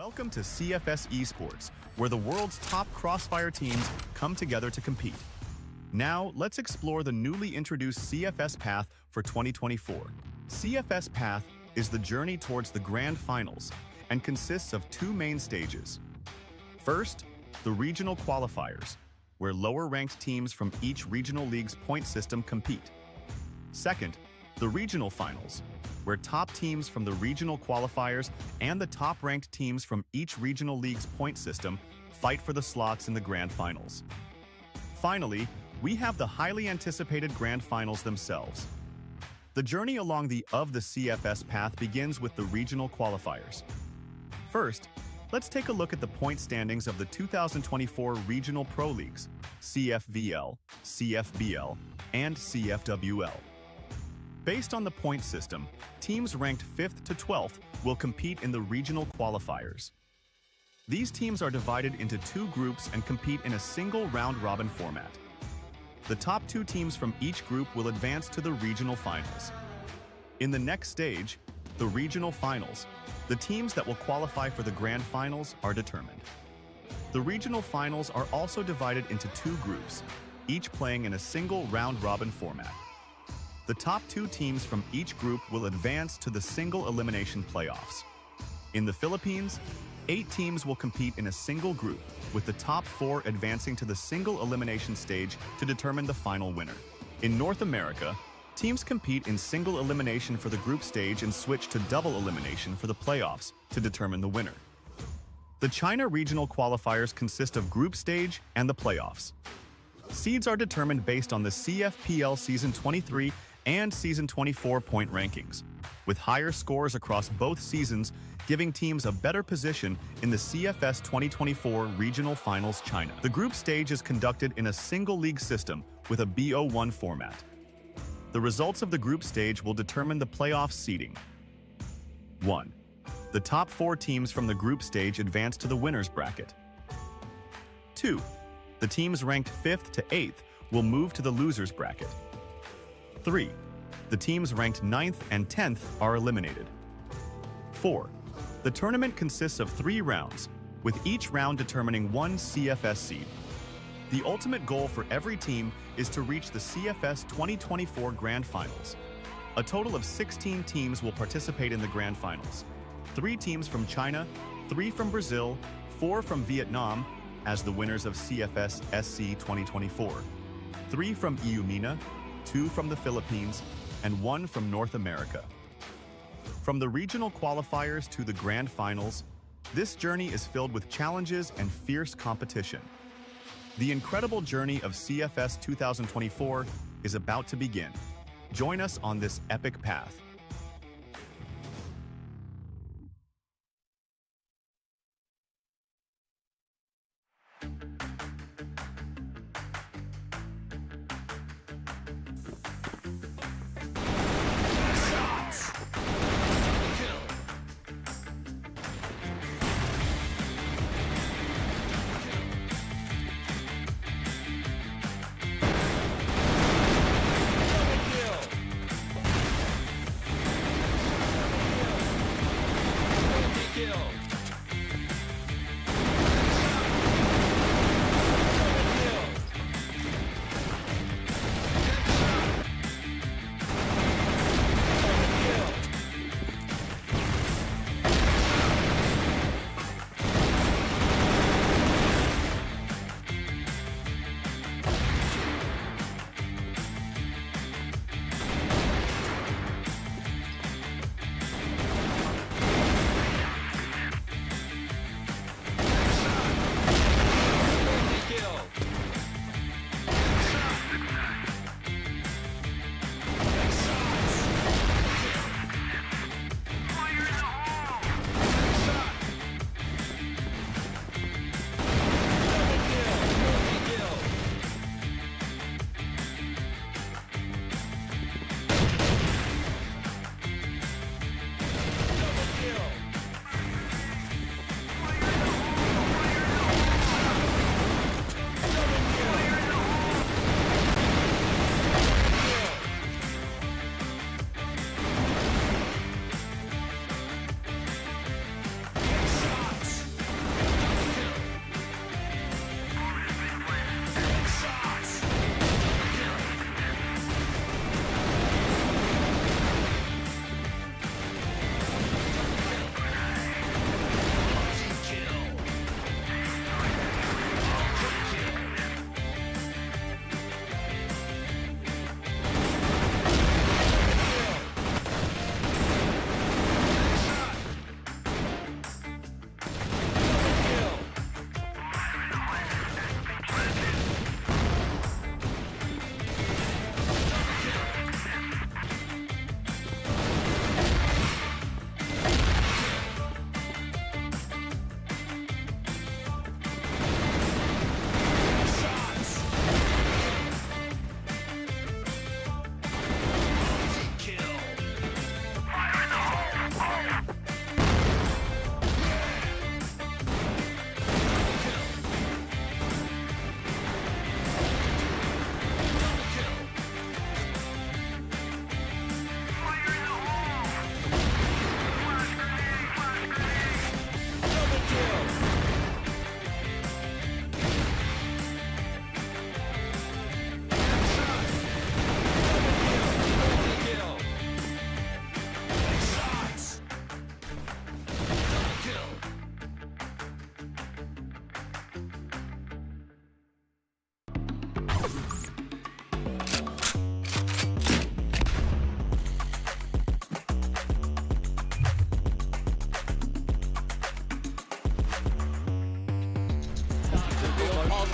Welcome to CFS Esports, where the world's top CrossFire teams come together to compete. Now, let's explore the newly introduced CFS Path for 2024. CFS Path is the journey towards the Grand Finals and consists of two main stages. First, the regional qualifiers, where lower-ranked teams from each regional league's point system compete. Second, the regional finals, where top teams from the regional qualifiers and the top-ranked teams from each regional league's point system fight for the slots in the Grand Finals. Finally, we have the highly anticipated Grand Finals themselves. The journey along the CFS path begins with the regional qualifiers. First, let's take a look at the point standings of the 2024 Regional Pro Leagues, CFVL, CFBL, and CFWL. Based on the point system, teams ranked 5th to 12th will compete in the regional qualifiers. These teams are divided into two groups and compete in a single round-robin format. The top two teams from each group will advance to the regional finals. In the next stage, the regional finals, the teams that will qualify for the grand finals are determined. The regional finals are also divided into two groups, each playing in a single round-robin format. The top two teams from each group will advance to the single elimination playoffs. In the Philippines, 8 teams will compete in a single group, with the top 4 advancing to the single elimination stage to determine the final winner. In North America, teams compete in single elimination for the group stage and switch to double elimination for the playoffs to determine the winner. The China regional qualifiers consist of group stage and the playoffs. Seeds are determined based on the CFPL Season 23 and Season 24 point rankings, with higher scores across both seasons giving teams a better position in the CFS 2024 Regional Finals China. The group stage is conducted in a single league system with a BO1 format. The results of the group stage will determine the playoff seeding. 1. The top 4 teams from the group stage advance to the winner's bracket. 2. The teams ranked 5th to 8th will move to the loser's bracket. 3. The teams ranked 9th and 10th are eliminated. 4. The tournament consists of 3 rounds, with each round determining one CFS seed. The ultimate goal for every team is to reach the CFS 2024 Grand Finals. A total of 16 teams will participate in the Grand Finals. 3 teams from China, 3 from Brazil, 4 from Vietnam, as the winners of CFS SC 2024, 3 from Eumena, 2 from the Philippines, and 1 from North America. From the regional qualifiers to the grand finals, this journey is filled with challenges and fierce competition. The incredible journey of CFS 2024 is about to begin. Join us on this epic path.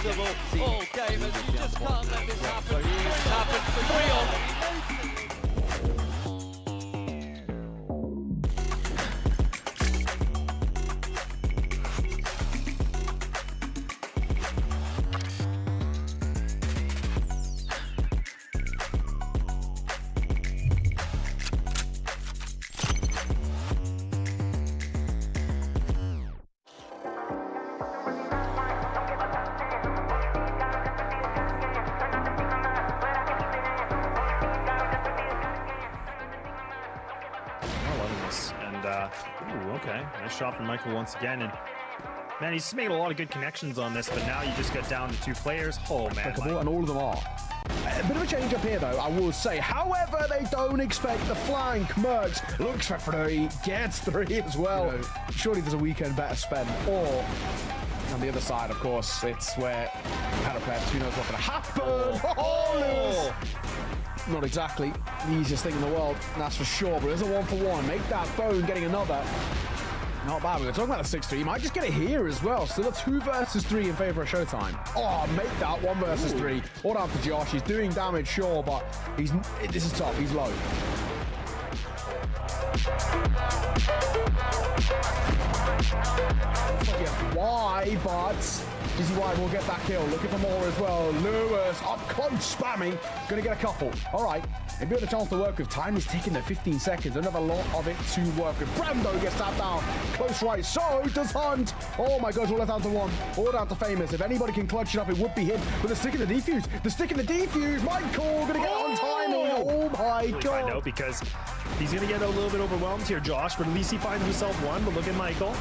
unpredictable all game, and you just can't let this happen. It's happened for real. Okay, nice shot from Michael once again, and man, he's made a lot of good connections on this, but now you just get down to 2 players. Oh man, and all of them are. A bit of a change up here though, I will say. However, they don't expect the flank. Mercs looks for 3, gets 3 as well. You know, surely there's a weekend better spent. Or on the other side, of course, it's where had a player who knows what's going to happen. Oh, not exactly the easiest thing in the world, that's for sure, but there's a 1-for-1. Make that bone, getting another. Not bad. We were talking about the 6-3. You might just get it here as well. Still a 2 versus 3 in favor of Showtime. Oh, make that 1 versus 3. All down to Josh. He's doing damage, sure, but this is tough. He's low. Why, but Dizzy White will get that kill. Looking for more as well. Lewis up close, spamming. Gonna get a couple. All right. Maybe with a chance to work with. Time is ticking there, 15 seconds. Don't have a lot of it to work with. Brando gets tapped down. Close right. So does Hunt. Oh my gosh, all down to 1. All down to Famous. If anybody can clutch it up, it would be him. With the stick in the defuse. The stick in the defuse. Michael gonna get on timing. Oh my god. No, because he's gonna get a little bit overwhelmed here, Josh, but at least he finds himself 1. But look at Michael.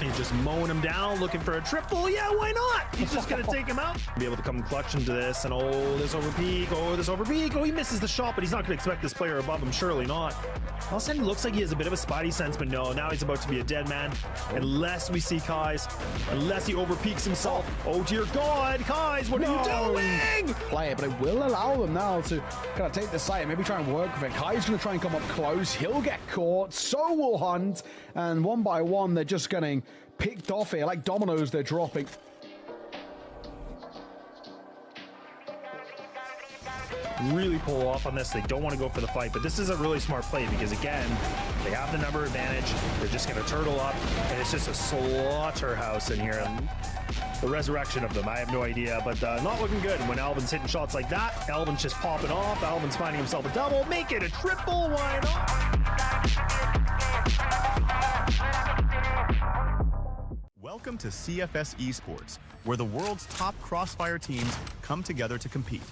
He's just mowing him down, looking for a triple. Yeah, why not? He's just going to take him out. Be able to come clutch into this, and oh, this over peak. Oh, this over peak. Oh, he misses the shot, but he's not going to expect this player above him. Surely not. All of a sudden, he looks like he has a bit of a spidey sense, but no, now he's about to be a dead man. Unless we see Kais, unless he over peaks himself. Oh, dear God, Kais, what are you doing? Play it, but it will allow them now to kind of take the site and maybe try and work with it. Kai's going to try and come up close. He'll get caught. So will Hunt. And 1 by 1, they're just getting picked off here. Like dominoes, they're dropping. Really pull off on this. They don't want to go for the fight, but this is a really smart play because, again, they have the number advantage. They're just going to turtle up, and it's just a slaughterhouse in here. The resurrection of them, I have no idea, but not looking good. When Alvin's hitting shots like that, Alvin's just popping off. Alvin's finding himself a double. Make it a triple. Why not? Welcome to CFS Esports, where the world's top CrossFire teams come together to compete.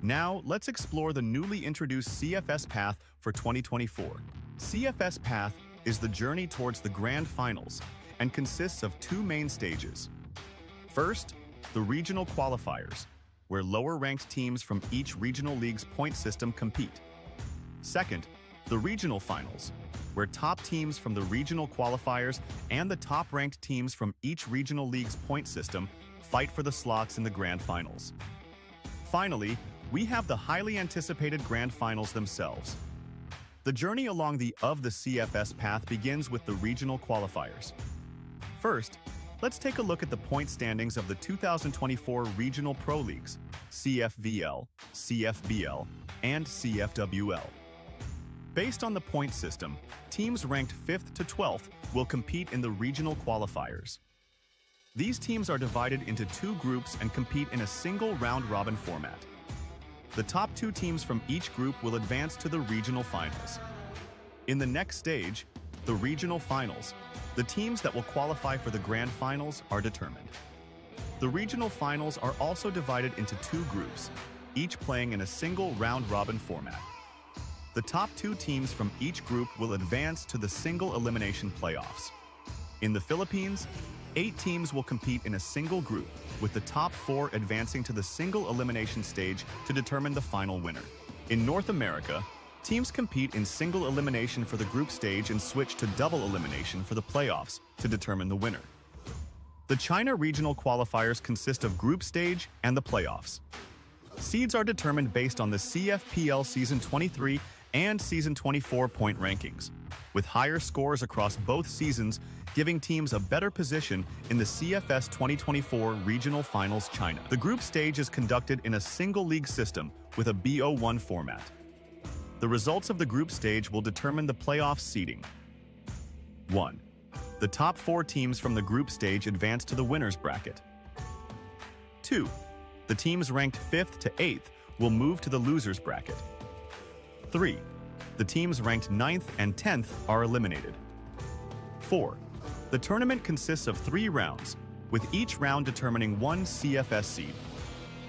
Now, let's explore the newly introduced CFS Path for 2024. CFS Path is the journey towards the Grand Finals and consists of 2 main stages. First, the regional qualifiers, where lower-ranked teams from each regional league's point system compete. Second, the regional finals, where top teams from the regional qualifiers and the top-ranked teams from each regional league's point system fight for the slots in the Grand Finals. Finally, we have the highly anticipated Grand Finals themselves. The journey along the CFS path begins with the regional qualifiers. First, let's take a look at the point standings of the 2024 Regional Pro Leagues, CFVL, CFBL, and CFWL. Based on the point system, teams ranked 5th to 12th will compete in the regional qualifiers. These teams are divided into 2 groups and compete in a single round-robin format. The top 2 teams from each group will advance to the regional finals. In the next stage, the regional finals, the teams that will qualify for the grand finals are determined. The regional finals are also divided into 2 groups, each playing in a single round-robin format. The top 2 teams from each group will advance to the single elimination playoffs. In the Philippines, 8 teams will compete in a single group, with the top 4 advancing to the single elimination stage to determine the final winner. In North America, teams compete in single elimination for the group stage and switch to double elimination for the playoffs to determine the winner. The China regional qualifiers consist of group stage and the playoffs. Seeds are determined based on the CFPL Season 23 and Season 24 point rankings. with higher scores across both seasons, giving teams a better position in the CFS 2024 Regional Finals China. The group stage is conducted in a single league system with a BO1 format. The results of the group stage will determine the playoff seeding. 1. The top 4 teams from the group stage advance to the winners bracket. 2. The teams ranked 5th to 8th will move to the losers bracket. 3. The teams ranked 9th and 10th are eliminated. 4. The tournament consists of 3 rounds, with each round determining 1 CFS seed.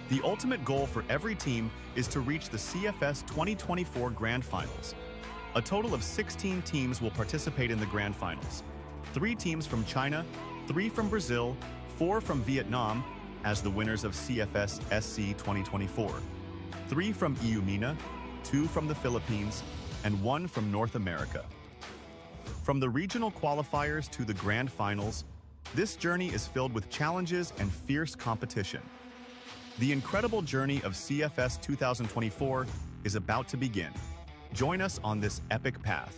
The ultimate goal for every team is to reach the CFS 2024 Grand Finals. A total of 16 teams will participate in the Grand Finals. 3 teams from China, 3 from Brazil, 4 from Vietnam, as the winners of CFS SC 2024, 3 from Eumena, 2 from the Philippines, and 1 from North America. From the regional qualifiers to the Grand Finals, this journey is filled with challenges and fierce competition. The incredible journey of CFS 2024 is about to begin. Join us on this epic path.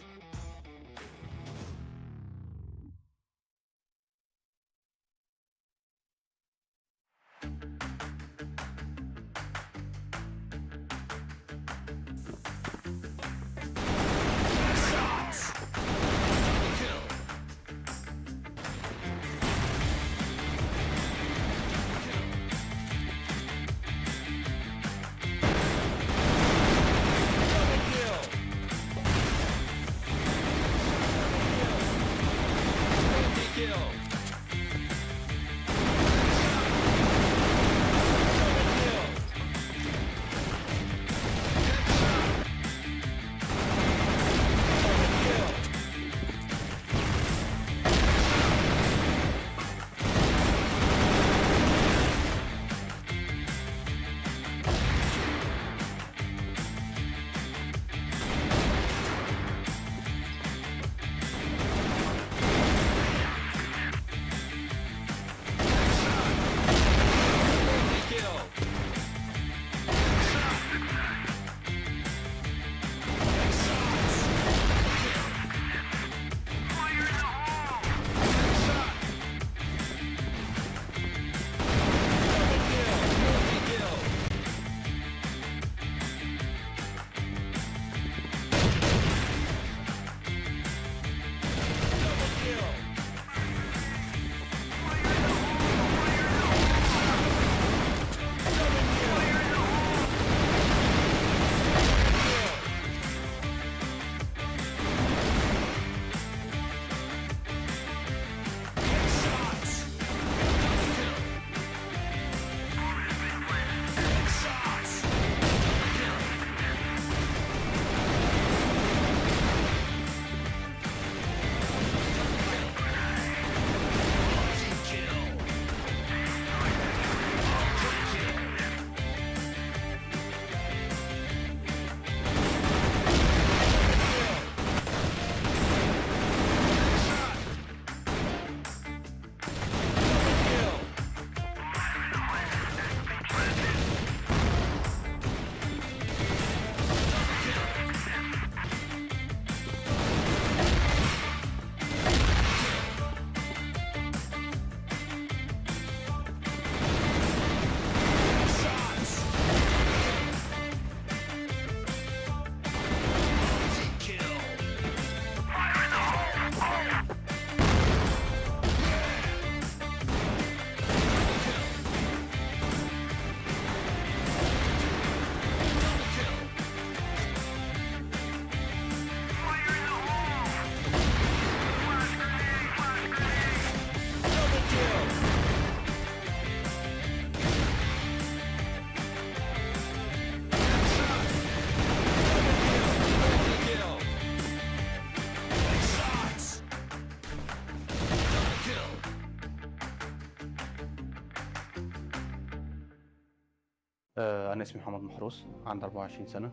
أنا اسمي محمد محروس، عندي 24 سنة،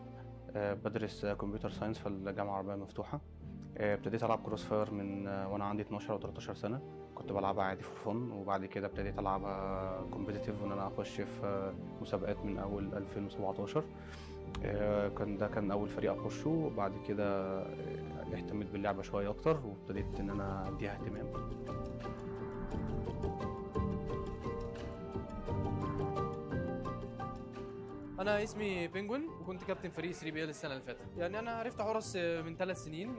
بدرس كمبيوتر ساينس في الجامعة العربية المفتوحة. ابتديت ألعب كروس فاير من وأنا عندي 12 أو 13 سنة، كنت بلعبها عادي فور فن، وبعد كده ابتديت ألعبها كومبيتيتيف وإن أنا أخش في مسابقات من أول 2017. كان اول فريق اخشه. بعد كده اهتميت باللعبه شويه اكتر وابتديت ان انا اديها اهتمام. انا اسمي بينجوين وكنت كابتن فريق 3 بي ال السنه اللي فاتت. يعني انا عرفت حورس من 3 سنين.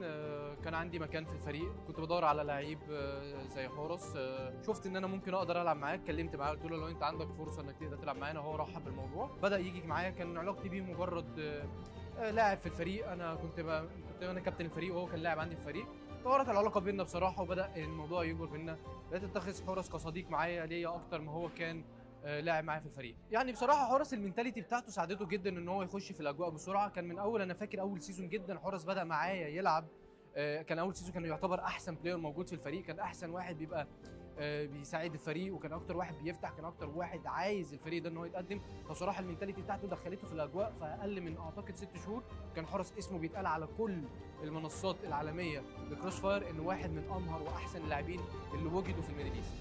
كان عندي مكان في الفريق، كنت بدور على لعيب زي حورس. شفت ان انا ممكن اقدر العب معاه، اتكلمت معاه قلت له لو انت عندك فرصه انك تقدر تلعب معانا. هو رحب بالموضوع، بدا يجي معايا. كان علاقتي بيه مجرد لاعب في الفريق. انا كنت انا كابتن الفريق وهو كان لاعب عندي في الفريق. طورت العلاقه بينا بصراحه وبدا الموضوع يكبر بينا. بقيت اتخذ حورس كصديق معايا ليا اكتر ما هو كان لاعب معايا في الفريق. يعني بصراحه حورس المينتاليتي بتاعته ساعدته جدا ان هو يخش في الاجواء بسرعه. كان من اول، انا فاكر اول سيزون جدا حورس بدا معايا يلعب. كان اول سيزون كان يعتبر احسن بلاير موجود في الفريق، كان احسن واحد بيبقى بيساعد الفريق، وكان اكتر واحد بيفتح، كان اكتر واحد عايز الفريق ده ان هو يتقدم. فبصراحه المينتاليتي بتاعته دخلته في الاجواء. فاقل من اعتقد 6 شهور كان حورس اسمه بيتقال على كل المنصات العالميه لكروس فاير انه واحد من امهر واحسن اللاعبين اللي وجدوا في الميدل ايست.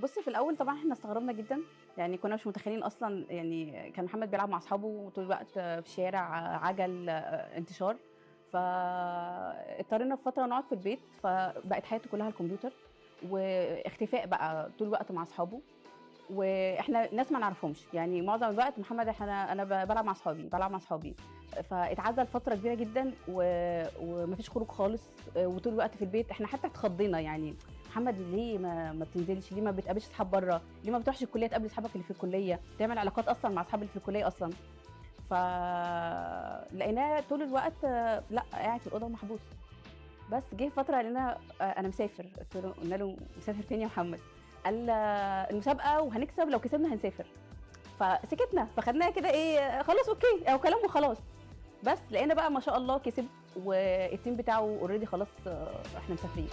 بصي، في الاول طبعا احنا استغربنا جدا، يعني كنا مش متخيلين اصلا. يعني كان محمد بيلعب مع اصحابه طول الوقت في الشارع، عجل، انتشار. فاضطرينا في فتره نقعد في البيت، فبقت حياته كلها الكمبيوتر واختفاء بقى طول الوقت مع اصحابه. واحنا ناس ما نعرفهمش، يعني معظم الوقت محمد انا بلعب مع اصحابي. فاتعزل فتره كبيره جدا ومفيش خروج خالص، وطول الوقت في البيت. احنا حتى اتخضينا، يعني محمد ليه ما بتنزلش؟ ليه ما بتقابلش اصحاب بره؟ ليه ما بتروحش الكليه تقابل اصحابك اللي في الكليه، تعمل علاقات اصلا مع اصحاب اللي في الكليه اصلا؟ فلقيناه طول الوقت لا، قاعد في الاوضه ومحبوس. بس جه فتره لنا انا مسافر. قلنا له مسافر فين يا محمد؟ قال المسابقه وهنكسب، لو كسبنا هنسافر. فسكتنا، فخدناها كده ايه، خلاص اوكي او كلام وخلاص. بس لقينا بقى ما شاء الله كسب، والتيم بتاعه اوريدي خلاص احنا مسافرين.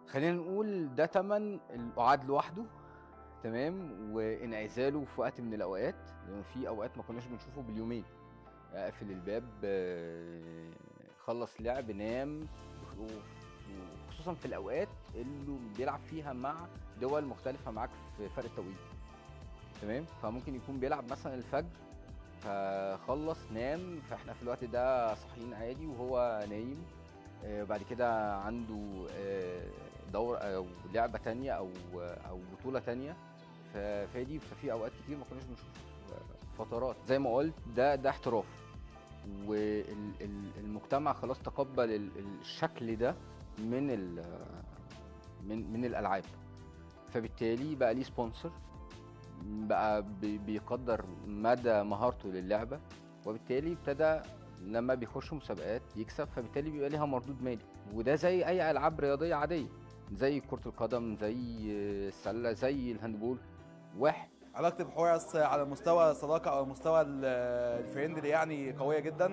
خلينا نقول ده تمن القعاد لوحده، تمام، وانعزاله في وقت من الاوقات، لان في اوقات ما كناش بنشوفه باليومين. اقفل الباب، خلص لعب، نام. وخصوصا في الاوقات اللي بيلعب فيها مع دول مختلفه معاك في فرق التوقيت، تمام. فممكن يكون بيلعب مثلا الفجر، فخلص نام، فاحنا في الوقت ده صاحيين عادي وهو نايم. بعد كده عنده دور او لعبه تانية او بطوله تانية. ففي اوقات كتير ما كناش بنشوف فترات. زي ما قلت ده احتراف، والمجتمع خلاص تقبل الشكل ده من الالعاب. فبالتالي بقى ليه سبونسر، بقى بيقدر مدى مهارته للعبه، وبالتالي ابتدى لما بيخش مسابقات يكسب، فبالتالي بيبقى ليها مردود مالي. وده زي اي العاب رياضيه عاديه، زي كرة القدم، زي السلة، زي الهاندبول. واحد علاقتي بحورس على مستوى الصداقة أو مستوى الفريندلي يعني قوية جدا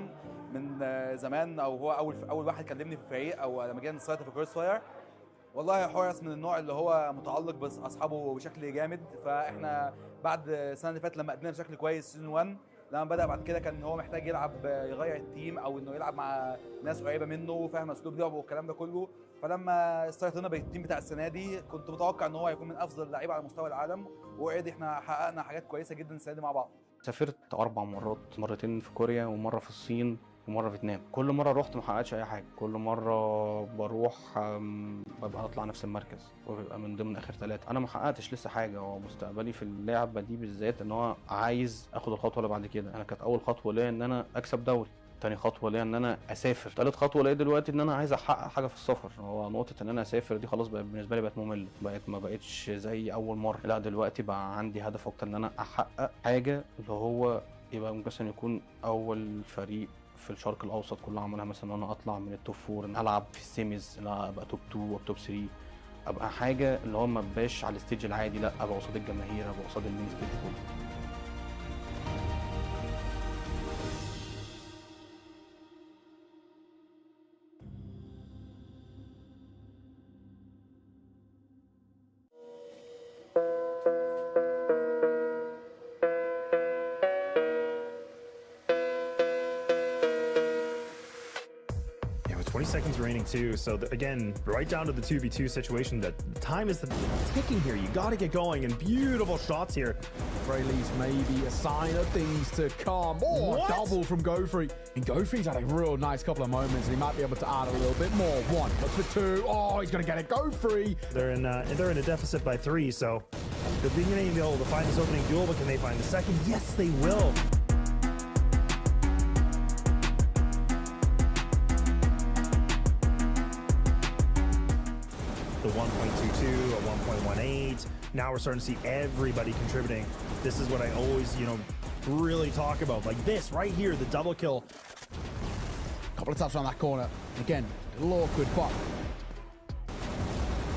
من زمان، أو هو أول واحد كلمني في الفريق، أو لما جينا نسيطر في كروس فاير. والله حورس من النوع اللي هو متعلق بأصحابه بشكل جامد. فإحنا بعد السنة اللي فاتت لما قدمنا بشكل كويس سيزون 1، لما بدأ بعد كده كان هو محتاج يلعب، يغير التيم أو إنه يلعب مع ناس قريبة منه فاهم أسلوب لعبه والكلام ده كله. فلما استيطرنا بالتيم بتاع السنة دي كنت متوقع إن هو هيكون من أفضل اللعيبة على مستوى العالم، واوريدي احنا حققنا حاجات كويسة جدا السنة دي مع بعض. سافرت 4 مرات، مرتين في كوريا ومره في الصين ومره في فيتنام. كل مره رحت ما حققتش اي حاجه. كل مره بروح ببقى اطلع نفس المركز وبيبقى من ضمن اخر 3. انا ما حققتش لسه حاجه. هو مستقبلي في اللعبه دي بالذات ان هو عايز اخد الخطوه اللي بعد كده. انا كانت اول خطوه ليا ان انا اكسب دوري، تاني خطوه ليا ان انا اسافر، تالت خطوه ليا دلوقتي ان انا عايز احقق حاجه في السفر. هو نقطه ان انا اسافر دي خلاص بقى بالنسبه لي بقت ممله، ما بقتش زي اول مره. لا دلوقتي بقى عندي هدف اكتر ان انا احقق حاجه، اللي هو يبقى مثلا يكون اول فريق في الشرق الاوسط كله عملها، مثلا ان انا اطلع من التوب 4، ان العب في السيميز، ان انا ابقى توب 2 وتوب 3، ابقى حاجه اللي هو ما بقاش على الستيج العادي، لا ابقى قصاد الجماهير، ابقى قصاد المين ستيج كله. 20 seconds remaining too. So again, right down to the 2v2 situation. That time is ticking here. You got to get going, and beautiful shots here. Very least, maybe a sign of things to come. Oh, What? double from GoFree. And GoFree's had a real nice couple of moments, and he might be able to add a little bit more. One, looks for two. Oh, he's gonna get it. GoFree. They're in a deficit by 3, so they're being able to find this opening duel, but can they find the second? Yes, they will. The 1.22, a 1.18. Now we're starting to see everybody contributing. This is what I always, really talk about. Like this right here, the double kill. Couple of taps around that corner. Again, a little awkward, but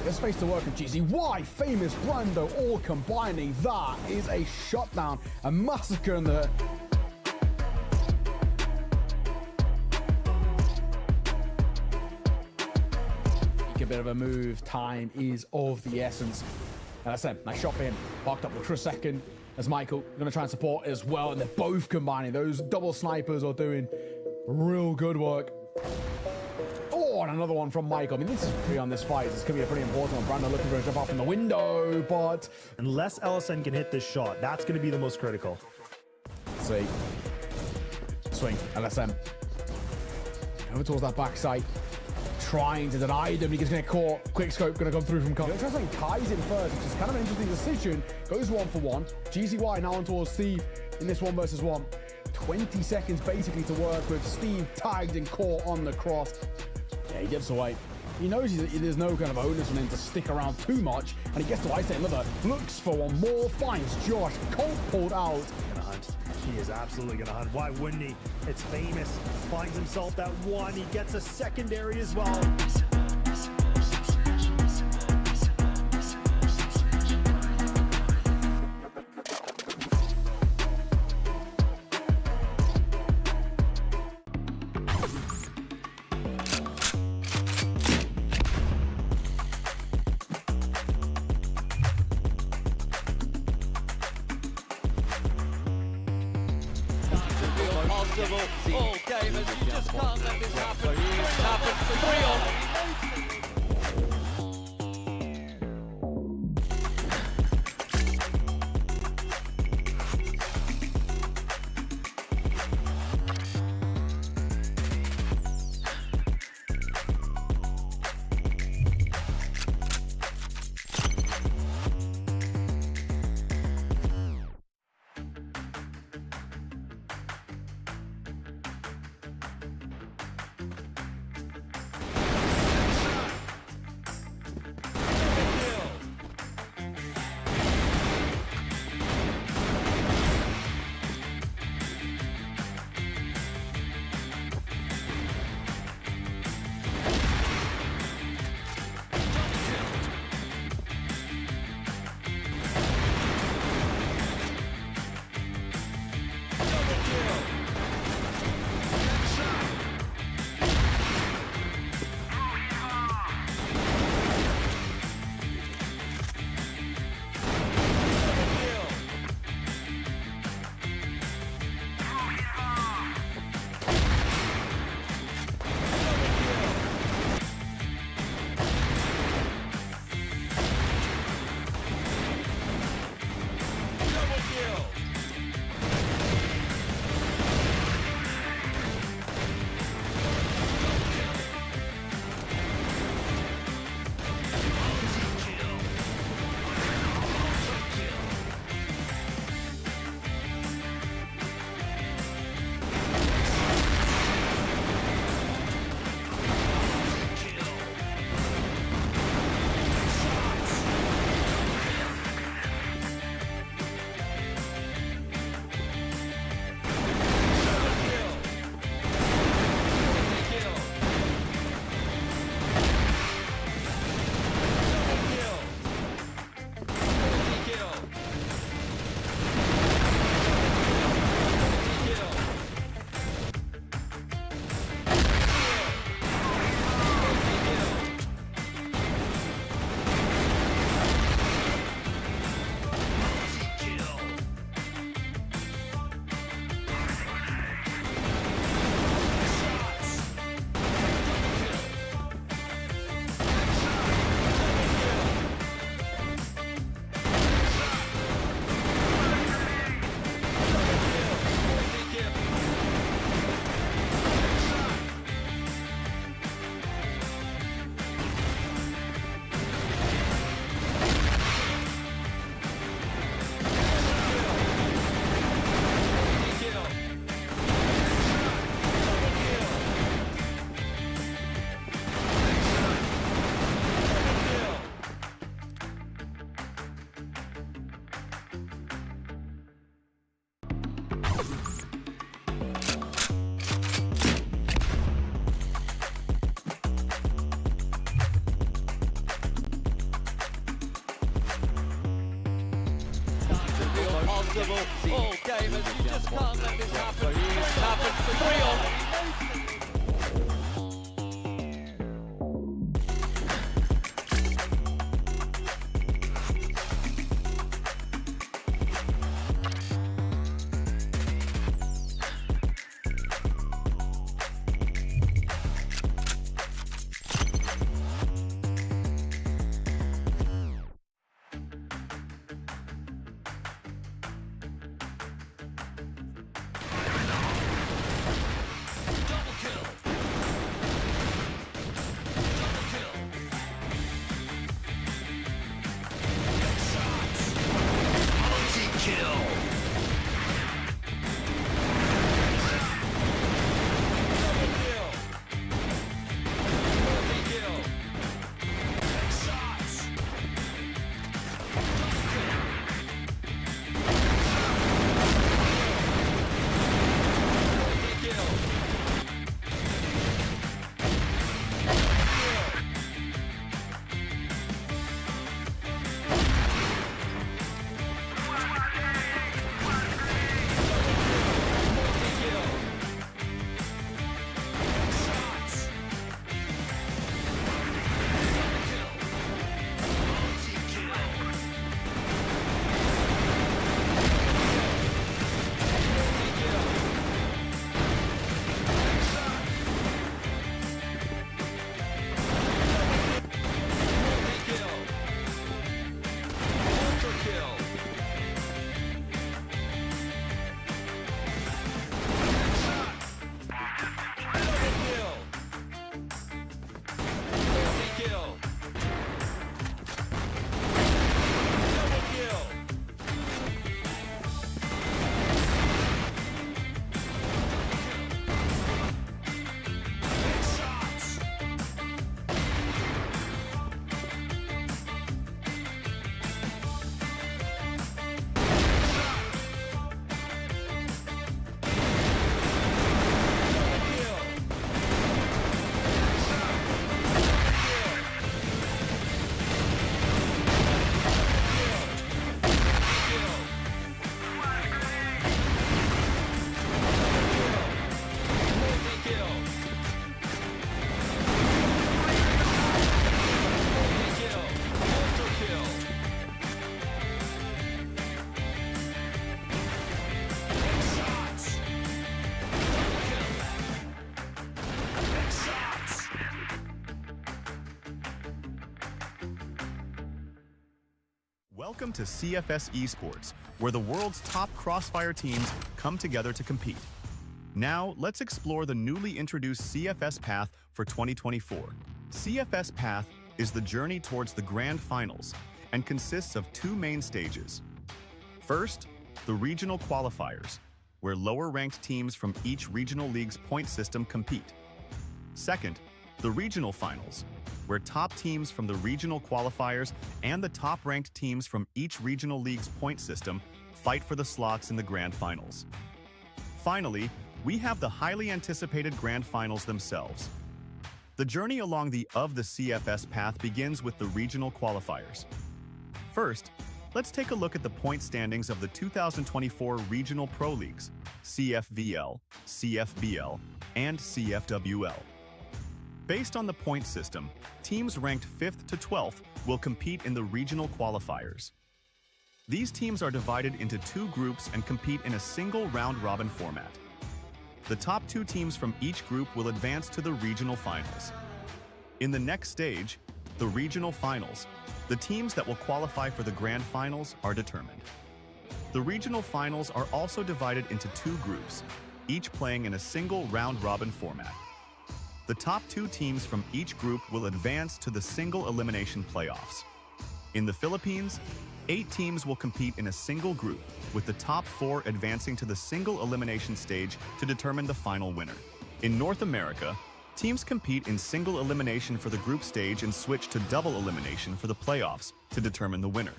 there's space to work with GZY, famous Brando, all combining. That is a shutdown, a massacre in the... A bit of a move. Time is of the essence. And I said, nice shot for him. Parked up for a second as Michael going to try and support as well. And they're both combining. Those double snipers are doing real good work. Oh, and another one from Michael. I mean, this is pretty on this fight. This is going to be a pretty important one. Brando looking for a jump off from the window, but... Unless LSN can hit this shot, that's going to be the most critical. Let's see. Swing, LSM. Over towards that backside. Trying to deny them. He's going to get caught. Quick scope going to come through from Kai. Tries to Kai's in first, which is kind of an interesting decision. Goes 1-for-1. GZY now on towards Steve in this 1 versus 1. 20 seconds basically to work with. Steve tagged and caught on the cross. Yeah, he gets away. He knows there's no kind of onus on him to stick around too much, and he gets to ice another. Looks for one more. Finds Josh. Colt pulled out. Gonna hunt. He is absolutely gonna hunt. Why wouldn't he? It's famous. Finds himself that one. He gets a secondary as well. All gamers, you just can't let this happen. It's happened for 3-on. possible all game, and you just can't let this happen. It's happened for 3-all. Welcome to CFS Esports, where the world's top CrossFire teams come together to compete. Now, let's explore the newly introduced CFS Path for 2024. CFS Path is the journey towards the Grand Finals and consists of two main stages. First, the regional qualifiers, where lower-ranked teams from each regional league's point system compete. Second, the regional finals, where top teams from the regional qualifiers and the top-ranked teams from each regional league's point system fight for the slots in the Grand Finals. Finally, we have the highly anticipated Grand Finals themselves. The journey along the CFS path begins with the regional qualifiers. First, let's take a look at the point standings of the 2024 Regional Pro Leagues, CFVL, CFBL, and CFWL. Based on the point system, teams ranked 5th to 12th will compete in the regional qualifiers. These teams are divided into two groups and compete in a single round-robin format. The top two teams from each group will advance to the regional finals. In the next stage, the regional finals, the teams that will qualify for the Grand Finals are determined. The regional finals are also divided into two groups, each playing in a single round-robin format. The top two teams from each group will advance to the single elimination playoffs. In the Philippines, 8 teams will compete in a single group, with the top 4 advancing to the single elimination stage to determine the final winner. In North America, teams compete in single elimination for the group stage and switch to double elimination for the playoffs to determine the winner.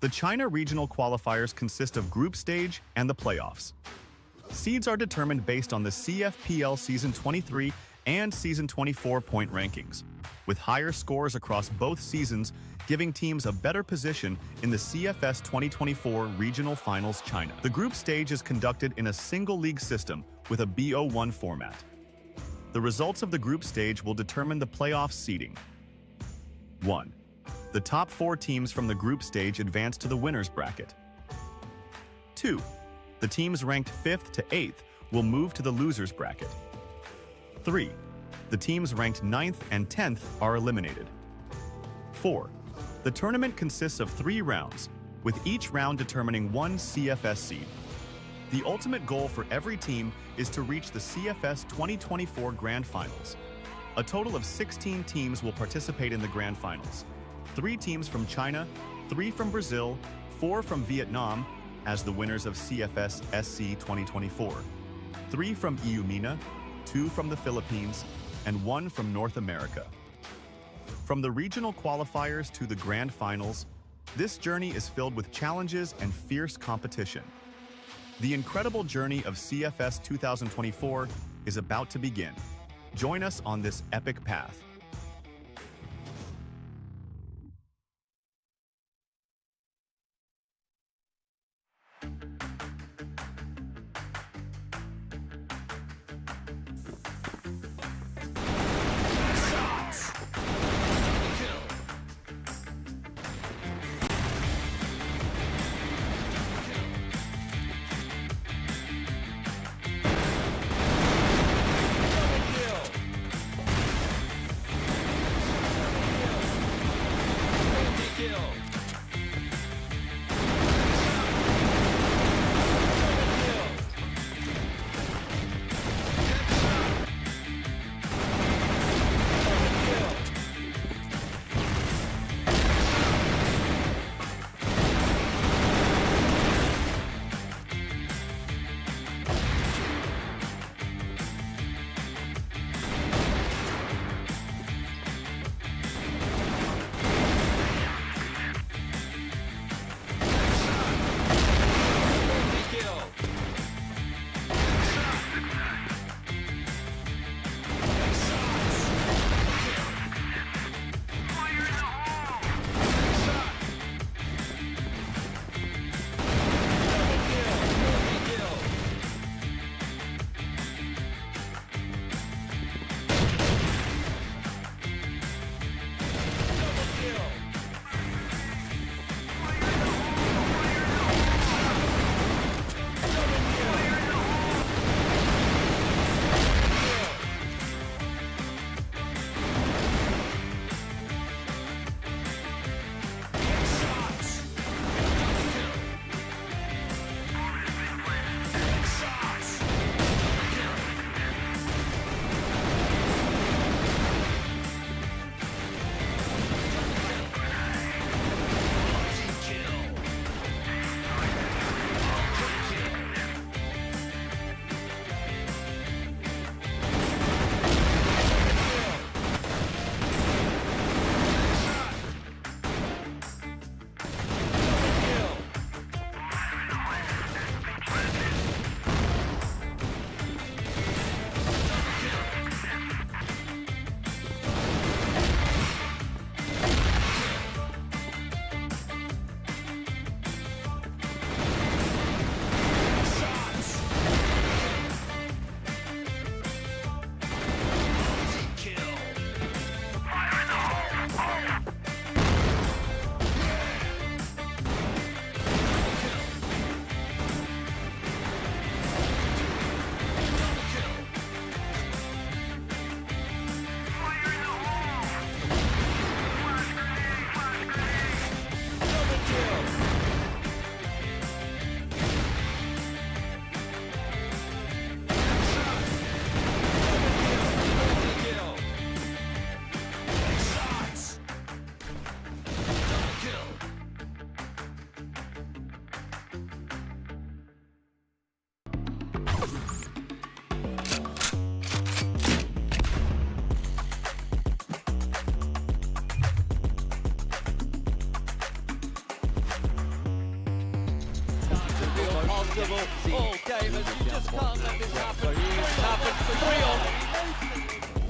The China regional qualifiers consist of group stage and the playoffs. Seeds are determined based on the CFPL Season 23 and Season 24 point rankings, with higher scores across both seasons giving teams a better position in the CFS 2024 Regional Finals China. The group stage is conducted in a single league system with a BO1 format. The results of the group stage will determine the playoff seeding. 1. The top 4 teams from the group stage advance to the winner's bracket. 2. The teams ranked 5th to 8th will move to the loser's bracket. 3. The teams ranked 9th and 10th are eliminated. 4. The tournament consists of 3 rounds, with each round determining 1 CFS seed. The ultimate goal for every team is to reach the CFS 2024 Grand Finals. A total of 16 teams will participate in the Grand Finals. 3 teams from China, 3 from Brazil, 4 from Vietnam, as the winners of CFS SC 2024, 3 from Eumena, 2 from the Philippines, and 1 from North America. From the regional qualifiers to the grand finals, this journey is filled with challenges and fierce competition. The incredible journey of CFS 2024 is about to begin. Join us on this epic path. possible all game, and you just can't let this happen. It happens for real.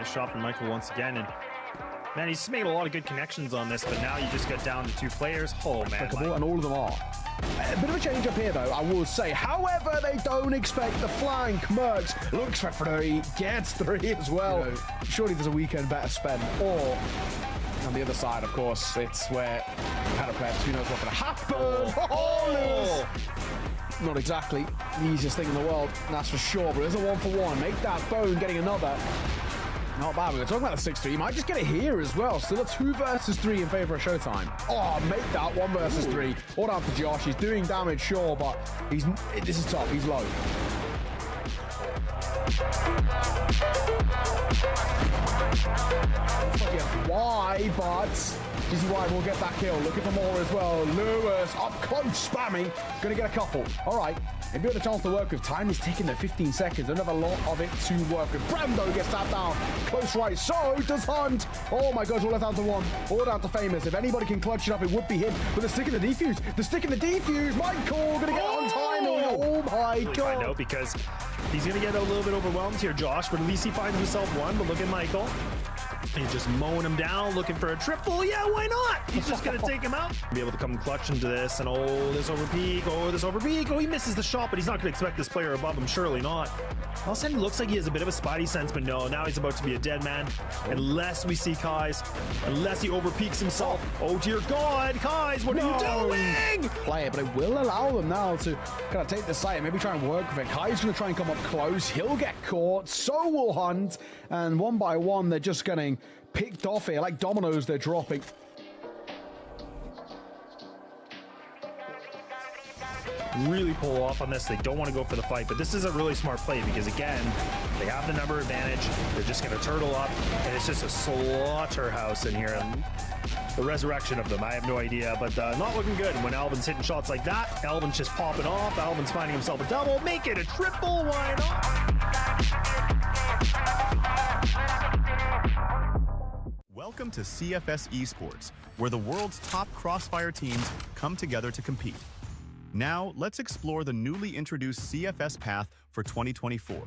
shot from Michael once again. And man, he's made a lot of good connections on this, but now you just get down to 2 players. Oh, man. And all of them are. A bit of a change up here, though, I will say. However, they don't expect the flank. Mercs looks for 3, gets 3 as well. You know, surely there's a weekend better spent. Or on the other side, of course, it's where had a player who knows what's going to happen. Oh, not exactly the easiest thing in the world, that's for sure. But there's a 1-for-1. Make that bone, getting another. Not bad. We were talking about the 6-3. You might just get it here as well. Still a 2 versus 3 in favor of Showtime. Oh, make that 1 versus 3. All down to Josh. He's doing damage, sure, but this is tough. He's low. Why, but this is why we'll get that kill. Looking for more as well. Lewis up close, spamming. Gonna get a couple. All right. Maybe with a chance to work with. Time is ticking there, 15 seconds. Don't have a lot of it to work with. Brando gets that down. Close right. So does Hunt. Oh my gosh, all down to 1. All down to Famous. If anybody can clutch it up, it would be him. But the stick in the defuse. The stick in the defuse. Michael gonna get on timing. Oh my god. I know, because he's gonna get a little bit overwhelmed here, Josh, but at least he finds himself 1. But look at Michael. He's just mowing him down, looking for a triple. Yeah, why not? He's just going to take him out. Be able to come clutch into this, and this over peak. Oh, he misses the shot, but he's not going to expect this player above him. Surely not. All of a sudden, he looks like he has a bit of a spidey sense, but no, now he's about to be a dead man. Unless we see Kais, unless he overpeaks himself. Oh, dear God, Kais, what are you doing? Play it, but it will allow them now to kind of take the site and maybe try and work with it. Kai's going to try and come up close. He'll get caught. So will Hunt. And 1 by 1, they're just getting picked off here. Like dominoes, they're dropping. Really pull off on this. They don't want to go for the fight, but this is a really smart play because, again, they have the number advantage. They're just going to turtle up, and it's just a slaughterhouse in here. And the resurrection of them, I have no idea, but not looking good. And when Alvin's hitting shots like that, Alvin's just popping off. Alvin's finding himself a double. Make it a triple. Why not? Welcome to CFS Esports, where the world's top CrossFire teams come together to compete. Now, let's explore the newly introduced CFS Path for 2024.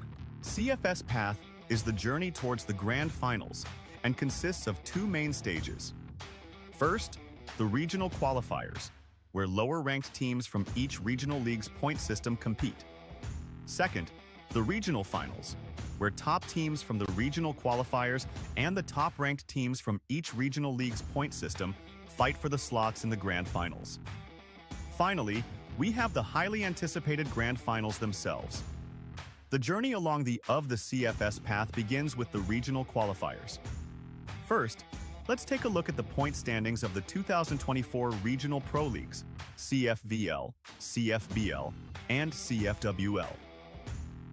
CFS Path is the journey towards the Grand Finals and consists of 2 main stages. First, the regional qualifiers, where lower-ranked teams from each regional league's point system compete. Second, the regional finals, where top teams from the regional qualifiers and the top-ranked teams from each regional league's point system fight for the slots in the Grand Finals. Finally, we have the highly anticipated Grand Finals themselves. The journey along the CFS path begins with the regional qualifiers. First, let's take a look at the point standings of the 2024 Regional Pro Leagues, CFVL, CFBL, and CFWL.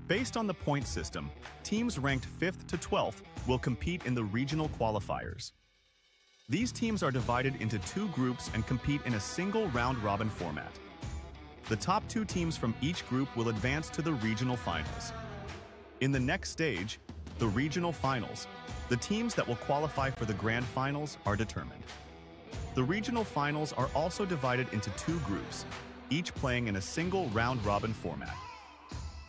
Based on the point system, teams ranked 5th to 12th will compete in the regional qualifiers. These teams are divided into 2 groups and compete in a single round-robin format. The top 2 teams from each group will advance to the regional finals. In the next stage, the regional finals, the teams that will qualify for the grand finals are determined. The regional finals are also divided into 2 groups, each playing in a single round-robin format.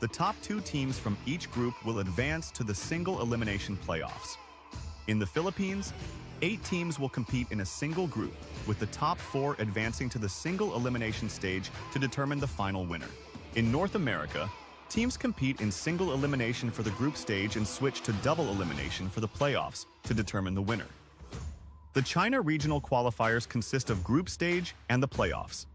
The top 2 teams from each group will advance to the single elimination playoffs. In the Philippines, 8 teams will compete in a single group, with the top 4 advancing to the single elimination stage to determine the final winner. In North America, teams compete in single elimination for the group stage and switch to double elimination for the playoffs to determine the winner. The China regional qualifiers consist of group stage and the playoffs.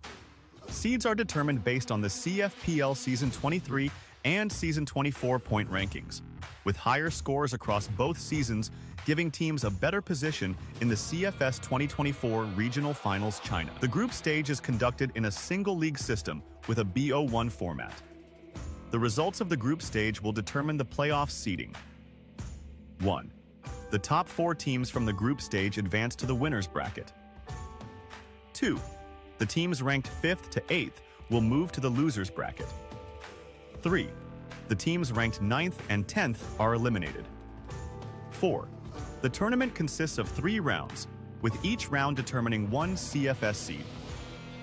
Seeds are determined based on the CFPL Season 23 and Season 24 point rankings, with higher scores across both seasons giving teams a better position in the CFS 2024 Regional Finals China. The group stage is conducted in a single league system with a BO1 format. The results of the group stage will determine the playoff seeding. 1. The top 4 teams from the group stage advance to the winners bracket. 2. The teams ranked 5th to 8th will move to the losers bracket. 3. The teams ranked 9th and 10th are eliminated. 4. The tournament consists of 3 rounds, with each round determining 1 CFS seed.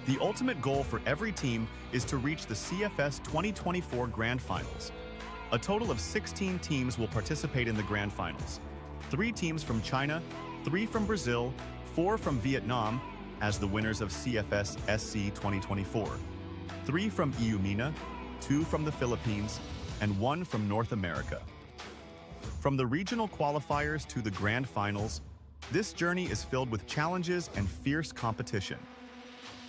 The ultimate goal for every team is to reach the CFS 2024 Grand Finals. A total of 16 teams will participate in the Grand Finals. 3 teams from China, 3 from Brazil, 4 from Vietnam as the winners of CFS SC 2024, 3 from Eumena, 2 from the Philippines, and 1 from North America. From the regional qualifiers to the grand finals, this journey is filled with challenges and fierce competition.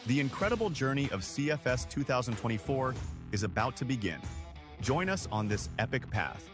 The incredible journey of CFS 2024 is about to begin. Join us on this epic path.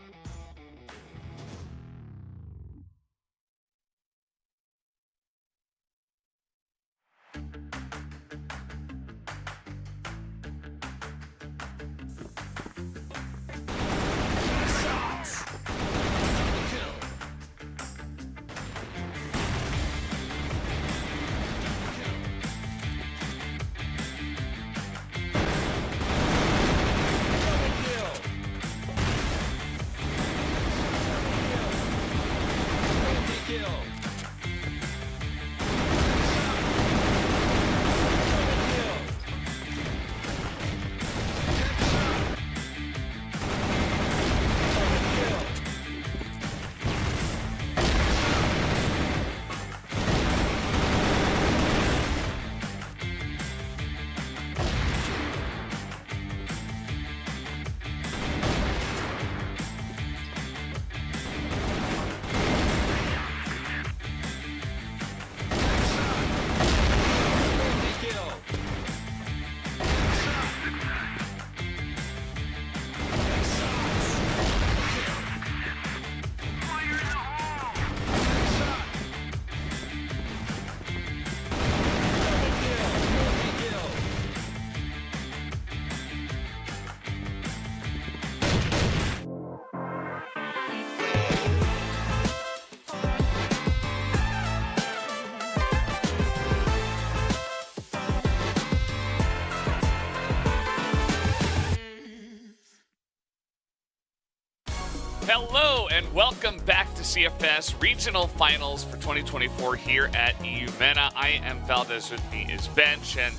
Hello and welcome back to CFS Regional Finals for 2024 here at Eumena. I am Valdez, with me is Bench, and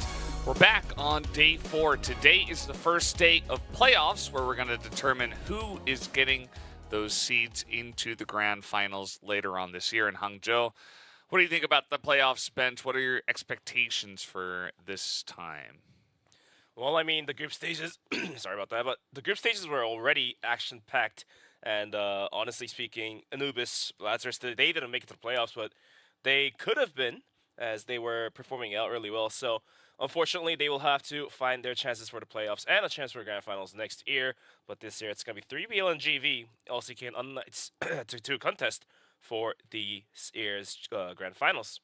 we're back on day 4. Today is the first day of playoffs where we're going to determine who is getting those seeds into the grand finals later on this year in Hangzhou. What do you think about the playoffs, Bench? What are your expectations for this time? Well, I mean, the group stages, sorry about that, but the group stages were already action-packed. And honestly speaking, Anubis, Lazarus, they didn't make it to the playoffs, but they could have been, as they were performing out really well. So, unfortunately, they will have to find their chances for the playoffs and a chance for grand finals next year. But this year, it's going to be 3BL and GV, LCK and unKnights to contest for the year's grand finals.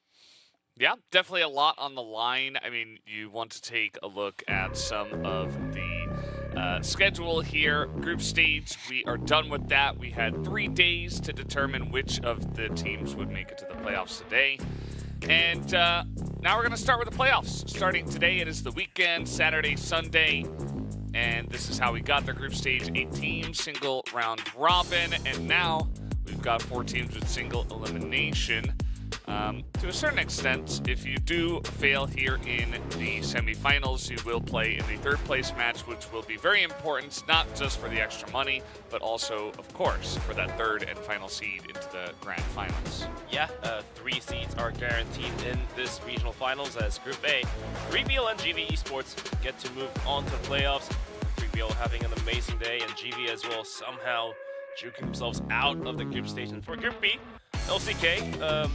Yeah, definitely a lot on the line. I mean, you want to take a look at some of the schedule here. Group stage, we are done with that. We had 3 days to determine which of the teams would make it to the playoffs today. And now we're going to start with the playoffs. Starting today, it is the weekend, Saturday, Sunday. And this is how we got the group stage. 8 teams, single round robin. And now we've got 4 teams with single elimination. To a certain extent, if you do fail here in the semifinals, you will play in the 3rd place match, which will be very important, not just for the extra money, but also, of course, for that 3rd and final seed into the grand finals. Yeah, 3 seeds are guaranteed in this regional finals as Group A. 3BL and GV ESPORTS get to move on to the playoffs. 3BL having an amazing day, and GV as well somehow juking themselves out of the group stage. And for Group B, LCK,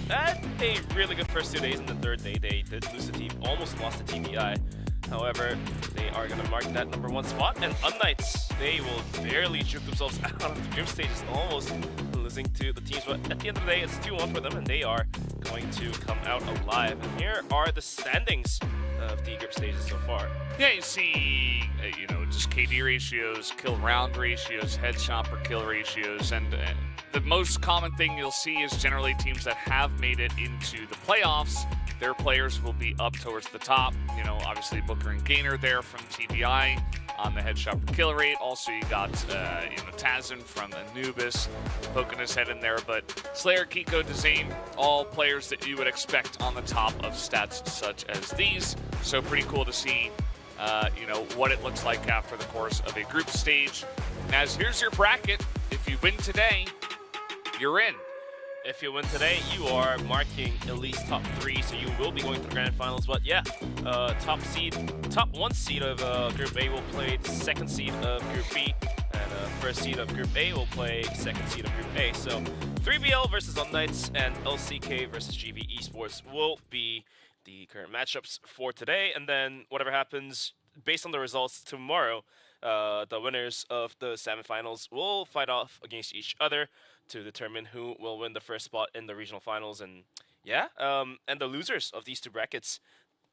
had a really good first 2 days, and the 3rd day they did lose the team, almost lost the TBI. However, they are going to mark that number 1 spot, and unKnights, they will barely juke themselves out of the group stages, almost losing to the teams, but at the end of the day, it's 2-1 for them, and they are going to come out alive. And here are the standings of the group stages so far. Yeah, you see, just KD ratios, kill round ratios, headshot per kill ratios, and the most common thing you'll see is generally teams that have made it into the playoffs, their players will be up towards the top. Obviously Booker and Gainer there from TBI on the headshot per kill rate. Also, you got Tazin from Anubis poking his head in there. But Slayer, Kiko, Dezane, all players that you would expect on the top of stats such as these. So pretty cool to see, what it looks like after the course of a group stage. As here's your bracket. If you win today, you're in. if you win today, you are marking at least top 3, so you will be going to the grand finals. But yeah, top 1 seed of Group A will play the 2nd seed of Group B, and 1st seed of Group A will play 2nd seed of Group A. So 3BL versus unKnights and LCK versus GV ESports will be the current matchups for today, and then whatever happens based on the results tomorrow, the winners of the semifinals will fight off against each other to determine who will win the first spot in the regional finals. And yeah, and the losers of these 2 brackets,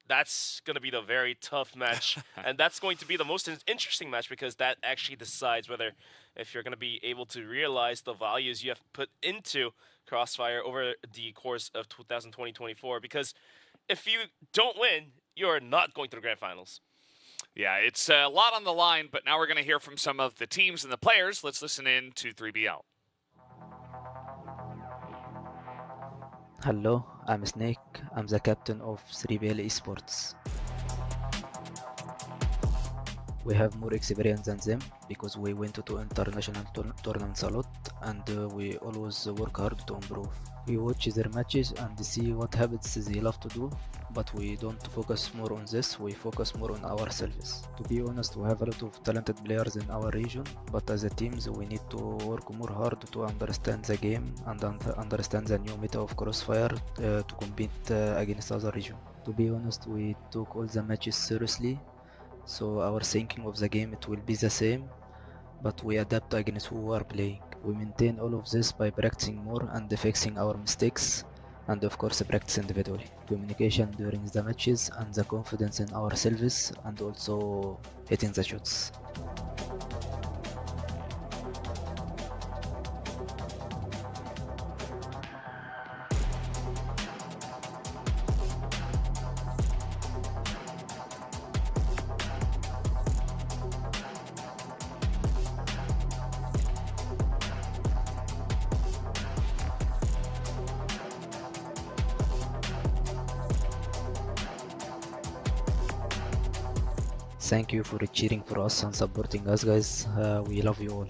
that's going to be the very tough match. And that's going to be the most interesting match, because that actually decides whether if you're going to be able to realize the values you have put into CrossFire over the course of 2020-24. Because if you don't win, you're not going to the grand finals. Yeah, it's a lot on the line, but now we're going to hear from some of the teams and the players. Let's listen in to 3BL. Hello, I'm Snake. I'm the captain of 3BL Esports. We have more experience than them because we went to international tournaments a lot, and we always work hard to improve. We watch their matches and see what habits they love to do, but we don't focus more on this, we focus more on ourselves. To be honest, we have a lot of talented players in our region, but as a team we need to work more hard to understand the game and understand the new meta of CrossFire to compete against other regions. To be honest, we took all the matches seriously, so our thinking of the game it will be the same, but we adapt against who we are playing. We maintain all of this by practicing more and fixing our mistakes, and of course practice individually. Communication during the matches and the confidence in ourselves, and also hitting the shots. Thank you for cheering for us and supporting us, guys. We love you all.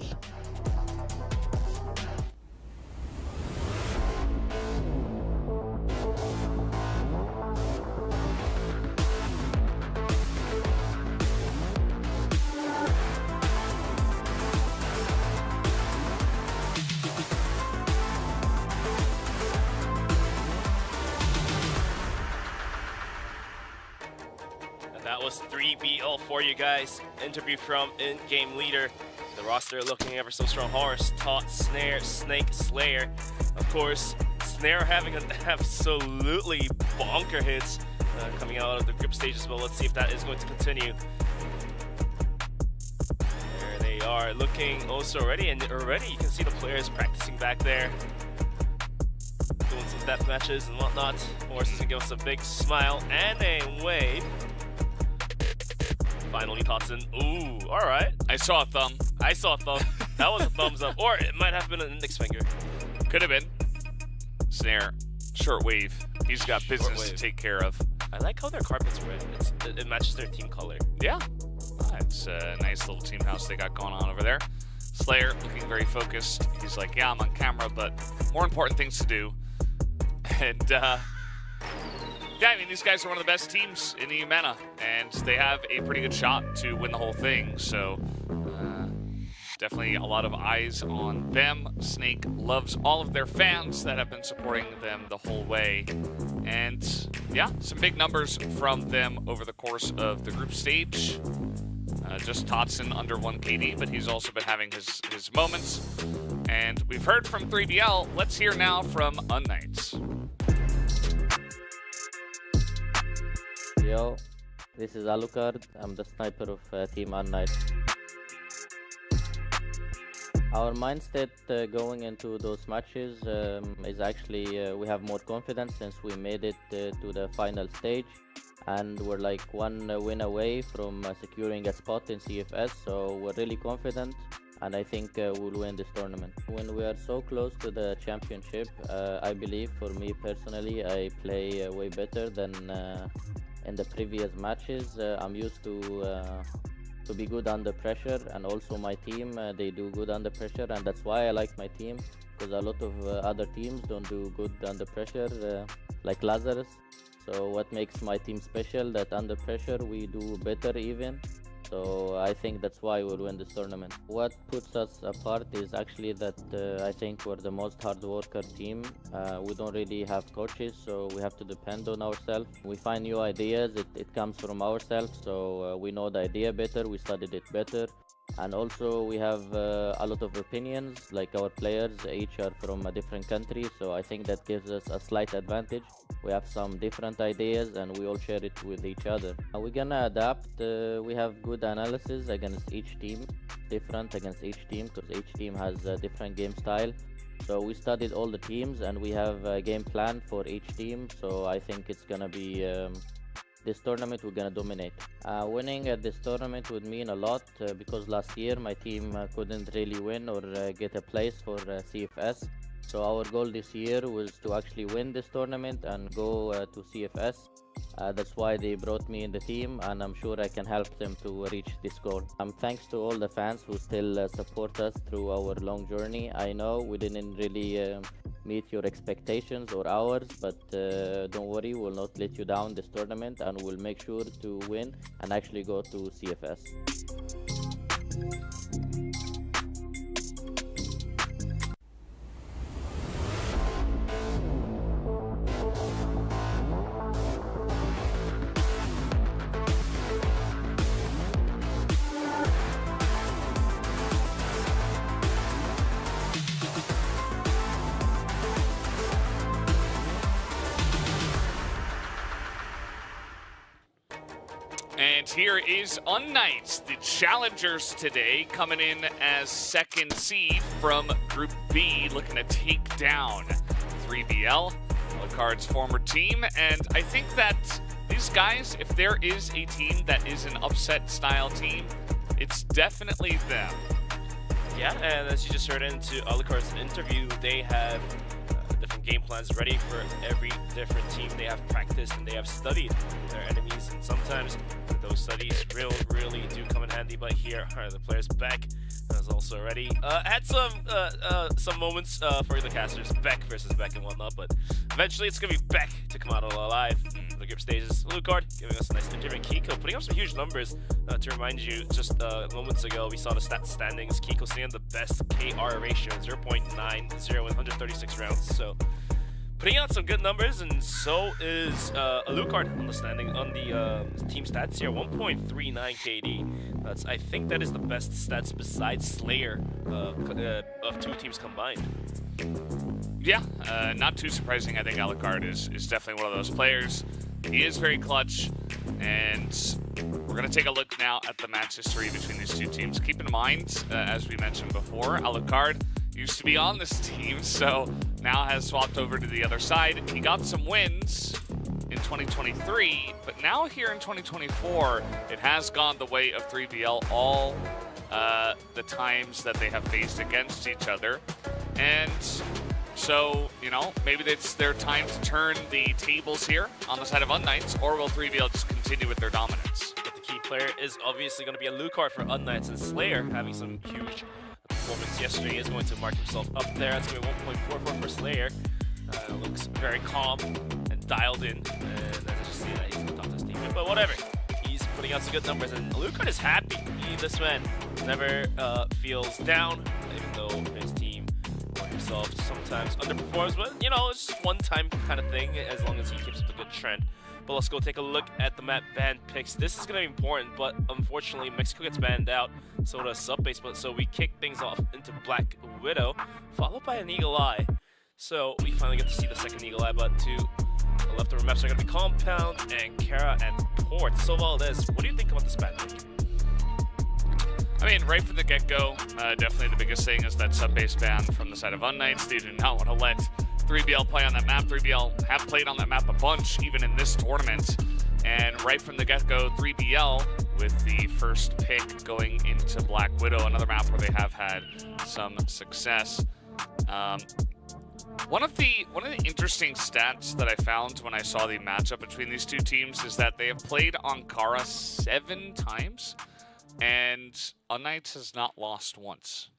That was 3BL for you guys. Interview from in-game leader. The roster looking ever so strong. Horse, Tot, Snare, Snake, Slayer. Of course, Snare having an absolutely bonker hits coming out of the group stage as well. Let's see if that is going to continue. There they are, looking also ready, and already you can see the players practicing back there, doing some death matches and whatnot. Horse is gonna give us a big smile and a wave. Finally, Totson. Ooh, all right. I saw a thumb. That was a thumbs up, or it might have been an index finger. Could have been. Snare, short wave. He's got business to take care of. I like how their carpet's red. It matches their team color. Yeah. It's a nice little team house they got going on over there. Slayer looking very focused. He's like, yeah, I'm on camera, but more important things to do. And yeah, I mean, these guys are one of the best teams in the Eumena, and they have a pretty good shot to win the whole thing. So definitely a lot of eyes on them. Snake loves all of their fans that have been supporting them the whole way. And yeah, some big numbers from them over the course of the group stage. Just Totson under 1 KD, but he's also been having his moments. And we've heard from 3BL. Let's hear now from unKnights. Yo, this is Alucard. I'm the sniper of Team unKnights. Our mindset going into those matches is actually we have more confidence since we made it to the final stage, and we're like one win away from securing a spot in CFS, so we're really confident, and I think we'll win this tournament. When we are so close to the championship, I believe for me personally I play way better than in the previous matches. I'm used to be good under pressure, and also my team they do good under pressure, and that's why I like my team. because a lot of other teams don't do good under pressure, like Lazarus. So what makes my team special, that under pressure we do better even. So I think that's why we'll win this tournament. What puts us apart is actually that I think we're the most hard worker team. We don't really have coaches, so we have to depend on ourselves. We find new ideas, it comes from ourselves, so we know the idea better, we studied it better. And also we have a lot of opinions, like our players each are from a different country, so I think that gives us a slight advantage. We have some different ideas and we all share it with each other. We're gonna adapt. We have good analysis against each team, different against each team, because each team has a different game style. So we studied all the teams and we have a game plan for each team, so I think it's gonna be this tournament we're gonna dominate. Winning at this tournament would mean a lot because last year my team couldn't really win or get a place for CFS. So our goal this year was to actually win this tournament and go to CFS. That's why they brought me in the team, and I'm sure I can help them to reach this goal. Thanks to all the fans who still support us through our long journey. I know we didn't really meet your expectations or ours, but don't worry, we'll not let you down this tournament and we'll make sure to win and actually go to CFS. And here is unKnights, the challengers today, coming in as second seed from Group B, looking to take down 3BL, Alucard's former team. And I think that these guys, if there is a team that is an upset-style team, it's definitely them. Yeah, and as you just heard into Alucard's interview, they have different game plans ready for every different team. They have practiced and they have studied their enemies, and sometimes those studies really do come in handy. But here are the players. Beck has also already had some moments for the casters, Beck versus Beck and whatnot, but eventually it's gonna be Beck to come out alive in the group stages. Alucard giving us a nice interview. Kiko putting up some huge numbers. To remind you, just moments ago we saw the stat standings. Kiko sitting on the best KR ratio, 0.90 in 136 rounds. So putting out some good numbers, and so is Alucard on the standing on the team stats here, 1.39 KD. I think that is the best stats besides Slayer of two teams combined. Yeah, not too surprising. I think Alucard is definitely one of those players. He is very clutch, and we're going to take a look now at the match history between these two teams. Keep in mind, as we mentioned before, Alucard used to be on this team, so now has swapped over to the other side. He got some wins in 2023, but now here in 2024, it has gone the way of 3BL all the times that they have faced against each other. And so, you know, maybe it's their time to turn the tables here on the side of unKnights, or will 3BL just continue with their dominance? But the key player is obviously going to be Alucard for unKnights, and Slayer having some huge performance yesterday is going to mark himself up there. That's going to be 1.44 for Slayer. Looks very calm and dialed in, and I just see that he's on top of his team. But whatever, he's putting out some good numbers, and Alucard is happy. This man never feels down, even though his team or himself sometimes underperforms. But you know, it's just one-time kind of thing, as long as he keeps up the good trend. But let's go take a look at the map ban picks. This is going to be important, but unfortunately Mexico gets banned out, so does Subbase. But so we kick things off into Black Widow, followed by an Eagle Eye. So we finally get to see the second Eagle Eye, but to the leftover maps are going to be Compound and Kara and Port. So Valdez, what do you think about this ban pick? I mean, right from the get-go, definitely the biggest thing is that sub-base ban from the side of unKnights. They do not want to let 3BL play on that map. 3BL have played on that map a bunch, even in this tournament. And right from the get-go, 3BL with the first pick going into Black Widow, another map where they have had some success. One of the interesting stats that I found when I saw the matchup between these two teams is that they have played Ankara 7 times, and unKnights has not lost once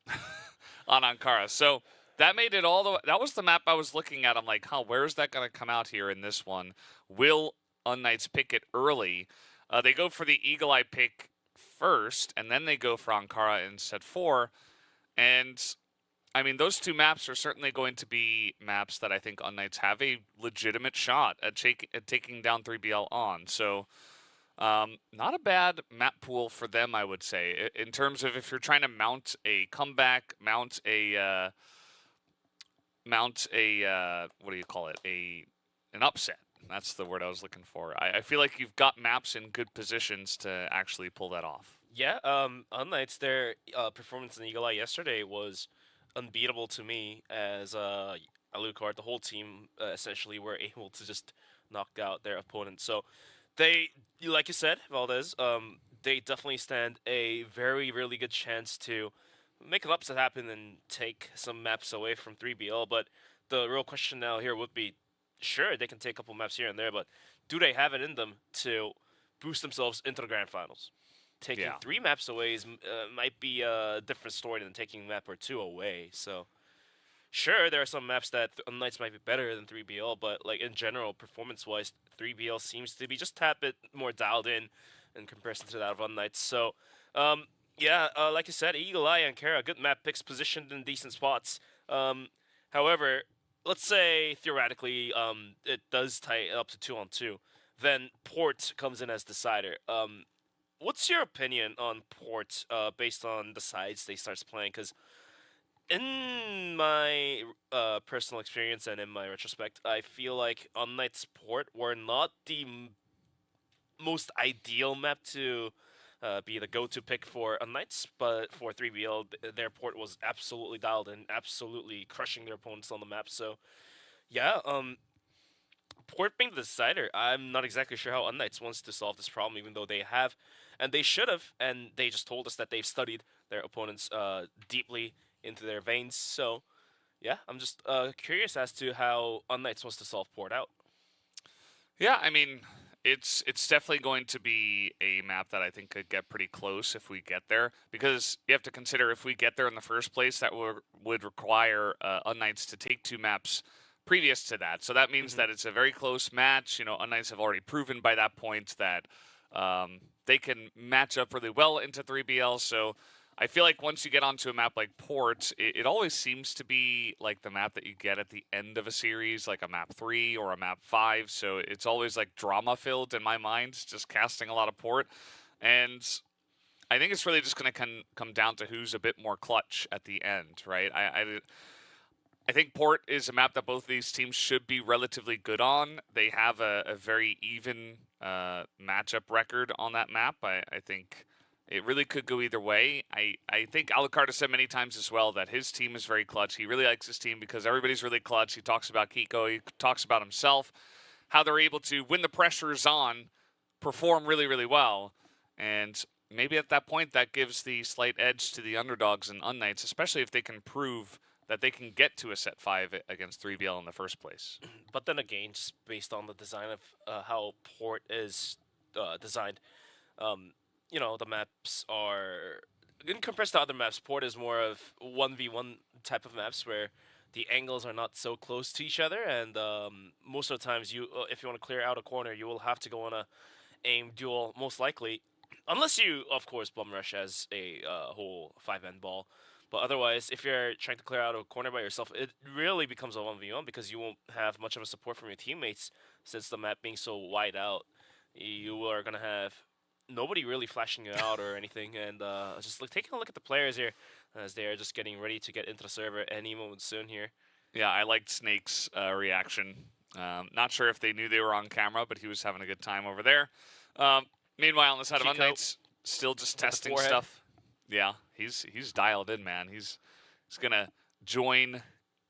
on Ankara. So that made it all the. That was the map I was looking at. I'm like, huh, where is that going to come out here in this one? Will unKnights pick it early? They go for the Eagle Eye pick first, and then they go for Ankara in set 4. And I mean, those two maps are certainly going to be maps that I think unKnights have a legitimate shot at taking down 3BL on. So, not a bad map pool for them, I would say, in terms of if you're trying to mount a comeback, mount a what do you call it? An upset. That's the word I was looking for. I feel like you've got maps in good positions to actually pull that off. Yeah, unKnights, their performance in Eagle Eye yesterday was unbeatable to me, as Alucard, the whole team, essentially were able to just knock out their opponent. So they, like you said, Valdez, they definitely stand a very, really good chance to make an upset happen and take some maps away from 3BL. But the real question now here would be, sure, they can take a couple maps here and there, but do they have it in them to boost themselves into the grand finals? Taking 3 maps away might be a different story than taking a map or 2 away. So, sure, there are some maps that unKnights might be better than 3BL, but like in general, performance-wise, 3BL seems to be just a tad bit more dialed in comparison to that of unKnights. So, like you said, Eagle Eye and Kara, good map picks, positioned in decent spots. However, let's say theoretically it does tie up to 2-on-2, then Port comes in as decider. What's your opinion on Port based on the sides they start playing? Because in my personal experience and in my retrospect, I feel like unKnights Port were not the most ideal map to be the go-to pick for unKnights, but for 3BL, their Port was absolutely dialed in, absolutely crushing their opponents on the map. So, yeah, Port being the decider, I'm not exactly sure how unKnights wants to solve this problem, even though they have, and they should have, and they just told us that they've studied their opponents deeply into their veins. So, yeah, I'm just curious as to how unKnights wants to solve Port out. Yeah, I mean, it's definitely going to be a map that I think could get pretty close if we get there, because you have to consider if we get there in the first place, that would require unKnights to take 2 maps previous to that. So that means that it's a very close match. You know, unKnights have already proven by that point that they can match up really well into 3BL. So I feel like once you get onto a map like Port, it always seems to be like the map that you get at the end of a series, like a map 3 or a map 5. So it's always like drama-filled in my mind, just casting a lot of Port. And I think it's really just going to come down to who's a bit more clutch at the end, right? I think Port is a map that both of these teams should be relatively good on. They have a very even matchup record on that map. I think it really could go either way. I think Alucard has said many times as well that his team is very clutch. He really likes his team because everybody's really clutch. He talks about Kiko. He talks about himself, how they're able to, when the pressure is on, perform really, really well. And maybe at that point, that gives the slight edge to the underdogs and unKnights, especially if they can prove that they can get to a set 5 against 3BL in the first place. But then again, just based on the design of how Port is designed, you know, the maps are, in comparison to other maps, Port is more of 1v1 type of maps where the angles are not so close to each other, and most of the times, if you want to clear out a corner, you will have to go on a aim duel, most likely, unless you, of course, bum rush as a whole 5-end ball. But otherwise, if you're trying to clear out a corner by yourself, it really becomes a 1v1 because you won't have much of a support from your teammates, since the map being so wide out. You are going to have nobody really flashing you out or anything, and just taking a look at the players here as they are just getting ready to get into the server any moment soon here. Yeah, I liked Snake's reaction. Not sure if they knew they were on camera, but he was having a good time over there. Meanwhile, on the side of unKnights, still just testing stuff. Yeah, he's dialed in, man. He's gonna join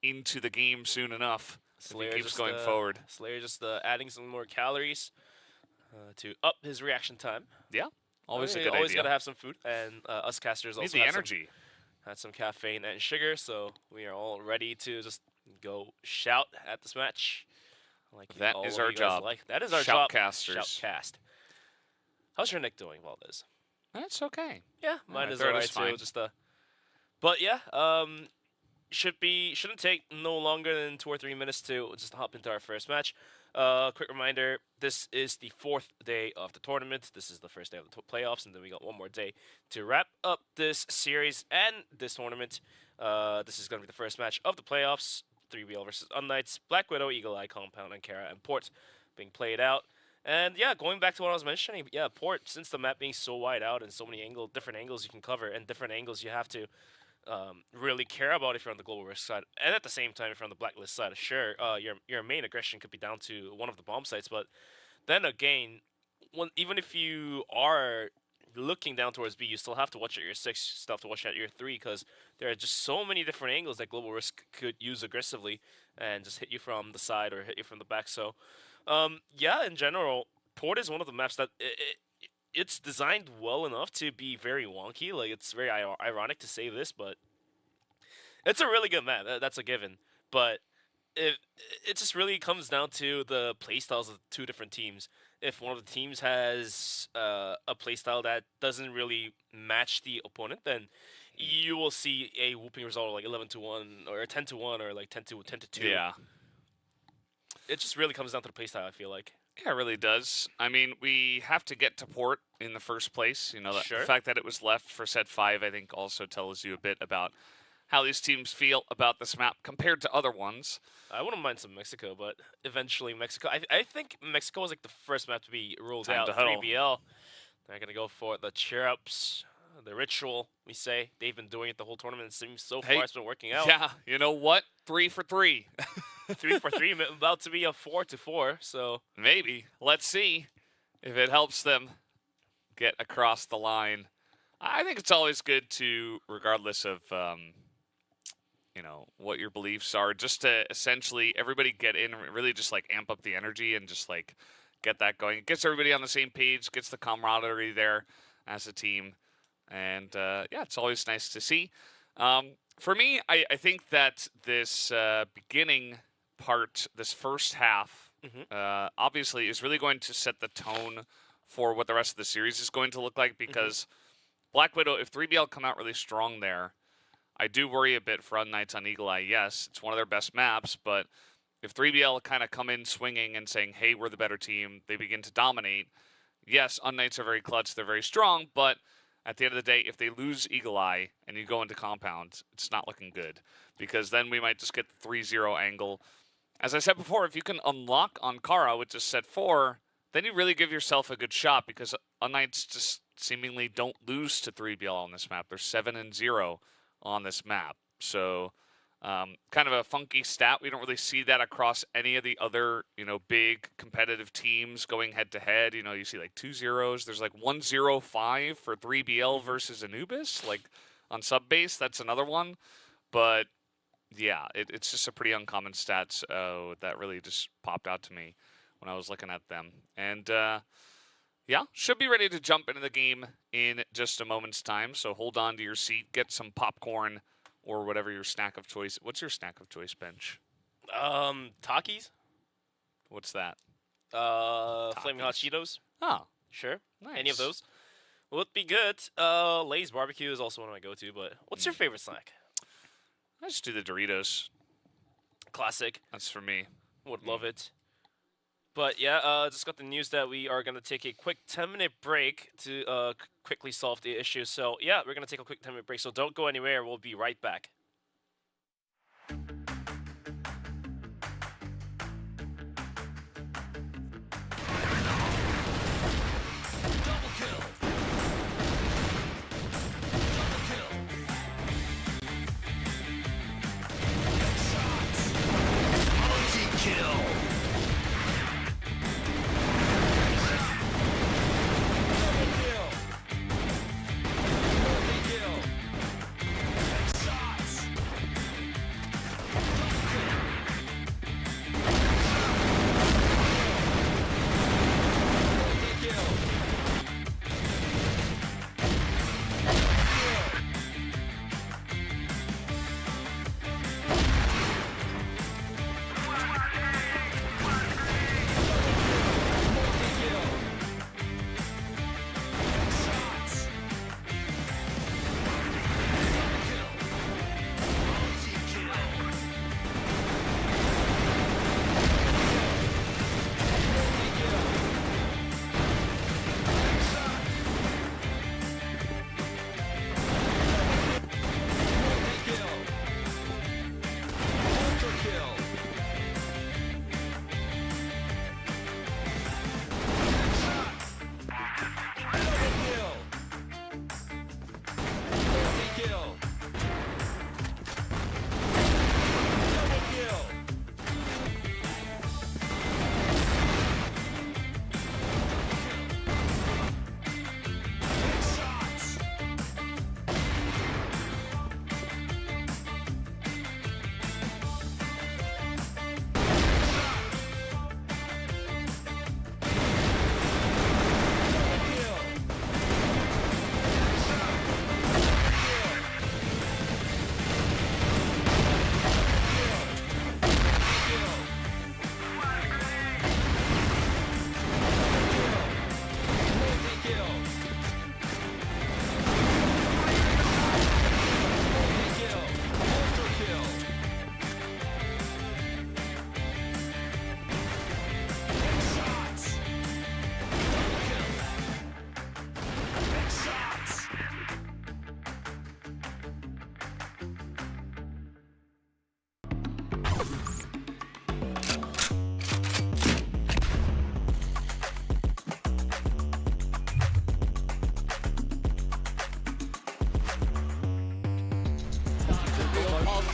into the game soon enough. Slayer if he keeps just, going forward. Slayer just adding some more calories to up his reaction time. Yeah, always a good always idea. Gotta have some food, and us casters also the energy. Had some caffeine and sugar, so we are all ready to just go shout at this match. Like that is our job. That is our job. Shoutcasters. Shoutcast. How's your neck doing, Valdez? That's okay. Yeah, mine is third alright is fine. too. But yeah, shouldn't take no longer than 2 or 3 minutes to just hop into our first match. Quick reminder, this is the 4th day of the tournament. This is the first day of the playoffs, and then we got one more day to wrap up this series and this tournament. This is going to be the first match of the playoffs. 3BL versus unKnights, Black Widow, Eagle Eye, Compound, and Kara and Port being played out. And yeah, going back to what I was mentioning, yeah, Port, since the map being so wide out and so many different angles you can cover and different angles you have to really care about if you're on the global risk side, and at the same time if you're on the blacklist side, sure, your main aggression could be down to one of the bomb sites, but then again, even if you are looking down towards B, you still have to watch at your 6, still have to watch at your 3, because there are just so many different angles that global risk could use aggressively and just hit you from the side or hit you from the back. So yeah, in general, Port is one of the maps that it's designed well enough to be very wonky. Like, it's very ironic to say this, but it's a really good map. That's a given. But it just really comes down to the playstyles of the 2 different teams. If one of the teams has a playstyle that doesn't really match the opponent, then you will see a whooping result of like 11-1 or 10-1 or like 10-2. Yeah. It just really comes down to the playstyle, I feel like. Yeah, it really does. I mean, we have to get to Port in the first place. You know, the fact that it was left for set 5, I think, also tells you a bit about how these teams feel about this map compared to other ones. I wouldn't mind some Mexico, but eventually Mexico. I think Mexico was like the first map to be ruled out. 3BL. They're going to go for the cheer-ups, the ritual, we say. They've been doing it the whole tournament. It seems so far it's been working out. Yeah, you know what? 3 for 3. 3 for 3, about to be a 4 to 4, so maybe. Let's see if it helps them get across the line. I think it's always good to, regardless of, you know, what your beliefs are, just to essentially everybody get in and really just like amp up the energy and just like get that going. It gets everybody on the same page, gets the camaraderie there as a team. And yeah, it's always nice to see. For me, I think that this beginning part, this first half, obviously is really going to set the tone for what the rest of the series is going to look like, because Black Widow, if 3BL come out really strong there, I do worry a bit for unKnights on Eagle Eye. Yes, it's one of their best maps, but if 3BL kind of come in swinging and saying, hey, we're the better team, they begin to dominate. Yes, unKnights are very clutch, they're very strong, but at the end of the day, if they lose Eagle Eye and you go into Compound, it's not looking good, because then we might just get the 3-0 angle. As I said before, if you can unlock on Kara with just set 4, then you really give yourself a good shot, because unKnights just seemingly don't lose to 3BL on this map. They're 7-0 on this map. So kind of a funky stat. We don't really see that across any of the other, you know, big competitive teams going head-to-head. You know, you see like 2 zeros. There's like 1-0-5 for 3BL versus Anubis, like on sub-base. That's another one. But yeah, it's just a pretty uncommon stat that really just popped out to me when I was looking at them. And yeah, should be ready to jump into the game in just a moment's time. So hold on to your seat, get some popcorn or whatever your snack of choice. What's your snack of choice, Bench? Takis. What's that? Flaming hot Cheetos. Oh, sure. Nice. Any of those would be good. Lay's barbecue is also one of my go-to. But what's your favorite snack? I just do the Doritos. Classic. That's for me. Would love it. But yeah, just got the news that we are going to take a quick 10-minute break to quickly solve the issue. So yeah, we're going to take a quick 10-minute break. So don't go anywhere. We'll be right back.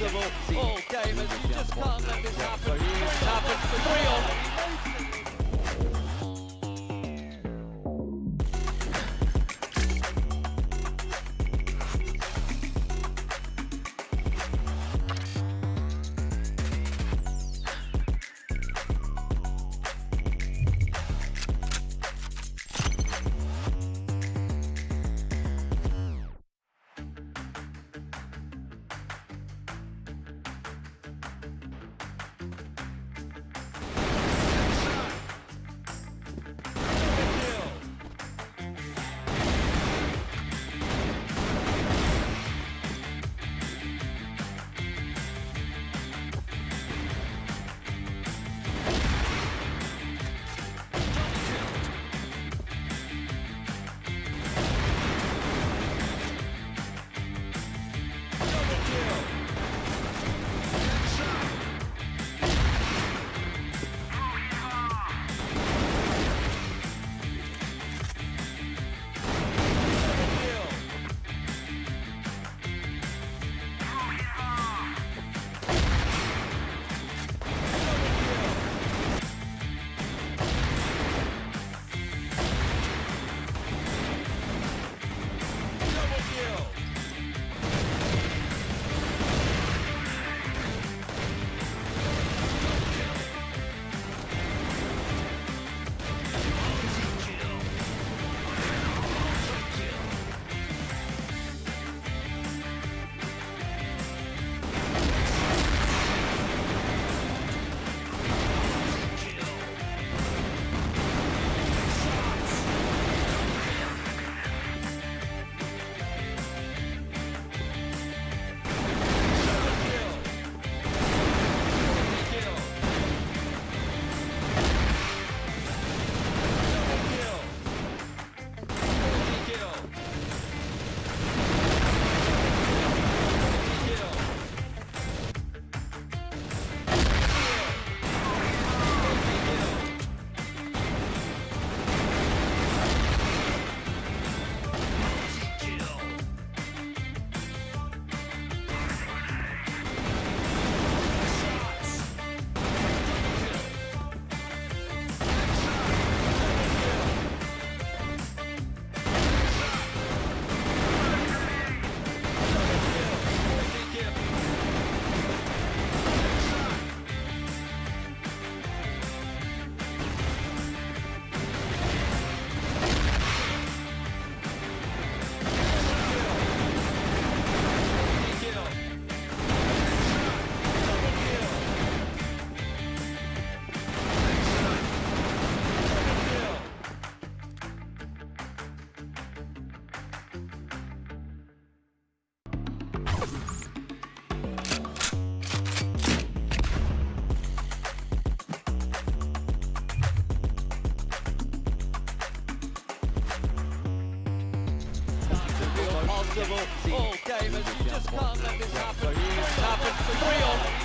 impossible. All gamers, you just can't let this happen. It's happened for 3-on. impossible. All gamers, you just can't let this happen. It's happened for 3-on.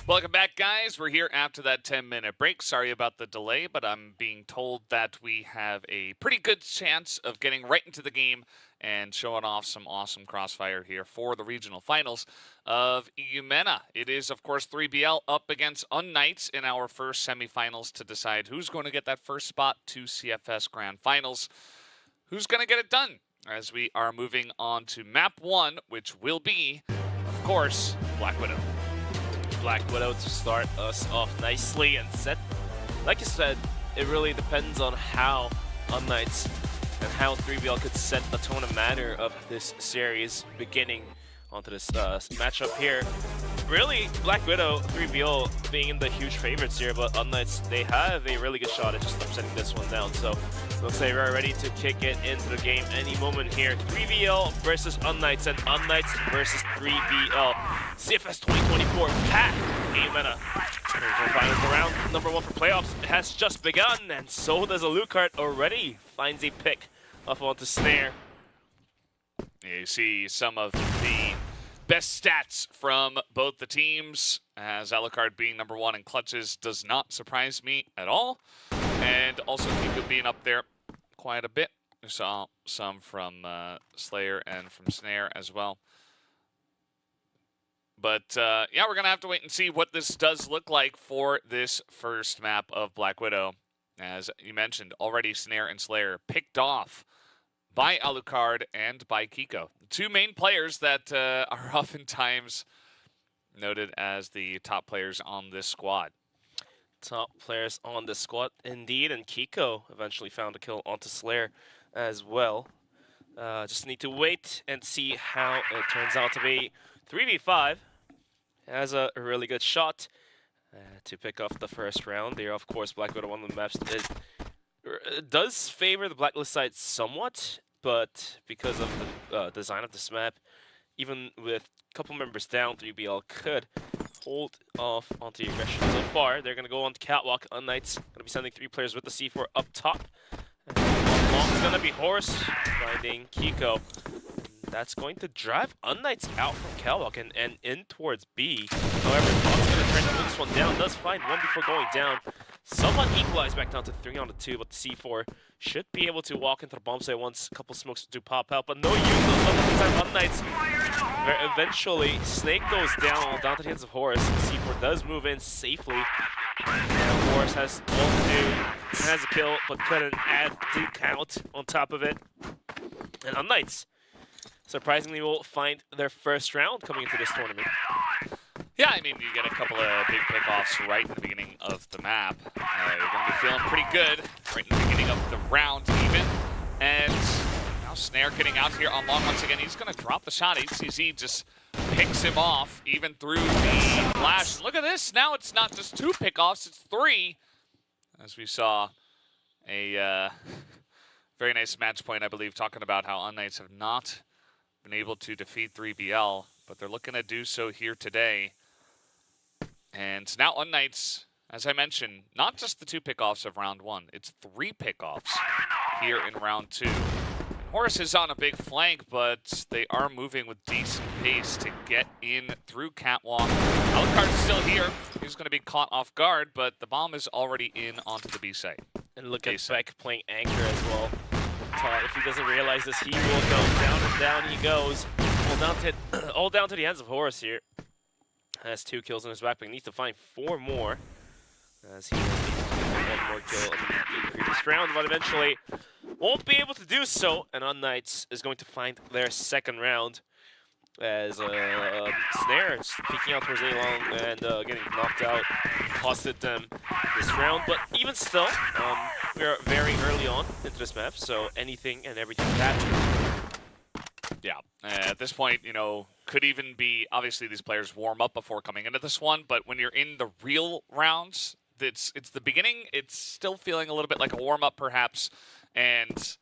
Welcome back, guys. We're here after that 10-minute break. Sorry about the delay, but I'm being told that we have a pretty good chance of getting right into the game and showing off some awesome Crossfire here for the regional finals of Eumena. It is, of course, 3BL up against unKnights in our first semifinals to decide who's going to get that first spot to CFS Grand Finals. Who's going to get it done? As we are moving on to map 1, which will be, of course, Black Widow. Black Widow to start us off nicely and set. Like you said, it really depends on how unKnights and how 3BL could set the tone and manner of this series beginning onto this matchup here. Really, Black Widow, 3BL being in the huge favorites here, but unKnights, they have a really good shot at just upsetting this one down. So looks like we're ready to kick it into the game any moment here. 3BL versus unKnights and unKnights versus 3BL. CFS 2024 pack Eumena. Finals round number 1 for playoffs has just begun, and so does Alucard already finds a pick off onto Snare. You see some of the best stats from both the teams, as Alucard being number 1 in clutches does not surprise me at all. And also Kiko being up there quite a bit. We saw some from Slayer and from Snare as well. But yeah, we're going to have to wait and see what this does look like for this first map of Black Widow. As you mentioned, already Snare and Slayer picked off by Alucard and by Kiko. The two main players that are oftentimes noted as the top players on this squad. Top players on the squad, indeed, and Kiko eventually found a kill onto Slayer as well. Just need to wait and see how it turns out to be. 3v5 has a really good shot to pick off the first round. There, of course, Black Widow, one of the maps it does favor the Blacklist side somewhat, but because of the design of this map, even with a couple members down, 3BL could hold off onto the aggression. So far, they're going to go on to Catwalk. unKnights going to be sending 3 players with the C4 up top. Long is going to be Horse finding Kiko. That's going to drive unKnights out from Catwalk and in towards B. However, Fox going to try to move this one down. Does find one before going down. Somewhat equalized back down to 3-on-2, but the C4 should be able to walk into the bomb site once a couple smokes do pop out, but no use of time unKnights. Eventually, Snake goes down to the hands of Horus. C4 does move in safely. And Horus has all to do, has a kill, but couldn't add the count on top of it. And unKnights, surprisingly, will find their first round coming into this tournament. Yeah, I mean, you get a couple of big pickoffs right in the beginning of the map. You're going to be feeling pretty good right in the beginning of the round even. And now Snare getting out here on long once again. He's going to drop the shot. HCZ just picks him off even through the flash. Look at this. Now it's not just 2 pickoffs, it's 3. As we saw a very nice match point, I believe, talking about how unKnights have not been able to defeat 3BL, but they're looking to do so here today. And now unKnights, as I mentioned, not just the 2 pickoffs of round 1, it's 3 pickoffs here in round 2. Horus is on a big flank, but they are moving with decent pace to get in through Catwalk. Alucard's still here. He's going to be caught off guard, but the bomb is already in onto the B site. And look at Beck playing Anchor as well. If he doesn't realize this, he will go down and down he goes. All down to the hands of Horus here. Has 2 kills in his backpack. Needs to find 4 more. As he has 1 more kill in the previous round, but eventually won't be able to do so. And unKnights is going to find their second round. As Snare is peeking out towards A-Long and getting knocked out. Costed them this round, but even still, we're very early on into this map, so anything and everything can happen. Yeah, at this point, you know, could even be, obviously these players warm up before coming into this one, but when you're in the real rounds, it's the beginning, it's still feeling a little bit like a warm-up perhaps, and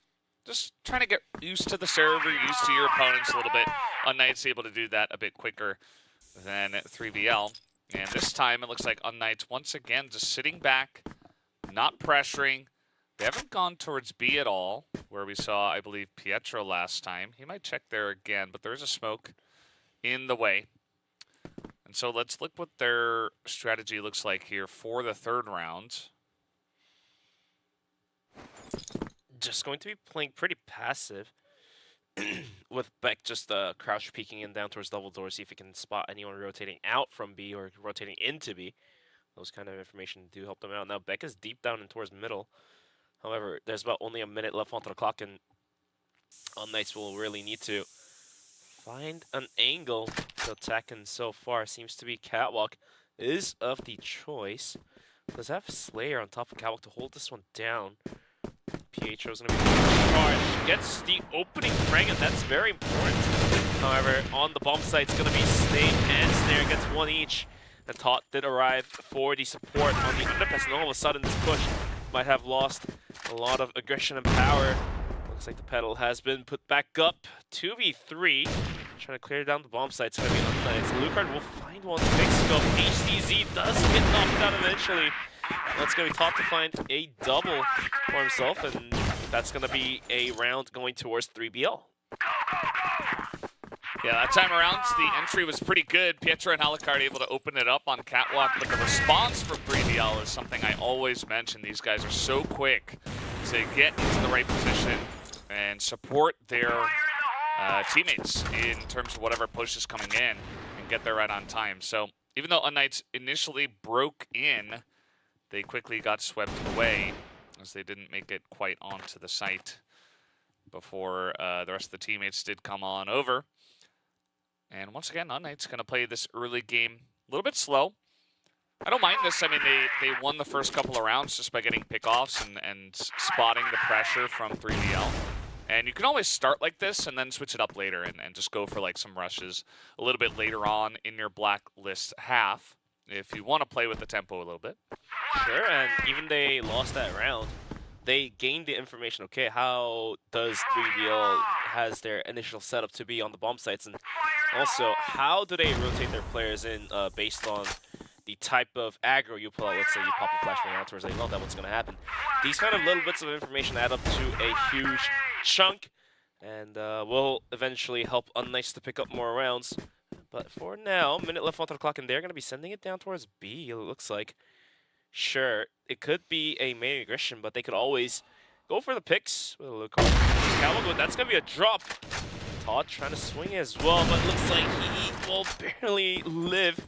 just trying to get used to the server, used to your opponents a little bit. unKnights able to do that a bit quicker than 3BL. And this time it looks like unKnights once again just sitting back, not pressuring. They haven't gone towards B at all, where we saw, I believe, Pietro last time. He might check there again, but there is a smoke in the way. And So let's look what their strategy looks like here for the third round. Just going to be playing pretty passive. With Beck just crouch peeking in down towards double door, see if he can spot anyone rotating out from B or rotating into B. Those kind of information do help them out. Now Beck is deep down and towards middle. However, there's about only a minute left onto the clock, and unKnights will really need to find an angle to attack, and so far seems to be Catwalk is of the choice. Does have Slayer on top of Catwalk to hold this one down. Pietro's going to be charged. Gets the opening frag, and that's very important. However, on the bomb site, it's going to be Snake and Snare gets one each. And Tot did arrive for the support on the underpass, and all of a sudden this push might have lost a lot of aggression and power. Looks like the pedal has been put back up. 2v3. Trying to clear down the bomb site. It's going to be unKnights. Lucard will find one big scope. HCZ does get knocked out eventually. That's going to be Tot to find a double for himself, and that's going to be a round going towards 3BL. Yeah, that time around, the entry was pretty good. Pietro and Alucard able to open it up on Catwalk, but the response from 3BL is something I always mention. These guys are so quick to get into the right position and support their teammates in terms of whatever push is coming in and get there right on time. So even though unKnights initially broke in, they quickly got swept away as they didn't make it quite onto the site before the rest of the teammates did come on over. And once again, unKnights going to play this early game a little bit slow. I don't mind this. I mean, they won the first couple of rounds just by getting pickoffs and spotting the pressure from 3BL. And you can always start like this and then switch it up later and just go for like some rushes a little bit later on in your blacklist half if you want to play with the tempo a little bit. Sure, and even they lost that round, they gained the information, okay, how does 3BL has their initial setup to be on the bomb sites, and also how do they rotate their players in based on the type of aggro you pull out. Let's say you pop a flash from out towards a low, that's what's going to happen. These kind of little bits of information add up to a huge chunk, and will eventually help unKnights to pick up more rounds. But for now, minute left onto the clock, and they're going to be sending it down towards B, it looks like. Sure, it could be a main aggression, but they could always go for the picks with a look. That's going to be a drop. Todd trying to swing as well, but it looks like he will barely live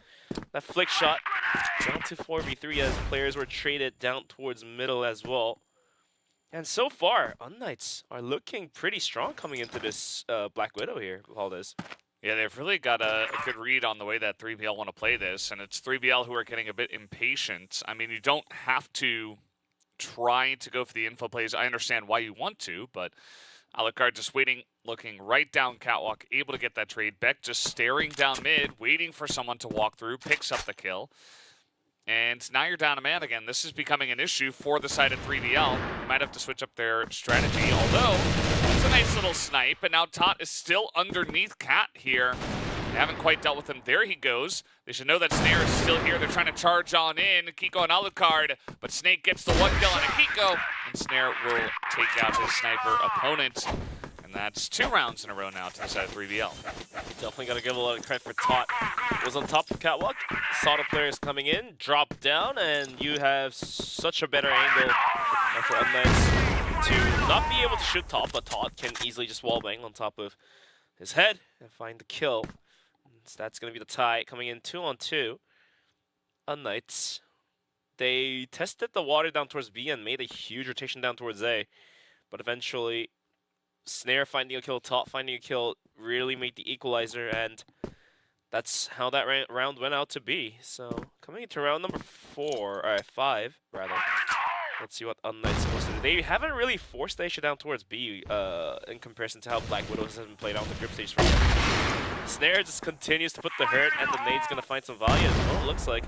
that flick shot. Down to 4v3 as players were traded down towards middle as well. And so far, unKnights are looking pretty strong coming into this Black Widow here, Valdez. Yeah, they've really got a good read on the way that 3BL want to play this, and it's 3BL who are getting a bit impatient. I mean, you don't have to try to go for the info plays. I understand why you want to, but Alucard just waiting, looking right down Catwalk, able to get that trade. Beck just staring down mid, waiting for someone to walk through, picks up the kill. And now you're down a man again. This is becoming an issue for the side of 3BL. You might have to switch up their strategy, although it's a nice little snipe. And now Tot is still underneath Cat here. They haven't quite dealt with him. There he goes. They should know that Snare is still here. They're trying to charge on in. Kiko and Alucard, but Snake gets the one kill on a Kiko. And Snare will take out his sniper opponent. And that's 2 rounds in a row now to the side of 3BL. Definitely got to give a lot of credit for Tot. Was on top of Catwalk, saw the players coming in, dropped down, and you have such a better angle for unKnights to not be able to shoot top, but Tot can easily just wallbang on top of his head and find the kill. So that's going to be the tie coming in 2-on-2. unKnights, they tested the water down towards B and made a huge rotation down towards A, but eventually Snare finding a kill, Tot finding a kill, really made the equalizer, and that's how that round went out to be. So coming into round number 5, rather. Let's see what unKnights supposed to do. They haven't really forced the issue down towards B in comparison to how Black Widows has been played out in the group stage. Snare just continues to put the hurt, and the nade's going to find some value as well, it looks like.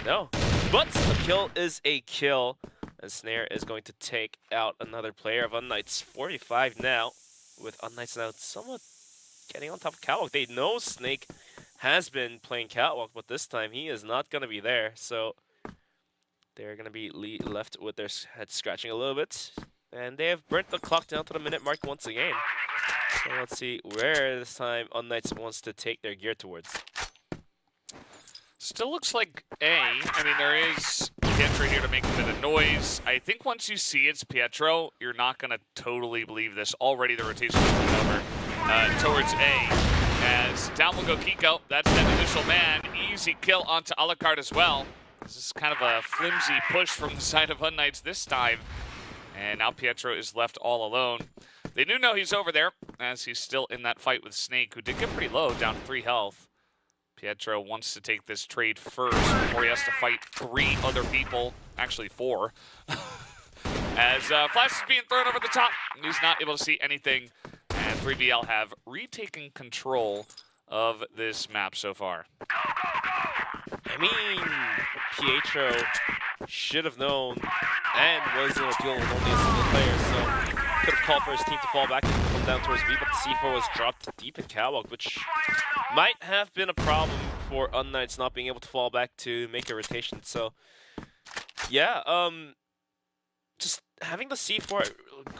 No. But the kill is a kill, and Snare is going to take out another player of unKnights. 45 now, with unKnights now somewhat getting on top of Catwalk. They know Snake has been playing Catwalk, but this time he is not going to be there. So they're going to be left with their head scratching a little bit. And they have burnt the clock down to the minute mark once again. So let's see where this time unKnights wants to take their gear towards. Still looks like A. I mean, there is Pietro here to make a bit of noise. I think once you see it's Pietro, you're not going to totally believe this. Already the rotation is moving over towards A. As down will go Kiko. That's that initial man. Easy kill onto Alucard as well. This is kind of a flimsy push from the side of unKnights this time. And now Pietro is left all alone. They do know he's over there, as he's still in that fight with Snake, who did get pretty low, down to 3 health. Pietro wants to take this trade first before he has to fight 3 other people, actually 4. As Flash is being thrown over the top, he's not able to see anything. And 3BL have retaken control of this map so far. I mean, Pietro should have known and was in a duel with only a single player, so could have called for his team to fall back and come down towards B, but the C4 was dropped deep in catwalk, which might have been a problem for unKnights not being able to fall back to make a rotation. So, yeah, just having the C4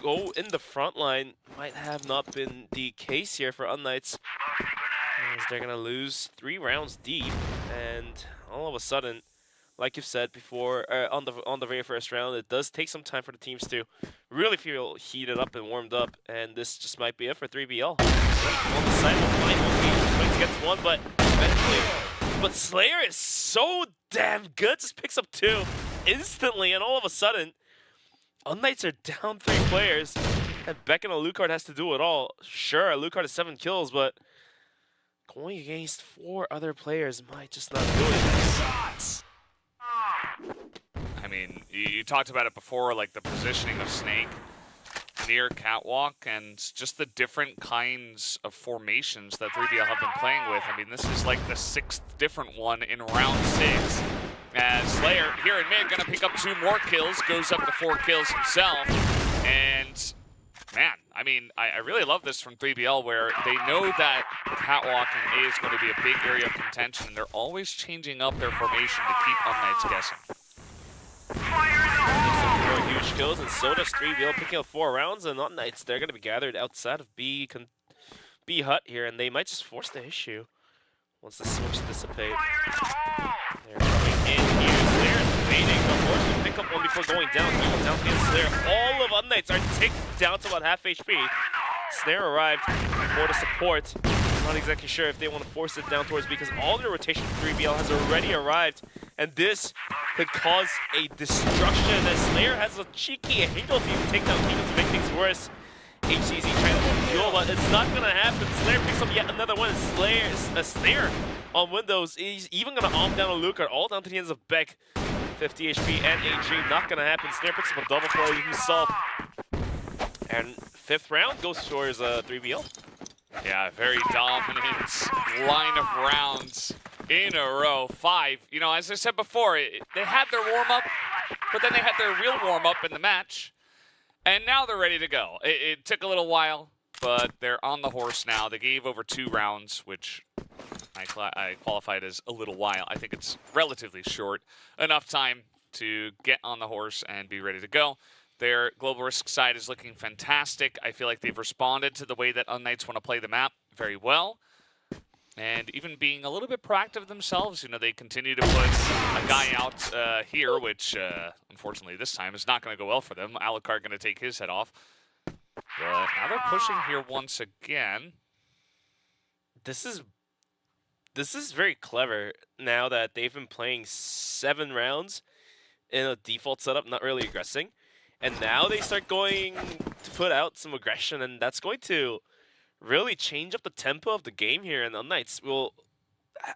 go in the front line might have not been the case here for unKnights, as they're gonna lose 3 rounds deep, and all of a sudden, like you've said before, on the very first round, it does take some time for the teams to really feel heated up and warmed up, and this just might be it for 3BL. On the side of the line, Swings gets 1, but eventually. But Slayer is so damn good, just picks up 2 instantly, and all of a sudden, unKnights are down 3 players, and Beck and Alucard has to do it all. Sure, Alucard has 7 kills, but going against 4 other players might just not do it. I mean, you talked about it before, like the positioning of Snake near catwalk and just the different kinds of formations that 3BL have been playing with. I mean, this is like the 6th different one in round 6. As Slayer here in mid, gonna pick up 2 more kills, goes up to 4 kills himself. And man, I mean, I really love this from 3BL, where they know that catwalk and A is going to be a big area of contention, and they're always changing up their formation to keep unKnights guessing. Some 4 huge kills, and so does 3BL, picking up 4 rounds, and unKnights, they're going to be gathered outside of B hut here, and they might just force the issue once the smokes dissipate. They're coming in here. Slayer is waiting. Unfortunately, pick up 1 before going down. People down to Slayer. All of unKnights are ticked down to about half HP. Snare arrived for the support. Not exactly sure if they want to force it down towards B, because all their rotation for 3BL has already arrived, and this could cause a destruction as Slayer has a cheeky angle to even take down Kiko to make things worse. HCZ trying to hold fuel, but it's not going to happen. Slayer picks up yet another one. Slayer on Windows. He's even going to arm down Alucard, all down to the hands of Beck. 50 HP and AG, not going to happen. Snare picks up a double play himself. And 5th round goes towards 3BL. Yeah, very dominant line of rounds in a row. 5. You know, as I said before, they had their warm-up, but then they had their real warm-up in the match. And now they're ready to go. It took a little while, but they're on the horse now. They gave over 2 rounds, which I qualified as a little while. I think it's relatively short. Enough time to get on the horse and be ready to go. Their global risk side is looking fantastic. I feel like they've responded to the way that unKnights want to play the map very well. And even being a little bit proactive themselves, you know, they continue to put a guy out here, which unfortunately this time is not going to go well for them. Alucard going to take his head off. But now they're pushing here once again. This is very clever now that they've been playing 7 rounds in a default setup, not really aggressing. And now they start going to put out some aggression, and that's going to really change up the tempo of the game here. And unKnights will,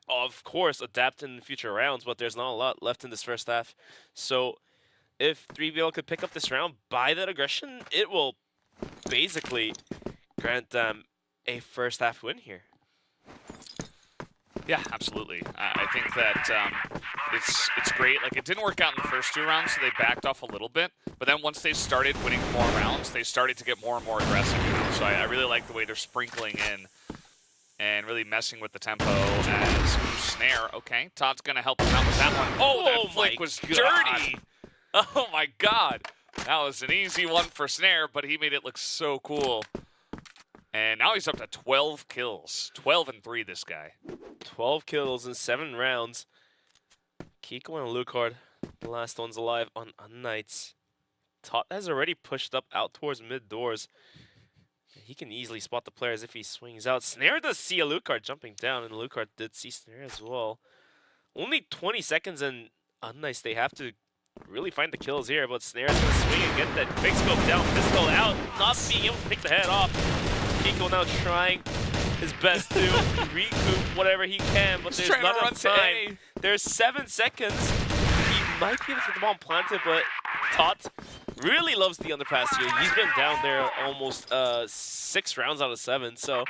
of course, adapt in future rounds, but there's not a lot left in this first half. So if 3BL could pick up this round by that aggression, it will basically grant them a first half win here. Yeah, absolutely. I think that it's great. Like, it didn't work out in the first 2 rounds, so they backed off a little bit. But then once they started winning more rounds, they started to get more and more aggressive. So I really like the way they're sprinkling in and really messing with the tempo as Snare. Okay, Todd's going to help him out with that one. Oh, that flick was dirty. Oh, my God. That was an easy one for Snare, but he made it look so cool. And now he's up to 12 kills. 12 and 3, this guy. 12 kills in 7 rounds. Kiko and Lucard, the last ones alive on unKnights. Tot has already pushed up out towards mid doors. He can easily spot the players if he swings out. Snare does see a Lucard jumping down, and Lucard did see Snare as well. Only 20 seconds and unKnights, they have to really find the kills here, but Snare's gonna swing and get that big scope down, pistol out, not being able to pick the head off. Kiko now trying his best to recoup whatever he can, but there's not enough time. There's 7 seconds. He might be able to get the bomb planted, but Tot really loves the underpass here. He's been down there almost 6 rounds out of 7, so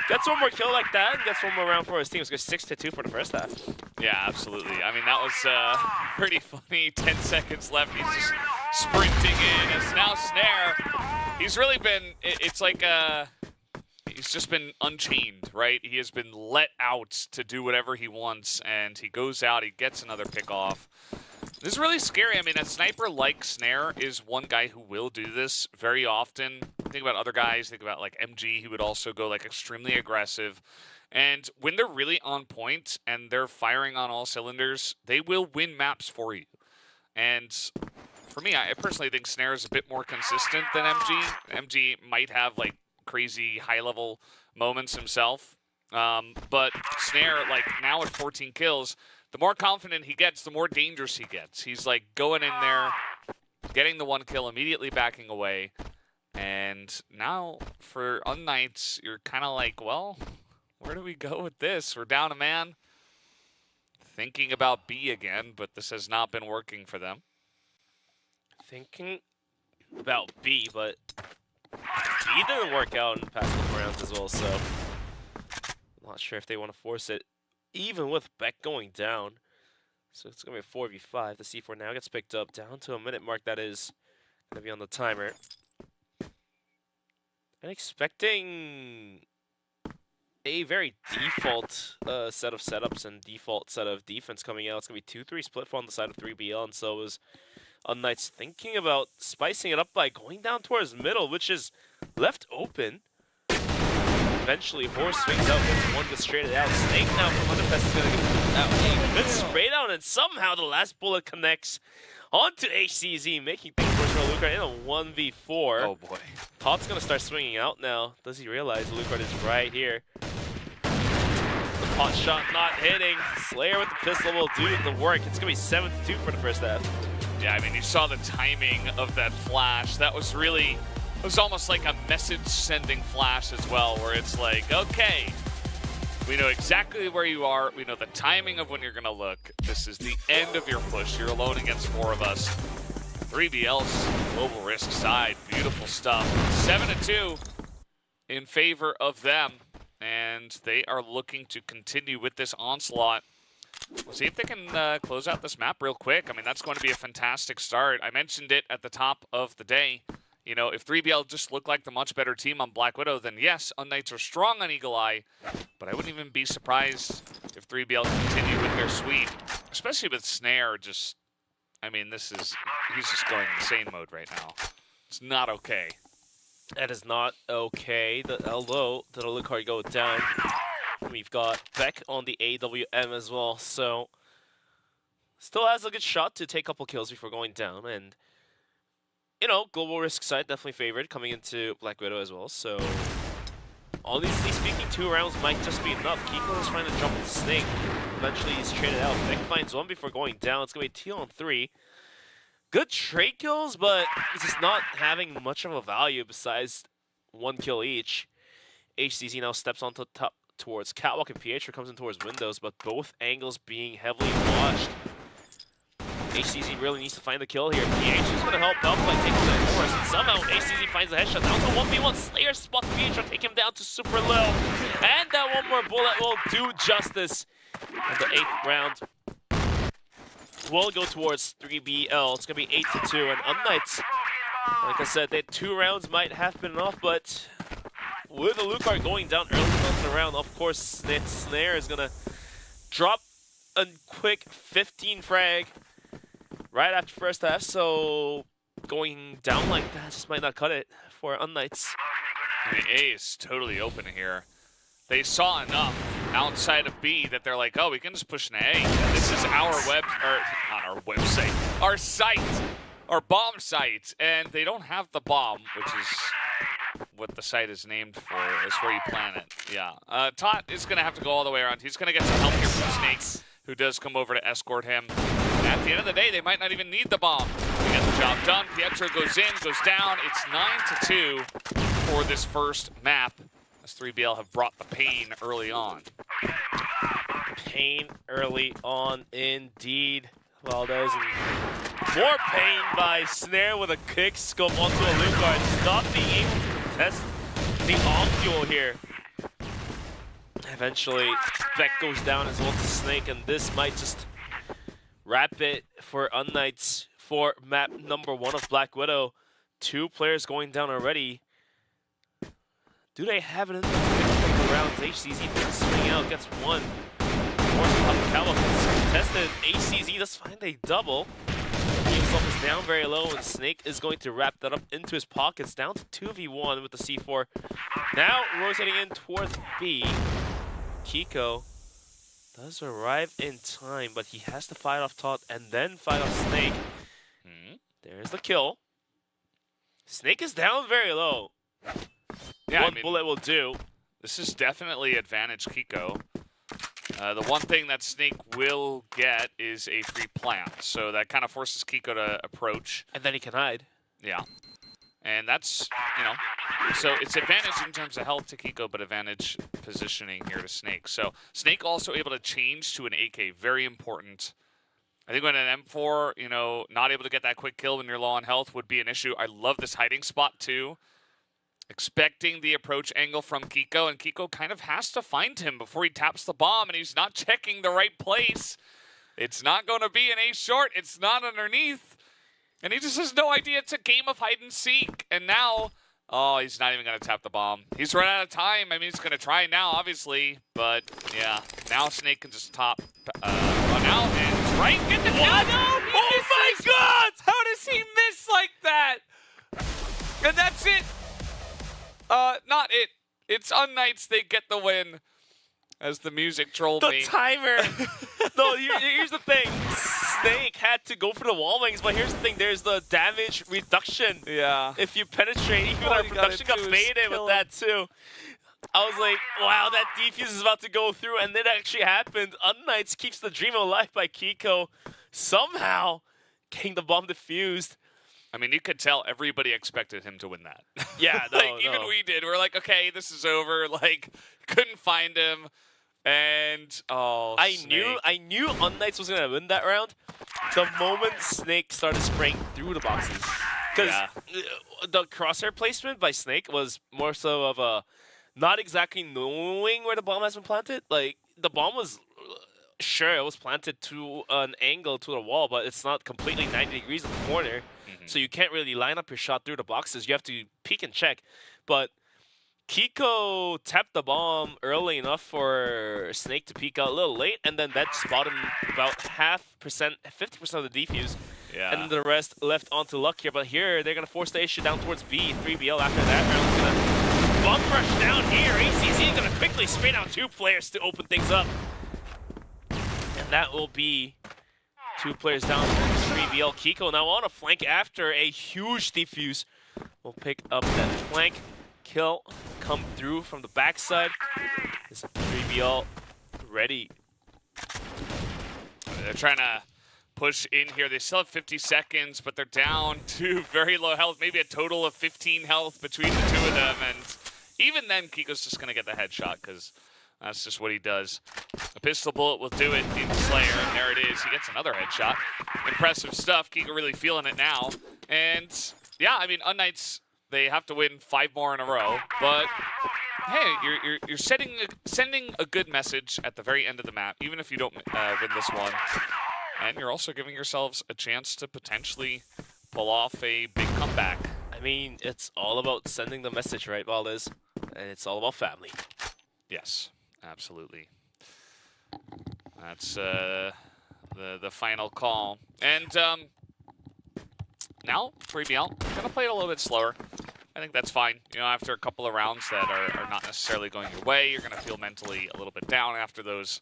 gets one more kill like that and gets one more round for his team. It's going 6-2 for the first half. Yeah, absolutely. I mean, that was pretty funny. 10 seconds left. He's just sprinting in. It's now Snare. He's really been, it's like, he's just been unchained, right? He has been let out to do whatever he wants, and he goes out, he gets another pick off. This is really scary. I mean, a sniper like Snare is one guy who will do this very often. Think about other guys. Think about, like, MG, who would also go, like, extremely aggressive. And when they're really on point and they're firing on all cylinders, they will win maps for you. And for me, I personally think Snare is a bit more consistent than MG. MG might have, like, crazy high-level moments himself. But Snare, like, now at 14 kills, the more confident he gets, the more dangerous he gets. He's, like, going in there, getting the 1 kill, immediately backing away. And now, for unKnights, you're kind of like, well, where do we go with this? We're down a man. Thinking about B again, but this has not been working for them. Thinking about B, but B didn't work out in the past couple rounds as well, so I'm not sure if they want to force it, even with Beck going down. So it's going to be a 4v5. The C4 now gets picked up down to a minute mark. That is going to be on the timer. And expecting a very default set of setups and default set of defense coming out. It's going to be 2-3 split on the side of 3BL, and so is unKnights thinking about spicing it up by going down towards middle, which is left open. Eventually, Horse swings out, gets one, gets straighted out. Snake now from Underpass is going to get out a good spray down, and somehow the last bullet connects onto HCZ, making things worse for Lucard in a 1v4. Oh boy. Tot's going to start swinging out now. Does he realize Lucard is right here? The pot shot not hitting. Slayer with the pistol will do the work. It's going to be 7-2 for the first half. Yeah, I mean, you saw the timing of that flash. That was really, it was almost like a message-sending flash as well, where it's like, okay, we know exactly where you are. We know the timing of when you're going to look. This is the end of your push. You're alone against 4 of us. 3BL's global risk side. Beautiful stuff. 7-2 in favor of them. And they are looking to continue with this onslaught. We'll see if they can close out this map real quick. I mean, that's going to be a fantastic start. I mentioned it at the top of the day. You know, if 3BL just looked like the much better team on Black Widow, then yes, unKnights are strong on Eagle Eye. But I wouldn't even be surprised if 3BL continue with their sweep. Especially with Snare just, I mean, he's just going insane mode right now. It's not okay. That is not okay. Although the Lucard go down. We've got Beck on the AWM as well, so still has a good shot to take a couple kills before going down. And, you know, global risk side definitely favored coming into Black Widow as well. So, honestly speaking, 2 rounds might just be enough. Kiko is trying to jump with Snake. Eventually, he's traded out. Beck finds one before going down. It's going to be a 2-on-3. Good trade kills, but it's just not having much of a value besides 1 kill each. HCZ now steps onto the top towards Catwalk, and Pietro comes in towards Windows, but both angles being heavily watched. HCZ really needs to find the kill here. Pietro's going to help out by taking the course, and somehow HCZ finds the headshot down to 1v1. Slayer spots Pietro, take him down to super low, and that one more bullet will do justice. And the 8th round will go towards 3BL. It's going to be 8-2, and unKnights, like I said, that 2 rounds might have been enough, but with the Lucard going down early in the round, of course, Snare is going to drop a quick 15 frag right after first half, so going down like that just might not cut it for unKnights. I mean, A is totally open here. They saw enough outside of B that they're like, oh, we can just push an A. And this is our not our website, our site, our bomb site. And they don't have the bomb, which is what the site is named for. It's where you plant it. Yeah. Tot is going to have to go all the way around. He's going to get some help here from Snake, who does come over to escort him. And at the end of the day, they might not even need the bomb to get the job done. Pietro goes in, goes down. It's 9-2 for this first map, as 3BL have brought the pain early on. Pain early on, indeed. Valdez, and more pain by Snare with a kick scope onto a loop guard. Not being able to contest the off-duel here. Eventually, Beck goes down as well to Snake, and this might just wrap it for unKnights for map number 1 of Black Widow. 2 players going down already. Do they have it in the rounds? HCZ doesn't swing out, gets one. Cabo contested. HCZ does find a double. He himself is down very low, and Snake is going to wrap that up into his pockets. Down to 2v1 with the C4. Now rotating in towards B. Kiko does arrive in time, but he has to fight off Tot and then fight off Snake. There's the kill. Snake is down very low. Yeah, One bullet will do. This is definitely advantage Kiko. The one thing that Snake will get is a free plant, so that kind of forces Kiko to approach. And then he can hide. Yeah. And that's, you know, so it's advantage in terms of health to Kiko, but advantage positioning here to Snake. So Snake also able to change to an AK, very important. I think when an M4, you know, not able to get that quick kill when you're low on health would be an issue. I love this hiding spot too. Expecting the approach angle from Kiko, and Kiko kind of has to find him before he taps the bomb, and he's not checking the right place. It's not going to be an A short. It's not underneath. And he just has no idea it's a game of hide and seek. And now, oh, he's not even going to tap the bomb. He's run out of time. I mean, he's going to try now, obviously. But, yeah, now Snake can just run out and right get the kill. No, oh my God! How does he miss like that? And that's it. Not it. It's unKnights. They get the win. As the music trolled me. The timer. No, here's the thing. Snake had to go for the wall wings, but here's the thing. There's the damage reduction. Yeah. If you penetrate, even our production got baited with that too. I was like, wow, that defuse is about to go through, and it actually happened. unKnights keeps the dream alive by Kiko. Somehow getting the bomb defused. I mean, you could tell everybody expected him to win that. Yeah, no, like, even we did. We're like, okay, this is over. Like, couldn't find him. And, oh, I Snake. knew unKnights was going to win that round the moment Snake started spraying through the boxes. Because the crosshair placement by Snake was more so of a not exactly knowing where the bomb has been planted. Like, the bomb was, sure, it was planted to an angle to the wall, but it's not completely 90 degrees in the corner. So you can't really line up your shot through the boxes. You have to peek and check. But Kiko tapped the bomb early enough for Snake to peek out a little late, and then that just bought him about 50% of the defuse. Yeah. And the rest left onto luck here. But here, they're going to force the issue down towards B. 3BL after that round is going to bump rush down here. ACZ going to quickly spray down 2 players to open things up. And that will be 2 players down for 3BL. Kiko now on a flank after a huge defuse. We'll pick up that flank. Kill come through from the backside. Is 3BL ready? They're trying to push in here. They still have 50 seconds, but they're down to very low health. Maybe a total of 15 health between the 2 of them. And even then, Kiko's just going to get the headshot because that's just what he does. A pistol bullet will do it in Slayer, and there it is. He gets another headshot. Impressive stuff. Kiko really feeling it now. And, yeah, I mean, unKnights, they have to win 5 more in a row. But, hey, you're sending a good message at the very end of the map, even if you don't win this one. And you're also giving yourselves a chance to potentially pull off a big comeback. I mean, it's all about sending the message, right, Valdez? And it's all about family. Yes. Absolutely. That's the final call. And now 3BL gonna play it a little bit slower. I think that's fine. You know, after a couple of rounds that are not necessarily going your way, you're going to feel mentally a little bit down after those.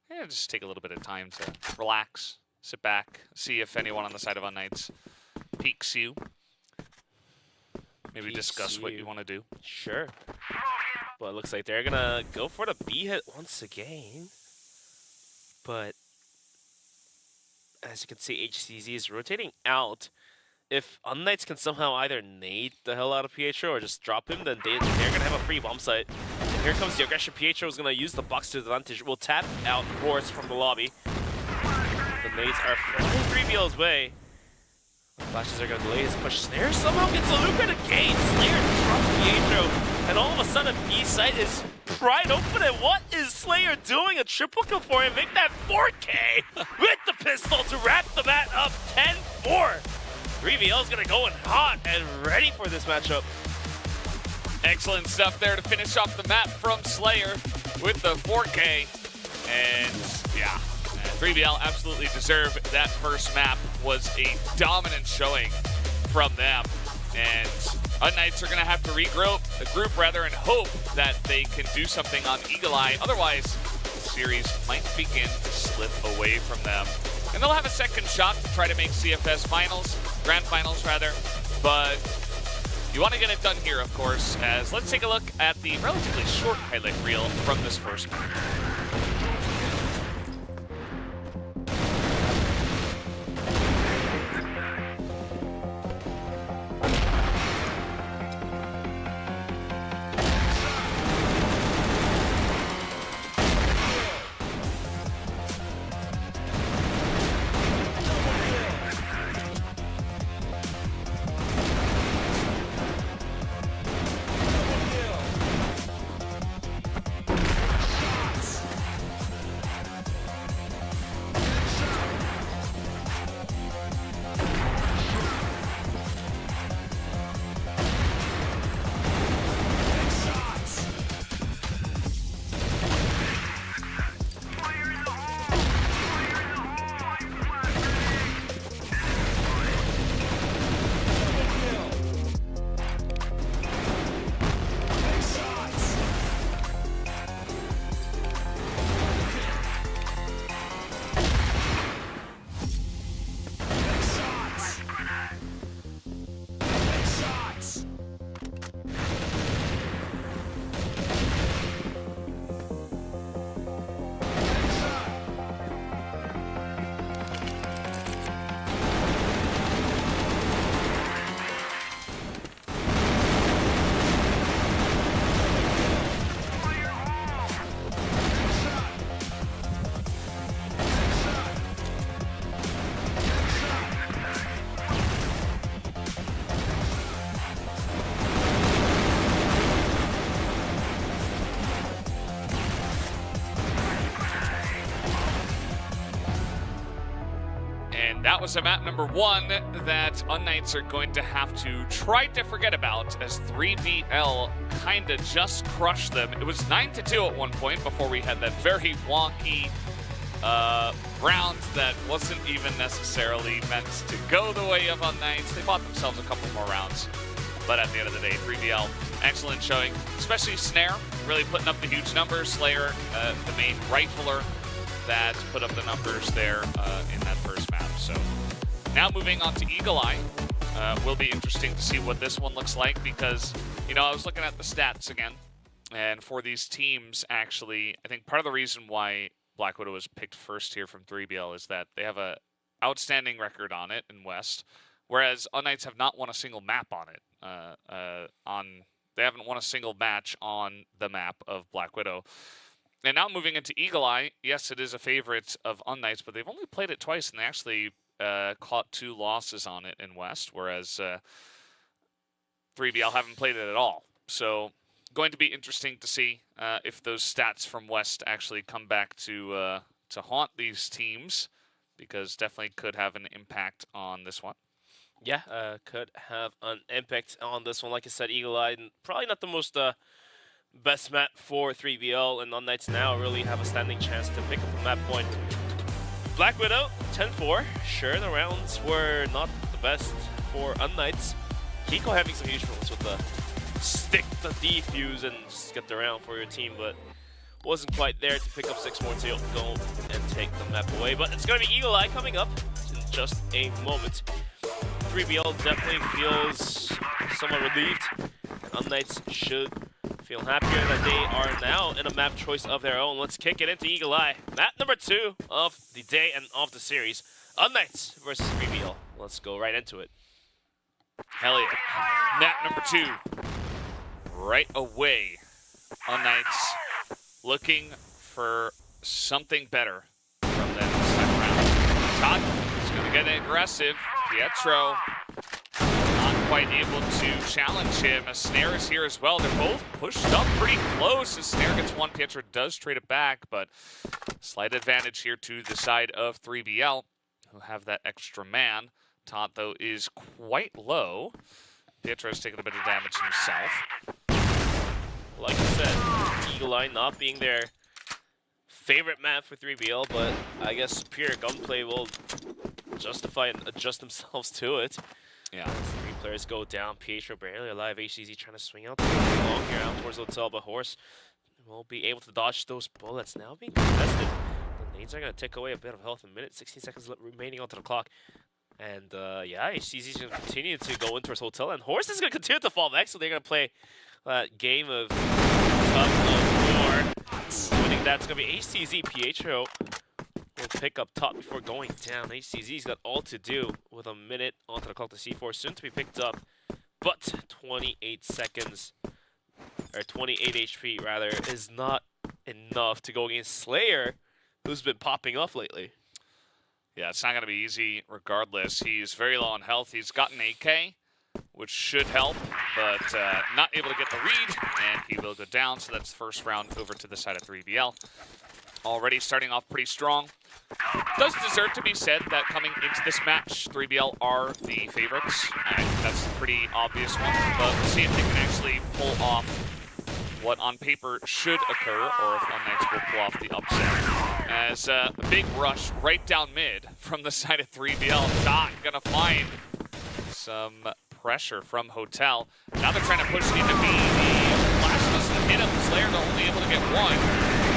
Yeah, just take a little bit of time to relax, sit back, see if anyone on the side of unKnights peeks you. Maybe discuss what you want to do. Sure. But it looks like they're going to go for the B hit once again. But as you can see, HCZ is rotating out. If unKnights can somehow either nade the hell out of Pietro or just drop him, then they're going to have a free bomb site. And here comes the aggression. Pietro is going to use the box to advantage. Will tap out Horse from the lobby. The nades are flying 3BL's way. The flashes are going to delay his push. Snare somehow gets a loop at a gate. Slayer drops Pietro. And all of a sudden, B site is pried open. And what is Slayer doing? A triple kill for him. Make that 4K with the pistol to wrap the mat up 10-4. 3BL is going to go in hot and ready for this matchup. Excellent stuff there to finish off the map from Slayer with the 4K. And yeah, 3BL absolutely deserved that first map. Was a dominant showing from them. And unKnights are going to have to regroup, and hope that they can do something on Eagle Eye. Otherwise, the series might begin to slip away from them. And they'll have a second shot to try to make CFS finals, grand finals rather. But you want to get it done here, of course, as let's take a look at the relatively short highlight reel from this first match. That was map number 1 that unKnights are going to have to try to forget about, as 3BL kind of just crushed them. It was 9-2 at one point before we had that very wonky round that wasn't even necessarily meant to go the way of unKnights. They bought themselves a couple more rounds. But at the end of the day, 3BL, excellent showing, especially Snare, really putting up the huge numbers. Slayer, the main rifler, that put up the numbers there in that first map. So now moving on to Eagle Eye, will be interesting to see what this one looks like, because, you know, I was looking at the stats again, and for these teams, actually, I think part of the reason why Black Widow was picked first here from 3BL is that they have a outstanding record on it in West, whereas unKnights have not won a single map on it. They haven't won a single match on the map of Black Widow. And now moving into Eagle Eye, yes, it is a favorite of unKnights, but they've only played it twice, and they actually caught 2 losses on it in West, whereas 3BL haven't played it at all. So going to be interesting to see if those stats from West actually come back to haunt these teams, because definitely could have an impact on this one. Yeah, could have an impact on this one. Like I said, Eagle Eye, probably not the most best map for 3BL, and unKnights now really have a standing chance to pick up a map point. Black Widow, 10-4. Sure, the rounds were not the best for unKnights, Kiko having some huge moments with the stick, the defuse, and just get the round for your team, but wasn't quite there to pick up 6 more to go and take the map away. But it's going to be Eagle Eye coming up in just a moment. 3BL definitely feels somewhat relieved. unKnights should feel happier that they are now in a map choice of their own. Let's kick it into Eagle Eye. Map number 2 of the day and of the series. unKnights versus 3BL. Let's go right into it. Hell yeah. Map number 2. Right away. unKnights looking for something better from them this time around. Todd is going to get aggressive. Pietro not quite able to challenge him. A Snare is here as well. They're both pushed up pretty close. As Snare gets one, Pietro does trade it back, but slight advantage here to the side of 3BL, who have that extra man. Todd, though, is quite low. Pietro's taking a bit of damage himself. Like I said, Eagle Eye not being their favorite map for 3BL, but I guess superior gunplay will justify and adjust themselves to it. Yeah. As 3 players go down, Pietro barely alive. HCZ trying to swing out long here out towards Hotel, but Horse will be able to dodge those bullets. Now being contested. The nades are going to take away a bit of health in a minute. 16 seconds remaining onto the clock. And yeah, HCZ is going to continue to go into his Hotel, and Horse is going to continue to fall back, so they're going to play that game of tug of war. Winning that's going to be HCZ. Pietro will pick up top before going down. HCZ's got all to do with a minute onto the clock. The C4 soon to be picked up, but 28 seconds, or 28 HP rather, is not enough to go against Slayer, who's been popping off lately. Yeah, it's not going to be easy regardless. He's very low on health. He's got an AK, which should help, but not able to get the read, and he will go down. So that's the first round over to the side of 3BL. Already starting off pretty strong. Does deserve to be said that coming into this match, 3BL are the favorites. I think that's a pretty obvious one, but we'll see if they can actually pull off what on paper should occur, or if unKnights will pull off the upset. As a big rush right down mid from the side of 3BL. Not gonna find some pressure from Hotel. Now they're trying to push into B. The flash doesn't hit him. Slayer only able to get one.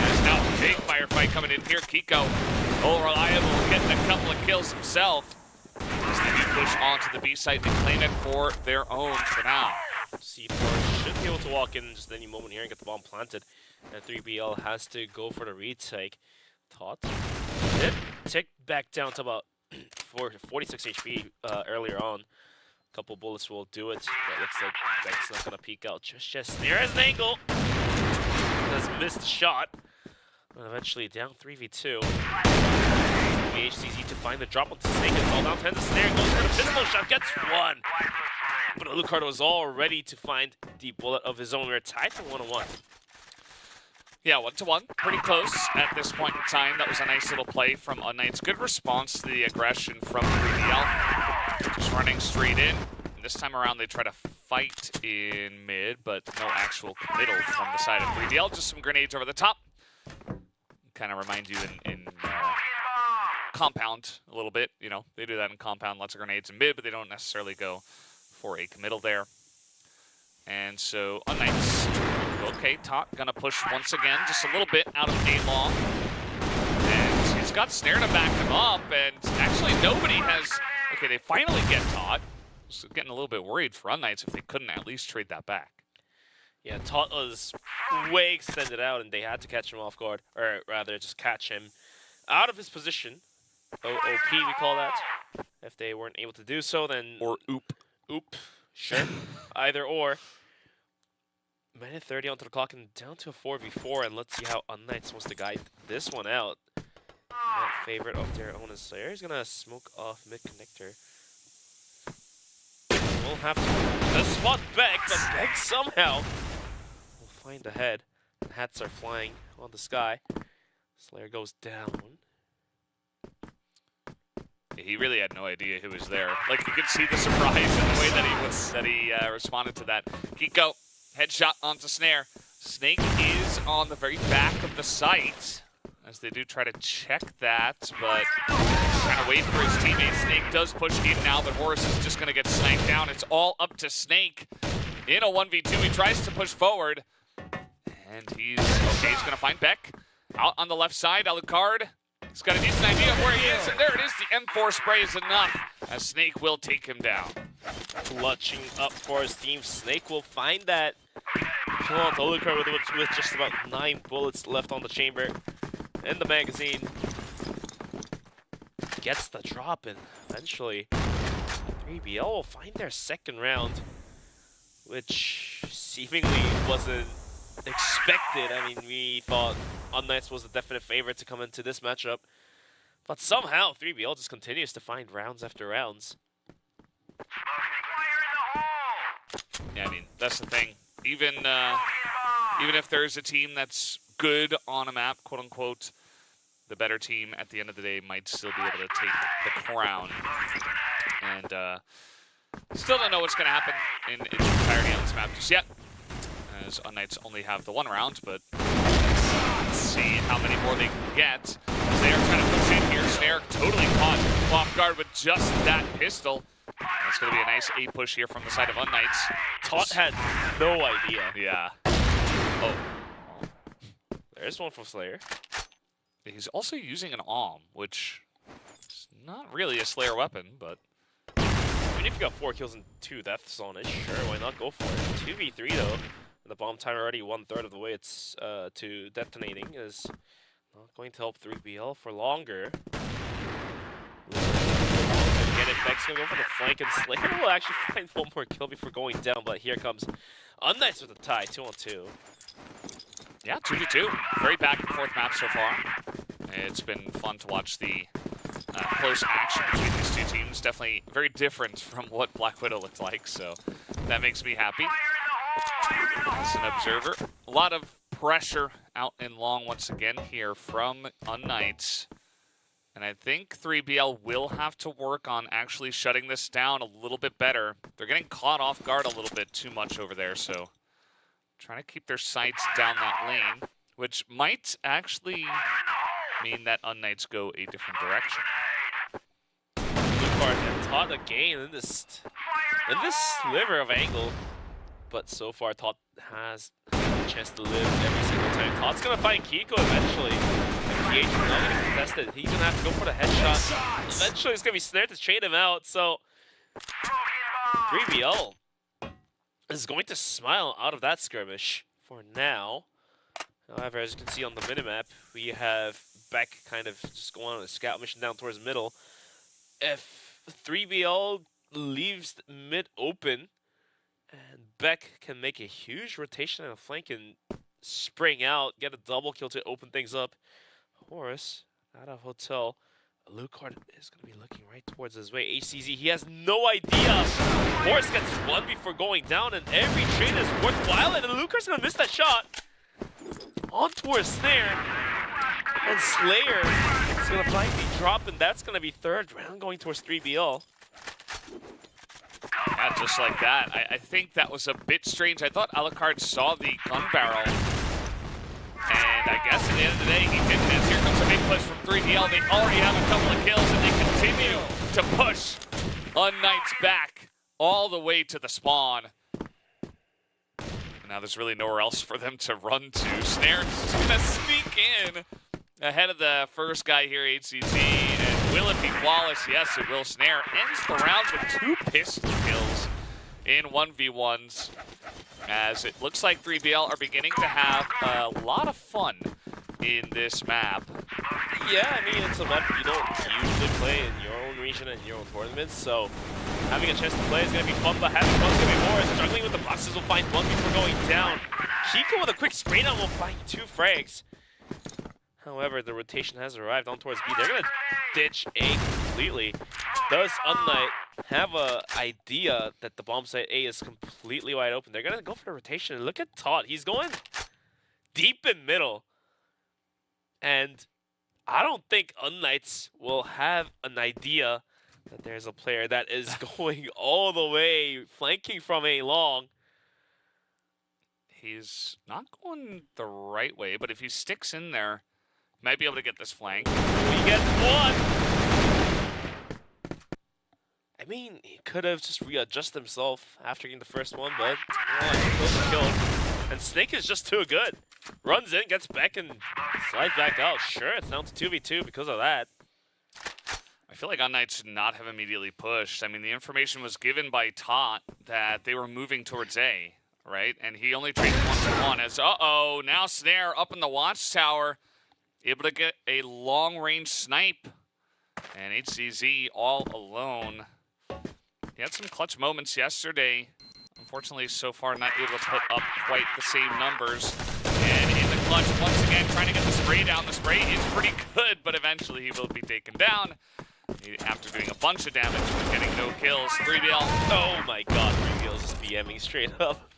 There's now a big firefight coming in here. Kiko, reliable, getting a couple of kills himself. As they do push onto the B site and claim it for their own for now. C4 should be able to walk in just any moment here and get the bomb planted. And 3BL has to go for the retake. Tot did tick back down to about 46 HP earlier on. A couple bullets will do it, but looks like Beck's not gonna peek out just yet. Snare has an angle. Has missed the shot. And eventually down 3v2. HCZ to find the drop onto Snake. It's all down 10 to Snare. Goes for the pistol shot, gets one. But Alucard was all ready to find the bullet of his own. We're tied for 1-1. Yeah, 1-1. Pretty close at this point in time. That was a nice little play from unKnights. Good response to the aggression from 3BL. Just running straight in. And this time around, they try to fight in mid, but no actual committal from the side of 3BL. Just some grenades over the top. Kind of remind you in Compound a little bit. You know, they do that in Compound. Lots of grenades in mid, but they don't necessarily go for a committal there. And so unKnights. Okay, Tot gonna push once again, just a little bit out of A long. And he's got Snare to back him up, and actually nobody has... Okay, they finally get Tot. Just getting a little bit worried for unKnights if they couldn't at least trade that back. Yeah, Tot was way extended out, and they had to catch him off guard, or rather just catch him out of his position. OP, we call that. If they weren't able to do so, then... Or oop. Oop, sure. Either or. Minute 30 onto the clock and down to a 4v4, and let's see how unKnights wants to guide this one out. That favorite of their own is Slayer. He's gonna smoke off mid-connector. We'll have to spot Beck, but Beck somehow will find the head. And hats are flying on the sky. Slayer goes down. He really had no idea who was there. Like, you could see the surprise in the way that he responded to that. Kiko. Headshot onto Snare. Snake is on the very back of the site as they do try to check that, but trying to wait for his teammate. Snake does push in now, but Horus is just going to get sniped down. It's all up to Snake in a 1v2. He tries to push forward, and he's okay. He's going to find Beck out on the left side. Alucard, he's got a decent idea of where he is, and there it is. The M4 spray is enough, as Snake will take him down. Clutching up for his team. Snake will find that kill on Alucard with just about 9 bullets left on the chamber in the magazine. Gets the drop, and eventually 3BL will find their second round, which seemingly wasn't expected. I mean, we thought unKnights was the definite favorite to come into this matchup, but somehow 3BL just continues to find rounds after rounds. Yeah, I mean, that's the thing. Even if there's a team that's good on a map, quote unquote, the better team at the end of the day might still be able to take the crown. And still don't know what's going to happen in its entirety on this map just yet, as unKnights only have the 1 round, but let's see how many more they can get. As they are trying to push in here. Snare totally caught off guard with just that pistol. That's going to be a nice A push here from the side of unKnights. Tot had no idea. Yeah. Oh. There's one from Slayer. He's also using an AWM, which is not really a Slayer weapon, but... I mean, if you got 4 kills and 2 deaths on it, sure, why not go for it? 2v3 though. The bomb timer already 1/3 of the way it's to detonating is not going to help 3BL for longer. Get it, Beck's gonna go for the flank, and Slayer will actually find 1 more kill before going down, but here comes unKnights with a tie, 2-on-2. Yeah, 2v2. Very back and forth map so far. It's been fun to watch the close action between these two teams. Definitely very different from what Black Widow looked like, so that makes me happy. As an observer, a lot of pressure out in long once again here from unKnights. And I think 3BL will have to work on actually shutting this down a little bit better. They're getting caught off guard a little bit too much over there, so trying to keep their sights down that lane, which might actually mean that unKnights go a different direction. Lucard and Tot again in this sliver of angle, but so far Tot has a chance to live every single time. Tot's gonna find Kiko eventually. PH is not gonna contest it. He's gonna have to go for the headshot. Eventually it's gonna be Snare to chain him out, so 3BL is going to smile out of that skirmish for now. However, as you can see on the minimap, we have Beck kind of just going on a scout mission down towards middle. If 3BL leaves mid open, and Beck can make a huge rotation on a flank and spring out, get a double kill to open things up. Horus out of hotel. Lucard is going to be looking right towards his way. HCZ, he has no idea. Horus gets 1 before going down, and every trade is worthwhile, and Lucard's going to miss that shot. On towards Snare. And Slayer is going to find the drop, and that's going to be 3rd round going towards 3BL. Yeah, just like that. I think that was a bit strange. I thought Alucard saw the gun barrel. And I guess at the end of the day, he didn't. As here comes a big push from 3BL. They already have a couple of kills, and they continue to push unKnights back all the way to the spawn. And now there's really nowhere else for them to run to. Snare's gonna sneak in ahead of the first guy here, HCZ. And will it be flawless? Yes, it will. Snare ends the round with 2 pistol kills in 1v1s. As it looks like 3BL are beginning to have a lot of fun in this map. Yeah, I mean, it's a map you don't usually play in your own region and your own tournaments, so having a chance to play is going to be fun, but having fun is going to be more. Struggling with the boxes will find 1 before going down. Kiko with a quick spray down will find 2 frags. However, the rotation has arrived on towards B. They're going to ditch A completely. Does unKnight have an idea that the bomb site A is completely wide open? They're going to go for the rotation. And look at Tot. He's going deep in middle. And I don't think unKnights will have an idea that there's a player that is going all the way, flanking from A long. He's not going the right way, but if he sticks in there, Might be able to get this flank. He gets one. I mean, he could have just readjusted himself after getting the first one, but he killed. And Snake is just too good. Runs in, gets back, and slides back out. Sure, it's down to 2v2 because of that. I feel like unKnights should not have immediately pushed. I mean, the information was given by Tot that they were moving towards A, right? And he only traded 1-1 as, uh-oh, now Snare up in the watchtower, able to get a long-range snipe. And HCZ all alone. He had some clutch moments yesterday. Unfortunately, so far not able to put up quite the same numbers. And in the clutch, once again, trying to get the spray down. The spray is pretty good, but eventually he will be taken down. After doing a bunch of damage, but getting no kills. 3BL. Oh my god, 3BL just BMing straight up.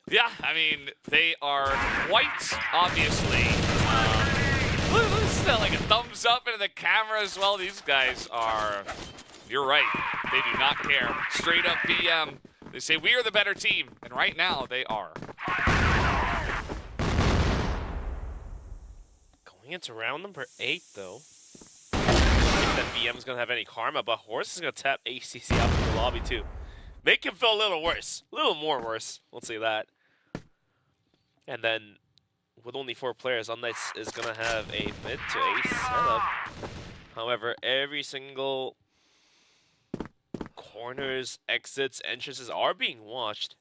Yeah, I mean, they are quite obviously... like a thumbs up into the camera as well. These guys are... You're right. They do not care. Straight up BM. They say, we are the better team. And right now, they are. Going into round number 8, though. I don't think that BM's going to have any karma, but Horse is going to tap ACC out of the lobby, too. Make him feel a little worse. A little more worse. Let's say that. And then, with only 4 players, unKnights is going to have a mid to ace setup. However, every single corners, exits, entrances are being watched.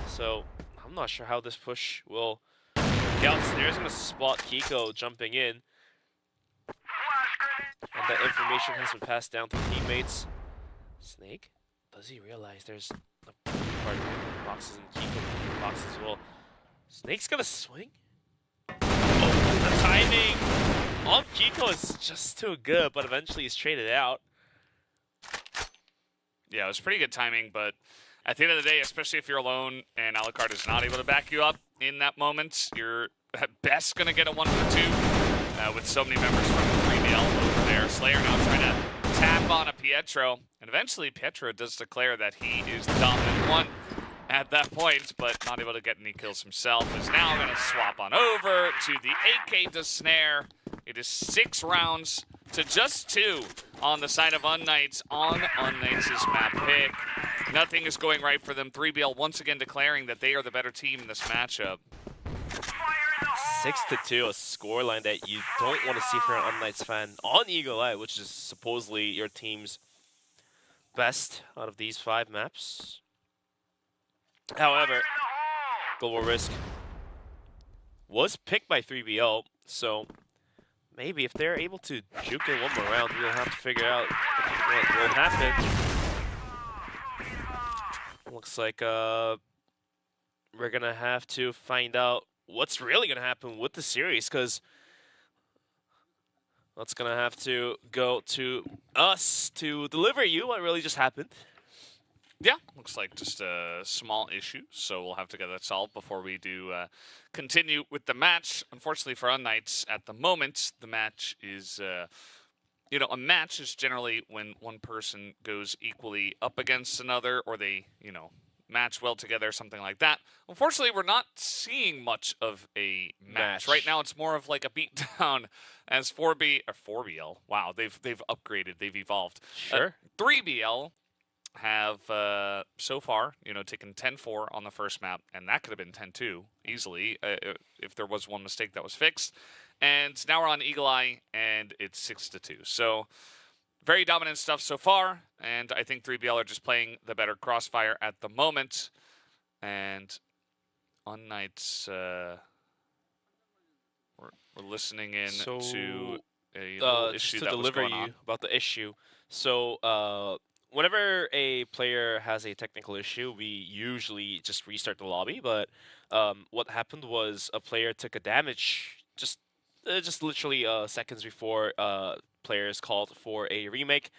So, I'm not sure how this push will work out. Snare's going to spot Kiko jumping in. And that information has been passed down to teammates. Snake? Does he realize there's a part of boxes and Kiko boxes as well? Snake's going to swing? Oh, the timing on Kiko is just too good, but eventually he's traded out. Yeah, it was pretty good timing, but at the end of the day, especially if you're alone and Alucard is not able to back you up in that moment, you're at best going to get a 1-for-2 with so many members from 3BL over there. Slayer now trying to tap on a Pietro, and eventually Pietro does declare that he is the dominant one at that point, but not able to get any kills himself. Is now going to swap on over to the AK to Snare. It is 6 rounds to just 2 on the side of unKnights on unKnights' map pick. Nothing is going right for them. 3BL once again declaring that they are the better team in this matchup. 6-2, a scoreline that you don't want to see for an unKnights fan on Eagle Eye, which is supposedly your team's best out of these 5 maps. However, Global Risk was picked by 3BL, so maybe if they're able to juke in one more round, we'll have to figure out what will happen. Looks like we're gonna have to find out what's really gonna happen with the series, because that's gonna have to go to us to deliver you what really just happened. Yeah, looks like just a small issue, so we'll have to get that solved before we do continue with the match. Unfortunately for unKnights, at the moment, the match is, you know, a match is generally when one person goes equally up against another, or they, you know, match well together, something like that. Unfortunately, we're not seeing much of a match. Right now, it's more of like a beatdown as 4BL. Wow, they've upgraded, they've evolved. Sure. 3BL have so far, you know, taken 10-4 on the first map, and that could have been 10-2 easily if there was one mistake that was fixed. And now we're on Eagle Eye, and it's 6-2. So very dominant stuff so far, and I think 3BL are just playing the better CrossFire at the moment. And unKnights, we're listening in to a little issue to that was deliver going you on. about the issue. So whenever a player has a technical issue, we usually just restart the lobby. But what happened was a player took a damage just literally seconds before players called for a remake.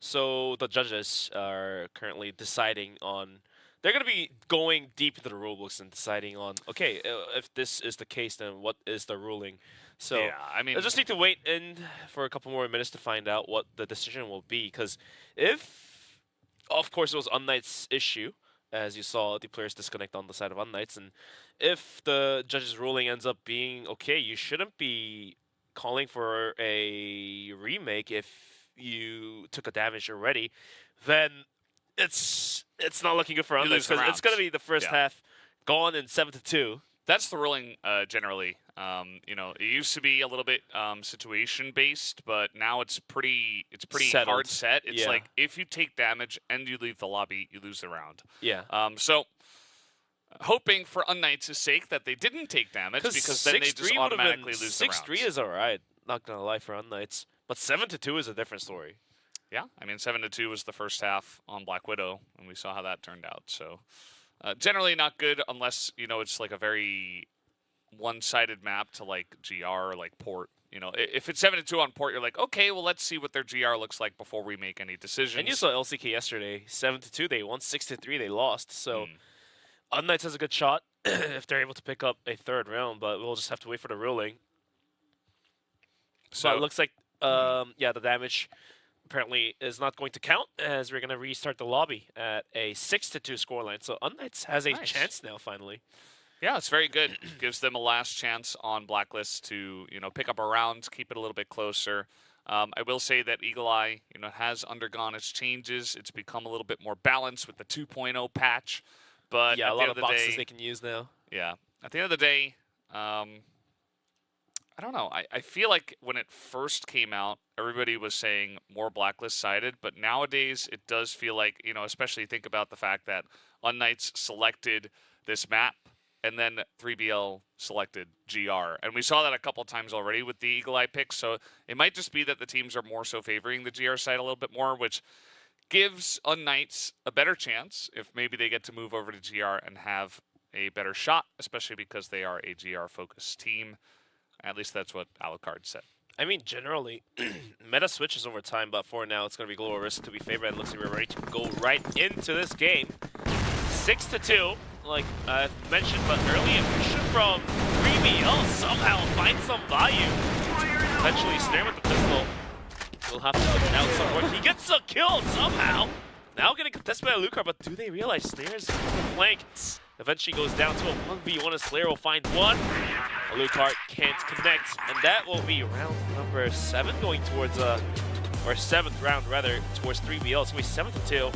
So the judges are currently deciding on. They're going to be going deep into the rulebooks and deciding on, okay, if this is the case, then what is the ruling? So yeah, I mean, I just need to wait in for a couple more minutes to find out what the decision will be. Because if, of course, it was unKnights' issue, as you saw the players disconnect on the side of unKnights, and if the judge's ruling ends up being, okay, you shouldn't be, you know, matching, then I think that calling for a remake if you took a damage already, then it's not looking good for unKnights, because it's going to be the first half gone in 7-2. That's the ruling generally. You know, it used to be a little bit situation based, but now it's pretty Settled. hard set. It's like if you take damage and you leave the lobby, you lose the round. Yeah. So hoping for unKnights' sake that they didn't take damage, because then they just automatically lose the round. 6-3 is alright, not gonna lie, for unKnights. But 7-2 is a different story. Yeah, I mean 7-2 was the first half on Black Widow, and we saw how that turned out. So generally not good unless, you know, it's like a very one-sided map to like GR or like Port. You know, if it's 7-2 on Port, you're like, okay, well, let's see what their GR looks like before we make any decisions. And you saw LCK yesterday, 7-2, they won. 6-3, they lost. So unKnights has a good shot if they're able to pick up a third round, but we'll just have to wait for the ruling. So it looks like, yeah, the damage apparently is not going to count, as we're going to restart the lobby at a 6-2 scoreline. So unKnights has a chance now, finally. Yeah, it's very good. Gives them a last chance on Blacklist to, you know, pick up a round, keep it a little bit closer. I will say that Eagle Eye, you know, has undergone its changes. It's become a little bit more balanced with the 2.0 patch. But yeah, at a the lot end of the boxes day, they can use now. Yeah, at the end of the day, I don't know. I feel like when it first came out, everybody was saying more Blacklist sided, but nowadays it does feel like, you know, especially think about the fact that unKnights selected this map and then 3BL selected GR. And we saw that a couple times already with the Eagle Eye picks, so it might just be that the teams are more so favoring the GR side a little bit more, which gives unKnights a better chance if maybe they get to move over to GR and have a better shot, especially because they are a GR-focused team. At least that's what Alucard said. I mean, generally, meta switches over time, but for now, it's going to be Global Risk to be favored. And looks like we're ready to go right into this game. 6-2, like I mentioned, but early ambition from 3BL somehow finds some value. Eventually, Snare with the pistol. We'll have to look out somewhere. He gets a kill somehow. Now getting contested by Alucard, but do they realize Snare's flank eventually goes down to a 1v1 and Slayer will find one. Alucard can't connect, and that will be round number 7 going towards, or 7th round rather, towards 3BL. It's going to be 7-2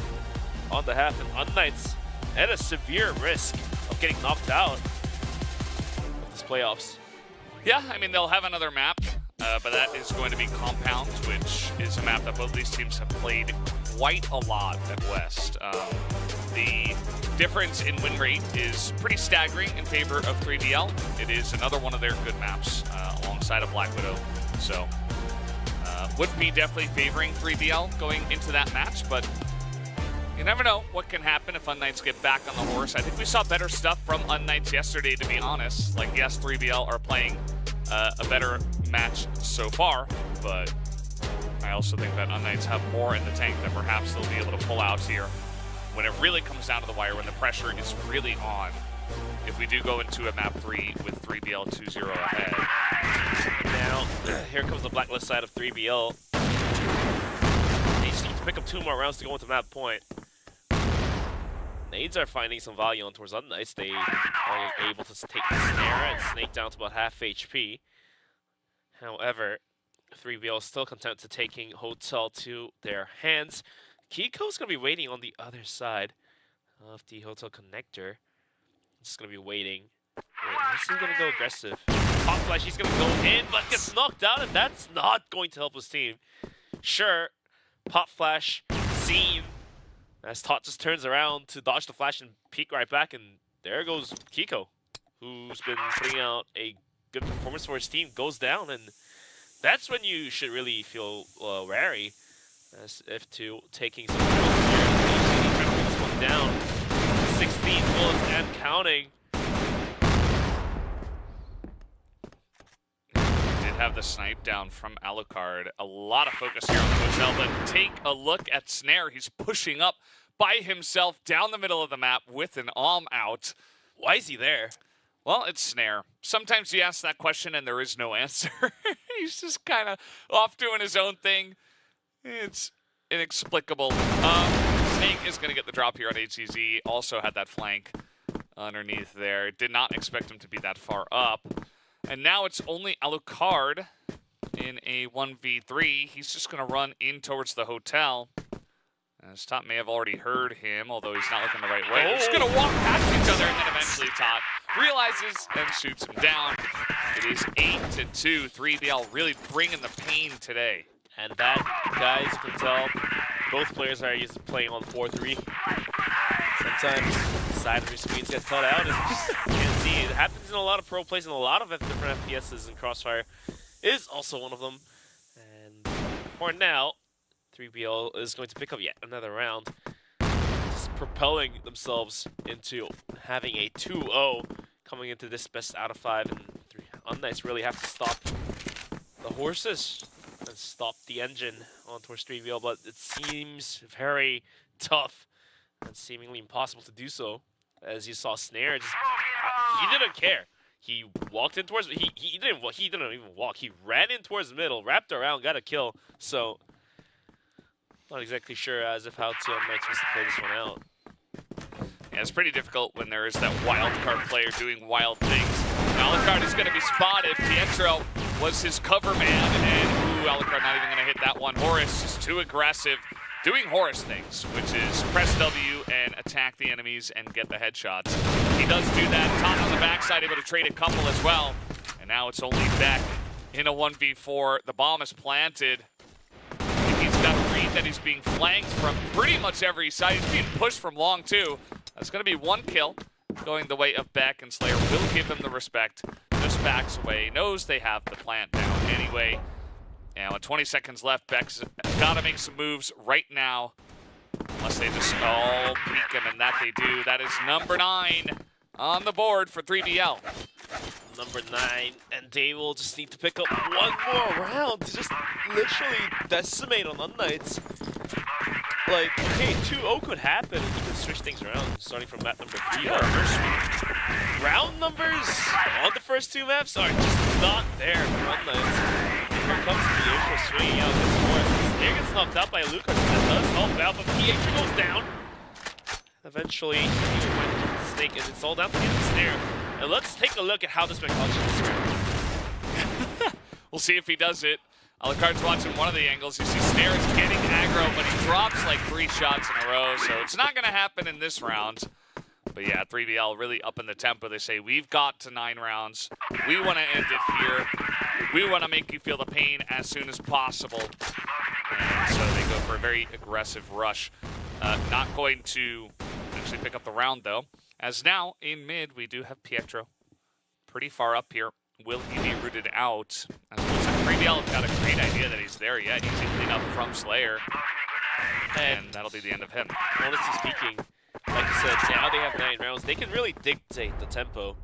on the half, and unKnights at a severe risk of getting knocked out of this playoffs. Yeah, I mean, they'll have another map, but that is going to be Compound, which is a map that both these teams have played quite a lot at West. The difference in win rate is pretty staggering in favor of 3BL. It is another one of their good maps alongside of Black Widow. So would be definitely favoring 3BL going into that match, but you never know what can happen if unKnights get back on the horse. I think we saw better stuff from unKnights yesterday, to be honest. Like, yes, 3BL are playing a better match so far, but I also think that unKnights have more in the tank that perhaps they'll be able to pull out here when it really comes down to the wire, when the pressure is really on. If we do go into a map 3 with 3BL 2-0 ahead. Now, here comes the Blacklist side of 3BL. They just need to pick up 2 more rounds to go into map point. Nades are finding some value on towards unKnights. They are able to take the Snare and Snake down to about half HP. However, 3BL is still content to taking Hotel to their hands. Kiko's going to be waiting on the other side of the Hotel connector. Just going to be waiting. He's going to go aggressive. Pop Flash, he's going to go in, but gets knocked out, and that's not going to help his team. Sure, Pop Flash seen as Tot just turns around to dodge the flash and peek right back, and there goes Kiko, who's been putting out a good performance for his team, goes down, and that's when you should really feel wary as if to taking some bullets here. He's trying to bring this one down. 16 bullets and counting. Did have the snipe down from Alucard. A lot of focus here on the Hotel, but take a look at Snare. He's pushing up by himself down the middle of the map with an arm out. Why is he there? Well, it's Snare. Sometimes you ask that question and there is no answer. He's just kind of off doing his own thing. It's inexplicable. Snake is going to get the drop here on HCZ. Also had that flank underneath there. Did not expect him to be that far up. And now it's only Alucard in a 1v3. He's just going to run in towards the hotel. As Tot may have already heard him, although he's not looking the right way. They're just going to walk past each other, and then eventually Tot realizes and shoots him down. It is 8-2. 3BL really bringing the pain today. And that, guys, you can tell, both players are used to playing on 4-3. Sometimes the side of your screens get cut out and you just can't see. It happens in a lot of pro plays and a lot of different FPSs, and CrossFire is also one of them. And for now, 3BL is going to pick up yet another round, just propelling themselves into having a 2-0 coming into this best out of 5. And unKnights really have to stop the horses and stop the engine on towards 3BL, but it seems very tough and seemingly impossible to do so. As you saw Snare, just, he didn't care. He walked in towards, he didn't even walk. He ran in towards the middle, wrapped around, got a kill. So not exactly sure as of how unKnights supposed to play this one out. Yeah, it's pretty difficult when there is that wild card player doing wild things. Now Alucard is going to be spotted. Pietro was his cover man, and Alucard not even going to hit that one. Horus is too aggressive, doing Horus things, which is press W and attack the enemies and get the headshots. He does do that. Tot on the backside, able to trade a couple as well. And now it's only Beck in a 1v4. The bomb is planted. He's got a read that he's being flanked from pretty much every side. He's being pushed from long, too. That's going to be one kill going the way of Beck, and Slayer will give him the respect. Just backs away, knows they have the plant down anyway. And with 20 seconds left, Beck's got to make some moves right now. Unless they just all peek him, and that they do. That is number 9 on the board for 3BL. Number 9, and they will just need to pick up one more round to just literally decimate on unKnights. Like, okay, 2-0 could happen, and you can switch things around, starting from map number 3. Round numbers on the first 2 maps are just not there for unKnights. Here comes Pietro swinging out this force. Snare gets knocked out by Lucas, that does help out, but Pietro goes down. Eventually, Snake, and it's all down to the Snare. And let's take a look at how this becomes this round. We'll see if he does it. Alucard's watching one of the angles. You see Snare is getting aggro, but he drops like 3 shots in a row, so it's not going to happen in this round. But yeah, 3BL really up in the tempo. They say, we've got to 9 rounds. We want to end it here. We want to make you feel the pain as soon as possible. And so they go for a very aggressive rush. Not going to actually pick up the round, though. As now, in mid, we do have Pietro. Pretty far up here. Will he be rooted out? As it looks like 3BL has got a great idea that he's there yet. He's clean up from Slayer. And that'll be the end of him. Honestly speaking, like I said, now they have 9 rounds. They can really dictate the tempo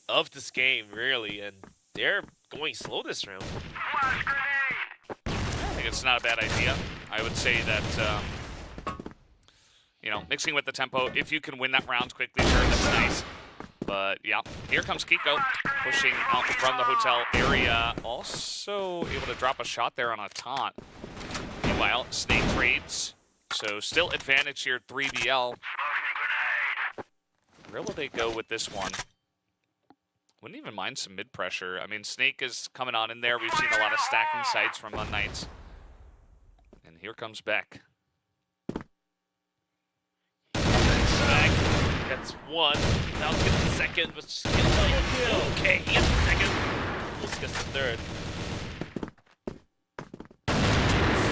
of this game, really, and they're going slow this round. I think it's not a bad idea. I would say that, you know, mixing with the tempo, if you can win that round quickly, sure, that's nice. But, yeah, here comes Kiko, pushing out from the hotel area. Also able to drop a shot there on a taunt. Meanwhile, Snake trades. So still advantage here, 3BL. Where will they go with this one? Wouldn't even mind some mid-pressure. I mean, Snake is coming on in there. We've seen a lot of stacking sites from unKnights. And here comes Beck. Beck gets 1. Now gets the second, but just gets like, okay, he gets the second. Almost gets the 3rd.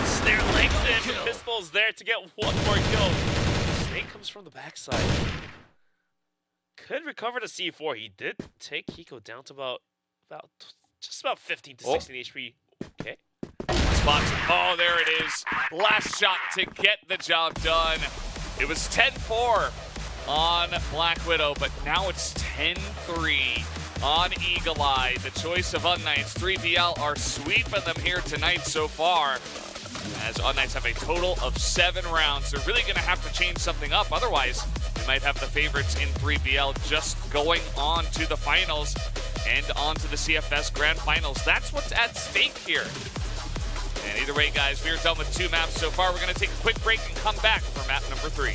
Snare lengthened. The pistol's there to get 1 more kill. Snake comes from the backside. Could recover the C4. He did take Kiko down to just about 15 to 16 HP. Okay. Spots. Oh, there it is. Last shot to get the job done. It was 10-4 on Black Widow, but now it's 10-3 on Eagle Eye. The choice of unKnights. 3BL are sweeping them here tonight so far, as unKnights have a total of 7 rounds. They're really going to have to change something up. Otherwise, we might have the favorites in 3BL just going on to the finals and on to the CFS Grand Finals. That's what's at stake here. And either way, guys, we are done with 2 maps so far. We're going to take a quick break and come back for map number 3.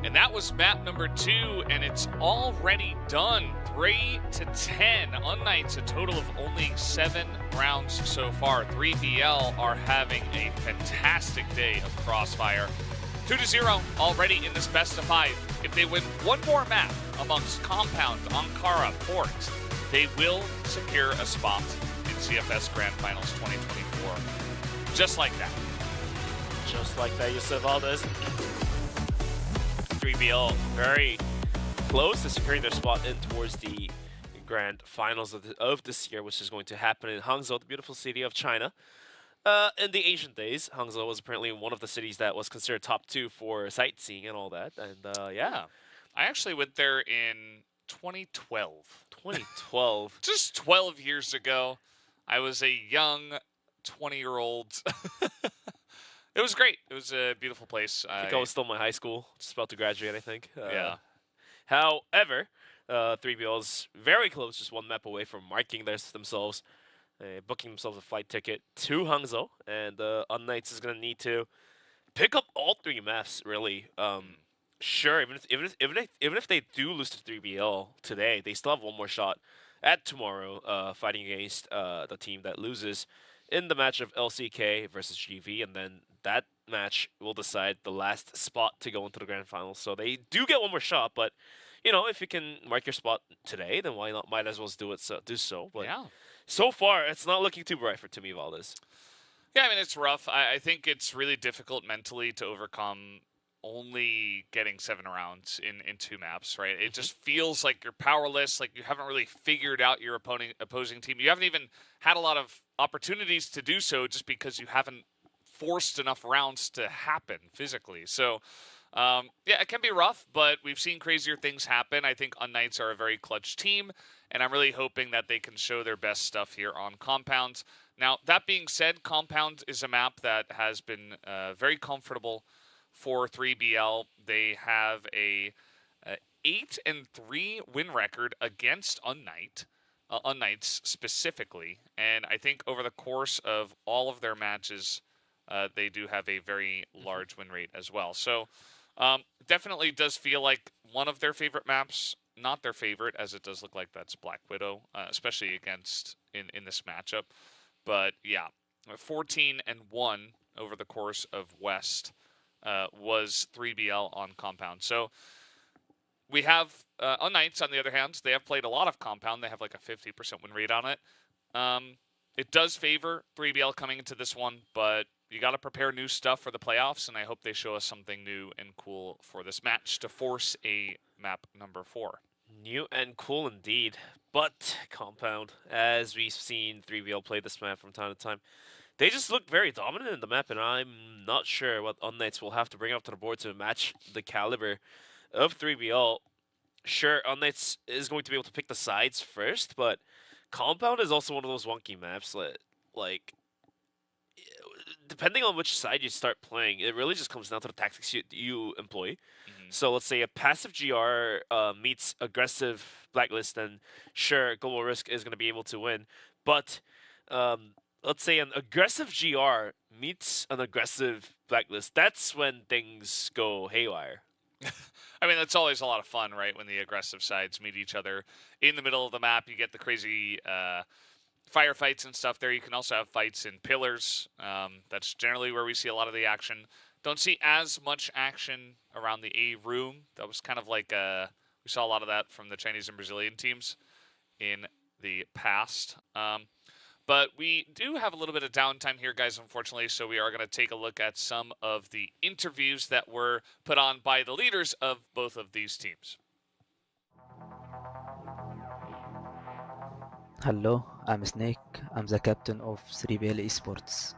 And that was map number 2, and it's already done. 3-10. unKnights, a total of only 7 rounds so far. 3BL are having a fantastic day of CrossFire. 2-0 already in this best of 5. If they win one more map amongst Compound, Ankara, Port, they will secure a spot in CFS Grand Finals 2024. Just like that. Just like that, Yusuf Valdez. 3BL very close to securing their spot in towards the Grand Finals of this year, which is going to happen in Hangzhou, the beautiful city of China. In the ancient days, Hangzhou was apparently one of the cities that was considered top 2 for sightseeing and all that. And yeah, I actually went there in 2012. 2012. Just 12 years ago. I was a young 20-year-old. It was great. It was a beautiful place. I think I was still in my high school, just about to graduate, I think. Yeah. However, 3BL is very close, just one map away from marking themselves, booking themselves a flight ticket to Hangzhou. And unKnights is going to need to pick up all 3 maps, really. Sure, even if they do lose to 3BL today, they still have one more shot at tomorrow, fighting against the team that loses in the match of LCK versus GV, and then that match will decide the last spot to go into the grand finals. So they do get one more shot, but you know, if you can mark your spot today, then why not? Might as well do so. But yeah, so far it's not looking too bright for Timmy Valdez. Yeah, I mean, it's rough. I think it's really difficult mentally to overcome only getting 7 rounds in 2 maps, right? It just feels like you're powerless, like you haven't really figured out your opposing team. You haven't even had a lot of opportunities to do so just because you haven't forced enough rounds to happen physically. So, yeah, it can be rough, but we've seen crazier things happen. I think unKnights are a very clutch team, and I'm really hoping that they can show their best stuff here on Compound. Now, that being said, Compound is a map that has been very comfortable for 3BL. They have a 8-3 win record against unKnights specifically, and I think over the course of all of their matches, they do have a very large win rate as well. So definitely does feel like one of their favorite maps, not their favorite, as it does look like that's Black Widow, especially against in this matchup. But yeah, 14-1 over the course of West was 3BL on Compound. So we have unKnights, on the other hand, they have played a lot of Compound. They have like a 50% win rate on it. It does favor 3BL coming into this one, but you got to prepare new stuff for the playoffs, and I hope they show us something new and cool for this match to force a map number 4. New and cool indeed. But Compound, as we've seen 3BL play this map from time to time, they just look very dominant in the map, and I'm not sure what unKnights will have to bring up to the board to match the caliber of 3BL. Sure, unKnights is going to be able to pick the sides first, but Compound is also one of those wonky maps. Like, depending on which side you start playing, it really just comes down to the tactics you employ. So let's say a passive GR meets aggressive Blacklist, then sure, Global Risk is going to be able to win. But let's say an aggressive GR meets an aggressive Blacklist. That's when things go haywire. I mean, that's always a lot of fun, right? When the aggressive sides meet each other in the middle of the map, you get the crazy firefights and stuff there. You can also have fights in pillars. That's generally where we see a lot of the action. Don't see as much action around the A room. That was kind of like we saw a lot of that from the Chinese and Brazilian teams in the past. But we do have a little bit of downtime here, guys, unfortunately, so we are going to take a look at some of the interviews that were put on by the leaders of both of these teams. Hello, I'm Snake. I'm the captain of 3BL Esports.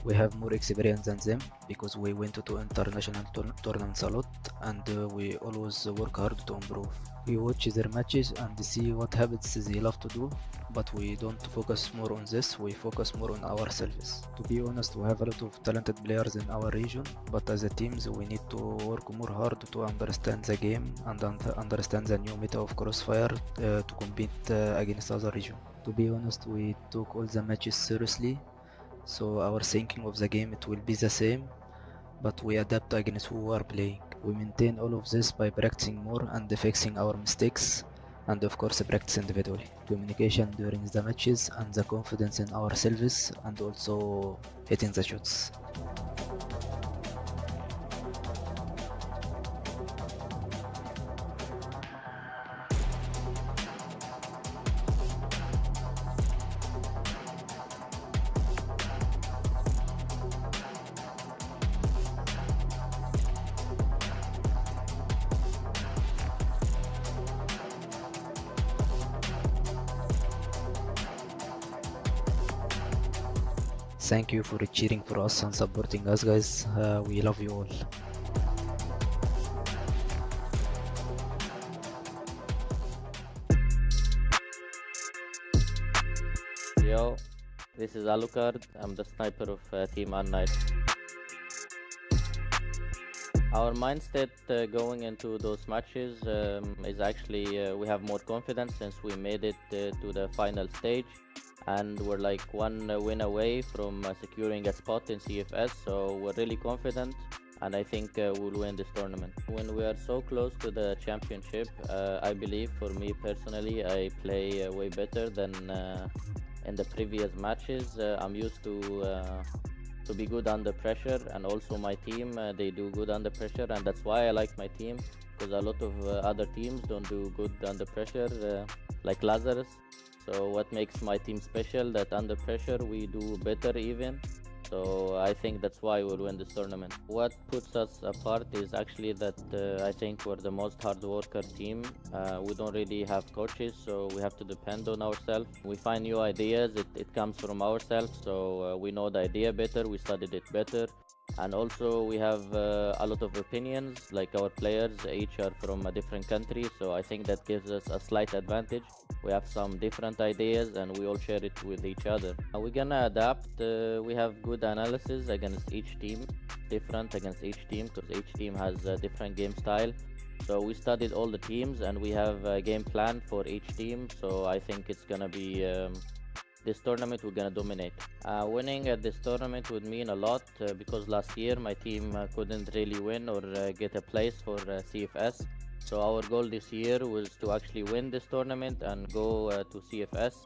We have more experience than them because we went to international tournaments a lot, and we always work hard to improve. We watch their matches and see what habits they love to do, but we don't focus more on this, we focus more on ourselves. To be honest, we have a lot of talented players in our region, but as a team we need to work more hard to understand the game and understand the new meta of CrossFire to compete against other region. To be honest, we took all the matches seriously, so our thinking of the game, it will be the same. but we adapt against who we are playing. We maintain all of this by practicing more and fixing our mistakes, and of course practice individually. Communication during the matches and the confidence in ourselves, and also hitting the shots. Thank you for cheering for us and supporting us, guys. We love you all. Yo, this is Alucard. I'm the sniper of Team unKnights. Our mindset going into those matches is actually we have more confidence since we made it to the final stage, and we're like one win away from securing a spot in CFS, so we're really confident, and I think we'll win this tournament. When we are so close to the championship, I believe for me personally, I play way better than in the previous matches. I'm used to be good under pressure, and also my team, they do good under pressure, and that's why I like my team, because a lot of other teams don't do good under pressure, like Lazarus. So what makes my team special, that under pressure we do better even. So I think that's why we'll win this tournament. What puts us apart is actually that I think we're the most hard worker team. We don't really have coaches, so we have to depend on ourselves. We find new ideas, it comes from ourselves, so we know the idea better, we studied it better. And also we have a lot of opinions, like our players each are from a different country, so I think that gives us a slight advantage. We have some different ideas and we all share it with each other. We're gonna adapt. We have good analysis against each team, different against each team, because each team has a different game style. So we studied all the teams and we have a game plan for each team, so I think it's gonna be this tournament we're gonna dominate. Winning at this tournament would mean a lot because last year my team couldn't really win or get a place for CFS. So our goal this year was to actually win this tournament and go to CFS.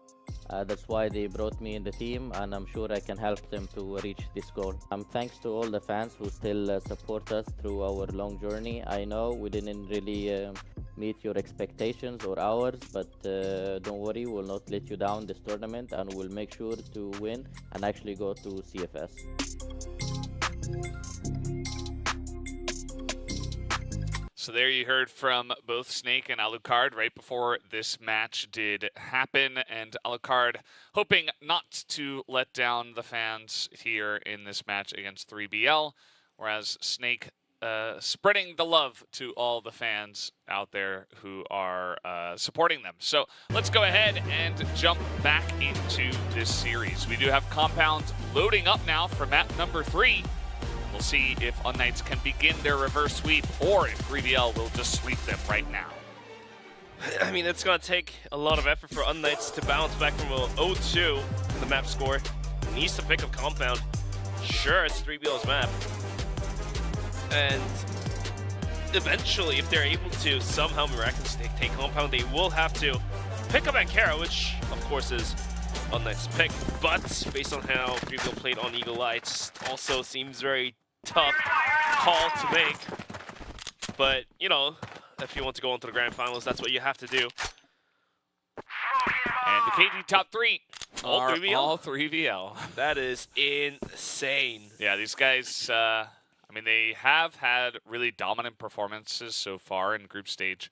That's why they brought me in the team, and I'm sure I can help them to reach this goal. Thanks to all the fans who still support us through our long journey. I know we didn't really meet your expectations or ours, but don't worry, we'll not let you down this tournament, and we'll make sure to win and actually go to CFS. So there you heard from both Snake and Alucard right before this match did happen, and Alucard hoping not to let down the fans here in this match against 3BL, whereas Snake spreading the love to all the fans out there who are supporting them. So let's go ahead and jump back into this series. We do have Compound loading up now for map number 3. We'll see if unKnights can begin their reverse sweep, or if 3BL will just sweep them right now. I mean, it's going to take a lot of effort for unKnights to bounce back from a 0-2 in the map score. Needs to pick up Compound. Sure, it's 3BL's map. And eventually, if they're able to somehow miraculously take Compound, they will have to pick up Ankara, which of course is unKnights' pick. But based on how 3BL played on Eagle Lights, also seems very tough call to make. But, you know, if you want to go into the grand finals, that's what you have to do. And the KD top 3 all are 3BL? all 3BL. That is insane. Yeah, these guys, I mean, they have had really dominant performances so far in group stage,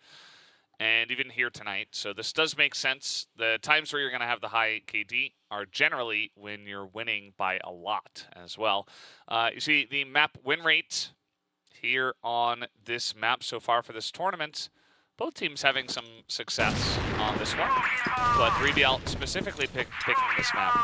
and even here tonight. So this does make sense. The times where you're going to have the high KD are generally when you're winning by a lot as well. You see the map win rate here on this map so far for this tournament. Both teams having some success on this one, but 3BL specifically picking this map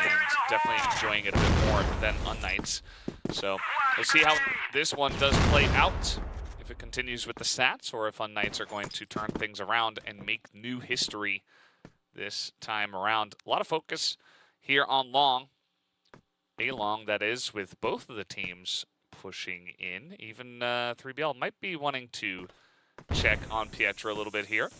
and definitely enjoying it a bit more than unKnights. So we'll see how this one does play out, if it continues with the stats, or if unKnights are going to turn things around and make new history this time around. A lot of focus here on Long, A-Long that is, with both of the teams pushing in. Even 3BL might be wanting to check on Pietro a little bit here.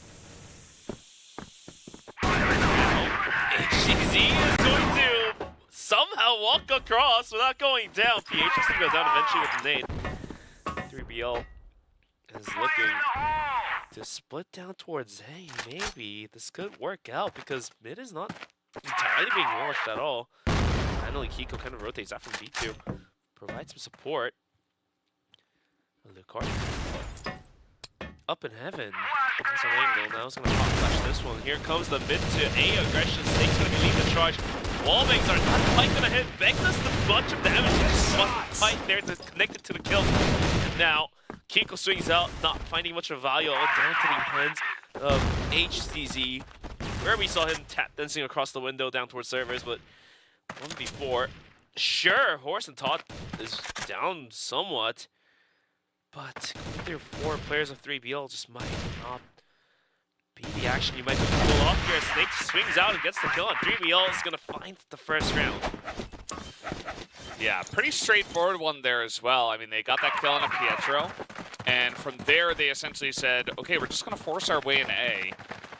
HCZ is going to somehow walk across without going down. Pietro's going to go down eventually with the nade. 3BL is looking to split down towards A. Maybe this could work out because mid is not entirely being launched at all. Finally, Kiko kind of rotates out from B2. Provides some support. Lucard up in heaven. There's an angle. Now he's going to pop flash this one. Here comes the mid to A aggression. Snake's going to be leading the charge. Wallbangs are not quite going to hit. Beck does the bunch of damage. He just wasn't quite there to connect it to the kill. And now Kiko swings out, not finding much of value. All down to the hands of HCZ, where we saw him tap dancing across the window down towards servers. But 1v4. Sure, Horse and Todd is down somewhat. But there 4 players of 3BL just might not be the action you might be pull off here. Snake swings out and gets the kill, and 3BL is going to find the first round. Yeah, pretty straightforward one there as well. I mean, they got that kill on a Pietro, and from there they essentially said, okay, we're just going to force our way in A,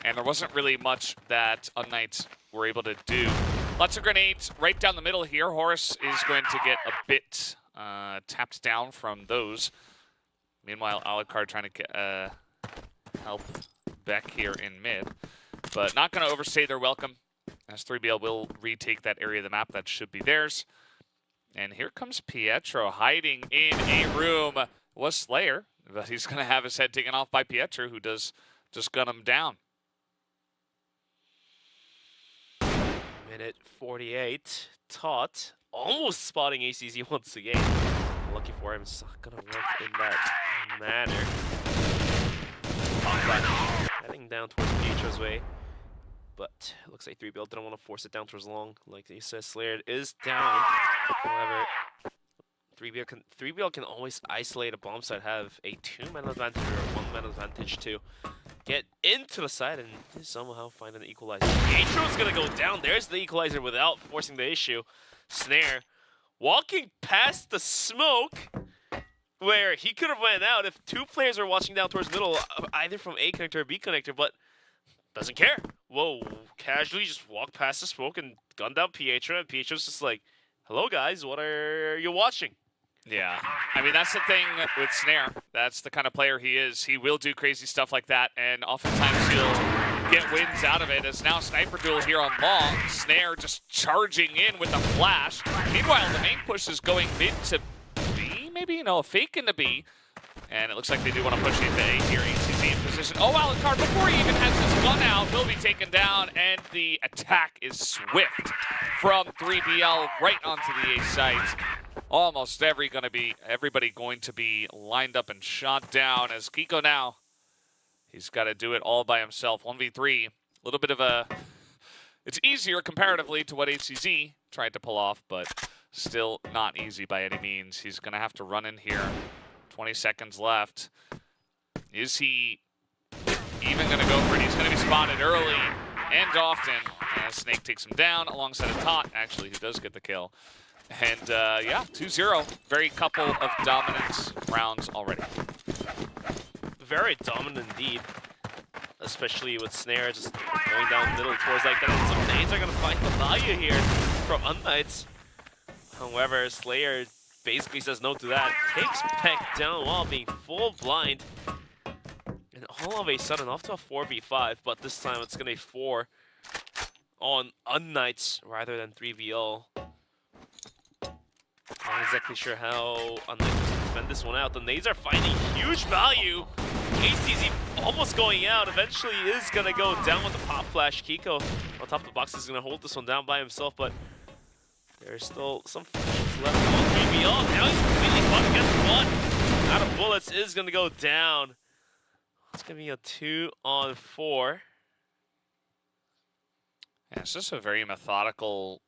and there wasn't really much that unKnights were able to do. Lots of grenades right down the middle here. Horus is going to get a bit tapped down from those. Meanwhile, Alucard trying to get, help Beck here in mid, but not going to overstay their welcome, as 3BL will retake that area of the map that should be theirs. And here comes Pietro hiding in a room. Was Slayer, but he's going to have his head taken off by Pietro, who does just gun him down. Minute 48. Tot almost spotting ACZ once again. Lucky for him, it's not going to work in that manner. But heading down towards Pietro's way. But it looks like 3BL didn't want to force it down towards long. Like he says, Slayer is down. However, 3BL can always isolate a bomb site, have a 2-man advantage or a 1-man advantage to get into the side and somehow find an equalizer. Pietro's going to go down. There's the equalizer without forcing the issue. Snare walking past the smoke where he could have went out if 2 players were watching down towards middle, either from A connector or B connector, but doesn't care. Whoa, casually just walked past the smoke and gunned down Pietro, and Pietro's just like, hello guys, what are you watching? Yeah, I mean, that's the thing with Snare. That's the kind of player he is. He will do crazy stuff like that, and oftentimes he'll get wins out of it. As now Sniper Duel here on long. Snare just charging in with a flash. Meanwhile, the main push is going mid to B, maybe? No, a fake into B. And it looks like they do want to push into A here. ACZ in position. Oh, Alucard, before he even has his gun out, will be taken down, and the attack is swift from 3BL right onto the A site. Almost everybody going to be lined up and shot down as Kiko now, he's got to do it all by himself. 1v3, a little bit of a, it's easier comparatively to what HCZ tried to pull off, but still not easy by any means. He's going to have to run in here. 20 seconds left. Is he even going to go for it? He's going to be spotted early and often as Snake takes him down alongside a Tot, actually, who does get the kill. And yeah, 2-0. Very couple of dominant rounds already. Very dominant indeed. Especially with Snare just going down middle towards like that. And some nades are going to find the value here from unKnights. However, Slayer basically says no to that. Takes Peck down while being full blind. And all of a sudden off to a 4v5. But this time it's going to be 4 on unKnights rather than 3BL. Not exactly sure how unKnights will defend this one out. The nades are finding huge value. ACZ almost going out. Eventually is going to go down with the pop flash. Kiko on top of the box is going to hold this one down by himself, but there's still some flashes left on 3BL. Now he's completely spotted against one. Out of bullets is going to go down. It's going to be a 2-on-4. Yeah, it's just a very methodical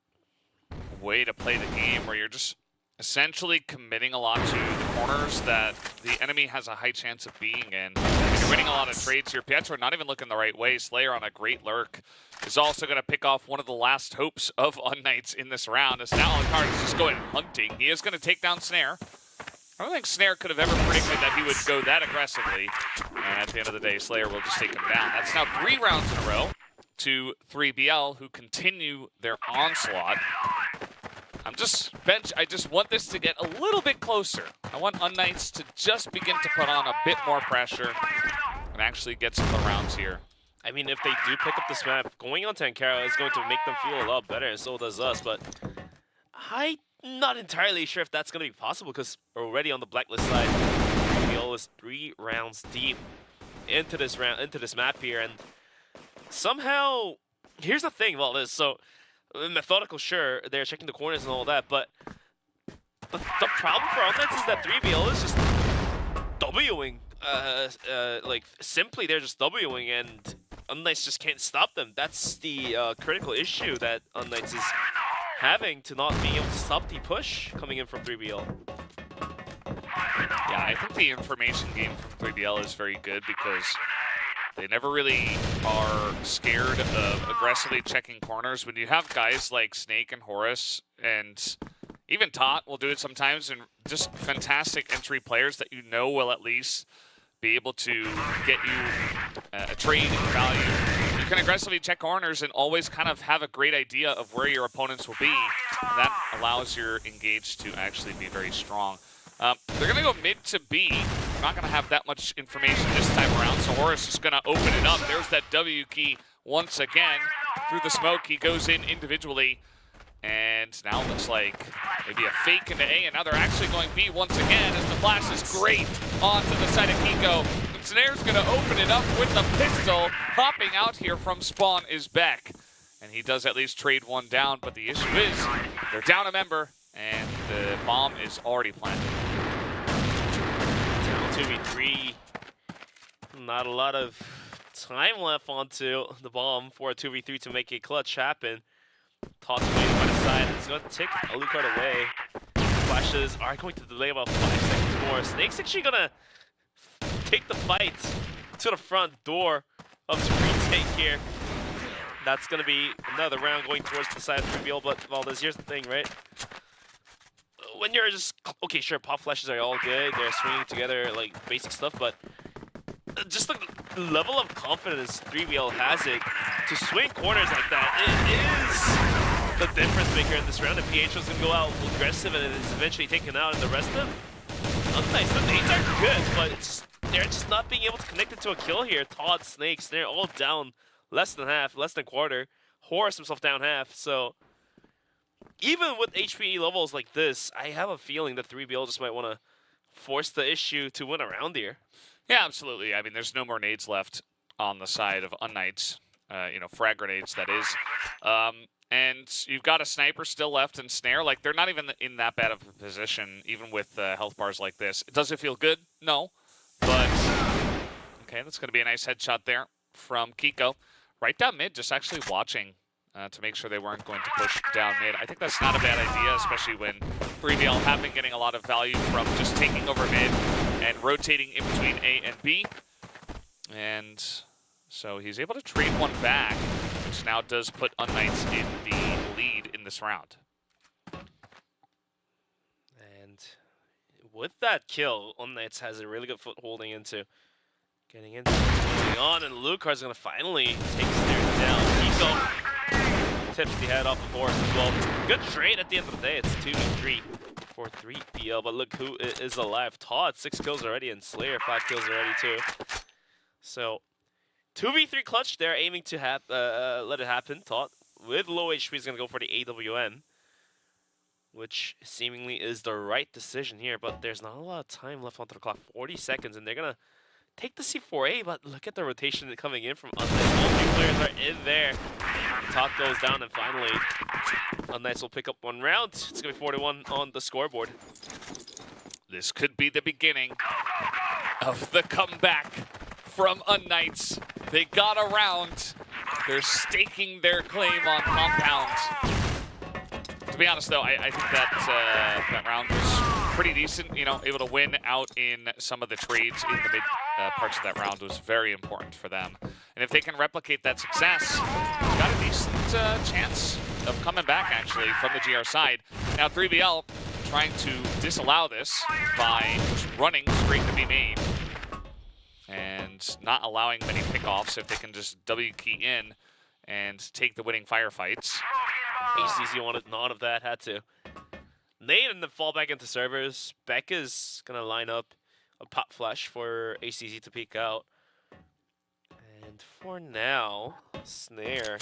way to play the game where you're just essentially committing a lot to the corners that the enemy has a high chance of being in. And you're winning a lot of trades here. Pietro not even looking the right way. Slayer on a great lurk is also going to pick off one of the last hopes of unKnights in this round, as now Alucard is just going hunting. He is going to take down Snare. I don't think Snare could have ever predicted that he would go that aggressively. And at the end of the day, Slayer will just take him down. That's now 3 rounds in a row to 3BL, who continue their onslaught. I just want this to get a little bit closer. I want unKnights to just begin to put on a bit more pressure and actually get some rounds here. I mean, if they do pick up this map, going on to Ankara is going to make them feel a lot better, and so does us, but I'm not entirely sure if that's going to be possible, because already on the blacklist side, DBL is 3 rounds deep into this map here, and somehow, here's the thing about this, so methodical, sure, they're checking the corners and all that, but the problem for unKnights is that 3BL is just Wing. Like, simply they're just Wing, and unKnights just can't stop them. That's the critical issue that unKnights is having, to not being able to stop the push coming in from 3BL. Yeah, I think the information game from 3BL is very good because they never really are scared of aggressively checking corners. When you have guys like Snake and Horus, and even Tot will do it sometimes, and just fantastic entry players that you know will at least be able to get you a trade in value. You can aggressively check corners and always kind of have a great idea of where your opponents will be. And that allows your engage to actually be very strong. They're going to go mid to B. They're not going to have that much information this time around, so Horus is going to open it up. There's that W key once again. Through the smoke, he goes in individually. And now it looks like maybe a fake into A, and now they're actually going B once again as the flash is great onto the side of Kiko. And Snare's going to open it up with the pistol. Popping out here from Spawn is Beck. And he does at least trade one down, but the issue is they're down a member, and the bomb is already planted. Down 2v3. Not a lot of time left onto the bomb for a 2v3 to make a clutch happen. Toss waiting by the side. It's going to take Alucard away. Flashes are going to delay about 5 seconds more. Snake's actually going to take the fight to the front door of the retake here. That's going to be another round going towards the side of 3BL, but Valdez, here's the thing, right? When you're just, okay, sure, pop flashes are all good. They're swinging together, like, basic stuff, but just the level of confidence 3BL has it to swing corners like that, it is the difference maker in this round. If PH was going to go out aggressive and it is eventually taken out, and the rest of them, unKnights, the nades are good, but they're just not being able to connect it to a kill here. Todd, Snake, Snare all down less than half, less than quarter. Horus himself down half, so even with HPE levels like this, I have a feeling that 3BL just might want to force the issue to win a round here. Yeah, absolutely. I mean, there's no more nades left on the side of unKnights. You know, frag grenades, that is. And you've got a sniper still left in Snare. Like, they're not even in that bad of a position, even with health bars like this. Does it feel good? No. But, okay, that's going to be a nice headshot there from Kiko. Right down mid, just actually watching to make sure they weren't going to push down mid. I think that's not a bad idea, especially when 3BL have been getting a lot of value from just taking over mid and rotating in between A and B. And so he's able to trade one back, which now does put unKnights in the lead in this round. And with that kill, unKnights has a really good foot holding into getting into what's going on, and Lucard's going to finally take Snare down. Kiko tips the head off of Horus as well. Good trade at the end of the day. It's 2v3 for 3BL, but look who is alive. Todd, 6 kills already, and Slayer, 5 kills already too. So 2v3 clutch there, aiming to let it happen. Todd, with low HP, is going to go for the AWM, which seemingly is the right decision here, but there's not a lot of time left onto the clock. 40 seconds, and they're going to take the C4A, but look at the rotation coming in from unKnights. All 3 players are in there. Top goes down, and finally, unKnights will pick up one round. It's going to be 41 on the scoreboard. This could be the beginning of the comeback from unKnights. They got a round. They're staking their claim on Compound. To be honest, though, I think that that round was pretty decent. You know, able to win out in some of the trades in the mid parts of that round was very important for them. And if they can replicate that success, they've got a decent chance of coming back, actually, from the GR side. Now, 3BL trying to disallow this by just running straight to be made and not allowing many pickoffs if they can just W key in and take the winning firefights. ACZ wanted none of that, had to. Nate and then fall back into servers. Beck is going to line up a pop flash for ACZ to peek out. And for now, Snare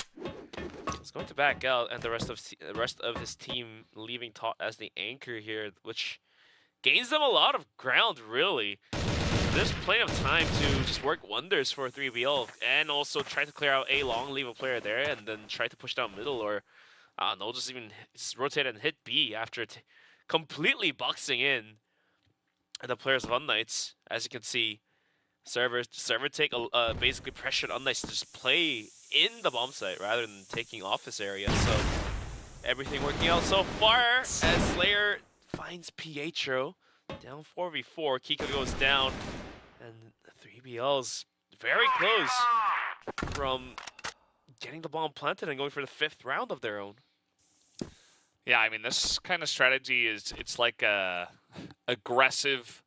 is going to back out, and the rest of his team leaving Tot as the anchor here, which gains them a lot of ground, really. There's plenty of time to just work wonders for 3BL and also try to clear out A long, leave a player there, and then try to push down middle, or I don't know, just rotate and hit B after completely boxing in the players of unKnights. As you can see, server take basically pressured unKnights to just play in the bomb site rather than taking office area. So everything working out so far as Slayer finds Pietro down 4v4. Kiko goes down, and 3BL's very close from getting the bomb planted and going for the 5th round of their own. Yeah, I mean, this kind of strategy it's like a aggressive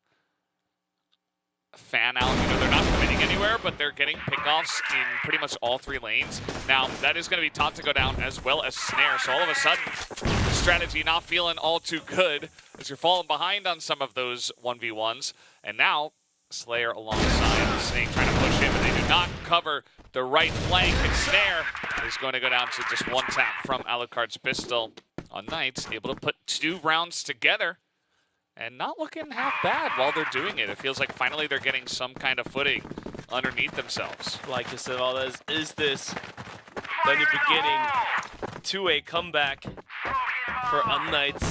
fan out. You know, they're not committing anywhere, but they're getting pickoffs in pretty much all 3 lanes. Now, that is going to be taught to go down as well as Snare. So all of a sudden, the strategy not feeling all too good as you're falling behind on some of those 1v1s. And now, Slayer alongside Snake trying to push him, and they do not cover the right flank. And Snare is going to go down to just 1 tap from Alucard's pistol. unKnights able to put 2 rounds together and not looking half bad while they're doing it. It feels like finally they're getting some kind of footing underneath themselves. Like you said, Valdez, is this the new beginning to a comeback for unKnights?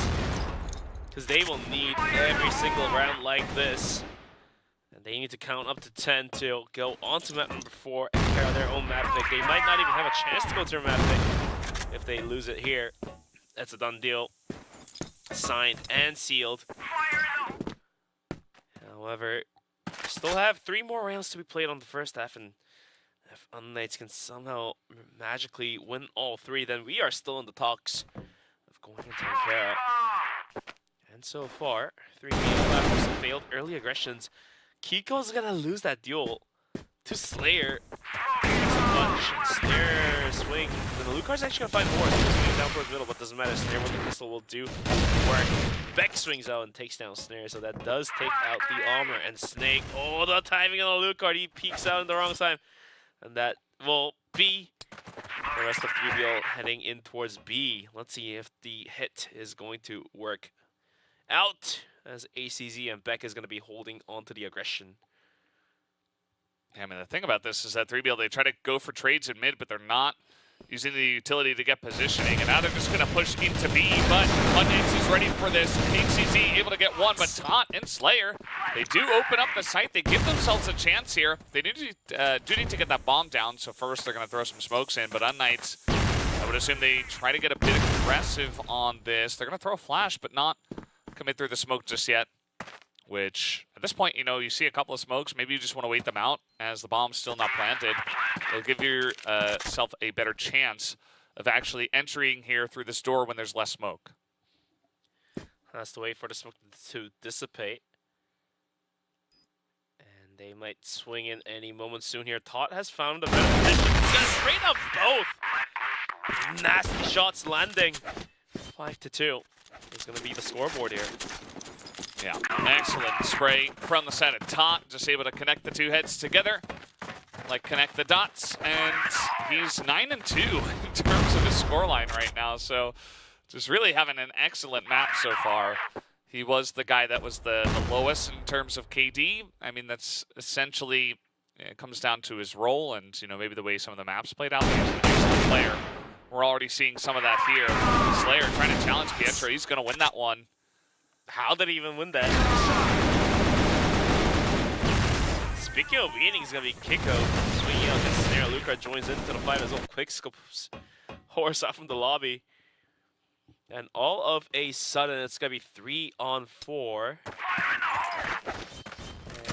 Because they will need every single round like this. And they need to count up to 10 to go on to map number 4 and carry their own map pick. They might not even have a chance to go to a map pick if they lose it here. That's a done deal. Signed and sealed. However, still have 3 more rounds to be played on the first half, and if unKnights can somehow magically win all 3, then we are still in the talks of going into Ankara. And so far, 3 games after some failed early aggressions, Kiko's gonna lose that duel to Slayer. Snare swing. And the Lucar's actually gonna find more. Swing down towards middle, but doesn't matter. Snare with the pistol will do work. Beck swings out and takes down Snare, so that does take out the armor. And Snake, oh, the timing on the Lucard. He peeks out in the wrong time. And that will be the rest of 3BL heading in towards B. Let's see if the hit is going to work out, as ACZ and Beck is going to be holding on to the aggression. Yeah, I mean, the thing about this is that 3BL, they try to go for trades in mid, but they're not using the utility to get positioning. And now they're just going to push into B, but unKnights is ready for this. ACZ able to get 1, but Tot and Slayer, they do open up the site. They give themselves a chance here. They do need to get that bomb down, so first they're going to throw some smokes in, but unKnights, I would assume they try to get a bit aggressive on this. They're going to throw a flash, but not commit through the smoke just yet. Which, at this point, you know, you see a couple of smokes, maybe you just want to wait them out as the bomb's still not planted. It'll give yourself a better chance of actually entering here through this door when there's less smoke. Has to wait for the smoke to dissipate. And they might swing in any moment soon here. Tot has found a better position. He's gonna straight up both. Nasty shots landing. 5-2 is gonna be the scoreboard here. Yeah, excellent spray from the side of Tot, just able to connect the 2 heads together, like connect the dots, and he's 9-2 in terms of his scoreline right now, so just really having an excellent map so far. He was the guy that was the lowest in terms of KD. I mean, that's essentially, it comes down to his role and, you know, maybe the way some of the maps played out. He's an excellent player. We're already seeing some of that here. Slayer trying to challenge Pietro. He's going to win that one. How did he even win that? Speaking of winning, it's going to be Kiko swinging out this Snare. Lucar joins into the fight as well. Quick scopes horse out from the lobby. And all of a sudden, it's going to be 3-on-4.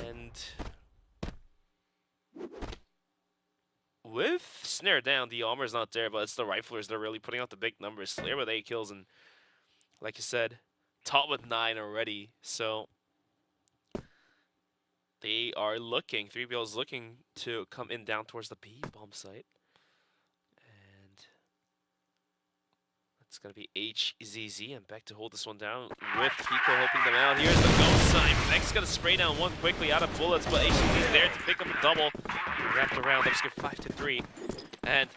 And with Snare down, the armor's not there, but it's the riflers that are really putting out the big numbers. Slayer with 8 kills, and like you said, top with 9 already. So they are looking. 3BL is looking to come in down towards the B bomb site. And it's going to be HZZ and Beck to hold this one down with Kiko helping them out. Here's the go sign. Beck's going to spray down one quickly out of bullets, but HZZ is there to pick up a double. Wrapped around. Let's get 5-3. And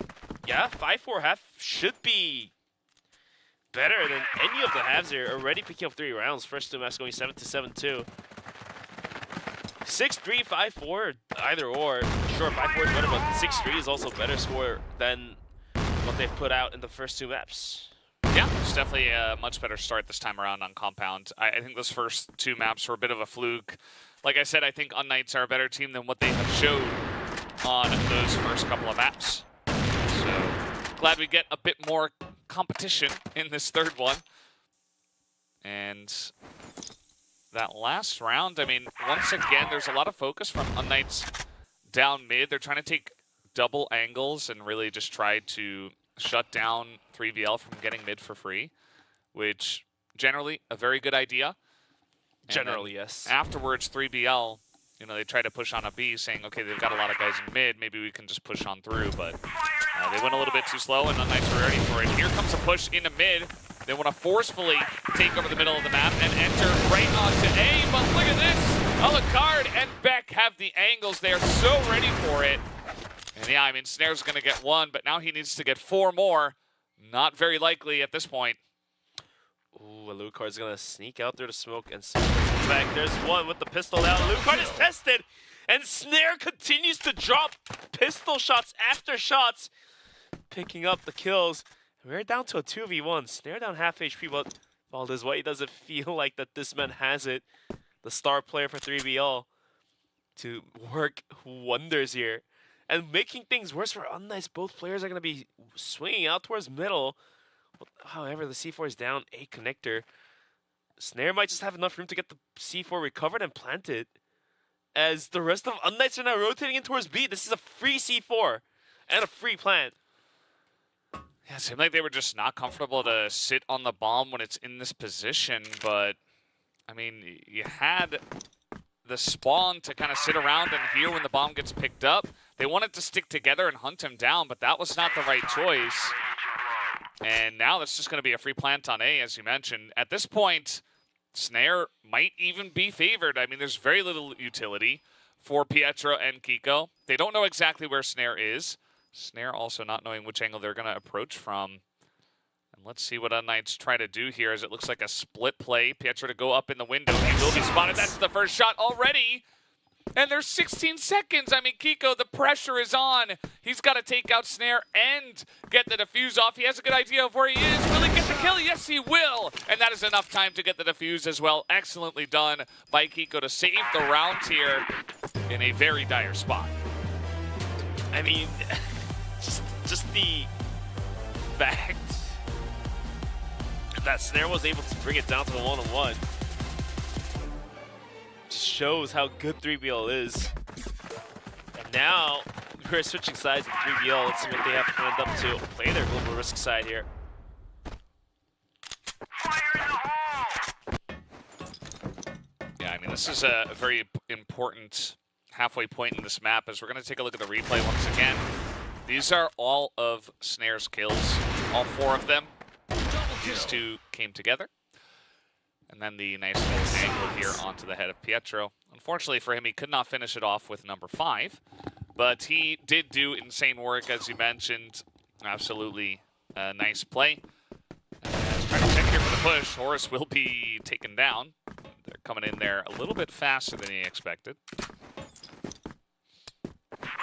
yeah, 5-4 half should be better than any of the halves here. Already picking up 3 rounds. First 2 maps going 7-7-2. 6-3, 5-4, either or. Sure, 5-4 is better, but 6-3 is also a better score than what they've put out in the first 2 maps. Yeah, it's definitely a much better start this time around on Compound. I think those first 2 maps were a bit of a fluke. Like I said, I think unKnights are a better team than what they have showed on those first couple of maps. So glad we get a bit more competition in this third one. And that last round, I mean, once again, there's a lot of focus from unKnights down mid. They're trying to take double angles and really just try to shut down 3BL from getting mid for free, which generally a very good idea. Generally, yes. Afterwards, 3BL, you know, they try to push on a B, saying, okay, they've got a lot of guys in mid, maybe we can just push on through, but they went a little bit too slow, and unKnights were ready for it. Here comes a push into mid. They want to forcefully take over the middle of the map and enter right onto A, but look at this! Alucard and Beck have the angles. They are so ready for it. And yeah, I mean, Snare's going to get 1, but now he needs to get 4 more. Not very likely at this point. Ooh, Alucard's going to sneak out through the smoke and back. There's one with the pistol out. Alucard is tested, and Snare continues to drop pistol shots after shots, picking up the kills. We're down to a 2v1. Snare down half HP, but Valdez White doesn't feel like that this man has it. The star player for 3BL to work wonders here. And making things worse for unKnights, both players are going to be swinging out towards middle. However, the C4 is down a connector. Snare might just have enough room to get the C4 recovered and planted, as the rest of unKnights are now rotating in towards B. This is a free C4 and a free plant. Yeah, it seemed like they were just not comfortable to sit on the bomb when it's in this position, but, I mean, you had the spawn to kind of sit around and hear when the bomb gets picked up. They wanted to stick together and hunt him down, but that was not the right choice. And now that's just going to be a free plant on A, as you mentioned. At this point, Snare might even be favored. I mean, there's very little utility for Pietro and Kiko. They don't know exactly where Snare is. Snare also not knowing which angle they're going to approach from. And let's see what unKnights try to do here, as it looks like a split play. Pietro to go up in the window. He will be spotted. That's the first shot already. And there's 16 seconds. I mean, Kiko, the pressure is on. He's got to take out Snare and get the defuse off. He has a good idea of where he is. Will he get the kill? Yes, he will. And that is enough time to get the defuse as well. Excellently done by Kiko to save the round here in a very dire spot. I mean, just the fact that Snare was able to bring it down to the 1-on-1 shows how good 3BL is. And now we're switching sides in 3BL. Let's see what they have planned up to play their global risk side here. Yeah, I mean, this is a very important halfway point in this map, as we're going to take a look at the replay once again. These are all of Snare's kills, all 4 of them. These 2 came together. And then the nice little angle here onto the head of Pietro. Unfortunately for him, he could not finish it off with number 5. But he did do insane work, as you mentioned. Absolutely nice play. Trying to check here for the push. Horus will be taken down. They're coming in there a little bit faster than he expected.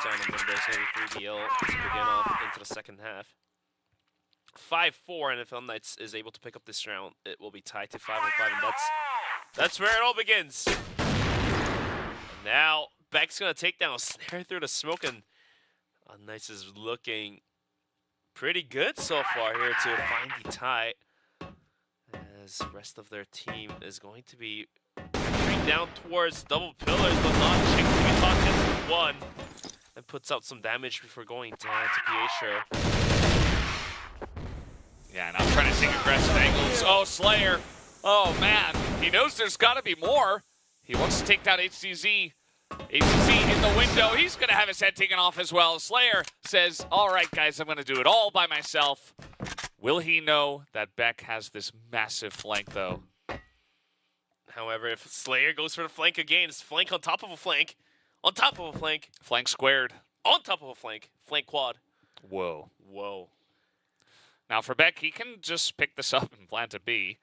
Turning windows here, 3BL to begin off into the second half. 5-4, and if unKnights is able to pick up this round, it will be tied to 5-5, and that's where it all begins. And now Beck's gonna take down Snare through the smoke, and unKnights is looking pretty good so far here to find the tie, as the rest of their team is going to be entering down towards double pillars, but launching to talk into 1, and puts out some damage before going down to Pietro. Yeah, and I'm trying to take aggressive angles. Oh, Slayer Oh, man. He knows there's got to be more. He wants to take down HCZ. HCZ in the window. He's going to have his head taken off as well. Slayer says, all right, guys, I'm going to do it all by myself. Will he know that Beck has this massive flank, though? However, if Slayer goes for the flank again, it's flank on top of a flank. On top of a flank. Flank squared. On top of a flank. Flank quad. Whoa. Whoa. Now for Beck, he can just pick this up and plant a B.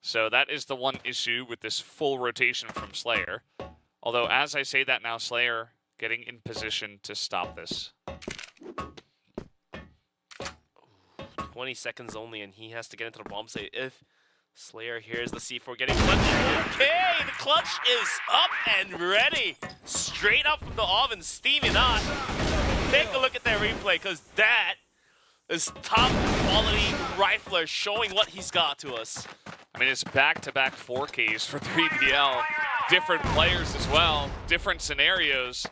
So that is the one issue with this full rotation from Slayer. Although, as I say that now, Slayer getting in position to stop this. 20 seconds only, and he has to get into the bomb site if Slayer hears the C4 getting clutched. Okay, the clutch is up and ready. Straight up from the oven, steaming hot. Take a look at that replay, because that is top quality rifler showing what he's got to us. I mean, it's back-to-back 4Ks for 3BL. Different players as well, different scenarios,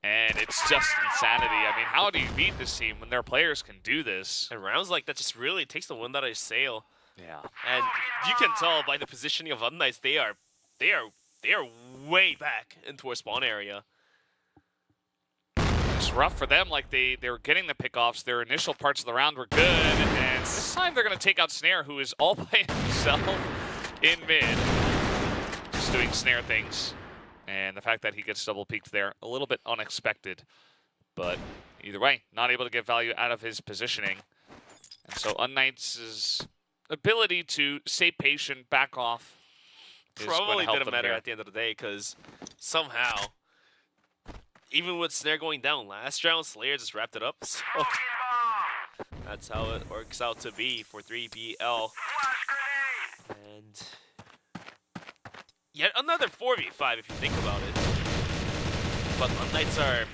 and it's just insanity. I mean, how do you beat this team when their players can do this? And rounds like that just really takes the wind out of his sail. Yeah. And you can tell by the positioning of unKnights, they are way back into our spawn area. It's rough for them, like they were getting the pickoffs. Their initial parts of the round were good, and this time they're going to take out Snare, who is all by himself in mid. Just doing Snare things. And the fact that he gets double peeked there, a little bit unexpected. But either way, not able to get value out of his positioning. And so unKnights' ability to stay patient, back off, probably didn't matter at the end of the day, because somehow, even with Snare going down last round, Slayer just wrapped it up. So that's how it works out to be for 3BL. And yet another 4v5 if you think about it. But unKnights are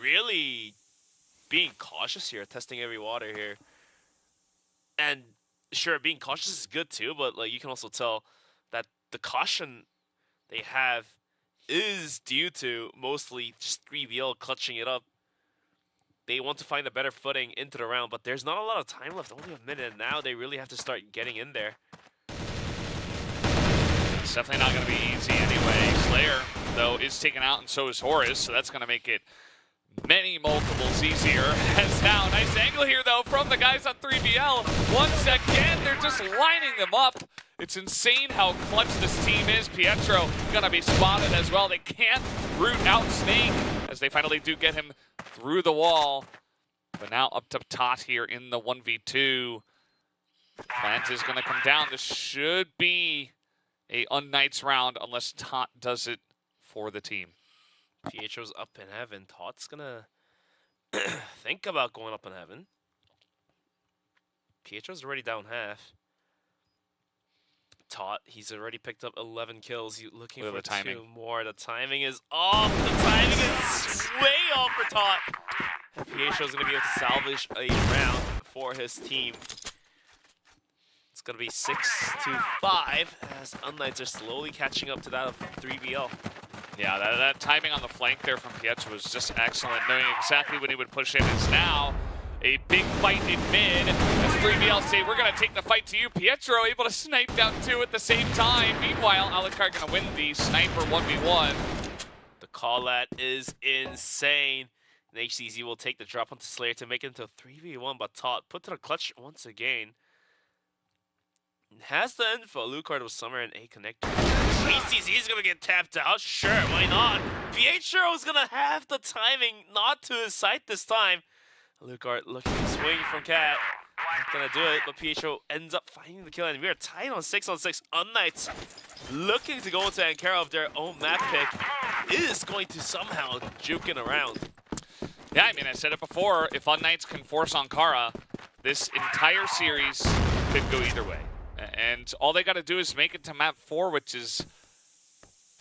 really being cautious here, testing every water here. And sure, being cautious is good too, but like you can also tell that the caution they have is due to mostly just 3BL clutching it up. They want to find a better footing into the round, but there's not a lot of time left, only a minute, and now they really have to start getting in there. It's definitely not going to be easy anyway. Slayer, though, is taken out, and so is Horus, so that's going to make it many multiples easier. As now, nice angle here, though, from the guys on 3BL. Once again, they're just lining them up. It's insane how clutch this team is. Pietro gonna be spotted as well. They can't root out Snake as they finally do get him through the wall. But now up to Tot here in the 1v2. Plant is gonna come down. This should be a unKnights round unless Tot does it for the team. Pietro's up in heaven. Tot's gonna think about going up in heaven. Pietro's already down half. Tot, he's already picked up 11 kills. He's looking for 2 more. The timing is off. The timing is way off for Tot. And Pietro's going to be able to salvage a round for his team. It's going to be 6-5 as unKnights are slowly catching up to that of 3BL. Yeah, that timing on the flank there from Pietro was just excellent, knowing exactly when he would push in. It's now a big fight in mid as 3BL say, we're going to take the fight to you. Pietro able to snipe down 2 at the same time. Meanwhile, Alucard going to win the sniper 1v1. The call-out is insane. And HCZ will take the drop onto Slayer to make it into a 3v1, but Tot put to the clutch once again. Has the info. Alucard was somewhere in A connector. HCZ is going to get tapped out. Sure, why not? Pietro is going to have the timing not to his side this time. Alucard looking to swing from Cat. Not gonna do it, but Pietro ends up finding the kill, and we are tied on 6-on-6. unKnights looking to go into Ankara of their own map pick is going to somehow juke it around. Yeah, I mean, I said it before, if unKnights can force Ankara, this entire series could go either way. And all they gotta do is make it to map 4, which is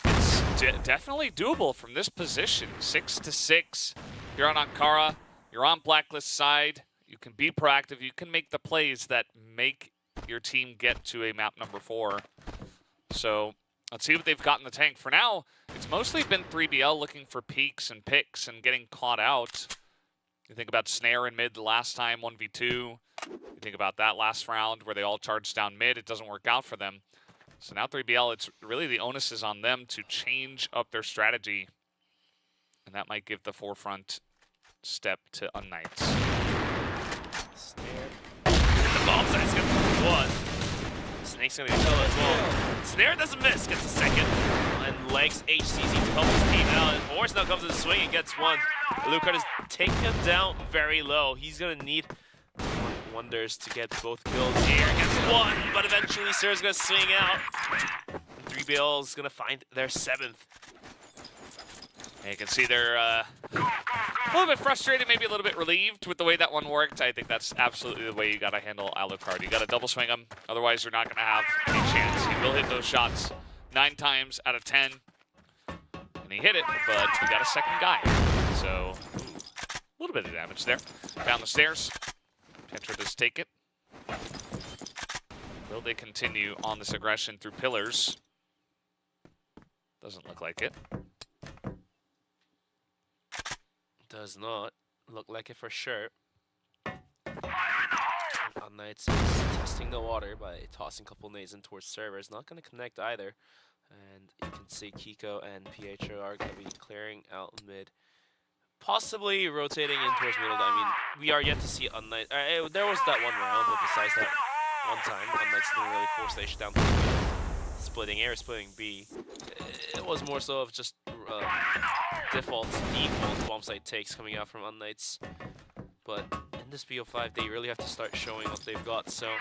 definitely doable from this position. 6-6, you're on Ankara. You're on Blacklist side, you can be proactive, you can make the plays that make your team get to a map number 4. So let's see what they've got in the tank. For now, it's mostly been 3BL looking for peaks and picks and getting caught out. You think about Snare in mid the last time, 1v2. You think about that last round where they all charged down mid, it doesn't work out for them. So now 3BL, it's really the onus is on them to change up their strategy. And that might give the forefront step to unKnights. Snare. The bomb size gets one. Snake's gonna get killed as well. Snare doesn't miss, gets a second. And legs HCZ to help his team out. And Horse now comes in the swing and gets one. Alucard has taken him down very low. He's gonna need wonders to get both kills here. Gets one, but eventually Sir's gonna swing out. 3BL is gonna find their 7th. And you can see they're a little bit frustrated, maybe a little bit relieved with the way that one worked. I think that's absolutely the way you gotta handle Alucard. You gotta double swing him, otherwise you're not gonna have a chance. He will hit those shots 9 times out of 10. And he hit it, but we got a second guy. So, a little bit of damage there. Down the stairs. Petra does take it. Will they continue on this aggression through pillars? Doesn't look like it. Does not look like it for sure. unKnights is testing the water by tossing a couple nades in towards servers. Not going to connect either. And you can see Kiko and Pietro are going to be clearing out mid. Possibly rotating in towards middle. I mean, we are yet to see unKnights. There was that one round, but besides that one time, unKnights didn't really force H down to the middle. Splitting A or splitting B. It was more so of just default bomb site takes coming out from unKnights. But in this BO5, they really have to start showing what they've got. So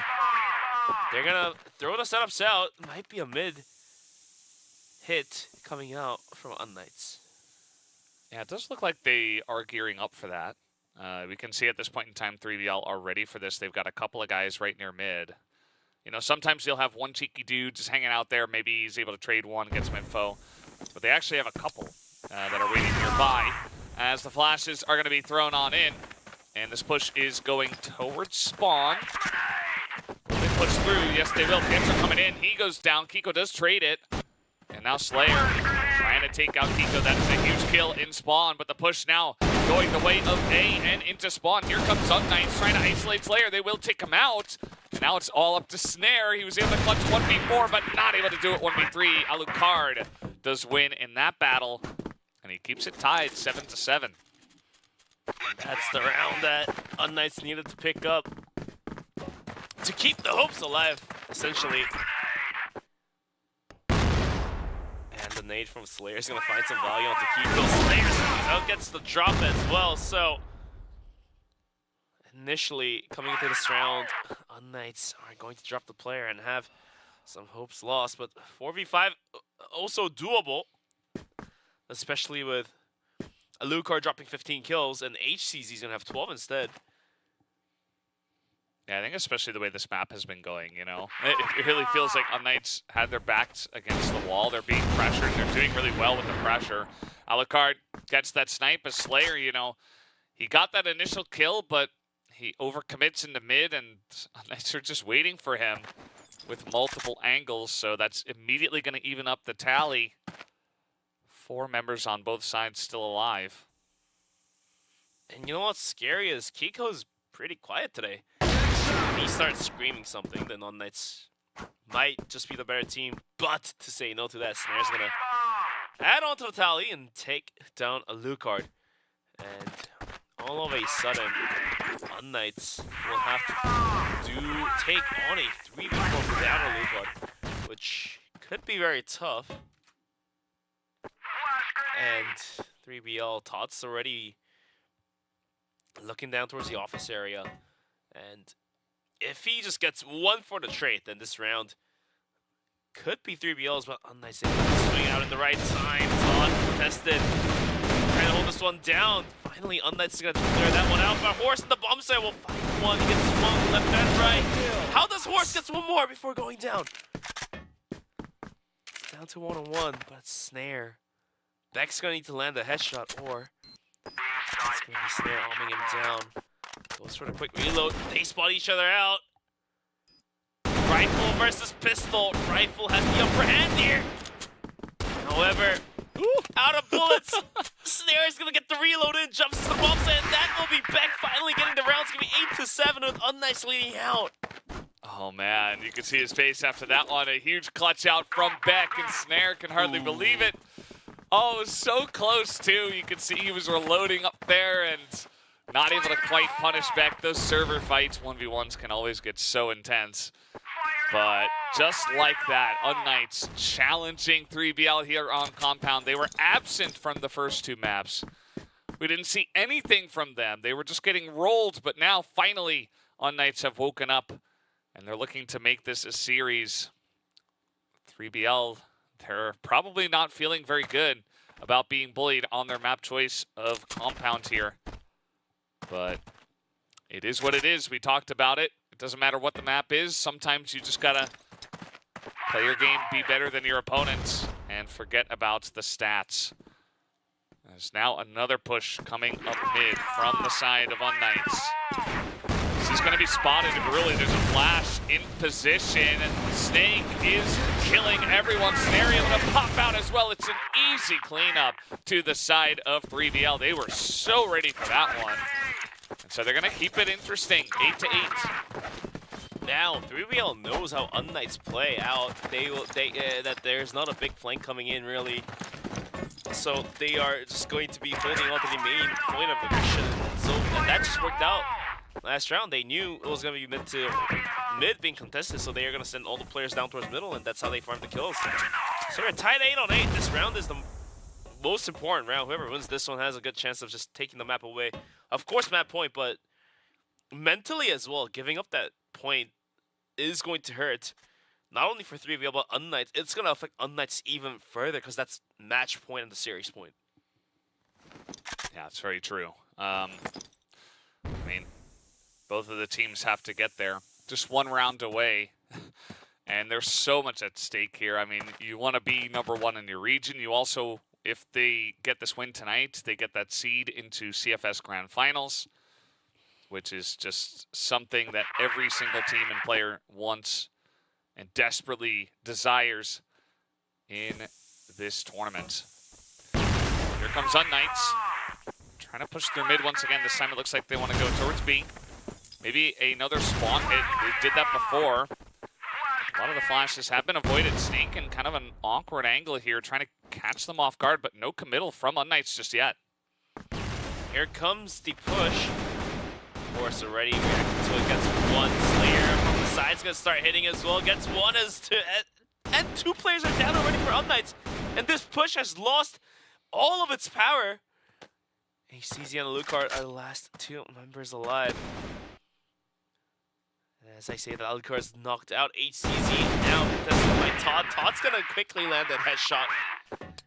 they're going to throw the setups out. Might be a mid hit coming out from unKnights. Yeah, it does look like they are gearing up for that. We can see at this point in time, 3BL are ready for this. They've got a couple of guys right near mid. You know, sometimes you'll have one cheeky dude just hanging out there. Maybe he's able to trade one, get some info. But they actually have a couple that are waiting nearby as the flashes are going to be thrown on in. And this push is going towards spawn. Will they push through? Yes, they will. Pietro coming in. He goes down. Kiko does trade it. And now Slayer trying to take out Kiko. That is a huge kill in spawn, but the push now going the way of A and into spawn. Here comes unKnights trying to isolate Slayer. They will take him out. And now it's all up to Snare. He was able to clutch 1v4, but not able to do it 1v3. Alucard does win in that battle, and he keeps it tied 7-7. That's the round that unKnights needed to pick up to keep the hopes alive, essentially. And the nade from Slayer is going to find some value onto Kiko. Slayer gets the drop as well. So initially coming into this round, unKnights are going to drop the player and have some hopes lost. But 4v5 also doable, especially with Alucard dropping 15 kills and HCZ is going to have 12 instead. Yeah, I think especially the way this map has been going, you know. It really feels like unKnights had their backs against the wall. They're being pressured. They're doing really well with the pressure. Alucard gets that snipe as Slayer, you know. He got that initial kill, but he overcommits into mid, and unKnights are just waiting for him with multiple angles, so that's immediately going to even up the tally. 4 members on both sides still alive. And you know what's scary is Kiko's pretty quiet today. He starts screaming something, then unKnights might just be the better team, but to say no to that, Snare's gonna add on to the tally and take down Alucard. And all of a sudden, unKnights will have to take on a 3v4 without Alucard, which could be very tough. And 3BL Tots already looking down towards the office area. And if he just gets one for the trade, then this round could be 3BL's, but unKnights able to swing out at the right time. Todd contested. Trying to hold this one down. Finally, unKnights is going to clear that one out. But Horse in the bomb site will find one. He gets swung left and right. How does Horse get one more before going down? Down to 1-on-1, but it's Snare. Beck's going to need to land a headshot, or it's going to be Snare arming him down. Goes for the quick reload. They spot each other out. Rifle versus pistol. Rifle has the upper hand here. However, out of bullets. Snare is going to get the reload in. Jumps to the bombs, and that will be Beck finally getting the round. It's going to be 8-7 with unKnights leading out. Oh man, you can see his face after that one. A huge clutch out from Beck, and Snare can hardly believe it. Oh, it was so close too. You could see he was reloading up there and not able to quite punish Beck. Those server fights, 1v1s, can always get so intense. But just like that, unKnights challenging 3BL here on Compound. They were absent from the first 2 maps. We didn't see anything from them. They were just getting rolled, but now finally unKnights have woken up and they're looking to make this a series. 3BL, they're probably not feeling very good about being bullied on their map choice of Compound here. But it is what it is. We talked about it. It doesn't matter what the map is. Sometimes you just gotta play your game, be better than your opponents, and forget about the stats. There's now another push coming up mid from the side of unKnights. This is going to be spotted early. There's a flash in position. Snake is killing everyone. Snare able to pop out as well. It's an easy cleanup to the side of 3BL. They were so ready for that one. And so they're going to keep it interesting, 8-8. Now, 3BL knows how unKnights play out. That there's not a big flank coming in, really. So they are just going to be holding on to the main point of the mission. So and that just worked out. Last round, they knew it was going to be mid being contested, so they are going to send all the players down towards middle, and that's how they farm the kills. So we're tied 8-8. This round is the most important round. Whoever wins this one has a good chance of just taking the map away. Of course, map point, but mentally as well, giving up that point is going to hurt. Not only for 3BL, but unKnights. It's going to affect unKnights even further because that's match point and the series point. Yeah, it's very true. I mean, both of the teams have to get there. Just one round away. And there's so much at stake here. I mean, you want to be #1 in your region. You also, if they get this win tonight, they get that seed into CFS Grand Finals, which is just something that every single team and player wants and desperately desires in this tournament. Here comes unKnights. Trying to push through mid once again. This time it looks like they want to go towards B. Maybe another spawn hit. They did that before. A lot of the flashes have been avoided. Snake in kind of an awkward angle here, trying to catch them off guard, but no committal from unKnights just yet. Here comes the push. Force already reacting to it, gets one. Slayer from the side's gonna start hitting as well. Gets one as to and 2 players are down already for unKnights. And this push has lost all of its power. HCZ and Alucard are the last 2 members alive. And as I say, the Alucard is knocked out. HCZ now contested by Todd. Todd's gonna quickly land that headshot.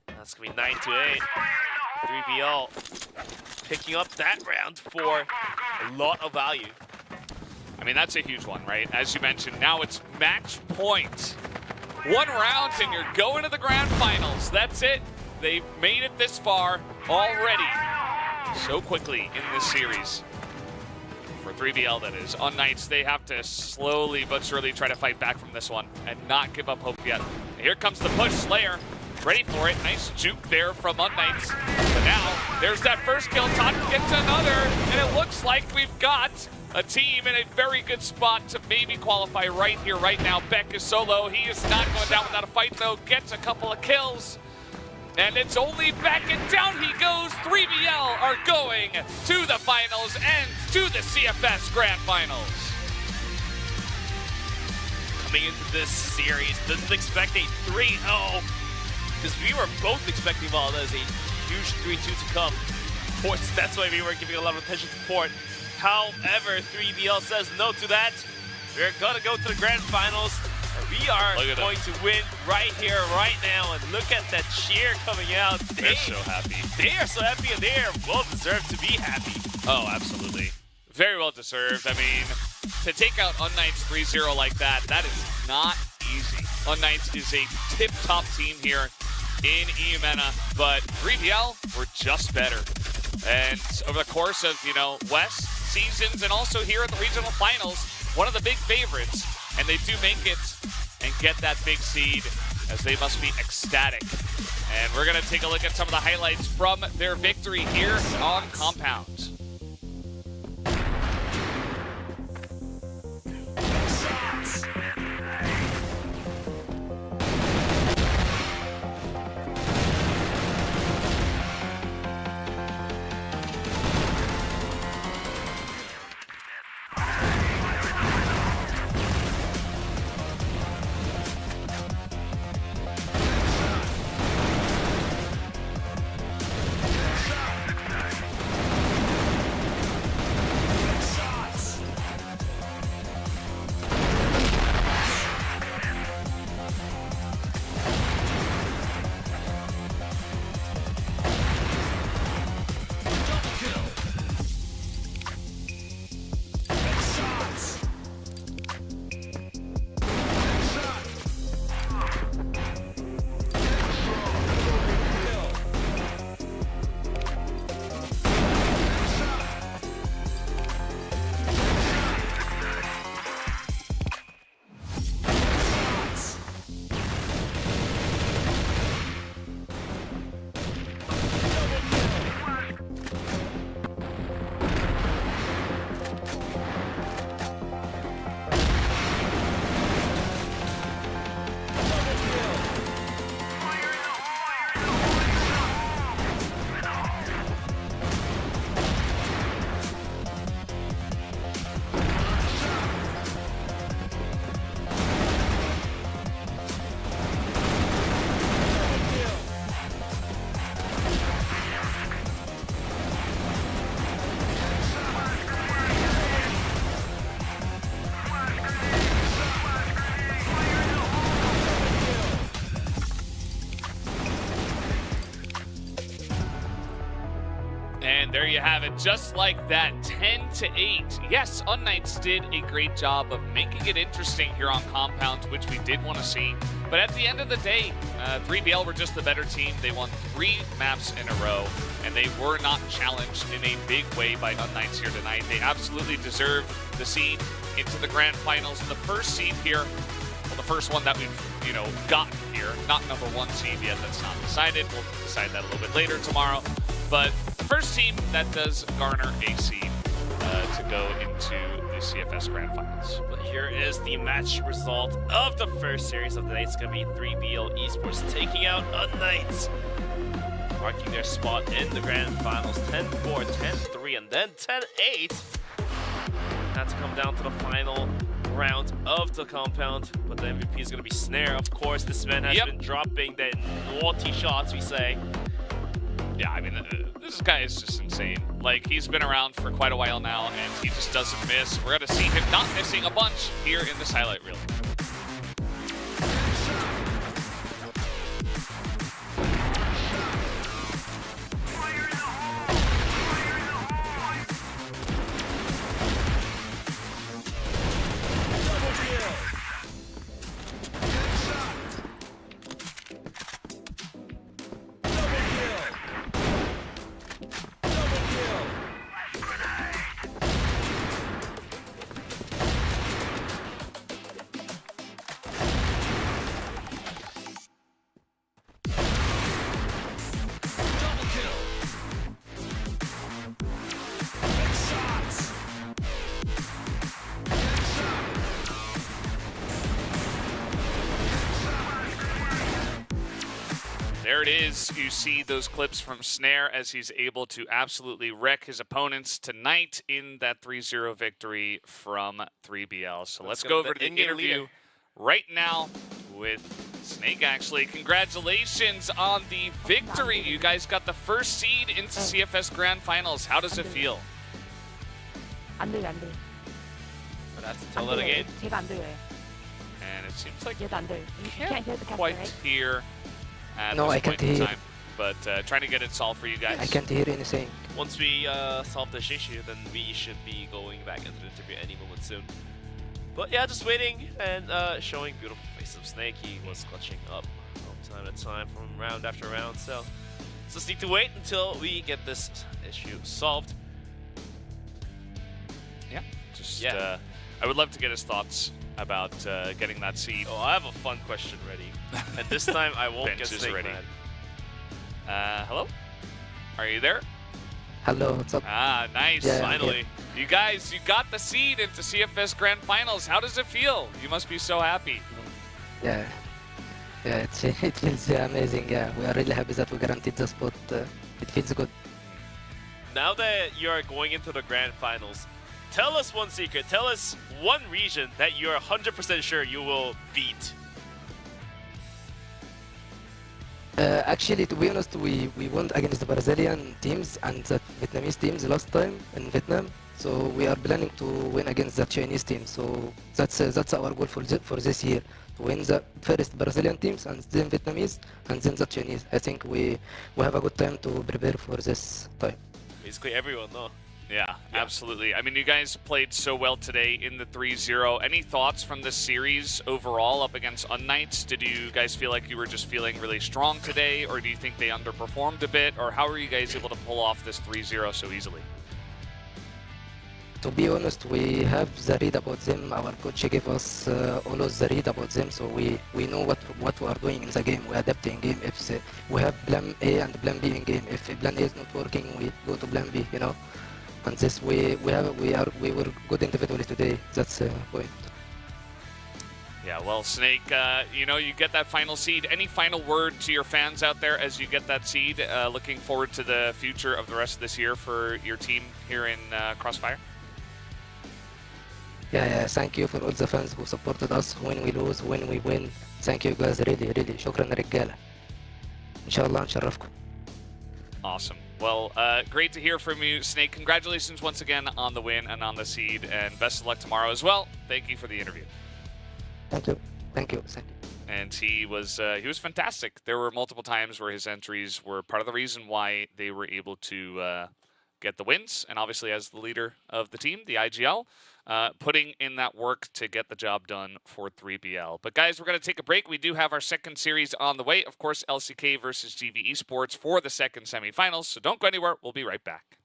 That's gonna be 9-8. 3BL picking up that round for a lot of value. I mean, that's a huge one, right? As you mentioned, now it's match point. 1 round and you're going to the grand finals. That's it. They've made it this far already. So quickly in this series. For 3BL, that is. unKnights, they have to slowly but surely try to fight back from this one and not give up hope yet. Here comes the push. Slayer ready for it. Nice juke there from unKnights. But now, there's that first kill. Todd gets another, and it looks like we've got a team in a very good spot to maybe qualify right here, right now. Beck is solo. He is not going down without a fight, though. Gets a couple of kills. And it's only Beck, and down he goes. 3BL are going to the finals and to the CFS Grand Finals. Coming into this series, didn't expect a 3-0. Because we were both expecting Valdez a huge 3-2 to come. Of course, that's why we were giving a lot of attention to Port. However, 3BL says no to that. We're gonna go to the grand finals. And we are going to win right here, right now. And look at that cheer coming out. They're so happy. They are so happy, and they are well deserved to be happy. Oh, absolutely. Very well deserved. I mean, to take out unKnights 3-0 like that, that is not easy. unKnights is a tip-top team here in Eumena, but 3BL were just better. And over the course of, West seasons and also here at the regional finals, one of the big favorites. And they do make it and get that big seed, as they must be ecstatic. And we're going to take a look at some of the highlights from their victory here on Compound. And there you have it, just like that, 10-8. Yes, unKnights did a great job of making it interesting here on Compound, which we did want to see. But at the end of the day, 3BL were just the better team. They won 3 maps in a row, and they were not challenged in a big way by unKnights here tonight. They absolutely deserved the seed into the grand finals. And the first seed here, well, the first one that we've, gotten here, not number 1 seed yet, that's not decided. We'll decide that a little bit later tomorrow. But the first team that does garner a seed to go into the CFS Grand Finals. But here is the match result of the first series of the day. It's going to be 3BL Esports taking out unKnights, marking their spot in the Grand Finals. 10-4, 10-3, and then 10-8. That's come down to the final round of the compound, but the MVP is going to be Snare. Of course, this man has been dropping the naughty shots, we say. Yeah, I mean, this guy is just insane. Like, he's been around for quite a while now, and he just doesn't miss. We're going to see him not missing a bunch here in this highlight reel. There it is. You see those clips from Snare as he's able to absolutely wreck his opponents tonight in that 3-0 victory from 3BL. So let's go over to the interview right now with Snake, actually. Congratulations on the victory. You guys got the first seed into CFS Grand Finals. How does it feel? 안 들려. That's tell that again. 제가 안 들려요. And it seems like 얘도 안 들려. You can't hear the caster, quite right? hear at No, this I can't point in hear. time, but trying to get it solved for you guys. I can't hear anything. Once we solve this issue, then we should be going back into the interview any moment soon. But yeah, just waiting and showing beautiful face of Snake. He was clutching up from time to time from round after round. So just need to wait until we get this issue solved. Yeah, just I would love to get his thoughts about getting that seed. Oh, I have a fun question ready. And this time I won't Bench get is Snake ready. mad. Hello? Are you there? Hello, what's up? Ah, nice, Yeah, finally. You guys, you got the seed into CFS Grand Finals. How does it feel? You must be so happy. Yeah, it feels amazing. Yeah, we are really happy that we guaranteed the spot. It feels good. Now that you're going into the grand finals, tell us one secret. Tell us one region that you're 100% sure you will beat. Actually, to be honest, we won against the Brazilian teams and the Vietnamese teams last time in Vietnam. So we are planning to win against the Chinese team. So that's our goal for this year, to win the first Brazilian teams and then Vietnamese and then the Chinese. I think we have a good time to prepare for this time. Basically everyone, no? Yeah, absolutely. I mean, you guys played so well today in the 3-0. Any thoughts from this series overall up against unKnights? Did you guys feel like you were just feeling really strong today, or do you think they underperformed a bit, or how were you guys able to pull off this 3-0 so easily? To be honest, we have the read about them. Our coach gave us always the read about them, so we know what we are doing in the game. We adapt in game. If we have plan A and plan B in game, if plan A is not working, we go to plan B. You know, and this we were good individually today. That's the point. Yeah, well, Snake, you know, you get that final seed. Any final word to your fans out there as you get that seed? Looking forward to the future of the rest of this year for your team here in CrossFire. Yeah, thank you for all the fans who supported us when we lose, when we win. Thank you guys, really. شكرا رجالة. إن شاء الله نشرفكم. Awesome. Well, great to hear from you, Snake. Congratulations once again on the win and on the seed, and best of luck tomorrow as well. Thank you for the interview. Thank you. And he was fantastic. There were multiple times where his entries were part of the reason why they were able to get the wins, and obviously as the leader of the team, the IGL, putting in that work to get the job done for 3BL. But guys, we're going to take a break. We do have our second series on the way. Of course, LCK versus GV ESPORts for the second semifinals. So don't go anywhere. We'll be right back.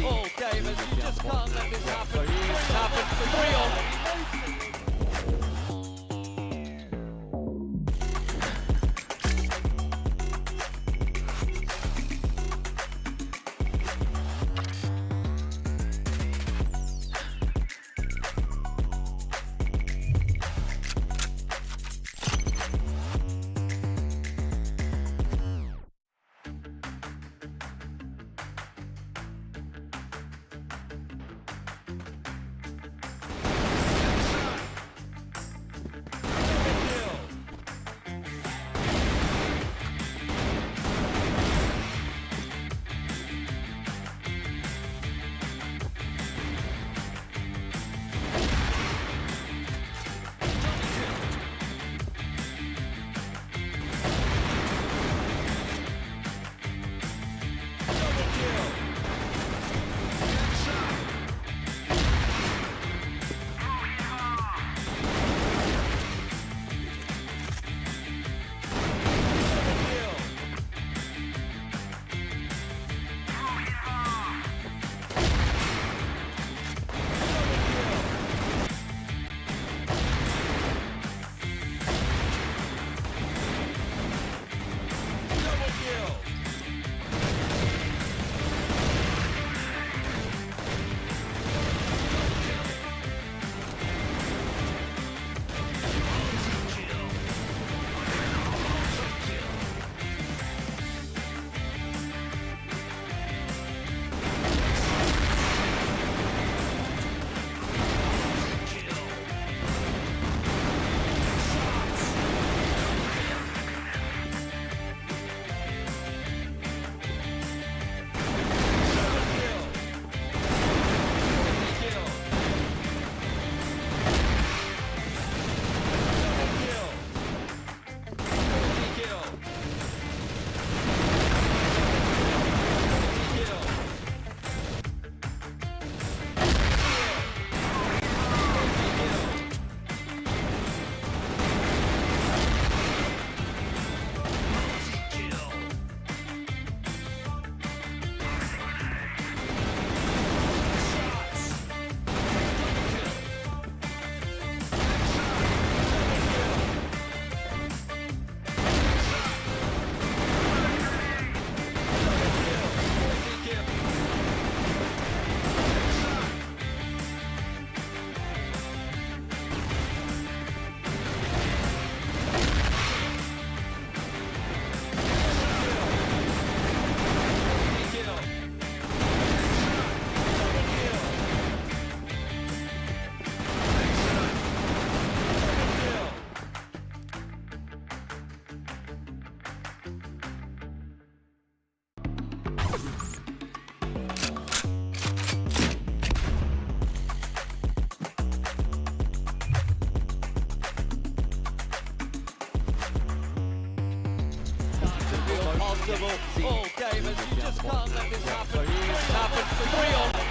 All game, and you just can't let this happen. It's happened for real. invincible. All gamers, you just can't let this happen. It's happened for 3-0.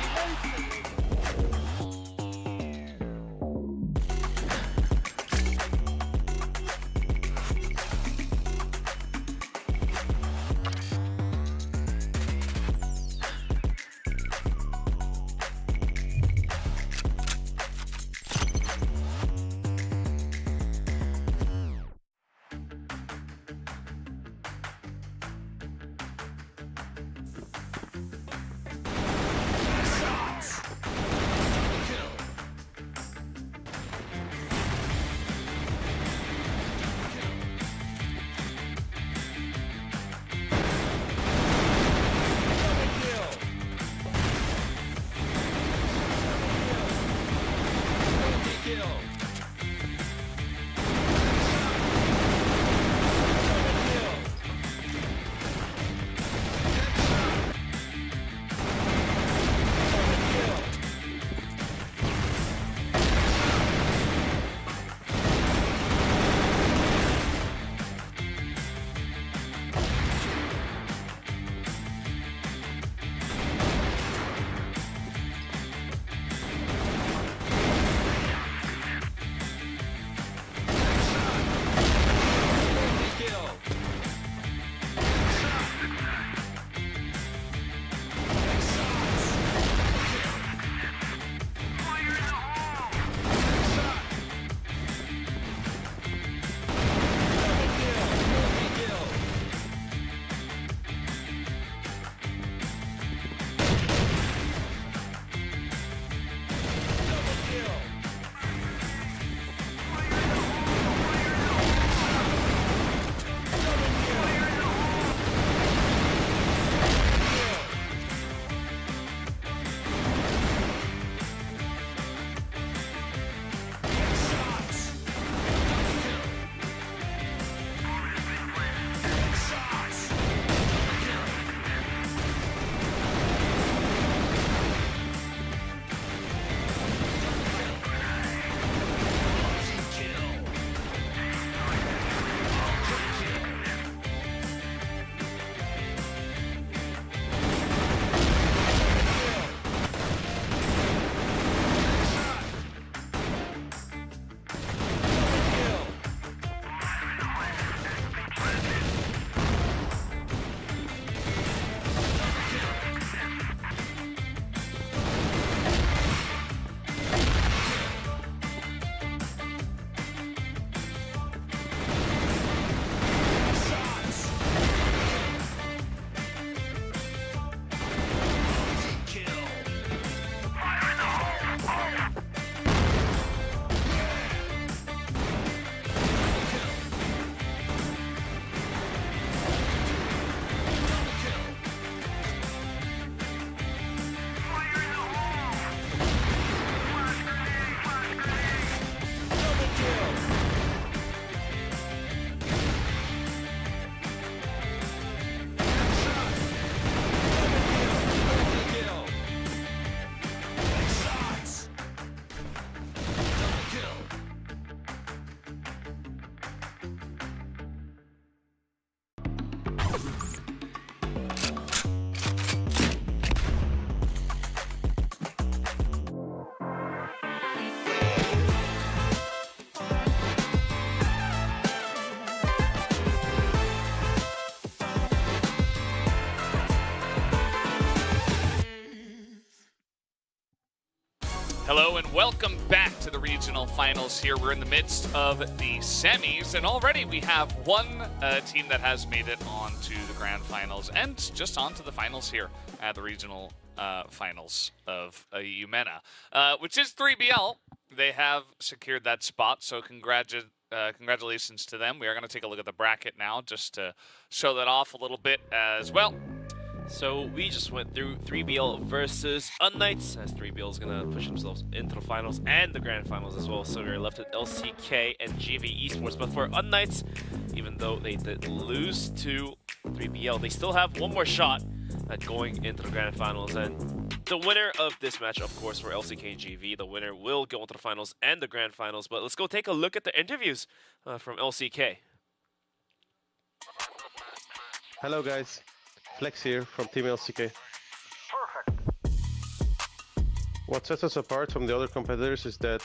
Hello and welcome back to the regional finals here. We're in the midst of the semis, and already we have one team that has made it on to the grand finals and just on to the finals here at the regional finals of Eumena, which is 3BL. They have secured that spot, so congratulations to them. We are going to take a look at the bracket now just to show that off a little bit as well. So we just went through 3BL versus unKnights, as 3BL is going to push themselves into the finals and the grand finals as well. So we're left with LCK and GV ESPORts. But for unKnights, even though they did lose to 3BL, they still have one more shot at going into the grand finals. And the winner of this match, of course, for LCK and GV, the winner will go into the finals and the grand finals. But let's go take a look at the interviews from LCK. Hello guys, Flex here from Team LCK. What sets us apart from the other competitors is that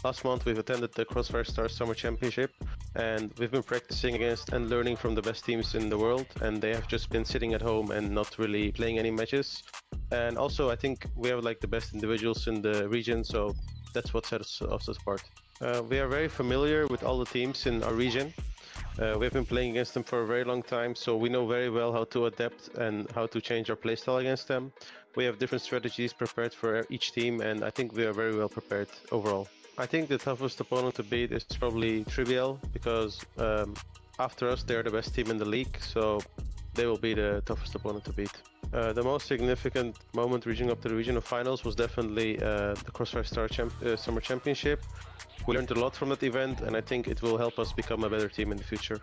last month we've attended the CrossFire Stars Summer Championship, and we've been practicing against and learning from the best teams in the world, and they have just been sitting at home and not really playing any matches. And also I think we have like the best individuals in the region, so that's what sets us apart. We are very familiar with all the teams in our region. We've been playing against them for a very long time, so we know very well how to adapt and how to change our playstyle against them. We have different strategies prepared for each team, and I think we are very well prepared overall. I think the toughest opponent to beat is probably Trivial, because after us they're the best team in the league, so they will be the toughest opponent to beat. The most significant moment reaching up to the regional finals was definitely the CrossFire Summer Championship. We learned a lot from that event, and I think it will help us become a better team in the future.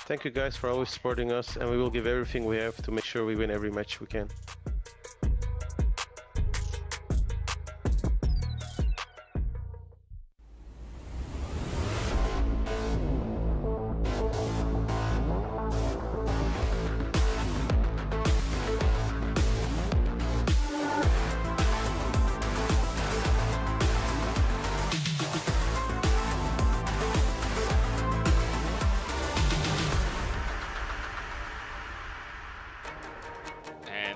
Thank you guys for always supporting us, and we will give everything we have to make sure we win every match we can.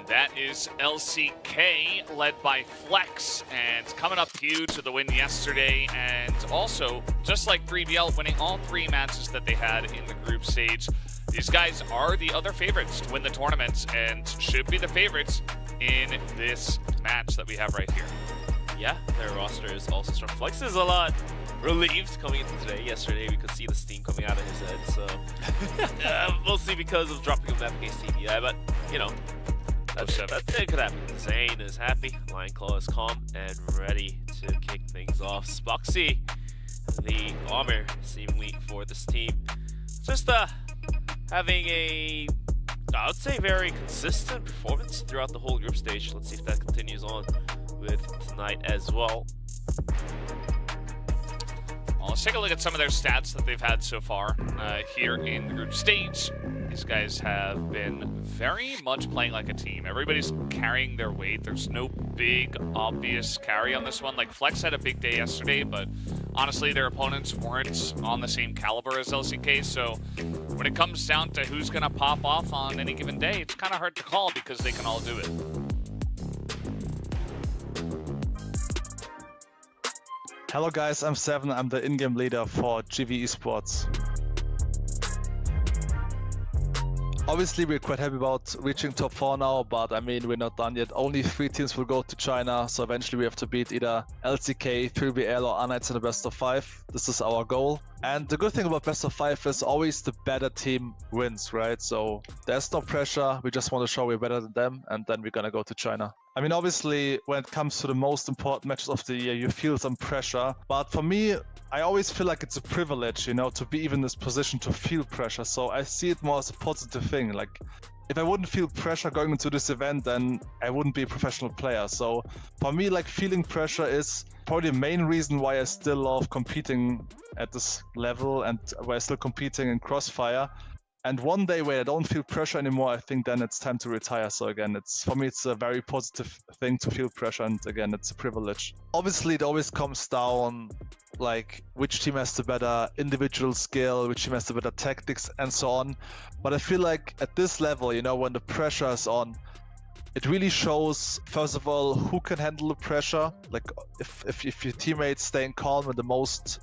That is LCK, led by Flex, and coming up huge to the win yesterday, and also, just like 3BL, winning all 3 matches that they had in the group stage. These guys are the other favorites to win the tournament, and should be the favorites in this match that we have right here. Yeah, their roster is also strong. Flex is a lot relieved coming into today. Yesterday, we could see the steam coming out of his head, so mostly because of dropping him against TBI, but, you know, that could happen. Zane is happy, Lion Claw is calm and ready to kick things off. Spoxy, the bomber, seemingly for this team, just having a, I would say, very consistent performance throughout the whole group stage. Let's see if that continues on with tonight as well. Well, let's take a look at some of their stats that they've had so far here in the group stage. These guys have been very much playing like a team. Everybody's carrying their weight. There's no big, obvious carry on this one. Like, Flex had a big day yesterday, but honestly, their opponents weren't on the same caliber as LCK, so when it comes down to who's going to pop off on any given day, it's kind of hard to call because they can all do it. Hello guys, I'm Seven. I'm the in-game leader for GV ESPORTS. Obviously, we're quite happy about reaching top 4 now, but I mean, we're not done yet. Only 3 teams will go to China, so eventually we have to beat either LCK, 3BL or unKnights in the best of 5. This is our goal. And the good thing about best of 5 is always the better team wins, right? So there's no pressure. We just want to show we're better than them, and then we're gonna go to China. I mean, obviously, when it comes to the most important matches of the year, you feel some pressure. But for me, I always feel like it's a privilege, you know, to be even in this position to feel pressure. So I see it more as a positive thing. Like, if I wouldn't feel pressure going into this event, then I wouldn't be a professional player. So for me, like, feeling pressure is probably the main reason why I still love competing at this level and why I'm still competing in CrossFire. And one day where I don't feel pressure anymore, I think then it's time to retire. So again, for me, it's a very positive thing to feel pressure. And again, it's a privilege. Obviously, it always comes down like which team has the better individual skill, which team has the better tactics and so on. But I feel like at this level, you know, when the pressure is on, it really shows, first of all, who can handle the pressure. Like if your teammates staying calm in the most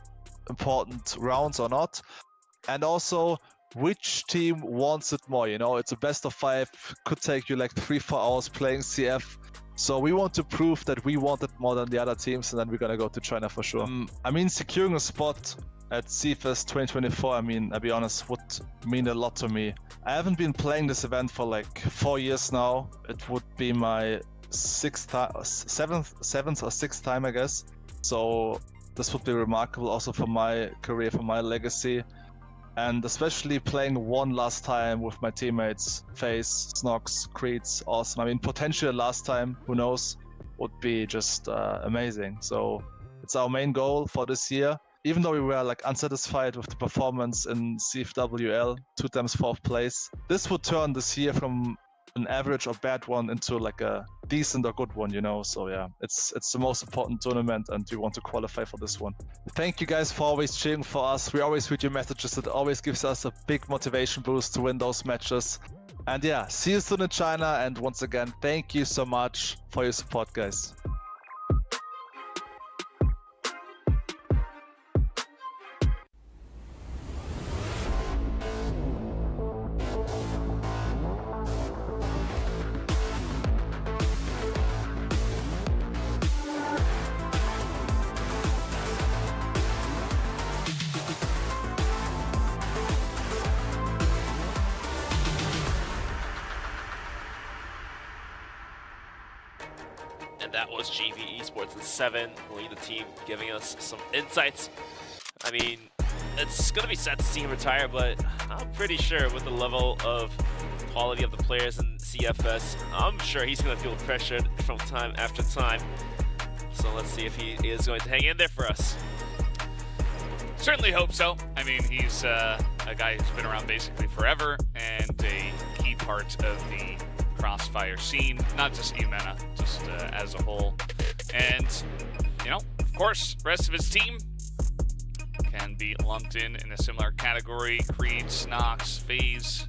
important rounds or not. And also, which team wants it more, you know? It's a best of 5, could take you like 3-4 hours playing CF. So we want to prove that we want it more than the other teams, and then we're gonna go to China for sure. I mean, securing a spot at CFesports 2024, I mean, I'll be honest, would mean a lot to me. I haven't been playing this event for like 4 years now. It would be my seventh or sixth time, I guess. So this would be remarkable also for my career, for my legacy. And especially playing one last time with my teammates, FaZe, Snox, Creeds, awesome. I mean, potentially last time, who knows, would be just amazing. So it's our main goal for this year. Even though we were like unsatisfied with the performance in CFWL, 2x 4th place, this would turn this year from an average or bad one into like a decent or good one, you know. So yeah, it's the most important tournament and we want to qualify for this one. Thank you guys for always cheering for us. We always read your messages. It always gives us a big motivation boost to win those matches. And yeah, see you soon in China. And once again, thank you so much for your support, guys. And that was GV ESPORTS in 7, leading the team, giving us some insights. I mean, it's going to be sad to see him retire, but I'm pretty sure with the level of quality of the players in CFS, I'm sure he's going to feel pressured from time after time. So let's see if he is going to hang in there for us. Certainly hope so. I mean, he's a guy who's been around basically forever and a key part of the CrossFire scene, not just Eumena, just as a whole. And, you know, of course, the rest of his team can be lumped in a similar category. Creed, Snox, FaZe,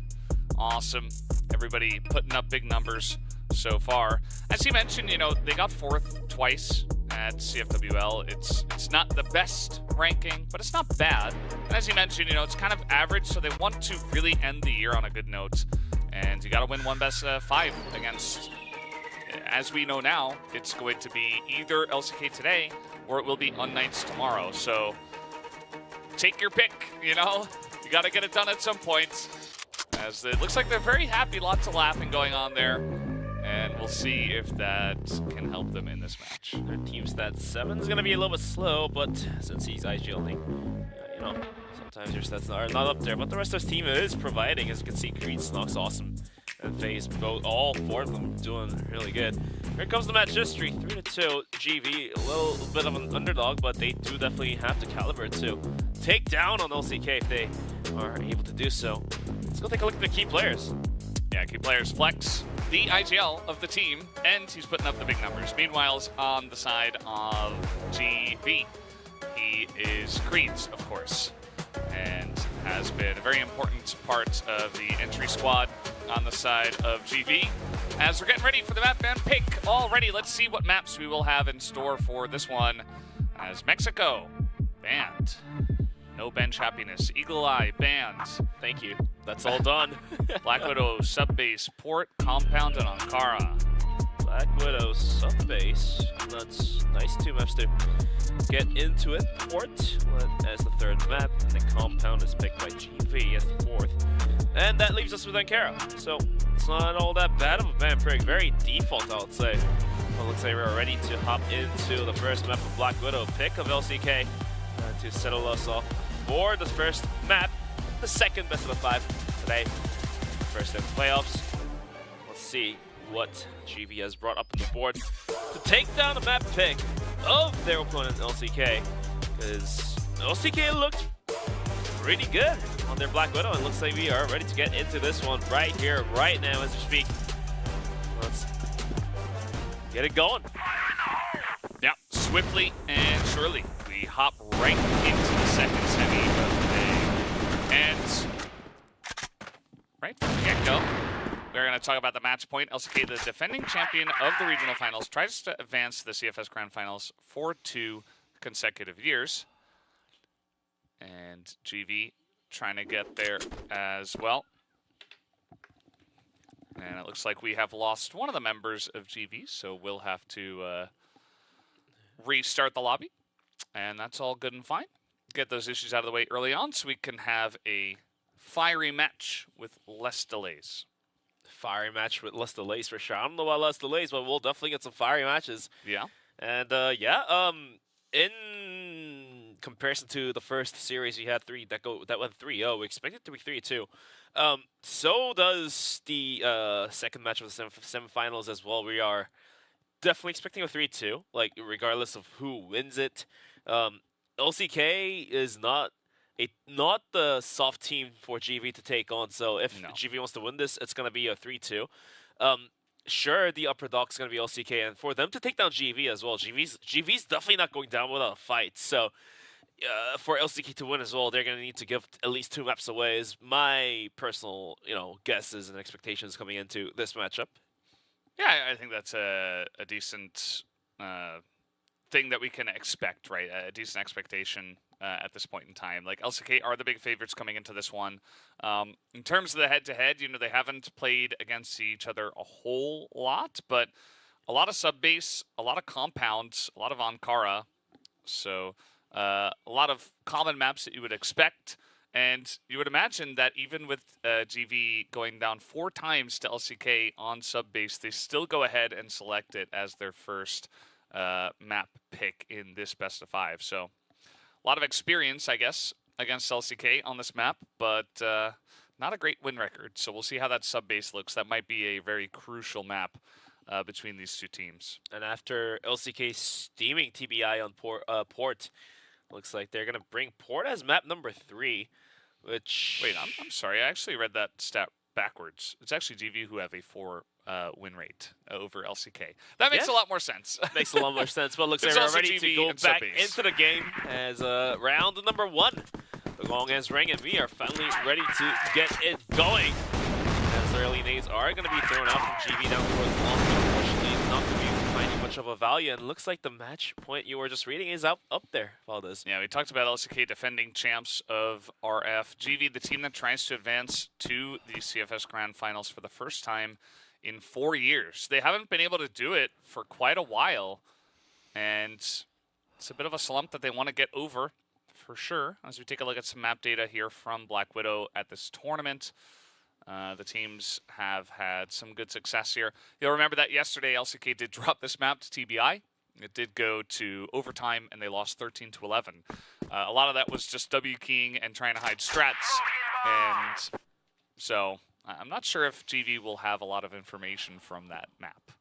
awesome. Everybody putting up big numbers so far. As he mentioned, you know, they got 4th twice at CFWL. It's not the best ranking, but it's not bad. And as he mentioned, you know, it's kind of average, so they want to really end the year on a good note. And you got to win one best 5 against, as we know now, it's going to be either LCK today or it will be unKnights tomorrow. So take your pick, you know. You got to get it done at some point. As it looks like they're very happy, lots of laughing going on there. And we'll see if that can help them in this match. Their team stat 7 is going to be a little bit slow, but since he's IGLing, you know, sometimes your stats are not up there. But the rest of his team is providing. As you can see, Creed, Snox, awesome. And FaZe, both, all 4 of them doing really good. Here comes the match history, 3-2. GV, a little bit of an underdog, but they do definitely have the caliber to take down on LCK if they are able to do so. Let's go take a look at the key players. Yeah, key players Flex, the IGL of the team, and he's putting up the big numbers. Meanwhile, on the side of GV, he is Creeds, of course, and has been a very important part of the entry squad on the side of GV. As we're getting ready for the map ban pick already, let's see what maps we will have in store for this one. As Mexico, banned. No bench happiness. Eagle Eye, banned. Thank you. That's all done. Black Widow, Subbase, Port, Compound, and Ankara. Black Widow, Subbase. That's nice 2 maps to get into it. Port as the 3rd map, and the Compound is picked by GV as the 4th. And that leaves us with Ankara. So it's not all that bad of a ban pick. Very default, I would say. Well, looks like we're ready to hop into the first map of Black Widow pick of LCK to settle us off for the first map, the 2nd best of the 5 today. First in the playoffs. Let's see what GV has brought up on the board to take down the map pick of their opponent LCK, because LCK looked pretty good on their Black Widow, and looks like we are ready to get into this one right here, right now as we speak. Let's get it going. Yeah, swiftly and surely we hop right into the 2nd semi of the day. And right from the get-go, we're going to talk about the match point. LCK, the defending champion of the regional finals, tries to advance to the CFS Grand Finals for 2 consecutive years. And GV trying to get there as well. And it looks like we have lost one of the members of GV, so we'll have to restart the lobby. And that's all good and fine. get those issues out of the way early on so we can have a fiery match with less delays. Fiery match with less delays for sure. I don't know about less delays, but we'll definitely get some fiery matches. Yeah. And in comparison to the first series, we had that went 3-0. We expected it to be 3-2. So does the second match of the semifinals as well. We are definitely expecting a 3-2, like regardless of who wins it. LCK is not the soft team for GV to take on. So if GV wants to win this, it's going to be a 3-2. Sure, the upper dog is going to be LCK, and for them to take down GV as well, GV's definitely not going down without a fight. So for LCK to win as well, they're going to need to give at least 2 maps away. Is my personal guesses and expectations coming into this matchup. Yeah, I think that's a decent thing that we can expect, right? A decent expectation at this point in time. Like, LCK are the big favorites coming into this one. In terms of the head-to-head, they haven't played against each other a whole lot, but a lot of sub-base, a lot of compounds, a lot of Ankara. So a lot of common maps that you would expect. And you would imagine that even with GV going down 4 times to LCK on sub-base, they still go ahead and select it as their first map pick in this best of 5. So a lot of experience, I guess, against LCK on this map, but not a great win record. So we'll see how that sub-base looks. That might be a very crucial map between these 2 teams. And after LCK steaming TBI on Port, looks like they're going to bring Port as map number 3, which... Wait, I'm sorry. I actually read that stat backwards. It's actually GV who have a 4 win rate over LCK. That makes a lot more sense. Makes a lot more sense. But looks like we're ready to go back into the game as round number 1. The gong has rang, and we are finally ready to get it going. As the early nades are going to be thrown out from GV down towards long. Unfortunately, not going to be finding much of a value, and looks like the match point you were just reading is up there, Valdez. Yeah, we talked about LCK defending champs of RF. GV, the team that tries to advance to the CFS Grand Finals for the first time in 4 years. They haven't been able to do it for quite a while, and it's a bit of a slump that they want to get over for sure. As we take a look at some map data here from Black Widow at this tournament, the teams have had some good success here. You'll remember that yesterday LCK did drop this map to TBI. It did go to overtime, and they lost 13-11. A lot of that was just W keying and trying to hide strats, and so I'm not sure if GV will have a lot of information from that map.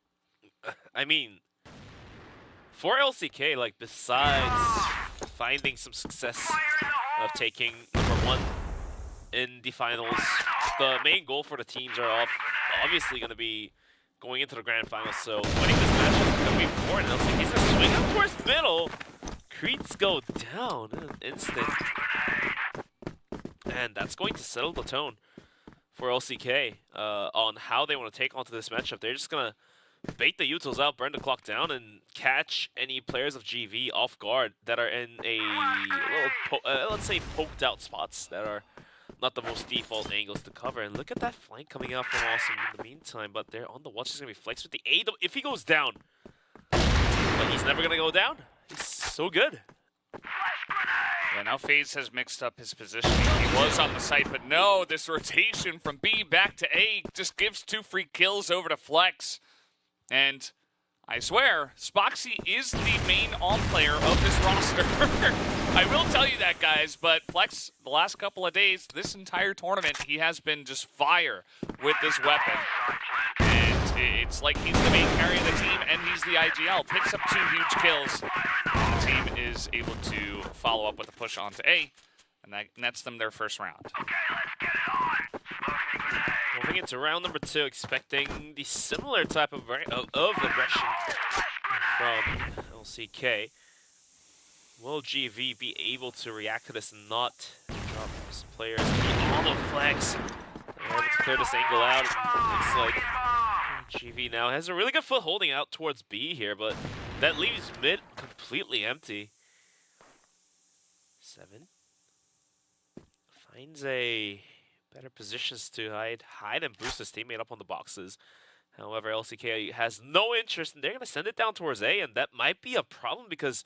I mean, for LCK, like, besides finding some success of taking number 1 in the finals, the main goal for the teams are obviously going to be going into the grand finals. So winning this match is going to be important. LCK's going to swing up towards middle. Creeps go down in an instant. And that's going to settle the tone for LCK on how they want to take onto this matchup. They're just going to bait the utils out, burn the clock down, and catch any players of GV off guard that are in a little, let's say, poked out spots that are not the most default angles to cover. And look at that flank coming out from Awesome in the meantime, but they're on the watch. He's going to be flexed with the A. If he goes down, but he's never going to go down. He's so good. Yeah, now FaZe has mixed up his positioning. He was on the site, but no, this rotation from B back to A just gives 2 free kills over to Flex. And I swear, Spoxy is the main on-player of this roster. I will tell you that, guys, but Flex, the last couple of days, this entire tournament, he has been just fire with this weapon. And it's like he's the main carry of the team, and he's the IGL. Picks up 2 huge kills. The team is able to follow up with a push onto A, and that nets them their first round. Moving into round number 2, expecting the similar type of aggression from LCK. Will GV be able to react to this and not drop some players on the flex? They're able to clear this angle out. It looks like GV now has a really good foot holding out towards B here, but that leaves mid completely empty. 7 finds a better positions to hide and boost his teammate up on the boxes. However, LCK has no interest, and they're going to send it down towards A, and that might be a problem because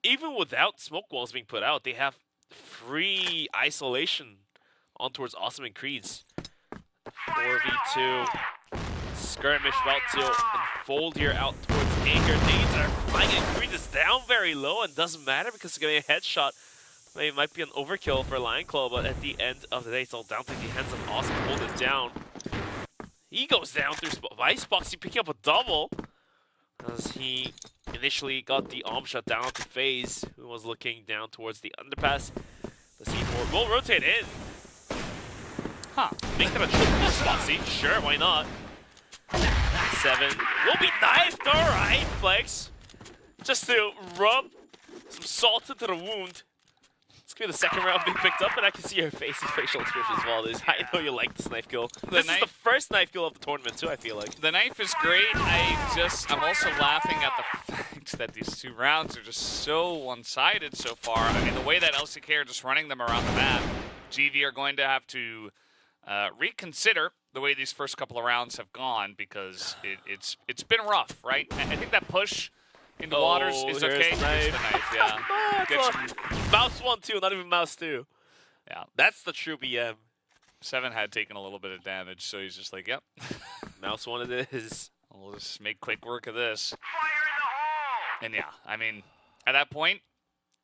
even without smoke walls being put out, they have free isolation on towards Awesome and Creeds. 4v2 skirmish about to unfold here out towards A. Grenades are flying, and Creeds is down very low, and doesn't matter because he's getting a headshot. It might be an overkill for Lion Claw, but at the end of the day, it's all down to the hands of Awesome. Hold it down. He goes down through Icebox. He picking up a double as he initially got the arm shot down to FaZe, who was looking down towards the underpass. The C4 will rotate in. Huh. Make that a triple Spoxy. Sure, why not? 7 will be knifed. All right, Flex. Just to rub some salt into the wound. It's gonna be the second round being picked up, and I can see your facial expression as well. I know you like this knife kill. This is the first knife kill of the tournament too, I feel like. The knife is great. I'm also laughing at the fact that these 2 rounds are just so one-sided so far. I mean, the way that LCK are just running them around the map, GV are going to have to reconsider the way these first couple of rounds have gone, because it's been rough, right? I think that push in the waters is okay. The knife. It's the knife, yeah. Mouse 1, 2, not even mouse 2. Yeah. That's the true BM. 7 had taken a little bit of damage, so he's just like, yep. Mouse 1 it is. We'll just make quick work of this. And yeah, I mean, at that point,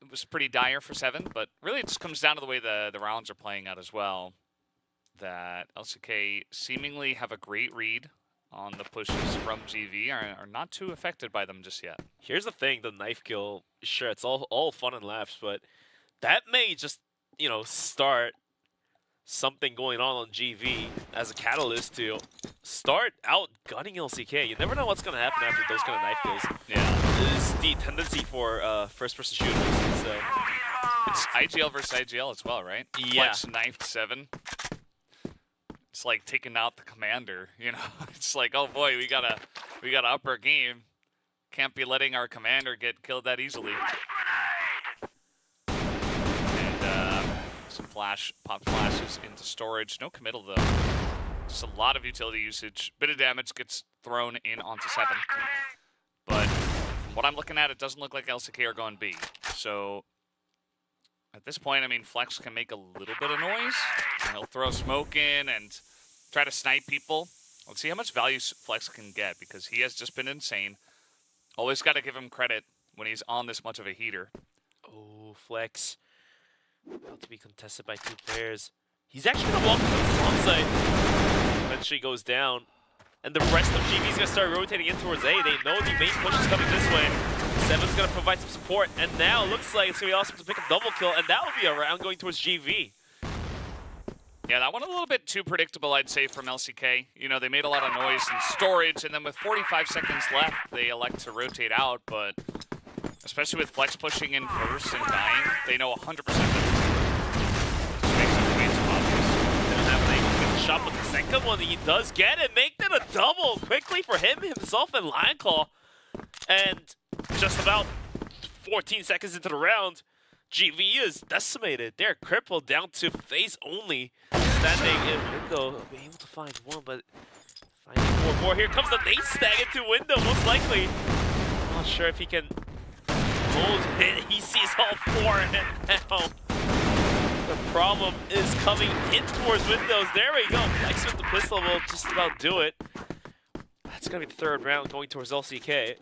it was pretty dire for 7, but really it just comes down to the way the rounds are playing out as well. That LCK seemingly have a great read on the pushes from GV, are not too affected by them just yet. Here's the thing, the knife kill, sure, it's all fun and laughs, but that may just, you know, start something going on GV as a catalyst to start outgunning LCK. You never know what's going to happen after those kind of knife kills. Yeah. This is the tendency for first-person shooters. So. It's IGL versus IGL as well, right? Yeah. Flex knifed 7. It's like taking out the commander, you know. It's like, oh boy, we gotta up our game. Can't be letting our commander get killed that easily. And some pop flashes into storage. No committal though. Just a lot of utility usage. Bit of damage gets thrown in onto 7. But from what I'm looking at, it doesn't look like LCK are going B. So at this point, I mean, Flex can make a little bit of noise. And he'll throw smoke in and try to snipe people. Let's see how much value Flex can get, because he has just been insane. Always got to give him credit when he's on this much of a heater. Oh, Flex. About to be contested by 2 players. He's actually going to walk to the long side. Eventually goes down. And the rest of GV is going to start rotating in towards A. They know the main push is coming this way. 7's going to provide some support. And now it looks like it's going to be awesome to pick up double kill. And that will be a round going towards GV. Yeah, that one a little bit too predictable, I'd say, from LCK. You know, they made a lot of noise in storage, and then with 45 seconds left, they elect to rotate out, but especially with Flex pushing in first and dying, they know 100% that this just makes it way too obvious. Didn't have a good shot with the second one. He does get it, make that a double quickly for himself and Lion Claw. And just about 14 seconds into the round, GV is decimated. They're crippled down to FaZe only. Standing in window, be able to find one, but finding more. Here comes the nade stag into window, most likely. Not sure if he can hold it. He sees all 4 and now the problem is coming in towards windows. There we go. Flex with the pistol will just about do it. That's gonna be the 3rd round going towards LCK.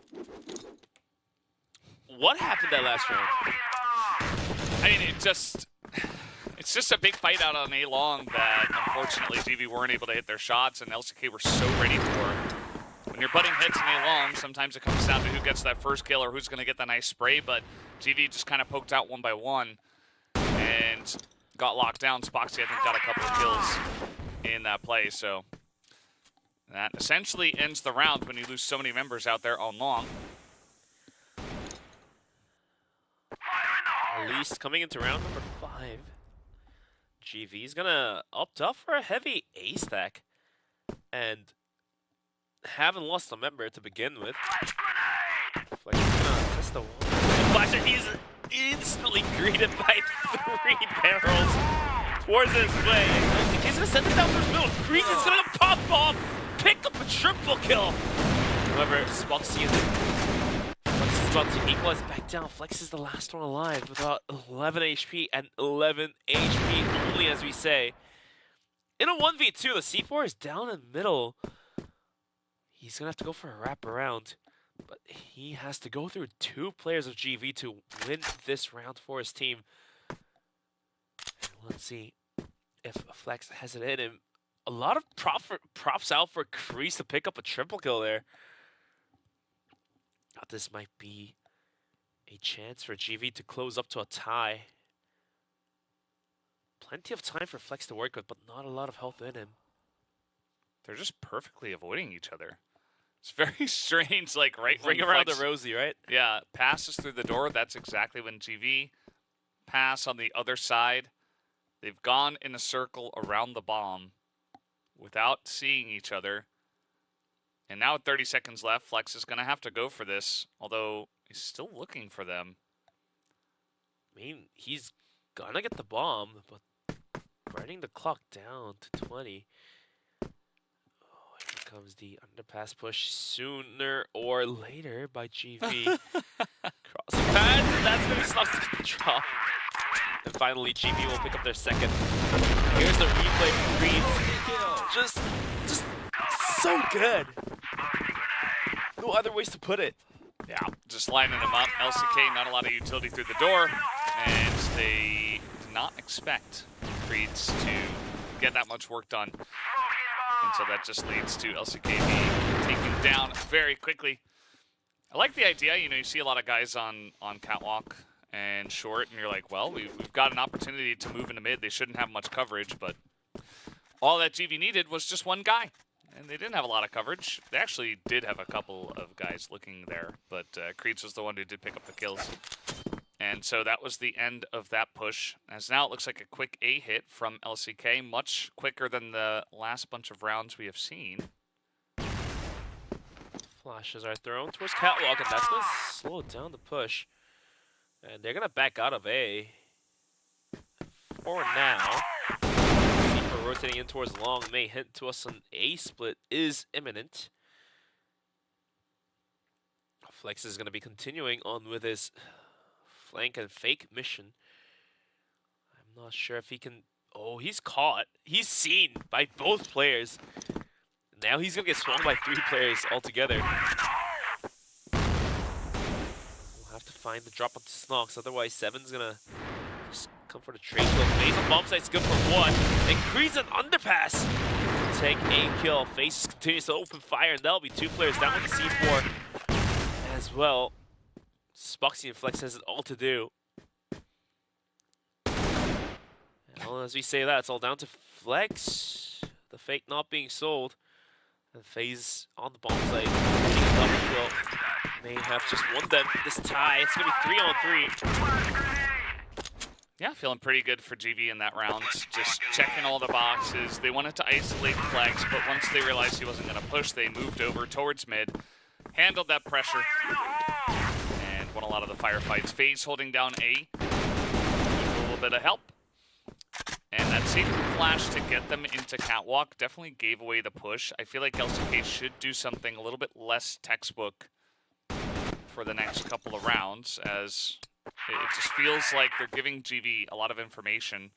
What happened that last round? I mean, it's just a big fight out on A-Long that, unfortunately, GV weren't able to hit their shots, and LCK were so ready for. When you're butting heads in A-Long, sometimes it comes down to who gets that first kill or who's going to get the nice spray, but GV just kind of poked out one by one and got locked down. Spoxy, I think, got a couple of kills in that play, so that essentially ends the round when you lose so many members out there on long. At least coming into round number 5. GV's gonna opt up for a heavy A stack. And haven't lost a member to begin with. Flex is gonna test the wall. Flasher, he's instantly greeted by 3 barrels towards his way. He's gonna send it down for his middle. Crease is gonna pop off, pick up a triple kill. However, Spoxy is about to equalize back down. Flex is the last one alive with about 11 HP and 11 HP only, as we say. In a 1v2, the C4 is down in the middle. He's going to have to go for a wraparound, but he has to go through 2 players of GV to win this round for his team. And let's see if Flex has it in him. A lot of props out for Kreese to pick up a triple kill there. Now this might be a chance for GV to close up to a tie. Plenty of time for Flex to work with, but not a lot of health in him. They're just perfectly avoiding each other. It's very strange, like right Ring when around Flex, the rosy, right? Yeah, passes through the door. That's exactly when GV pass on the other side. They've gone in a circle around the bomb without seeing each other. And now with 30 seconds left, Flex is going to have to go for this, although he's still looking for them. I mean, he's going to get the bomb, but burning the clock down to 20. Oh, here comes the underpass push sooner or later by GV. Crossing pads, and that's going to be Snugs to the drop. And finally, GV will pick up their second. Here's the replay from Creed. Just so good. No other ways to put it. Yeah, just lining them up. LCK, not a lot of utility through the door. And they did not expect Creeds to get that much work done. And so that just leads to LCK being taken down very quickly. I like the idea, you know, you see a lot of guys on catwalk and short, and you're like, well, we've got an opportunity to move into mid. They shouldn't have much coverage, but all that GV needed was just one guy. And they didn't have a lot of coverage. They actually did have a couple of guys looking there, but Creeds was the one who did pick up the kills. And so that was the end of that push. As now it looks like a quick A hit from LCK, much quicker than the last bunch of rounds we have seen. Flashes are thrown towards catwalk, and that's going to slow down the push. And they're going to back out of A for now. C4 rotating in towards long may hint to us an A split is imminent. Flex is going to be continuing on with his flank and fake mission. I'm not sure if he can... Oh, he's caught. He's seen by both players. Now he's going to get swung by 3 players altogether. We'll have to find the drop onto Snox, otherwise Seven's going to just come for the trade kill. Phase on bomb site's good for 1. And Creed's an underpass. Take a kill. Phase continues to open fire, and that'll be 2 players down with the C4 as well. Spoxy and Flex has it all to do. And as we say that, it's all down to Flex. The fake not being sold. And FaZe on the bomb site. May have just won them this tie. It's going to be 3-on-3. Yeah, feeling pretty good for GV in that round. Just checking all the boxes. They wanted to isolate Flex, but once they realized he wasn't going to push, they moved over towards mid. Handled that pressure. And won a lot of the firefights. FaZe holding down A. A little bit of help. And that safety flash to get them into catwalk definitely gave away the push. I feel like LCK should do something a little bit less textbook for the next couple of rounds, as it just feels like they're giving GV a lot of information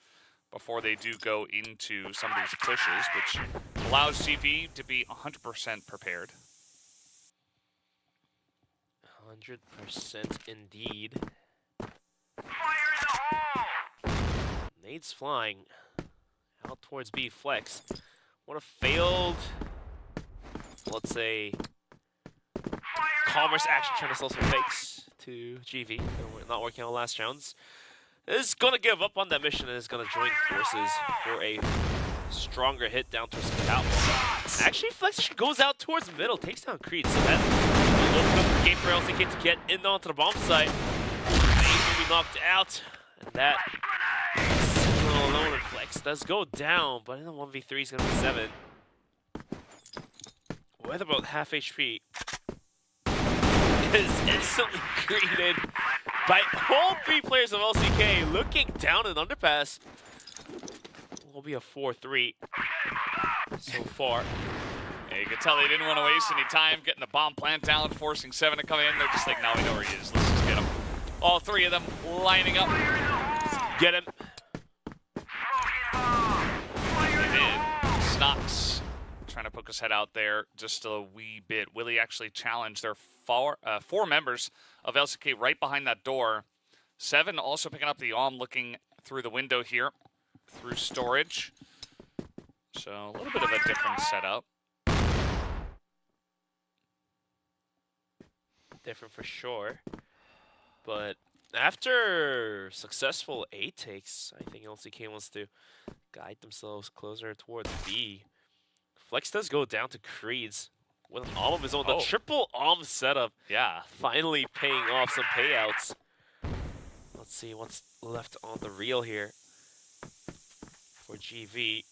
before they do go into some of these pushes, which allows GV to be 100% prepared. 100% indeed. Nades flying out towards B. Flex. What a failed, let's say, commerce action trying to sell some fakes to GV. They're not working on last rounds. Is going to give up on that mission and is going to join forces for a stronger hit down towards the catwalk. Actually, Flex goes out towards middle, takes down Creed, so that will open up the gate for LCK to get in onto the bomb site. Nades will be knocked out, and that alone, and Flex does go down, but in the 1v3 he's going to be 7. With about half HP. Is instantly greeted by all 3 players of LCK looking down an underpass. Will be a 4-3 so far. Yeah, you can tell they didn't want to waste any time getting the bomb plant down, forcing 7 to come in. They're just like, no, we know where he is. Let's just get him. All 3 of them lining up. Get him. Get in. Snox trying to poke his head out there just a wee bit. Willie actually challenged their 4 members of LCK right behind that door. 7 also picking up the arm, looking through the window here, through storage. So a little bit of a different setup. Different for sure. But after successful A takes, I think LCK wants to guide themselves closer towards B. Flex does go down to Creeds with an Alm of his own. The triple Alm setup. Yeah. Finally paying off some payouts. Let's see what's left on the reel here for GV.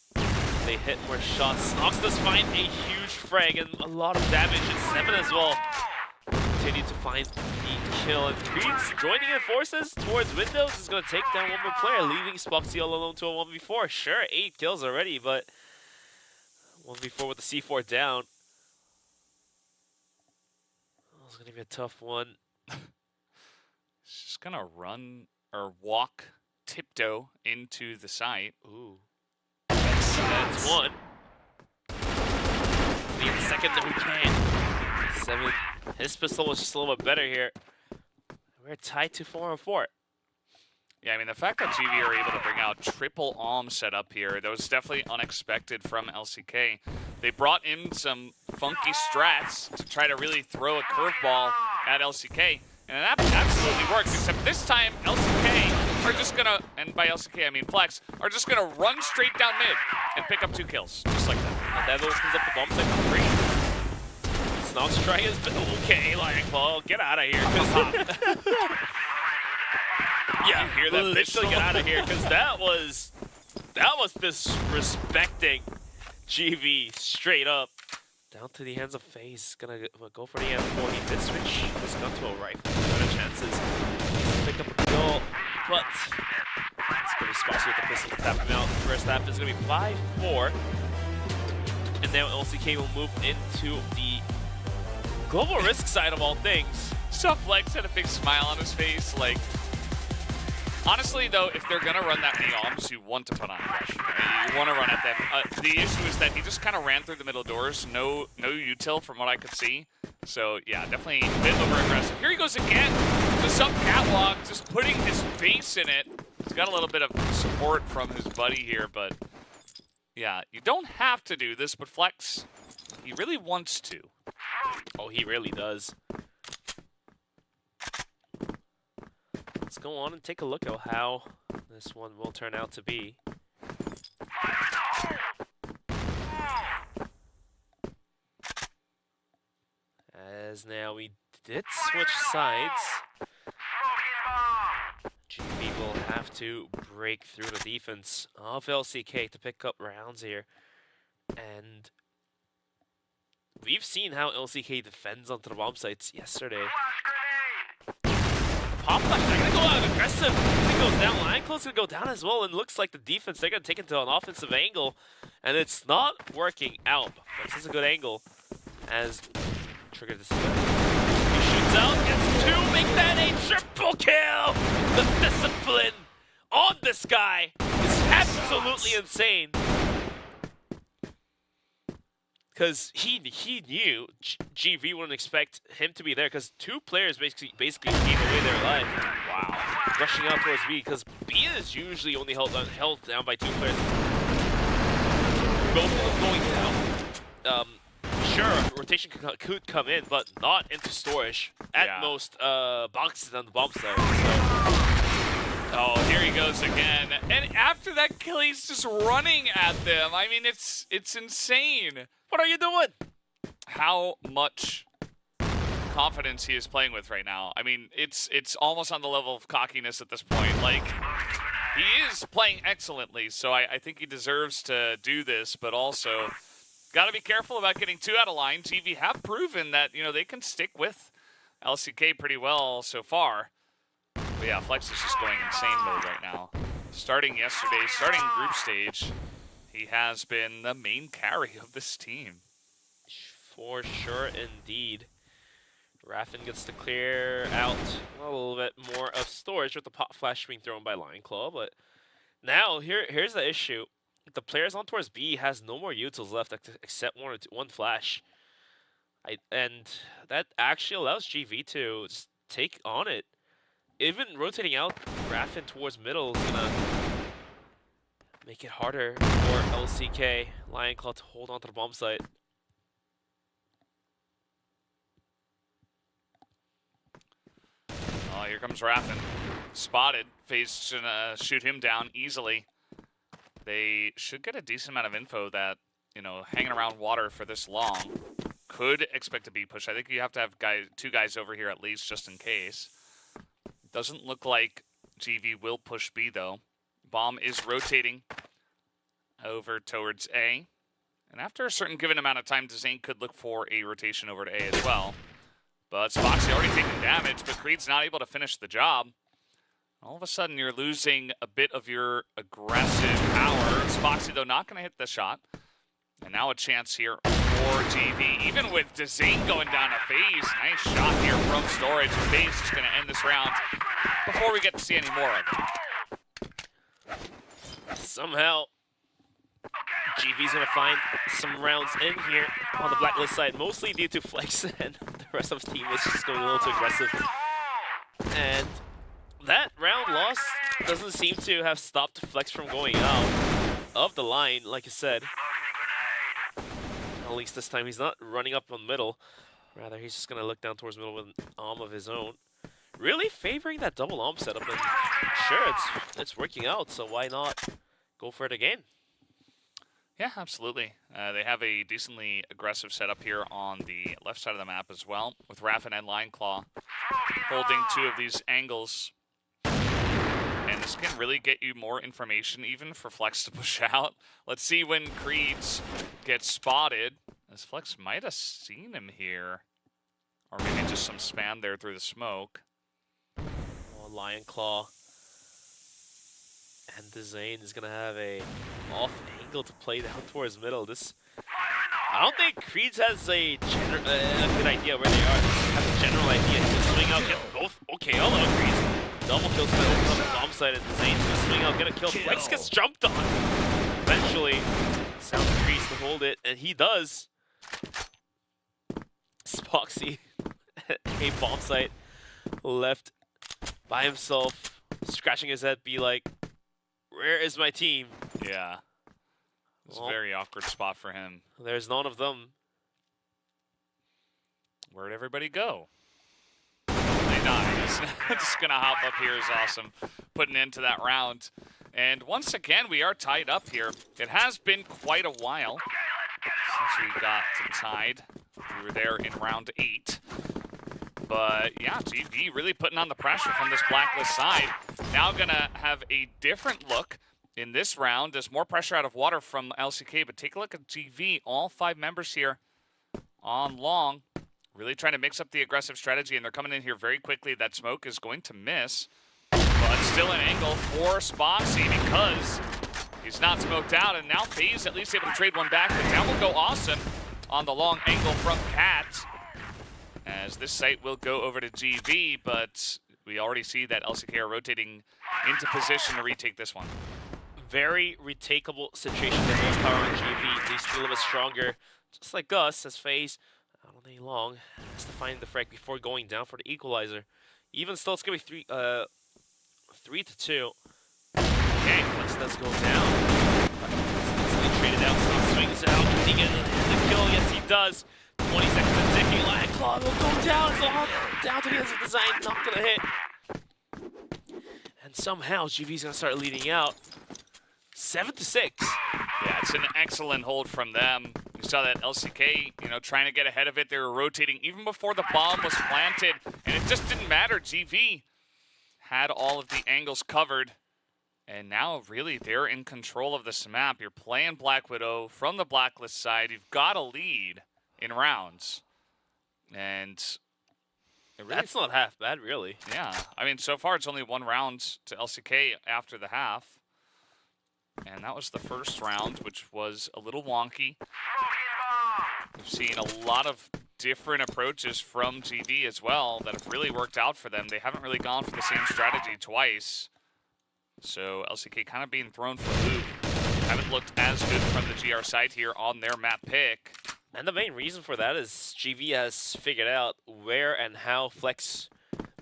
They hit more shots. Snox does find a huge frag and a lot of damage, and 7 as well. Continue to find the kill, and Creeds joining in forces towards Windows is going to take down one more player, leaving Spoxy all alone to a 1v4. Sure, 8 kills already, but 1v4 with the C4 down. Oh, it's going to be a tough one. He's just going to run or walk tiptoe into the site. Ooh. That's 1. Need the second that we can. 7. His pistol was just a little bit better here. We're tied to 4-4. Yeah, I mean, the fact that GV are able to bring out triple Alm setup here, that was definitely unexpected from LCK. They brought in some funky strats to try to really throw a curveball at LCK, and that absolutely works, except this time LCK are just gonna, and by LCK I mean Flex, are just gonna run straight down mid and pick up 2 kills, just like that. And that opens up the bomb site for 3. Snox trying his best. Okay, like, well, get out of here. Yeah, you hear that bitch? Get out of here, because that was disrespecting GV straight up. Down to the hands of FaZe. Gonna go for the M4. He did switch his gun to a rifle. Better chances to pick up a kill, but it's gonna be Spoxy with the pistol to tap him out. The first half is gonna be 5-4, and now LCK will move into the global risk side of all things. So Flex had a big smile on his face, like, honestly though, if they're gonna run that many arms, you want to put on pressure. You want to run at them. The issue is that he just kind of ran through the middle doors, no util from what I could see. So yeah, definitely a bit over aggressive. Here he goes again, just some catwalk, just putting his face in it. He's got a little bit of support from his buddy here, but yeah, you don't have to do this, but Flex, he really wants to. Oh, he really does. Let's go on and take a look at how this one will turn out to be. As now we did switch sides. GV will have to break through the defense of LCK to pick up rounds here. And we've seen how LCK defends onto the bomb sites yesterday. Pop flash, they're gonna go out aggressive. It goes down, line close gonna go down as well, and looks like the defense, they're gonna take it to an offensive angle, and it's not working out. But this is a good angle as Trigger this. He shoots out, gets 2, make that a triple kill. The discipline on this guy is absolutely insane. Because he knew GV wouldn't expect him to be there, because 2 players basically gave away their life. Wow. Rushing out towards B, because B is usually only held down by 2 players. Both of them going down. Sure, rotation could come in, but not into storage. At most, boxes on the bomb site. So. Oh, here he goes again. And after that kill, he's just running at them. I mean, it's insane. What are you doing? How much confidence he is playing with right now. I mean, it's almost on the level of cockiness at this point. Like, he is playing excellently, so I think he deserves to do this, but also got to be careful about getting too out of line. GV have proven that, you know, they can stick with LCK pretty well so far. But yeah, Flex is just going insane mode right now. Starting yesterday, starting group stage, he has been the main carry of this team. For sure, indeed. Raffin gets to clear out a little bit more of storage with the pop flash being thrown by Lion Claw, but now here's the issue. The players on towards B has no more utils left except one flash. And that actually allows GV to just take on it. Even rotating out Raffin towards middle is gonna make it harder for LCK Lion Claw to hold on to the bomb site. Oh, here comes Raffin. Spotted. FaZe should shoot him down easily. They should get a decent amount of info that, you know, hanging around water for this long could expect a B push. I think you have to have two guys over here at least, just in case. Doesn't look like GV will push B, though. Bomb is rotating over towards A. And after a certain given amount of time, Zane could look for a rotation over to A as well. But Spoxy already taking damage, but Creed's not able to finish the job. All of a sudden, you're losing a bit of your aggressive power. Spoxy, though, not going to hit the shot. And now a chance here for GV. Even with Zane going down to FaZe. Nice shot here from Storage. FaZe is going to end this round before we get to see any more of it. Somehow, GV's going to find some rounds in here on the Blacklist side, mostly due to Flex, and the rest of his team is just going a little too aggressive. And that round loss doesn't seem to have stopped Flex from going out of the line, like I said. At least this time he's not running up on middle. Rather, he's just going to look down towards middle with an arm of his own. Really favoring that double arm setup, and sure, it's working out, so why not go for it again? Yeah, absolutely. They have a decently aggressive setup here on the left side of the map as well, with Raffin and Lion Claw holding two of these angles. And this can really get you more information, even for Flex to push out. Let's see when Creeds gets spotted, as Flex might have seen him here. Or maybe just some spam there through the smoke. Oh, Lion Claw. And the Zane is going to have a off angle to play down towards middle. I don't think Creeds has a good idea where they are. They have a general idea. He's going to swing out, get both. Okay, hello, Creeds. Double kills on the bomb side, and the Zane's going to swing out, get a kill. Flex gets jumped on. Eventually, sounds Creeds to hold it, and he does. Spoxy, a bomb site, left by himself, scratching his head, be like, where is my team? Yeah. It's a very awkward spot for him. There's none of them. Where'd everybody go? They died. Just gonna hop up here is awesome. Putting into that round. And once again, we are tied up here. It has been quite a while since we got to tied. We were there in round 8. But yeah, GV really putting on the pressure from this Blacklist side. Now gonna have a different look in this round. There's more pressure out of water from LCK, but take a look at GV. All 5 members here on long. Really trying to mix up the aggressive strategy, and they're coming in here very quickly. That smoke is going to miss, but still an angle for Spoxy because he's not smoked out, and now FaZe at least able to trade one back, but down will go Awesome on the long angle from Cat, as this site will go over to GV, but we already see that LCK are rotating into position to retake this one. Very retakeable situation. There's no power on GV. They still a little bit stronger, just like us, as FaZe not on any long has to find the frag before going down for the equalizer. Even still, it's gonna be 3-2. Okay, Flex does go down. Easily traded out, so swings out. Can he get the kill? Yes, he does. 20 seconds of ticking. Lion Claw will go down. So down to the end of the design, not gonna hit. And somehow GV's gonna start leading out. 7-6. Yeah, it's an excellent hold from them. You saw that LCK, trying to get ahead of it. They were rotating even before the bomb was planted, and it just didn't matter. GV had all of the angles covered, and now really they're in control of this map. You're playing Black Widow from the Blacklist side. You've got a lead in rounds, and really, that's not half bad, really. Yeah, I mean, so far it's only 1 round to LCK after the half. And that was the first round, which was a little wonky. We've seen a lot of different approaches from GV as well that have really worked out for them. They haven't really gone for the same strategy twice. So LCK kind of being thrown for a loop. Haven't looked as good from the GR side here on their map pick. And the main reason for that is GV has figured out where and how Flex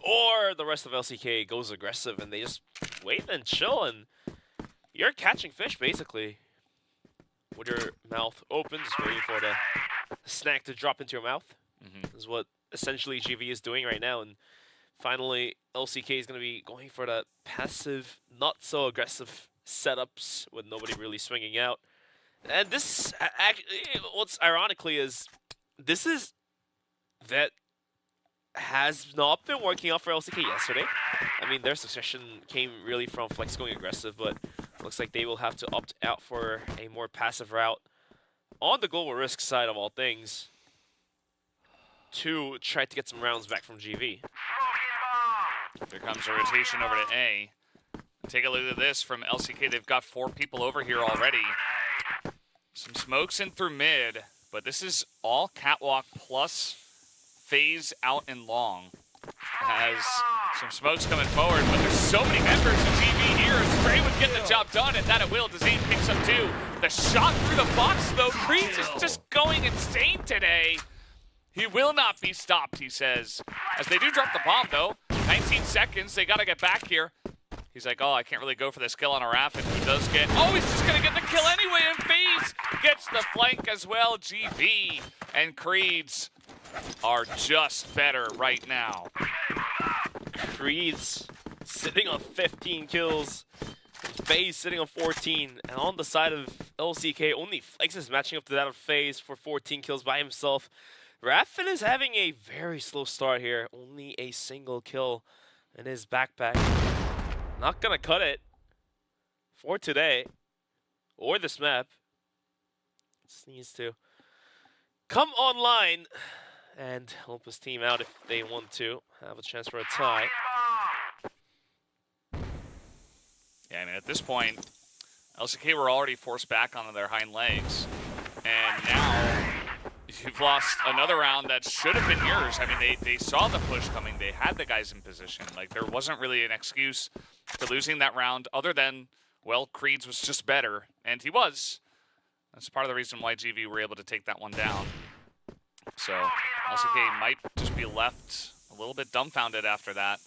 or the rest of LCK goes aggressive, and they just wait and chill, and you're catching fish basically with your mouth open, just waiting for the snack to drop into your mouth. Is what essentially GV is doing right now, and finally LCK is going to be going for the passive, not so aggressive setups with nobody really swinging out. And this, what's ironically is, this is that has not been working out for LCK yesterday. I mean, their succession came really from Flex going aggressive, but looks like they will have to opt out for a more passive route on the global risk side of all things to try to get some rounds back from GV. There comes a rotation over to A. Take a look at this from LCK. They've got 4 people over here already. Some smokes in through mid, but this is all catwalk plus phase out and long. Has some smokes coming forward, but there's so many members of GV here. Spray would get the job done, and that it will. Dazane picks up 2. The shot through the box, though. Creeds is just going insane today. He will not be stopped, he says. As they do drop the bomb, though. 19 seconds, they gotta get back here. He's like, oh, I can't really go for this kill on a Raffin, who does get... Oh, he's just going to get the kill anyway, and FaZe gets the flank as well. GV and Creeds are just better right now. Creeds sitting on 15 kills. FaZe sitting on 14. And on the side of LCK, only Flex is matching up to that of FaZe for 14 kills by himself. Raffin is having a very slow start here. Only a single kill in his backpack. Not gonna cut it for today or this map. Just needs to come online and help his team out if they want to have a chance for a tie. Yeah, I mean, at this point, LCK were already forced back onto their hind legs. And now you've lost another round that should have been yours. I mean, they saw the push coming. They had the guys in position. Like, there wasn't really an excuse to losing that round other than, well, Creeds was just better. And he was. That's part of the reason why GV were able to take that one down. So LCK might just be left a little bit dumbfounded after that.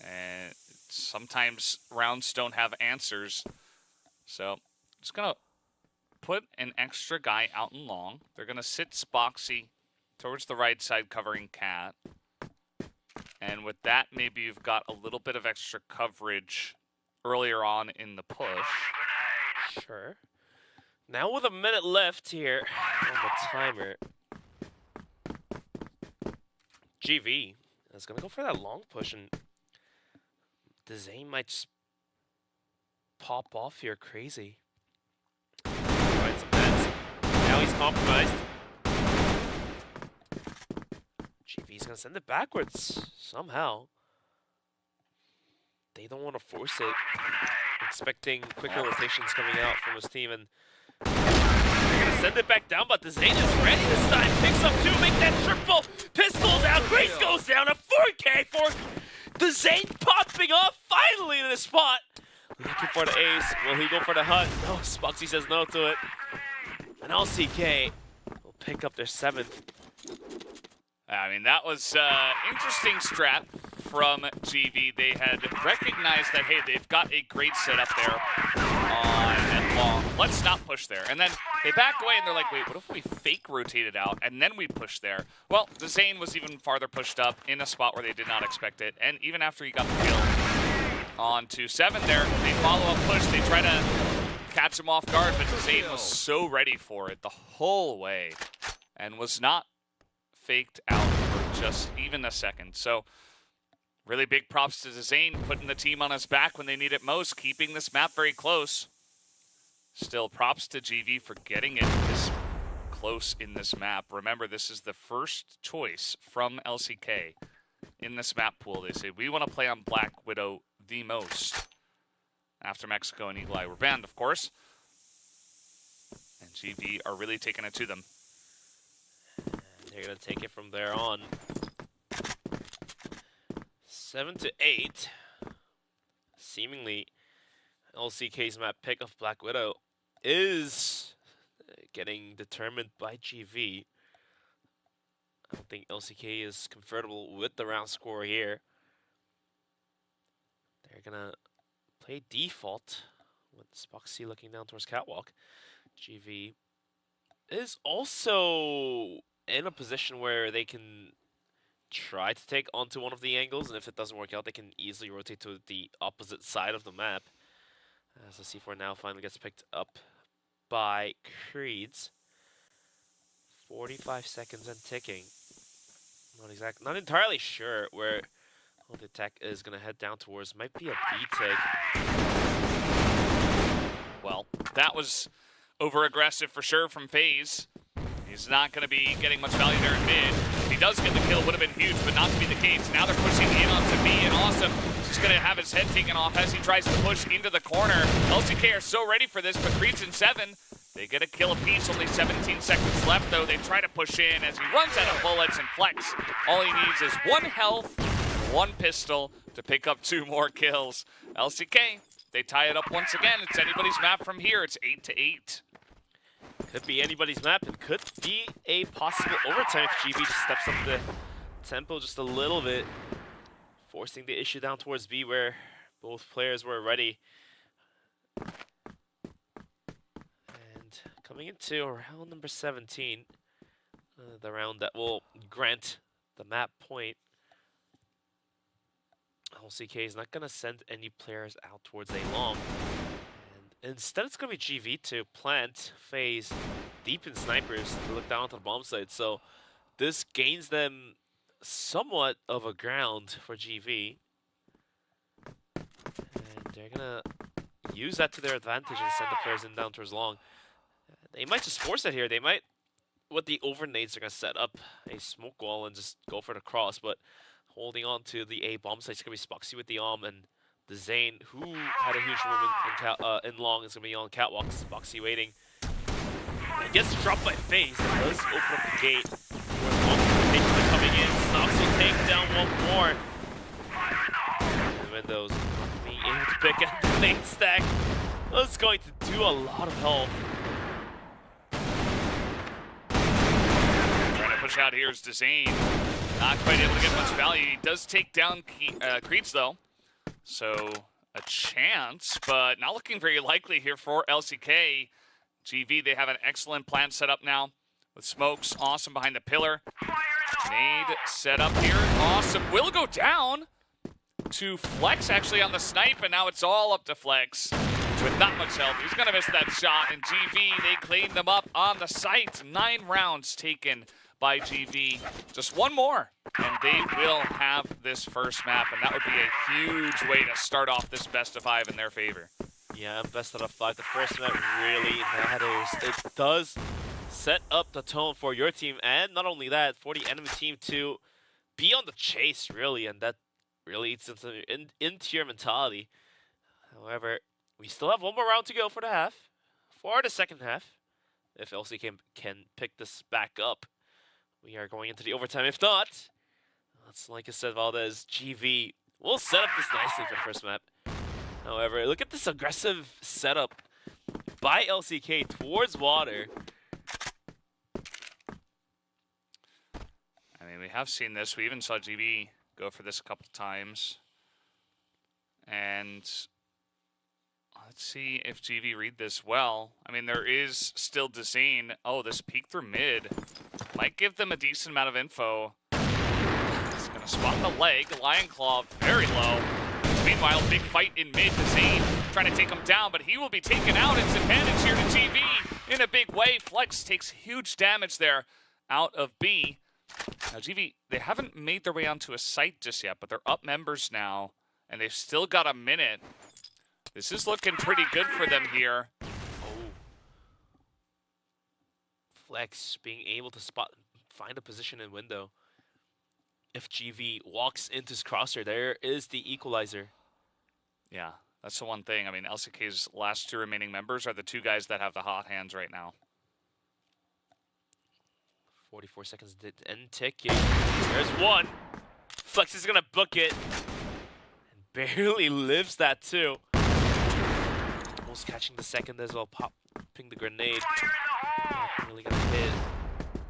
And sometimes rounds don't have answers. So just going to put an extra guy out and long. They're going to sit Spoxy towards the right side covering Cat. And with that, maybe you've got a little bit of extra coverage earlier on in the push. Sure. Now with a minute left here on the timer, GV is going to go for that long push, and Dazane might just pop off here crazy. Find some bets. Now he's compromised. GV's going to send it backwards somehow. They don't want to force it. Expecting quicker rotations coming out from his team, and they're going to send it back down, but Dazane is ready this time. Picks up 2, make that triple. Pistols out. Grace goes down. A 4K for Dazane popping off finally in the spot. Looking for the ace. Will he go for the hut? No, Spoxy says no to it. And LCK will pick up their 7th. I mean, that was interesting strat from GV. They had recognized that, hey, they've got a great setup there on long. Let's not push there. And then they backed away, and they're like, wait, what if we fake rotated out, and then we push there? Well, Dazane was even farther pushed up in a spot where they did not expect it. And even after he got the kill on 2-7 there, they follow up push. They try to catch him off guard, but Dazane was so ready for it the whole way and was not faked out for just even a second. So really big props to Dazane, putting the team on his back when they need it most, keeping this map very close. Still, props to GV for getting it this close in this map. Remember, this is the first choice from LCK in this map pool. They say, we want to play on Black Widow the most. After Mexico and Eagle Eye were banned, of course. And GV are really taking it to them. They're gonna take it from there on. 7-8. Seemingly, LCK's map pick of Black Widow is getting determined by GV. I don't think LCK is comfortable with the round score here. They're gonna play default with Spoxy looking down towards Catwalk. GV is also in a position where they can try to take onto one of the angles, and if it doesn't work out, they can easily rotate to the opposite side of the map. As the C4 now finally gets picked up by Creeds. 45 seconds and ticking. Not entirely sure where the attack is going to head down towards. Might be a B take. Well, that was over-aggressive for sure from FaZe. He's not going to be getting much value there in mid. If he does get the kill, it would have been huge, but not to be the case. Now they're pushing in onto B, and Awesome is going to have his head taken off as he tries to push into the corner. LCK are so ready for this, but Creed's in 7. They get a kill apiece, only 17 seconds left, though. They try to push in as he runs out of bullets, and Flex, all he needs is 1 health, 1 pistol to pick up 2 more kills. LCK, they tie it up once again. It's anybody's map from here. It's 8-8. Could be anybody's map. It could be a possible overtime if GV just steps up the tempo just a little bit, forcing the issue down towards B where both players were ready. And coming into round number 17, the round that will grant the map point. LCK is not going to send any players out towards A long. Instead, it's going to be GV to plant FaZe deep in snipers to look down onto the bomb site. So this gains them somewhat of a ground for GV. And they're going to use that to their advantage and send the players in down towards long. They might just force it here. They might, with the overnades, they're going to set up a smoke wall and just go for the cross. But holding on to the A bomb site, it's going to be Spoxy with the and the Zane, who had a huge moment in long, is going to be on Catwalk. Spoxy waiting. It gets dropped by FaZe. It does open up the gate. Multiple coming in. Snox will take down one more. The windows not being able to pick up the main stack. That's going to do a lot of help. Trying to push out here is Zane. Not quite able to get much value. He does take down Creeds, though. So, a chance, but not looking very likely here for LCK. GV, they have an excellent plan set up now with Smokes. Awesome behind the pillar. Nade set up here. Awesome will go down to Flex actually on the snipe, and now it's all up to Flex with not much health. He's going to miss that shot, and GV, they clean them up on the site. 9 rounds taken by GV. Just 1 more, and they will have this first map, and that would be a huge way to start off this best of 5 in their favor. Yeah, best out of 5. The first map really matters. It does set up the tone for your team, and not only that, for the enemy team to be on the chase, really, and that really eats into your mentality. However, we still have 1 more round to go for the half, for the second half, if LCK can pick this back up. We are going into the overtime. If not, that's like I said, Valdez, GV will set up this nicely for the first map. However, look at this aggressive setup by LCK towards water. I mean, we have seen this. We even saw GV go for this a couple times. And let's see if GV read this well. I mean, there is still Zane. Oh, this peek through mid might give them a decent amount of info. He's going to spot the leg. Lion Claw very low. Meanwhile, big fight in mid. Zane trying to take him down, but he will be taken out. It's advantage here to GV in a big way. Flex takes huge damage there out of B. Now, GV, they haven't made their way onto a site just yet, but they're up members now, and they've still got a minute. This is looking pretty good for them here. Oh. Flex being able to find a position in window. If GV walks into his crosshair, there is the equalizer. Yeah, that's the one thing. I mean, LCK's last 2 remaining members are the 2 guys that have the hot hands right now. 44 seconds did end ticking. There's one. Flex is gonna book it. And barely lives that too. Almost catching the second as well, popping the grenade. Not really gonna hit.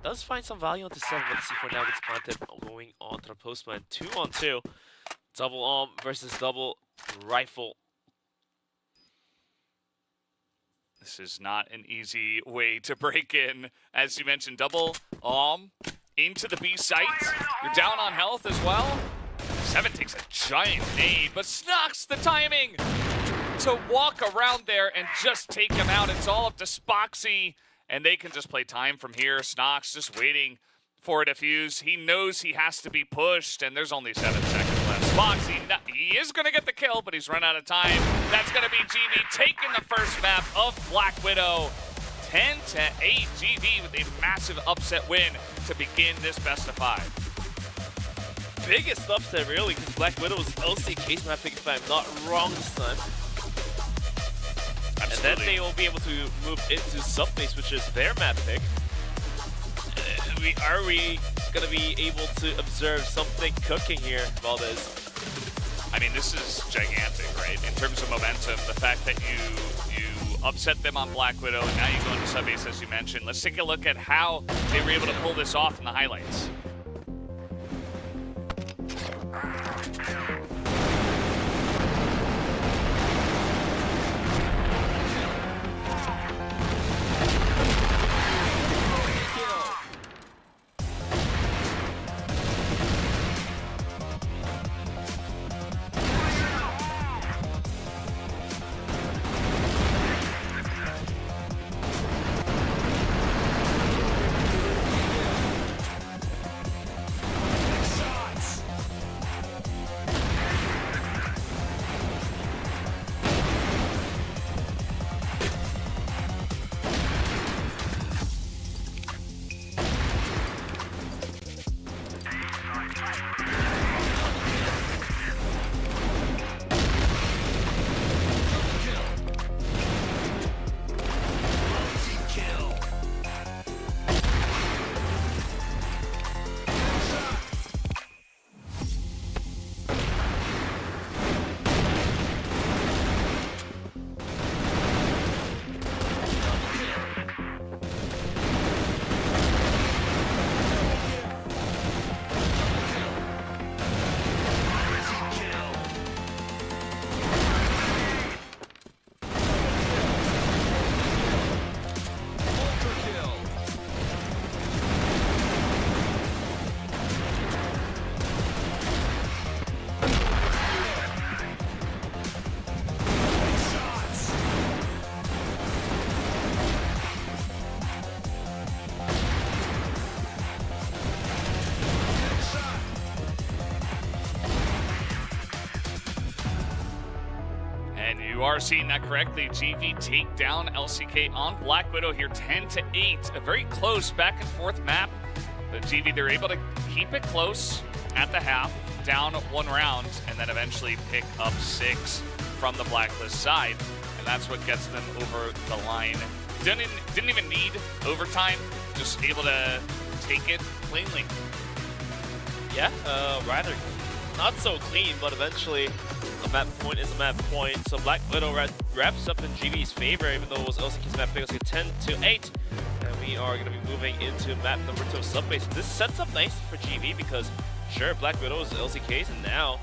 Does find some value onto 7, but C4 now gets planted. Going on to the postman. 2-on-2. Double arm versus double rifle. This is not an easy way to break in. As you mentioned, double into the B site. You're down on health as well. 7 takes a giant nade, but Snox the timing to walk around there and just take him out. It's all up to Spoxy, and they can just play time from here. Snox just waiting for a defuse. He knows he has to be pushed, and there's only 7 seconds left. Spoxy, he is going to get the kill, but he's run out of time. That's going to be GV taking the first map of Black Widow. 10-8, GV with a massive upset win to begin this best of 5. Biggest upset, really, because Black Widow was LCK's map pick, if I'm not wrong this time. Absolutely. And then they will be able to move into Subbase, which is their map pick. Are we going to be able to observe something cooking here, Valdez? I mean, this is gigantic, right? In terms of momentum, the fact that you upset them on Black Widow, and now you go into Subbase, as you mentioned. Let's take a look at how they were able to pull this off in the highlights. You are seeing that correctly. GV take down LCK on Black Widow here, 10-8. A very close back and forth map. But GV, they're able to keep it close at the half, down 1 round, and then eventually pick up 6 from the Blacklist side. And that's what gets them over the line. Didn't even need overtime, just able to take it cleanly. Yeah, rather not so clean, but eventually a map point is a map point. So Black Widow wraps up in GV's favor, even though it was LCK's map pick. It was 10-8. And we are going to be moving into map number 2 of Subbase. This sets up nice for GV because, sure, Black Widow is LCK's, and now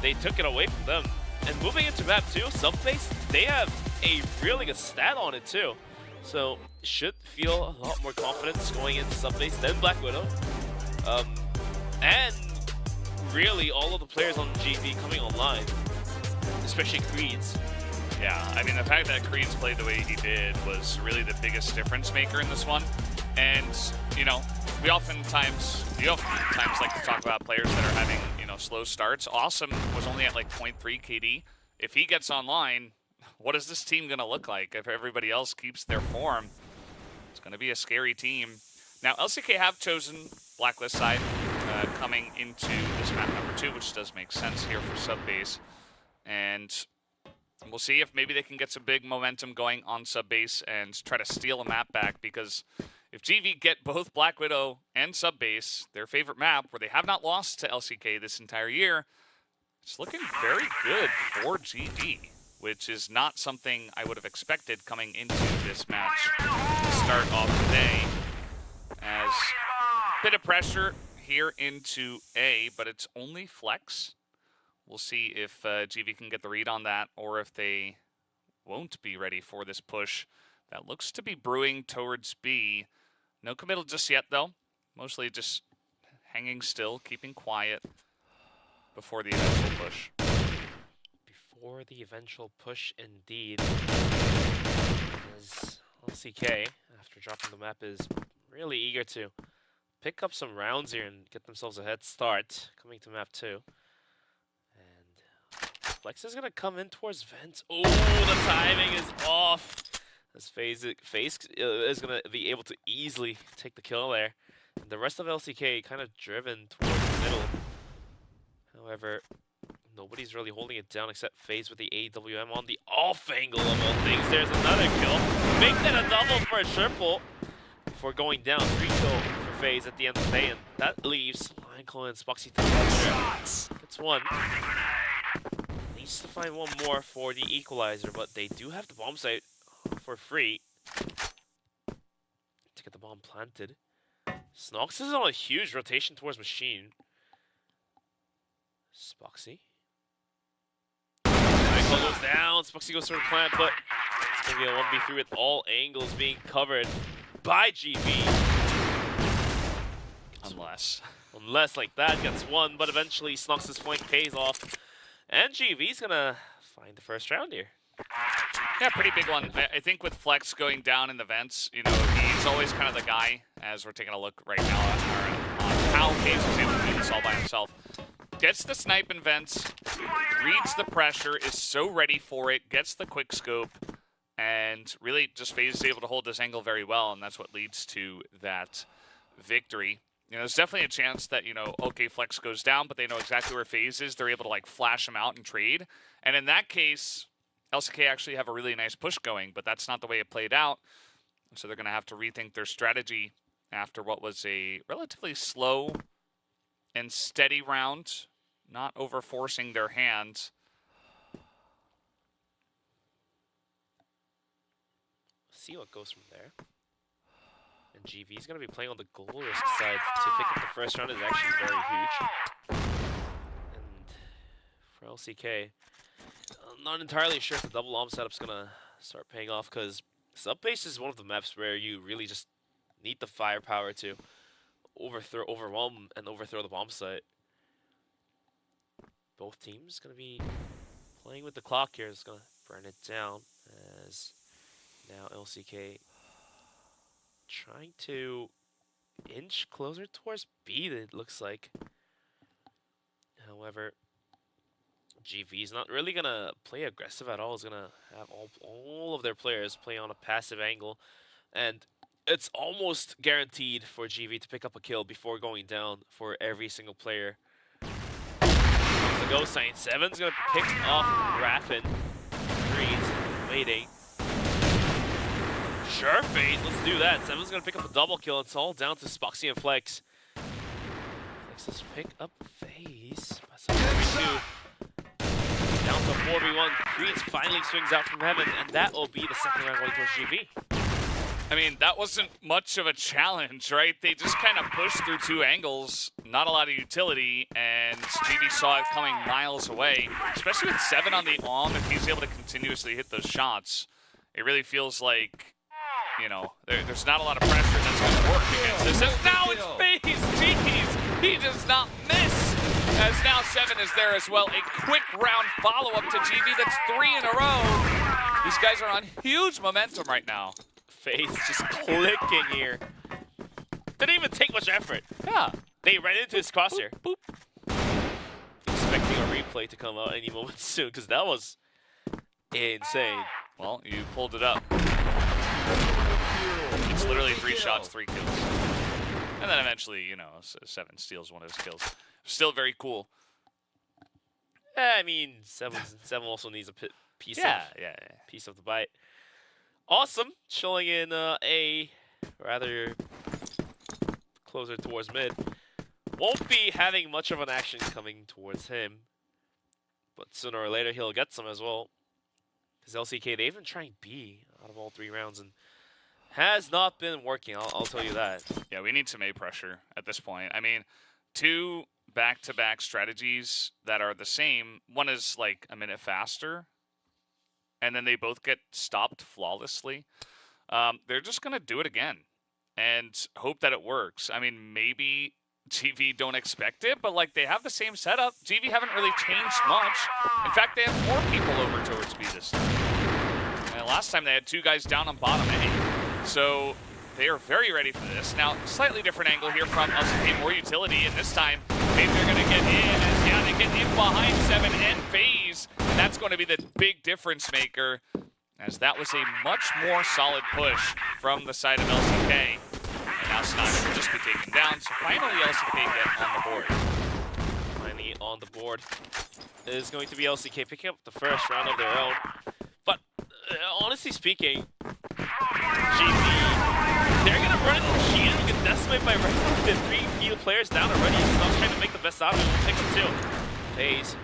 they took it away from them. And moving into map 2, Subbase, they have a really good stat on it too. So should feel a lot more confidence going into Subbase than Black Widow. And really all of the players on GV coming online, especially Creeds. Yeah, I mean, the fact that Creeds played the way he did was really the biggest difference maker in this one. And, you know, we oftentimes like to talk about players that are having, you know, slow starts. Awesome was only at like 0.3 KD. If he gets online, what is this team going to look like if everybody else keeps their form? It's going to be a scary team. Now, LCK have chosen Blacklist side coming into this map number 2, which does make sense here for Subbase. And we'll see if maybe they can get some big momentum going on Subbase and try to steal a map back, because if GV get both Black Widow and Subbase, their favorite map, where they have not lost to LCK this entire year, it's looking very good for GV, which is not something I would have expected coming into this match to start off today. As a bit of pressure here into A, but it's only Flex. We'll see if GV can get the read on that, or if they won't be ready for this push that looks to be brewing towards B. No committal just yet, though. Mostly just hanging still, keeping quiet before the eventual push. Before the eventual push, indeed. As LCK, after dropping the map, is really eager to pick up some rounds here and get themselves a head start coming to map 2. And Flex is going to come in towards Vent. Oh, the timing is off. As FaZe is going to be able to easily take the kill there. And the rest of LCK kind of driven towards the middle. However, nobody's really holding it down except FaZe with the AWM on the off angle of all things. There's another kill. Make that a double for a triple before going down. 3 kill for FaZe at the end of the day, and that leaves Michael and Spoxy to the Gets one. Needs to find one more for the equalizer, but they do have the bomb site for free to get the bomb planted. Snox is on a huge rotation towards Machine. Spoxy. Michael goes down. Spoxy goes for the plant, but it's going to be a 1v3 with all angles being covered by GV. Unless like that gets one, but eventually Snox's flank pays off. And GV's going to find the first round here. Yeah, pretty big one. I think with Flex going down in the vents, you know, he's always kind of the guy, as we're taking a look right now on how FaZe was able to do this all by himself. Gets the snipe in vents, reads the pressure, is so ready for it, gets the quick scope, and really just FaZe is able to hold this angle very well, and that's what leads to that victory. You know, there's definitely a chance that, you know, okay, Flex goes down, but they know exactly where FaZe is. They're able to, like, flash him out and trade. And in that case, LCK actually have a really nice push going, but that's not the way it played out. So they're going to have to rethink their strategy after what was a relatively slow and steady round, not over-forcing their hand. See what goes from there. And GV is going to be playing on the goal risk side to pick up the first round is actually very huge. And for LCK, I'm not entirely sure if the double bomb setup's going to start paying off, because Subbase is one of the maps where you really just need the firepower to overwhelm and overthrow the bomb site. Both teams going to be playing with the clock here. It's going to burn it down, as now LCK trying to inch closer towards B, it looks like. However, GV is not really going to play aggressive at all. It's going to have all of their players play on a passive angle. And it's almost guaranteed for GV to pick up a kill before going down for every single player. The Ghost Sign 7's going to pick off Raffin. Green's waiting. Sure, FaZe, let's do that. 7's going to pick up a double kill. It's all down to Spoxy and Flex. Flex let's pick up FaZe. Down to 4v1. Creeds finally swings out from heaven, and that will be the second round going towards GV. I mean, that wasn't much of a challenge, right? They just kind of pushed through 2 angles, not a lot of utility, and GV saw it coming miles away, especially with 7 on the arm. If he's able to continuously hit those shots, it really feels like, you know, there's not a lot of pressure that's going to work against this. And now it's FaZe! Jeez, he does not miss! As now 7 is there as well. A quick round follow-up to GV. That's 3 in a row. These guys are on huge momentum right now. FaZe just clicking here. Didn't even take much effort. Yeah. They ran into his crosshair. Boop, boop. Expecting a replay to come out any moment soon, because that was insane. Well, you pulled it up. It's literally 3 shots, 3 kills. And then eventually, you know, 7 steals one of his kills. Still very cool. I mean, 7 also needs a piece yeah, of the bite. Awesome, showing in a rather closer towards mid. Won't be having much of an action coming towards him, but sooner or later he'll get some as well. Because LCK, they've been trying B out of all 3 rounds and has not been working, I'll tell you that. Yeah, we need some A pressure at this point. I mean, 2 back-to-back strategies that are the same. One is like a minute faster, and then they both get stopped flawlessly. They're just going to do it again and hope that it works. I mean, maybe GV don't expect it, but like they have the same setup. GV haven't really changed much. In fact, they have 4 people over towards B this time. And last time they had 2 guys down on bottom A. So they are very ready for this. Now, slightly different angle here from LCK, more utility, and this time maybe they're going to get in as yeah, they get in behind 7 and FaZe. And that's going to be the big difference maker, as that was a much more solid push from the side of LCK. And now Sniper will just be taken down, so finally LCK get on the board. Finally on the board is going to be LCK picking up the first round of their own. But honestly speaking, GV, they're going to run into machine and get decimated by right the 3 field players down already. So I'm trying to make the best out of it. We'll take them too. FaZe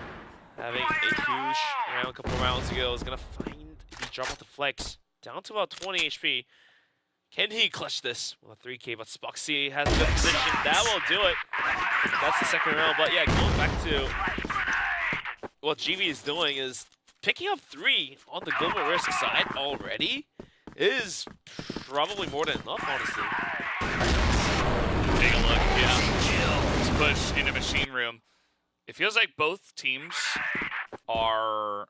having a huge round a couple rounds ago is going to find the drop off the Flex down to about 20 HP. Can he clutch this? Well, 3K, but Spoxy has a good position. That will do it. That's the second round. But yeah, going back to what GV is doing is picking up 3 on the global risk side already is probably more than enough, honestly. Take a look, yeah. This push into Machine Room. It feels like both teams are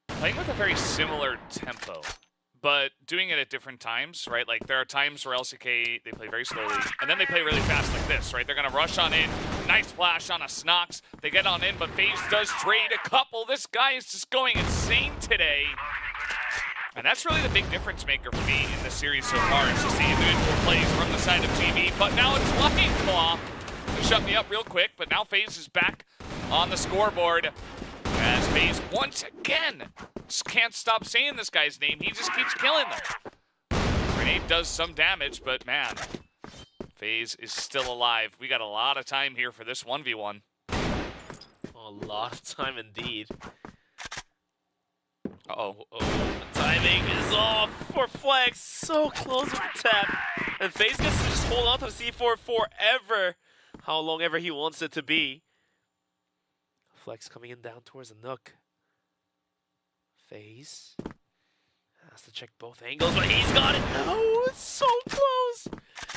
playing with a very similar tempo, but doing it at different times, right? Like, there are times where LCK, they play very slowly, and then they play really fast like this, right? They're going to rush on in. Nice flash on a Snox. They get on in, but FaZe does trade a couple. This guy is just going insane today. And that's really the big difference maker for me in this series so far, is to see individual plays from the side of GV. But now it's Lightning Claw to shut me up real quick, but now FaZe is back on the scoreboard. As FaZe once again just can't stop saying this guy's name. He just keeps killing them. Grenade does some damage, but man, FaZe is still alive. We got a lot of time here for this 1v1. A lot of time indeed. Uh-oh. The timing is off for Flex. So close with the tap. And FaZe gets to just hold on to C4 forever. How long ever he wants it to be. Flex coming in down towards the Nook. FaZe has to check both angles, but he's got it. No, it's so close.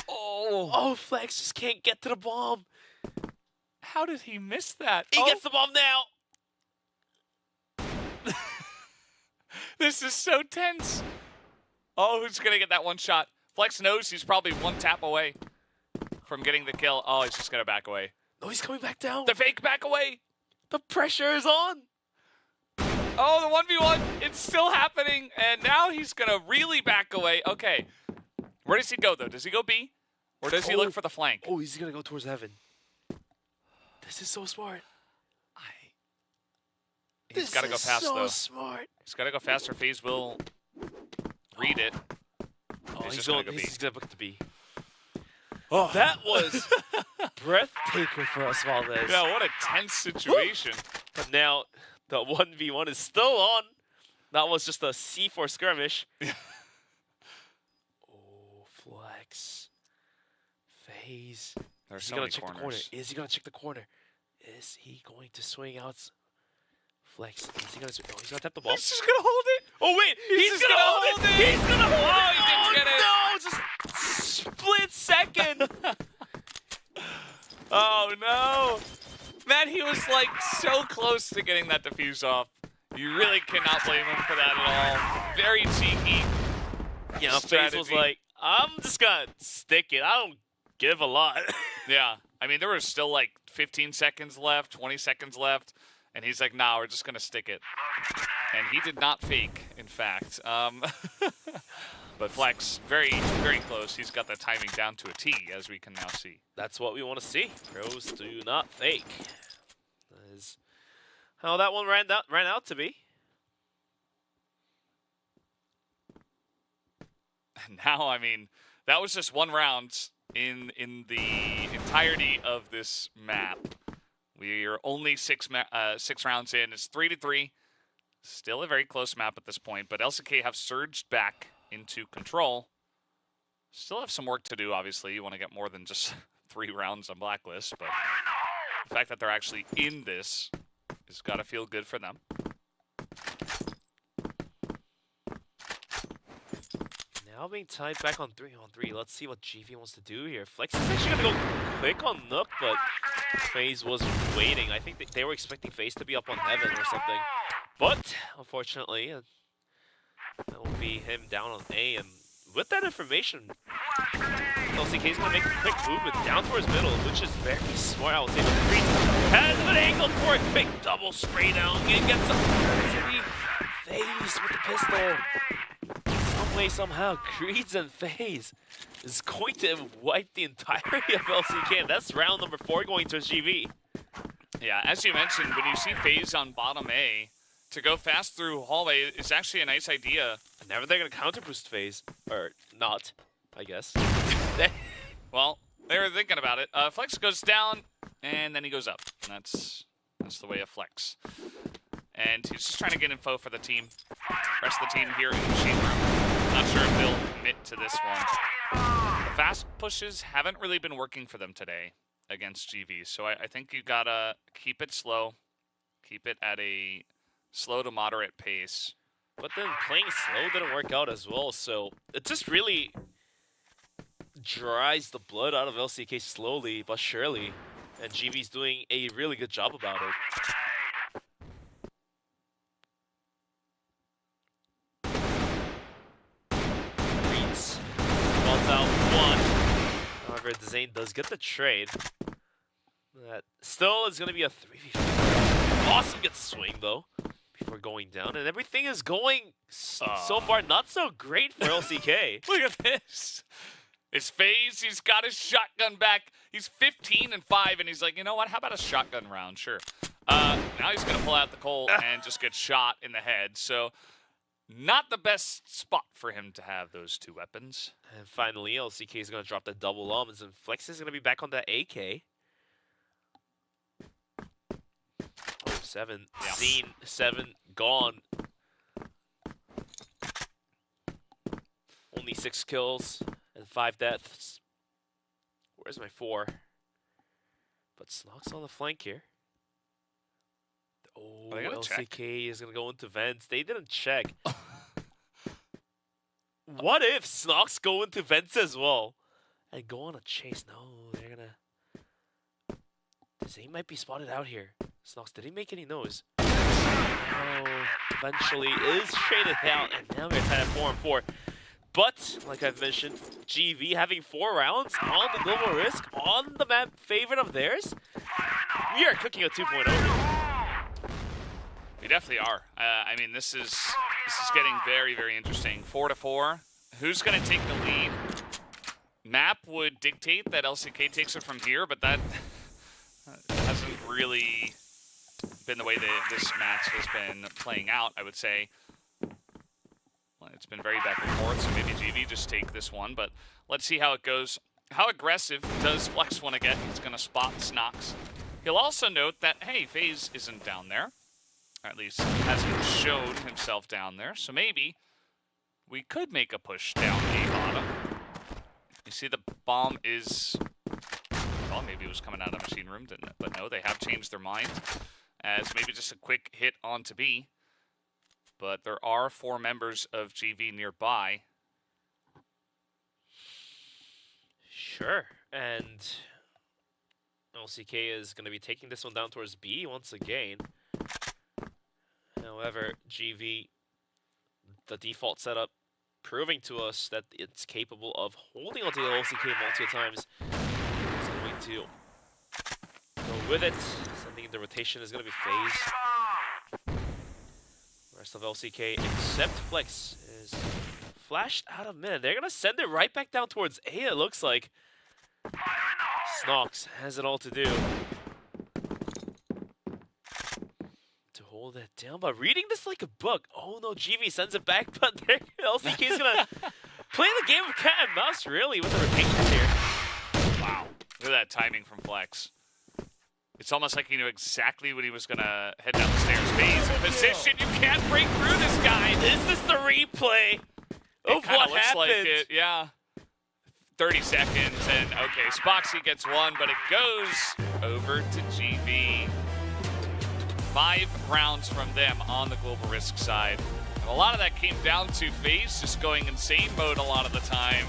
Oh, Flex just can't get to the bomb. How did he miss that? He gets the bomb now. This is so tense. Oh, who's going to get that one shot? Flex knows he's probably 1 tap away from getting the kill. Oh, he's just going to back away. No, he's coming back down. The fake back away. The pressure is on. Oh, the 1v1. It's still happening. And now he's going to really back away. Okay. Where does he go, though? Does he go B? Or does he look for the flank? Oh, he's going to go towards heaven. This is so smart. He's got to go fast, so though. Smart. He's got to go fast, or FaZe will read it. Oh, he's just going gonna go B. He's going to book the B. Oh, that was breathtaking for us, Valdez. Yeah, what a tense situation. But now the 1v1 is still on. That was just a C4 skirmish. Oh, Flex. FaZe. There's Is so he going many to check the corner? corners. Is he going to check the corner? Is he going to swing out? Flex. Is he going to? Oh, he's going to tap the ball. He's just going to hold it. Oh, wait. He's going to hold it. He's going to hold it. Oh, he didn't get it. No, just split second. Oh, no. Man, he was, like, so close to getting that defuse off. You really cannot blame him for that at all. Very cheeky. Yeah, FaZe was like, I'm just going to stick it. I don't give a lot. Yeah. I mean, there was still, like, 15 seconds left, 20 seconds left. And he's like, nah, we're just going to stick it. And he did not fake, in fact. But Flex, very, very close. He's got the timing down to a T, as we can now see. That's what we want to see. Pros do not fake. That is how that one ran out to be. now, I mean, that was just one round in the entirety of this map. We are only six rounds in. It's 3-3. Still a very close map at this point, but LCK have surged back into control. Still have some work to do, obviously. You want to get more than just 3 rounds on Blacklist, but the fact that they're actually in this has got to feel good for them. Now being tied back on 3-on-3. Let's see what GV wants to do here. Flex is actually going to go quick on Nook, but FaZe was waiting. I think they were expecting FaZe to be up on Heaven or something. But, unfortunately, that will be him down on A. And with that information, LCK is going to make a quick movement down towards middle, which is very smart. I would say the Creed has an angle for a quick double spray down and gets FaZe with the pistol. Some way, somehow, Creeds and FaZe is going to wipe the entirety of LCK. And that's round number 4 going to GV. Yeah, as you mentioned, when you see FaZe on bottom A, to go fast through hallway is actually a nice idea. And now they're going to counter boost FaZe. Or not, I guess. Well, they were thinking about it. Flex goes down, and then he goes up. And that's the way of Flex. And he's just trying to get info for the team. Rest of the team here in the machine room. Not sure if they'll commit to this one. The fast pushes haven't really been working for them today against GV. So I think you gotta keep it slow. Keep it at a slow to moderate pace. But then playing slow didn't work out as well, so it just really dries the blood out of LCK slowly but surely. And GV's doing a really good job about it. Reeds balls out 1. However, Zane does get the trade. That still is going to be a 3v4. Awesome gets swing though before going down, and everything is going so far not so great for LCK. Look at this. It's FaZe. He's got his shotgun back. He's 15-5, and he's like, you know what? How about a shotgun round? Sure. Now he's going to pull out the Colt and just get shot in the head. So not the best spot for him to have those 2 weapons. And finally, LCK is going to drop the double almonds, and Flex is going to be back on the AK. 7. Yeah. Scene 7 gone. Only 6 kills and 5 deaths. Where's my 4? But Snox on the flank here. Oh, LCK is going to go into vents. They didn't check. What if Snox go into vents as well? And go on a chase? No, they're going to... Zane might be spotted out here. Snox, did he make any noise? No, eventually is traded out, and now we're tied at 4-4. But, like I've mentioned, GV having 4 rounds on the global risk, on the map favorite of theirs. We are cooking a 2.0. We definitely are. I mean, this is getting very, very interesting. 4-4. Who's going to take the lead? Map would dictate that LCK takes it from here, but that hasn't really been the way that this match has been playing out, I would say. Well, it's been very back and forth, so maybe GV just take this one, but let's see how it goes. How aggressive does Flex want to get? He's going to spot Snox. He'll also note that, hey, FaZe isn't down there. Or at least hasn't shown himself down there, so maybe we could make a push down A bottom. You see the bomb is... Well, maybe it was coming out of the machine room, didn't it? But no, they have changed their mind. As maybe just a quick hit onto B. But there are 4 members of GV nearby. Sure, and LCK is going to be taking this one down towards B once again. However, GV, the default setup, proving to us that it's capable of holding onto the LCK multiple times. It's going to go with it. Sending the rotation is going to be FaZe. Rest of LCK, except Flex, is flashed out of mid. They're going to send it right back down towards A, it looks like. Snox has it all to do to hold it down, but reading this like a book. Oh no, GV sends it back, but LCK is going to playing the game of cat and mouse, really, with the rotations here. Wow. Look at that timing from Flex. It's almost like he knew exactly when he was going to head down the stairs. FaZe in position. You can't break through this guy. Is this the replay of what looks happened? like it, yeah. 30 seconds, and okay, Spoxy gets one, but it goes over to GV. 5 rounds from them on the Global Risk side. And a lot of that came down to FaZe just going insane mode a lot of the time.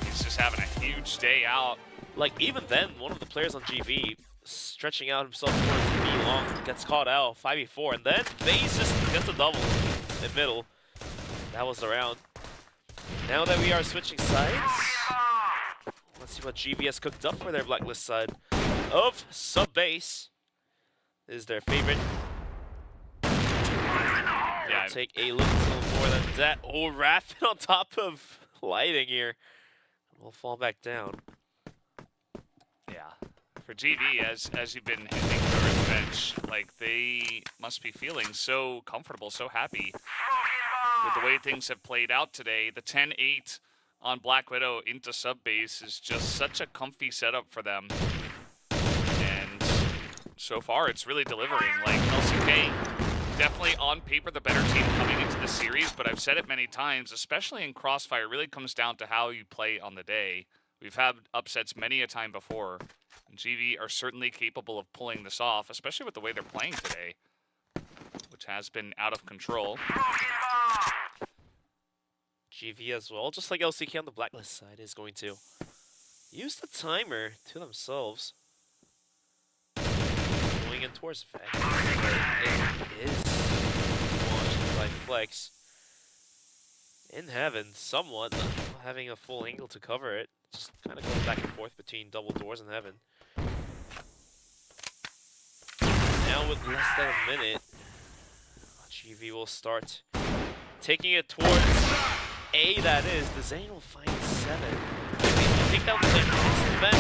He's just having a huge day out. Like, even then, one of the players on GV stretching out himself towards B long, gets caught out, 5v4, and then FaZe just gets a double in middle. That was the round. Now that we are switching sides, let's see what GV has cooked up for their Blacklist side of sub-base. Is their favorite. Yeah, take a little more than that. Oh, Rapid on top of lighting here. We'll fall back down. Yeah. For GV, as you've been hitting towards bench, like, they must be feeling so comfortable, so happy with the way things have played out today. The 10-8 on Black Widow into sub-base is just such a comfy setup for them. And so far, it's really delivering. Like, LCK, definitely on paper the better team coming into the series, but I've said it many times, especially in CrossFire, it really comes down to how you play on the day. We've had upsets many a time before. And GV are certainly capable of pulling this off, especially with the way they're playing today, which has been out of control. GV as well, just like LCK on the Blacklist side, is going to use the timer to themselves. Going in towards Fed. It is launched by Flex. In heaven, somewhat, not having a full angle to cover it. Just kind of going back and forth between double doors and heaven. Now with less than a minute, GV will start taking it towards A, that is. The Zane will find 7. Take down the defense.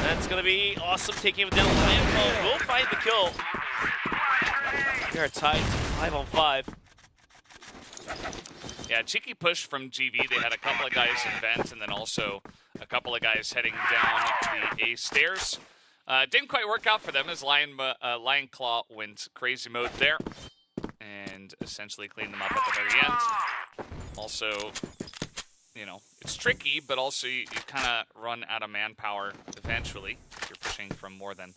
That's going to be awesome, taking him down. Lion will find the kill. We are tied 5 on 5. Yeah, cheeky push from GV. They had a couple of guys in vent, and then also a couple of guys heading down the A stairs. Didn't quite work out for them as Lion Claw went crazy mode there and essentially cleaned them up at the very end. Also, you know, it's tricky, but also you kind of run out of manpower eventually if you're pushing from more than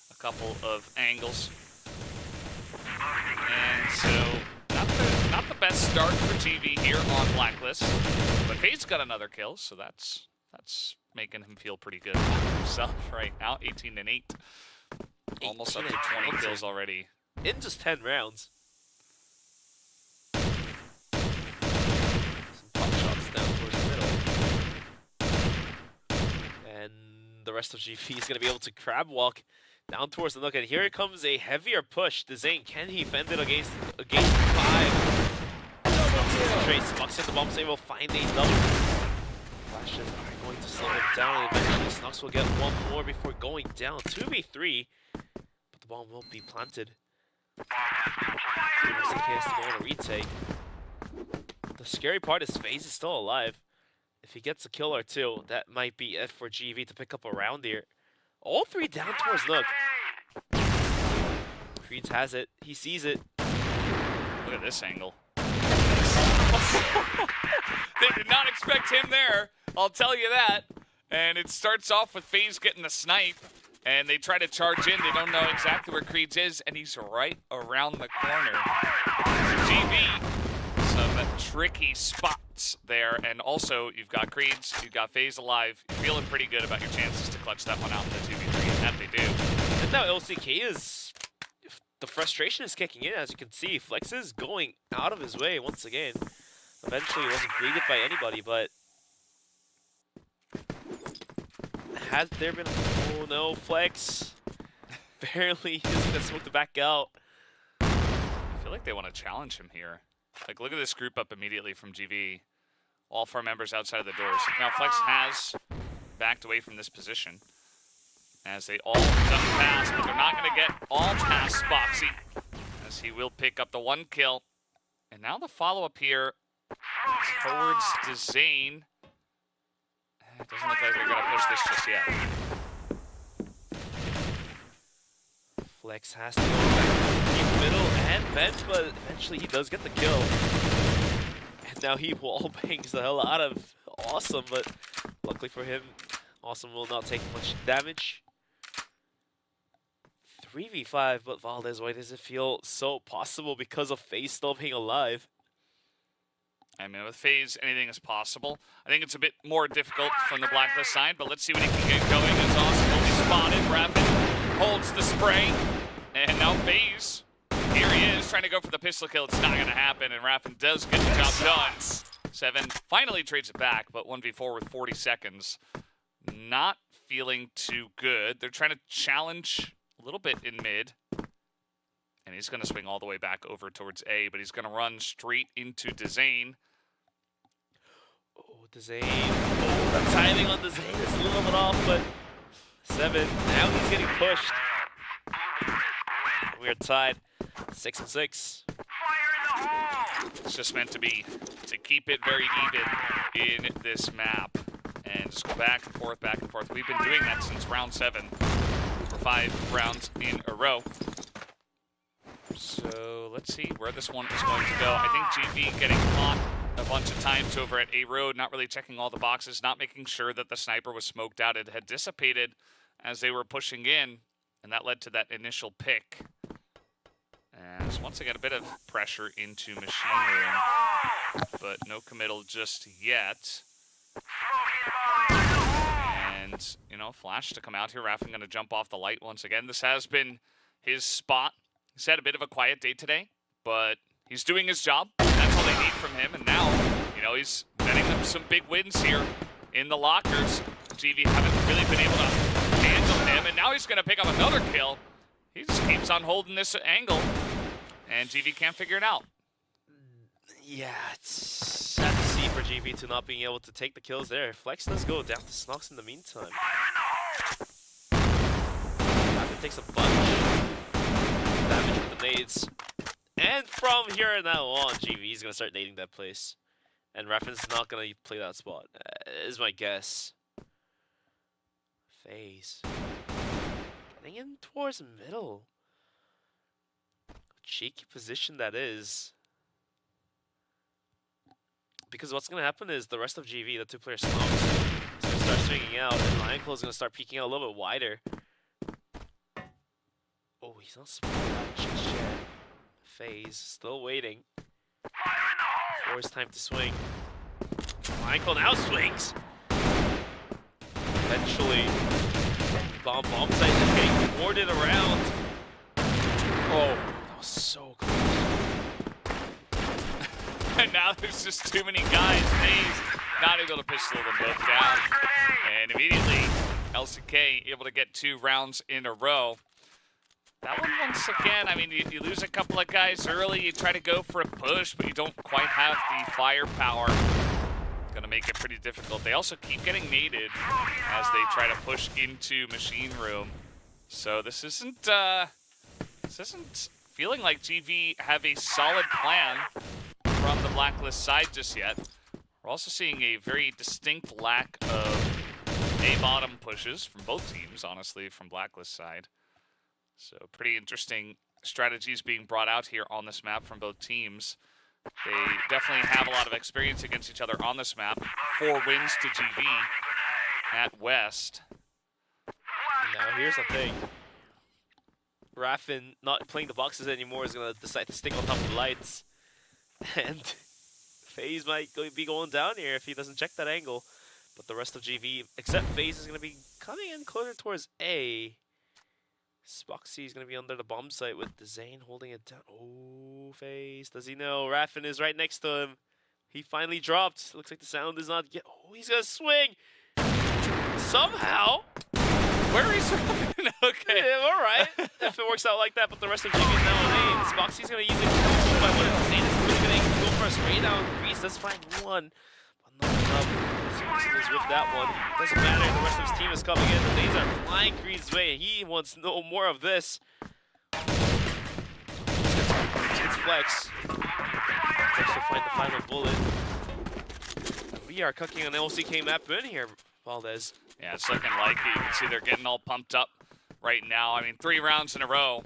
a couple of angles. And so, not the best start for GV here on Blacklist, but FaZe's got another kill, so that's making him feel pretty good about himself right now. 18-8, almost up to 20 kills already in just 10 rounds. Some pop shots down towards the middle, and the rest of GV is going to be able to crab walk down towards the nook, and here comes a heavier push. The Zane, can he fend it against 5? Trace, Snux at the bomb save will find a double. Flashes are going to slow him down, and eventually Snux will get one more before going down. 2v3, but the bomb won't be planted. He has to go on a retake. The scary part is FaZe is still alive. If he gets a kill or two, that might be it for GV to pick up a round here. All 3 down towards Nook. Creeds has it. He sees it. Look at this angle. They did not expect him there, I'll tell you that. And it starts off with FaZe getting the snipe, and they try to charge in. They don't know exactly where Creeds is, and he's right around the corner. GV, some tricky spots there, and also you've got Creeds, you've got FaZe alive. You're feeling pretty good about your chances to clutch that one out in the 2v3, and that they do. And now LCK is, the frustration is kicking in, as you can see. Flex is going out of his way once again. Eventually he wasn't greeted by anybody, but has there been, oh no, Flex barely using the smoke to back out. I feel like they want to challenge him here. Like, look at this group up immediately from GV. All 4 members outside of the doors. Now Flex has backed away from this position as they all done pass, but they're not going to get all past Spoxy as he will pick up the 1 kill. And now the follow-up here towards Dezane. It doesn't look like they're going to push this just yet. Flex has to go back deep middle and vent, but eventually he does get the kill. And now he wall bangs the hell out of Awesome, but luckily for him, Awesome will not take much damage. 3v5, but Valdez, why does it feel so possible because of FaZe still being alive? I mean, with FaZe, anything is possible. I think it's a bit more difficult from the Blacklist side, but let's see what he can get going. As Awesome will be spotted. Rapid holds the spray, and now FaZe. Here he is, trying to go for the pistol kill. It's not going to happen, and Raffin does get the job done. 7 finally trades it back, but 1v4 with 40 seconds. Not feeling too good. They're trying to challenge a little bit in mid. And he's going to swing all the way back over towards A, but he's going to run straight into Dezane. Oh, Dezane. Oh, the timing on Dezane is a little bit off, but 7. Now he's getting pushed. We're tied 6-6. It's just meant to be, to keep it very even in this map. And just go back and forth, back and forth. We've been doing that since round 7 for 5 rounds in a row. So let's see where this one is going to go. I think GV getting caught a bunch of times over at A Road, not really checking all the boxes, not making sure that the sniper was smoked out. It had dissipated as they were pushing in, and that led to that initial pick. And so once again, a bit of pressure into Machine Room, but no committal just yet. And, you know, Flash to come out here. Raffin going to jump off the light once again. This has been his spot. He's had a bit of a quiet day today, but he's doing his job. That's all they need from him. And now, you know, he's netting them some big wins here in the lockers. GV haven't really been able to handle him, and now he's going to pick up another kill. He just keeps on holding this angle, and GV can't figure it out. Yeah, it's sad to see for GV to not being able to take the kills there. Flex does go down to Snox in the meantime. Rapid takes a bunch damage with the nades. And from here now on, GV is going to start nading that place. And Raffin's not going to play that spot, is my guess. FaZe. Getting in towards the middle. Cheeky position that is. Because what's going to happen is the rest of GV, the 2-player Snox, is going to start swinging out, and Lioncoil is going to start peeking out a little bit wider. Oh, he's not spotted out just yet. FaZe still waiting for his time to swing. Lioncoil now swings. Eventually, bomb site is getting warded around. Oh, that was so close. And now there's just too many guys. FaZe not able to pistol them both down. And immediately, LCK able to get 2 rounds in a row. That one, once again, I mean, you lose a couple of guys early, you try to go for a push, but you don't quite have the firepower. Gonna make it pretty difficult. They also keep getting naded as they try to push into Machine Room. So this isn't feeling like GV have a solid plan from the Blacklist side just yet. We're also seeing a very distinct lack of A-bottom pushes from both teams, honestly, from Blacklist side. So pretty interesting strategies being brought out here on this map from both teams. They definitely have a lot of experience against each other on this map. 4 wins to GV at West. Now here's the thing. Raffin not playing the boxes anymore is going to decide to stick on top of the lights. And FaZe might be going down here if he doesn't check that angle. But the rest of GV, except FaZe, is going to be coming in closer towards A. Spoxy is going to be under the bomb site with Dezane holding it down. Oh, FaZe. Does he know? Raffin is right next to him. He finally dropped. Looks like the sound is not yet. Oh, he's going to swing. Somehow. Where is Raffin? Okay. Yeah, all right. If it works out like that, but the rest of GV is now on A. Spoxy's going to use it. But what Dezane is really going to go for a spray down. Grease does find one. But not enough. Is with that one. Doesn't matter, the rest of his team is coming in. The nades are flying Grease's way, and he wants no more of this. It's Flex. Flex will find the final bullet. GV are cooking an LCK map in here, Valdez. Yeah, it's looking like it. You can see they're getting all pumped up right now. I mean, 3 rounds in a row.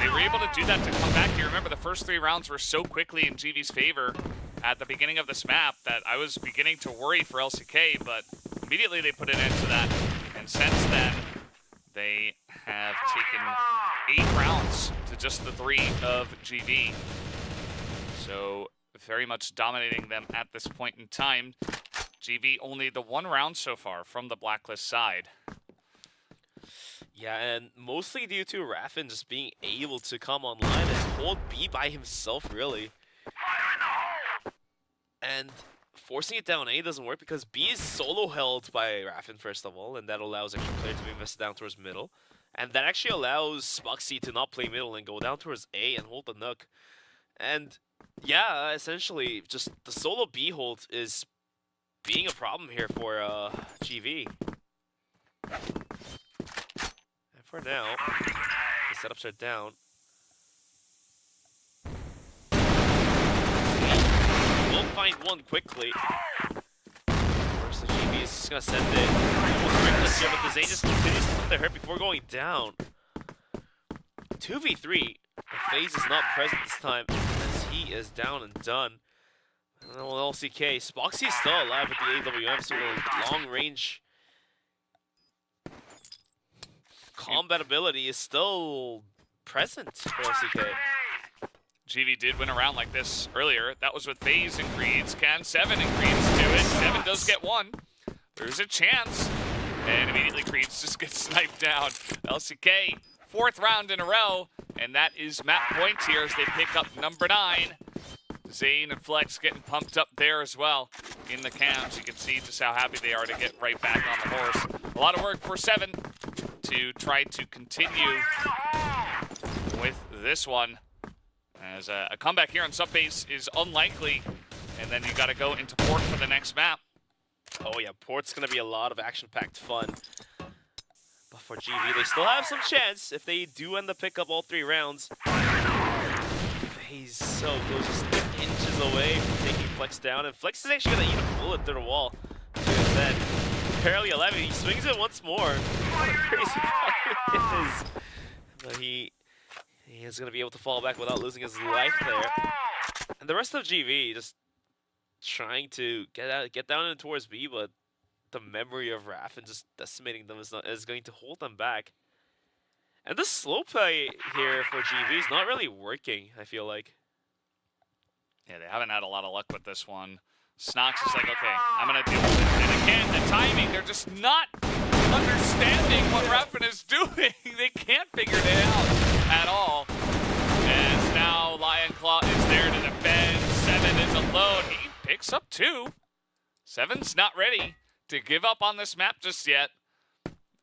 They were able to do that to come back here. Remember, the first 3 rounds were so quickly in GV's favor at the beginning of this map that I was beginning to worry for LCK, but immediately they put an end to that. And since then, they have taken 8 rounds to just the 3 of GV. So very much dominating them at this point in time. GV only the 1 round so far from the Blacklist side. Yeah, and mostly due to Raffin just being able to come online and hold B by himself, really. And forcing it down A doesn't work because B is solo held by Raffin, first of all, and that allows extra player to be invested down towards middle. And that actually allows Spuxy to not play middle and go down towards A and hold the Nook. And yeah, essentially, just the solo B hold is being a problem here for GV. And for now, the setups are down. We'll find one quickly. First, the GV is just gonna send it. Almost reckless here, but the Zay just continues to put the hurt before going down. 2v3. The phase is not present this time, as he is down and done. And then LCK. Spoxy is still alive with the AWM, so the long range combat ability is still present for LCK. GV did win a round like this earlier. That was with FaZe and Creeds. Can 7 and Creeds do it? 7 does get 1. There's a chance. And immediately Creeds just gets sniped down. LCK, 4th round in a row. And that is map points here as they pick up number 9. Zane and Flex getting pumped up there as well in the cams. You can see just how happy they are to get right back on the horse. A lot of work for 7 to try to continue with this one. As a comeback here on Subbase is unlikely. And then you got to go into Port for the next map. Oh yeah, Port's going to be a lot of action-packed fun. But for GV, they still have some chance if they do end up pick up all 3 rounds. He's so close, just inches away from taking Flex down, and Flex is actually going to eat a bullet through the wall to his head. Barely 11, he swings it once more. What a crazy part it is. But he is going to be able to fall back without losing his life there. And the rest of GV just trying to get down and towards B, but the memory of Raffin just decimating them is going to hold them back. And the slow play here for GV is not really working, I feel like. Yeah, they haven't had a lot of luck with this one. Snox is like, okay, I'm going to deal with it. And again, the timing, they're just not understanding what Raffin is doing. They can't figure it out at all. As now Lion Claw is there to defend. 7 is alone. He picks up 2. 7's not ready to give up on this map just yet.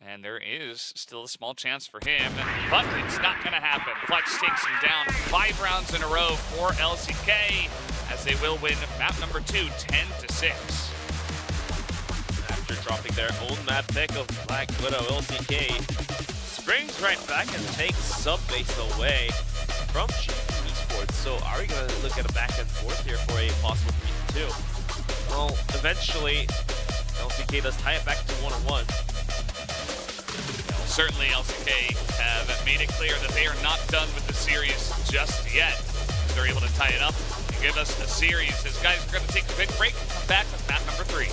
And there is still a small chance for him, but it's not going to happen. Flex takes him down 5 rounds in a row for LCK, as they will win map number 2, 10-6. After dropping their own map pick of Black Widow, LCK springs right back and takes Subbase away from GV ESPORTS. So are we going to look at a back and forth here for a possible 3-2? Well, eventually, LCK does tie it back to 1-1. Certainly LCK have made it clear that they are not done with the series just yet. They're able to tie it up and give us a series. As guys are going to take a quick break and come back with map number 3.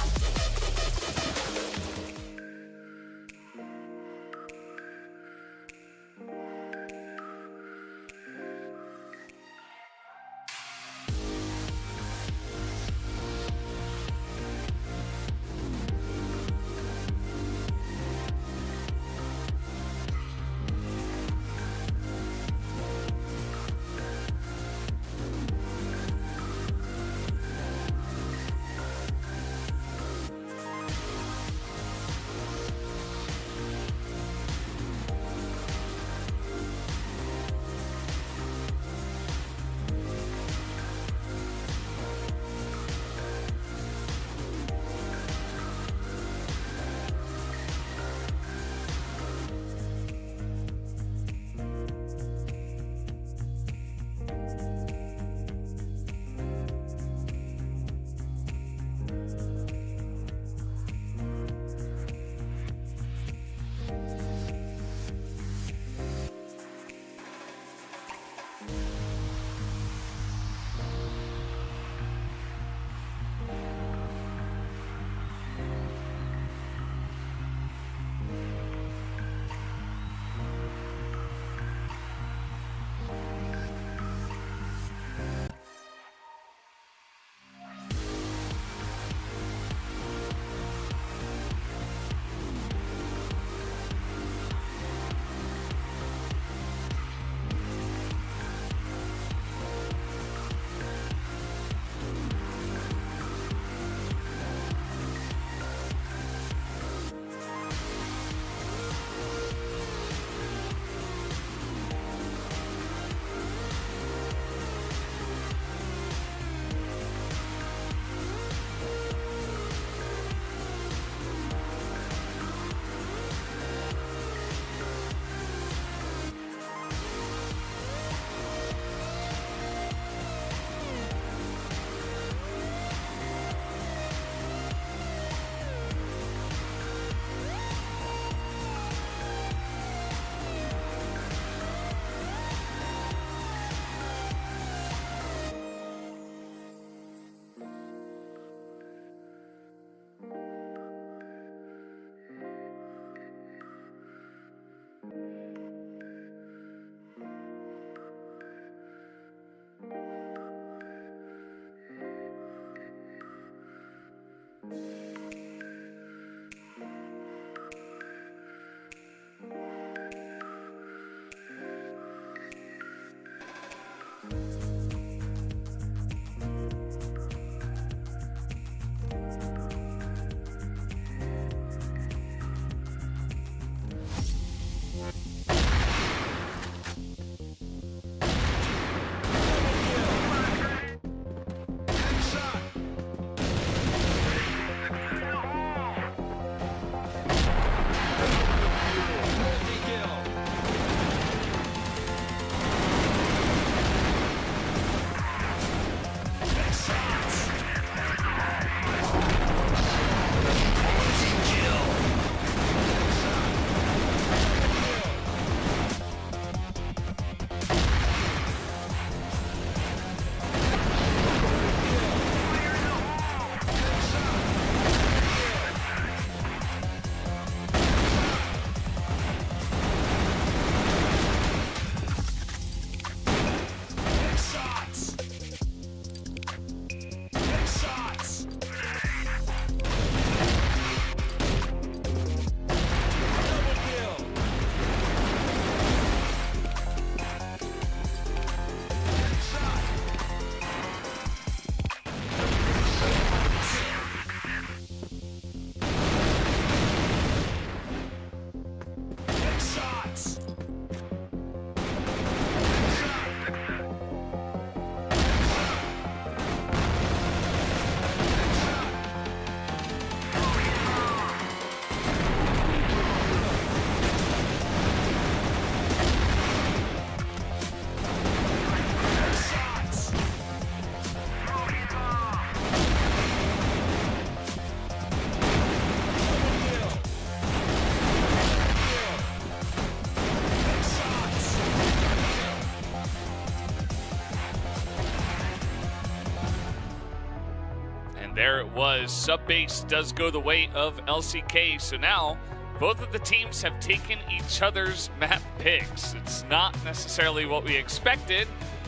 there it was. Subbase does go the way of LCK. So now both of the teams have taken each other's map picks. It's not necessarily what we expected,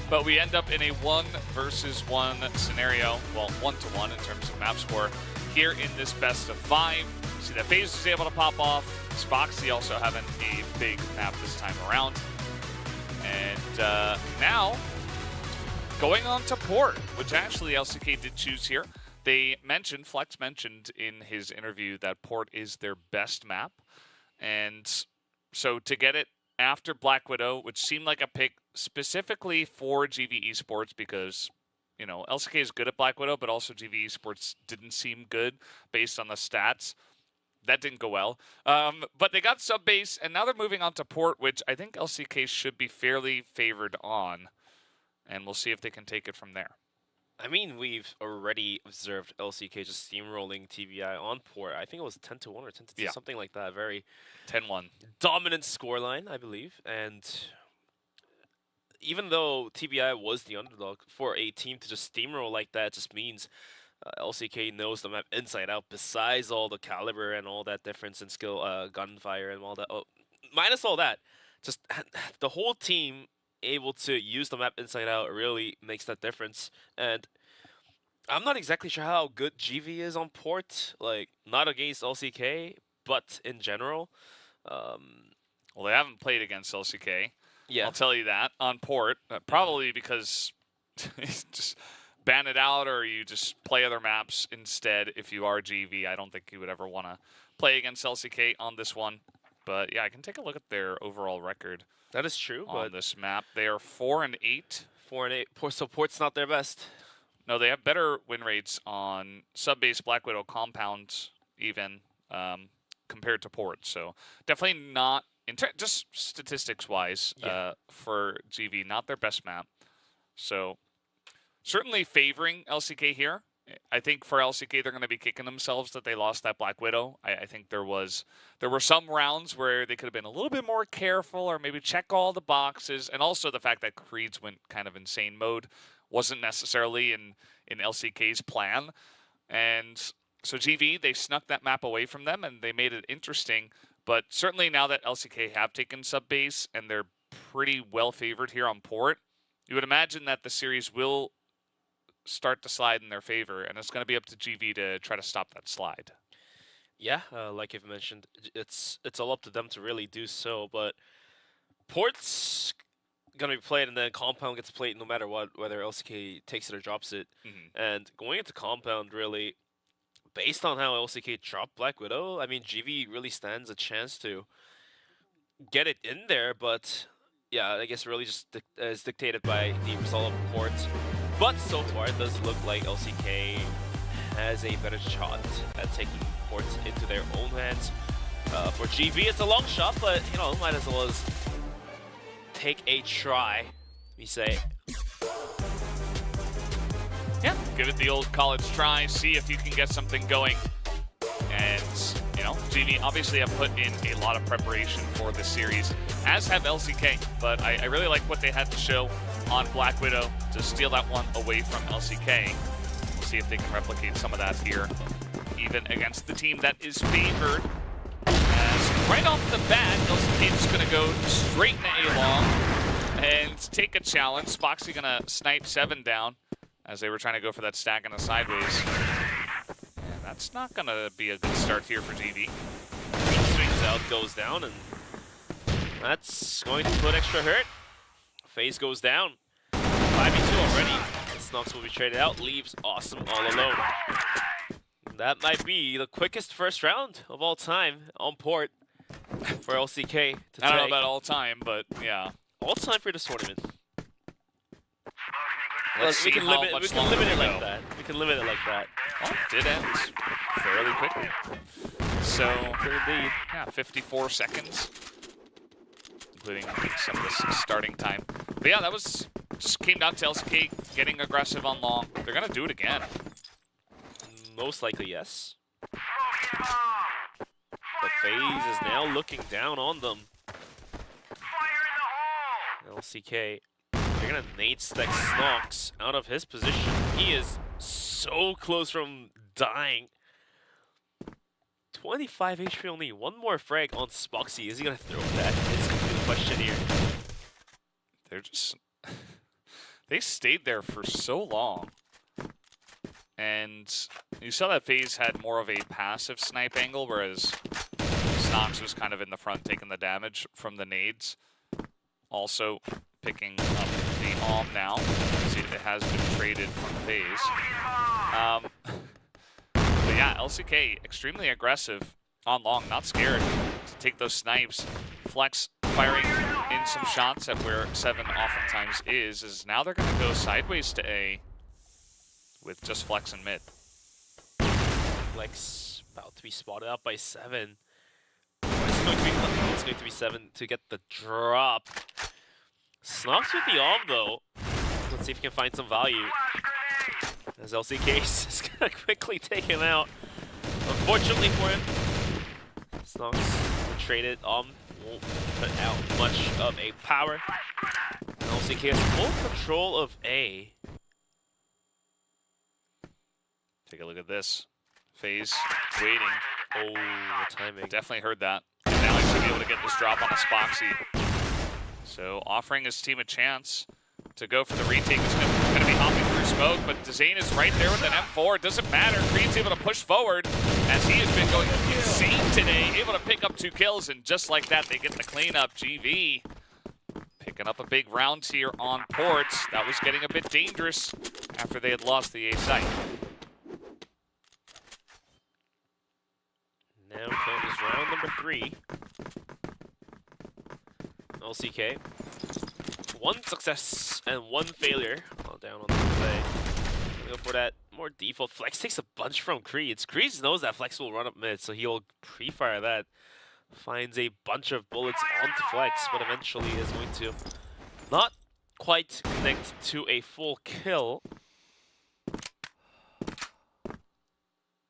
but we end up in a 1 versus 1 scenario. Well, 1-to-1 in terms of map score here in this best of 5. See that FaZe was able to pop off. Spoxy also having a big map this time around. And now going on to Port, which actually LCK did choose here. They mentioned, Flex mentioned in his interview that Port is their best map. And so to get it after Black Widow, which seemed like a pick specifically for GV ESPORTS because, you know, LCK is good at Black Widow, but also GV ESPORTS didn't seem good based on the stats. That didn't go well. But they got Subbase, and now they're moving on to Port, which I think LCK should be fairly favored on. And we'll see if they can take it from there. I mean, we've already observed LCK just steamrolling TBI on Port. I think it was 10-1 or 10-2, something like that. Very 10-1. Dominant scoreline, I believe. And even though TBI was the underdog, for a team to just steamroll like that just means LCK knows the map inside out, besides all the caliber and all that difference in skill, gunfire and all that. Oh, minus all that, just the whole team able to use the map inside out really makes that difference. And I'm not exactly sure how good GV is on Port, like not against LCK, but in general. Well, they haven't played against LCK. Yeah, I'll tell you that on Port, probably because just ban it out or you just play other maps instead. If you are GV, I don't think you would ever want to play against LCK on this one. But yeah, I can take a look at their overall record. That is true. On this map, they are 4-8. 4-8. So Port's not their best. No, they have better win rates on Subbase, Black Widow, Compound, even compared to Port. So definitely not, just statistics-wise, for GV, not their best map. So certainly favoring LCK here. I think for LCK, they're going to be kicking themselves that they lost that Black Widow. I think there were some rounds where they could have been a little bit more careful or maybe check all the boxes. And also the fact that Creeds went kind of insane mode wasn't necessarily in LCK's plan. And so GV, they snuck that map away from them and they made it interesting. But certainly now that LCK have taken Subbase and they're pretty well favored here on Port, you would imagine that the series will start to slide in their favor, and it's going to be up to GV to try to stop that slide. Yeah, like you've mentioned, it's all up to them to really do so, but Port's going to be played, and then Compound gets played no matter what, whether LCK takes it or drops it. And going into Compound, really, based on how LCK dropped Black Widow, I mean, GV really stands a chance to get it in there, but yeah, I guess really just is dictated by the result of Port. But so far, it does look like LCK has a better shot at taking Port into their own hands. For GV, it's a long shot, but, you know, might as well take a try, we say. Yeah, give it the old college try, see if you can get something going. And, you know, GV obviously have put in a lot of preparation for this series, as have LCK. But I really like what they had to show on Black Widow to steal that one away from LCK. We'll see if they can replicate some of that here, even against the team that is favored. As right off the bat, LCK is going to go straight into A-Long and take a challenge. Spoxy going to snipe 7 down as they were trying to go for that stack in the sideways. And that's not going to be a good start here for GV. Swings out, goes down, and that's going to put extra hurt. FaZe goes down. 5v2 already. Snox will be traded out, leaves Awesome all alone. That might be the quickest first round of all time on Port for LCK to take. I don't know about all time, but yeah. All time for this tournament. We can limit it like that. We can limit it like that. Well, it did end fairly quickly. So, indeed, yeah, 54 seconds. Including some of this starting time. But yeah, that was just came down to LCK getting aggressive on long. They're going to do it again. Most likely, yes. But FaZe is now looking down on them. LCK, they're going to nade stack Snox out of his position. He is so close from dying. 25 HP only. One more frag on Spoxy. Is he gonna throw that? It's gonna be the question here. They're just... they stayed there for so long. And you saw that FaZe had more of a passive snipe angle, whereas Snox was kind of in the front taking the damage from the nades. Also picking up the AWM now, as it has been traded from FaZe. But yeah, LCK extremely aggressive on long, not scared to take those snipes. Flex firing in some shots at where 7 oftentimes is now they're going to go sideways to A with just Flex in mid. Flex about to be spotted out by 7. It's going to be 7 to get the drop. Snox with the AWM though. Let's see if he can find some value. As LCK is going to quickly take him out. Unfortunately for him, Snox traded won't put out much of a power. And LCK has full control of A. Take a look at this. FaZe waiting. Oh, the timing. Definitely heard that. And now he should be able to get this drop on a Spoxy. So offering his team a chance to go for the retake. He's going to be hopping through smoke, but Dezane is right there with an M4. Doesn't matter. Creed's able to push forward as he has been going insane today. Able to pick up 2 kills, and just like that, they get the cleanup. GV picking up a big round here on ports. That was getting a bit dangerous after they had lost the A site. Now comes round number 3. LCK. 1 success and 1 failure. All down on the play. Go for that more default. Flex takes a bunch from Creed. Creed knows that Flex will run up mid, so he'll pre-fire that. Finds a bunch of bullets onto Flex, but eventually is going to not quite connect to a full kill.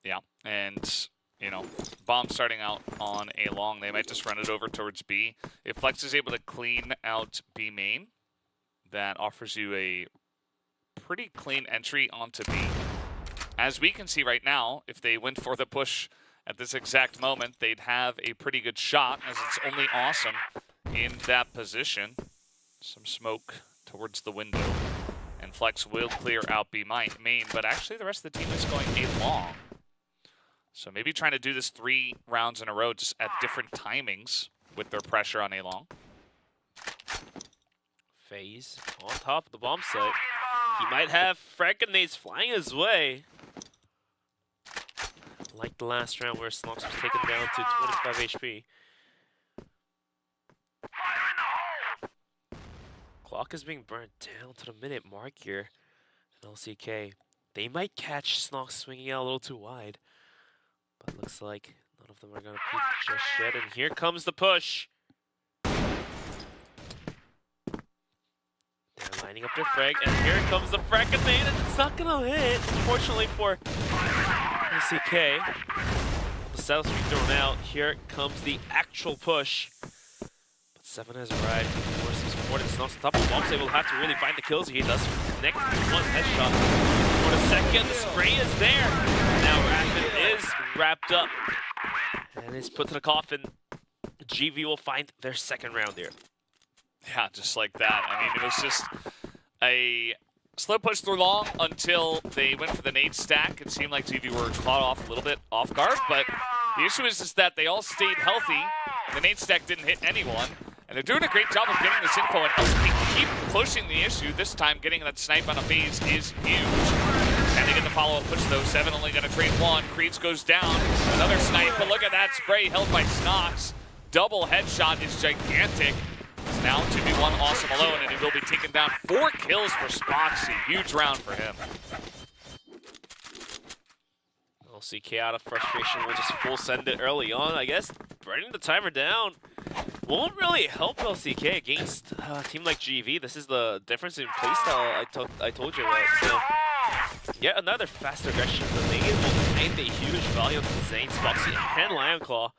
Yeah, and you know, bomb starting out on A long. They might just run it over towards B. If Flex is able to clean out B main, that offers you a pretty clean entry onto B. As we can see right now, if they went for the push at this exact moment, they'd have a pretty good shot, as it's only awesome in that position. Some smoke towards the window. And Flex will clear out B main, but actually the rest of the team is going A long. So maybe trying to do this 3 rounds in a row just at different timings with their pressure on A long. FaZe on top of the bomb site. He might have frag grenades flying his way. Like the last round where Snox was taken down to 25 HP. Clock is being burnt down to the minute mark here. And LCK, they might catch Snox swinging out a little too wide. But looks like none of them are going to peek just yet. And here comes the push. They're lining up their frag, and here comes the frag grenade, and it's not going to hit, unfortunately for LCK. The South being thrown out. Here comes the actual push. But 7 has arrived. For some support, and Snox on top of the bomb site will have to really find the kills. He does connect with 1 headshot. For the second, the spray is there. Now Rapid is wrapped up and is put to the coffin. GV will find their 2nd round here. Yeah, just like that. I mean, it was just a slow push through long until they went for the nade stack. It seemed like GV were caught off a little bit off guard, but the issue is just that they all stayed healthy. The nade stack didn't hit anyone, and they're doing a great job of getting this info, and LCK keep pushing the issue. This time, getting that snipe on a FaZe is huge. And they get the follow-up push, though. 7 only going to trade 1. Creeds goes down. Another snipe, but look at that spray held by Snox. Double headshot is gigantic. It's now 2v1 awesome alone, and he will be taking down 4 kills for Spoxy. Huge round for him. LCK out of frustration will just full send it early on. I guess burning the timer down won't really help LCK against a team like GV. This is the difference in playstyle I told you about. So yet another fast aggression. The Nade will find a huge value on Zane, Spoxy, and Lionclaw.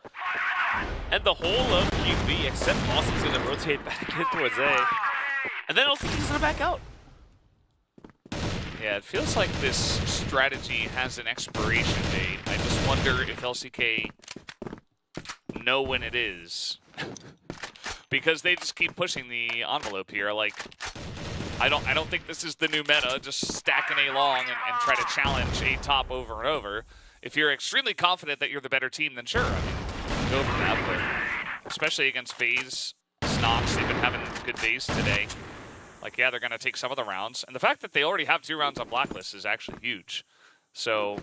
And the whole of GV, except Austin's going to rotate back in towards A. And then LCK's going to back out. Yeah, it feels like this strategy has an expiration date. I just wonder if LCK know when it is. Because they just keep pushing the envelope here. Like, I don't think this is the new meta, just stack an A long and try to challenge A top over and over. If you're extremely confident that you're the better team, then sure, I mean, go for that. But especially against FaZe, Snox, they've been having good days today. Like, yeah, they're going to take some of the rounds. And the fact that they already have 2 rounds on Blacklist is actually huge. So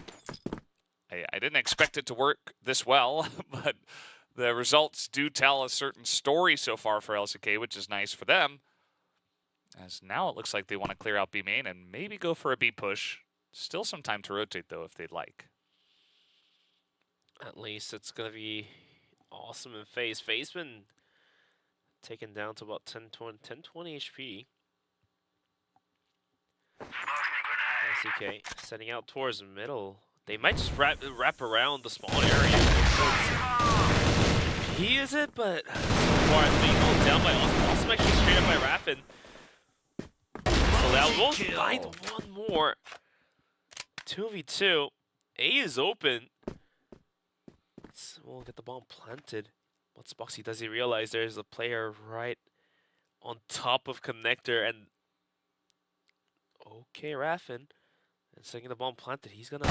I didn't expect it to work this well, but the results do tell a certain story so far for LCK, which is nice for them. As now it looks like they want to clear out B main and maybe go for a B push. Still some time to rotate, though, if they'd like. At least it's going to be awesome in FaZe. FaZe been taken down to about 10-20 HP. LCK setting out towards the middle. They might just wrap around the spawn area. He is it, but so far it's being held down by Awesome. Awesome actually straight up by Raffin. So that will find one more. 2v2. A is open. We'll get the bomb planted. What's Boxy? Does he realize there's a player right on top of connector? And okay, Raffin. And second the bomb planted, he's gonna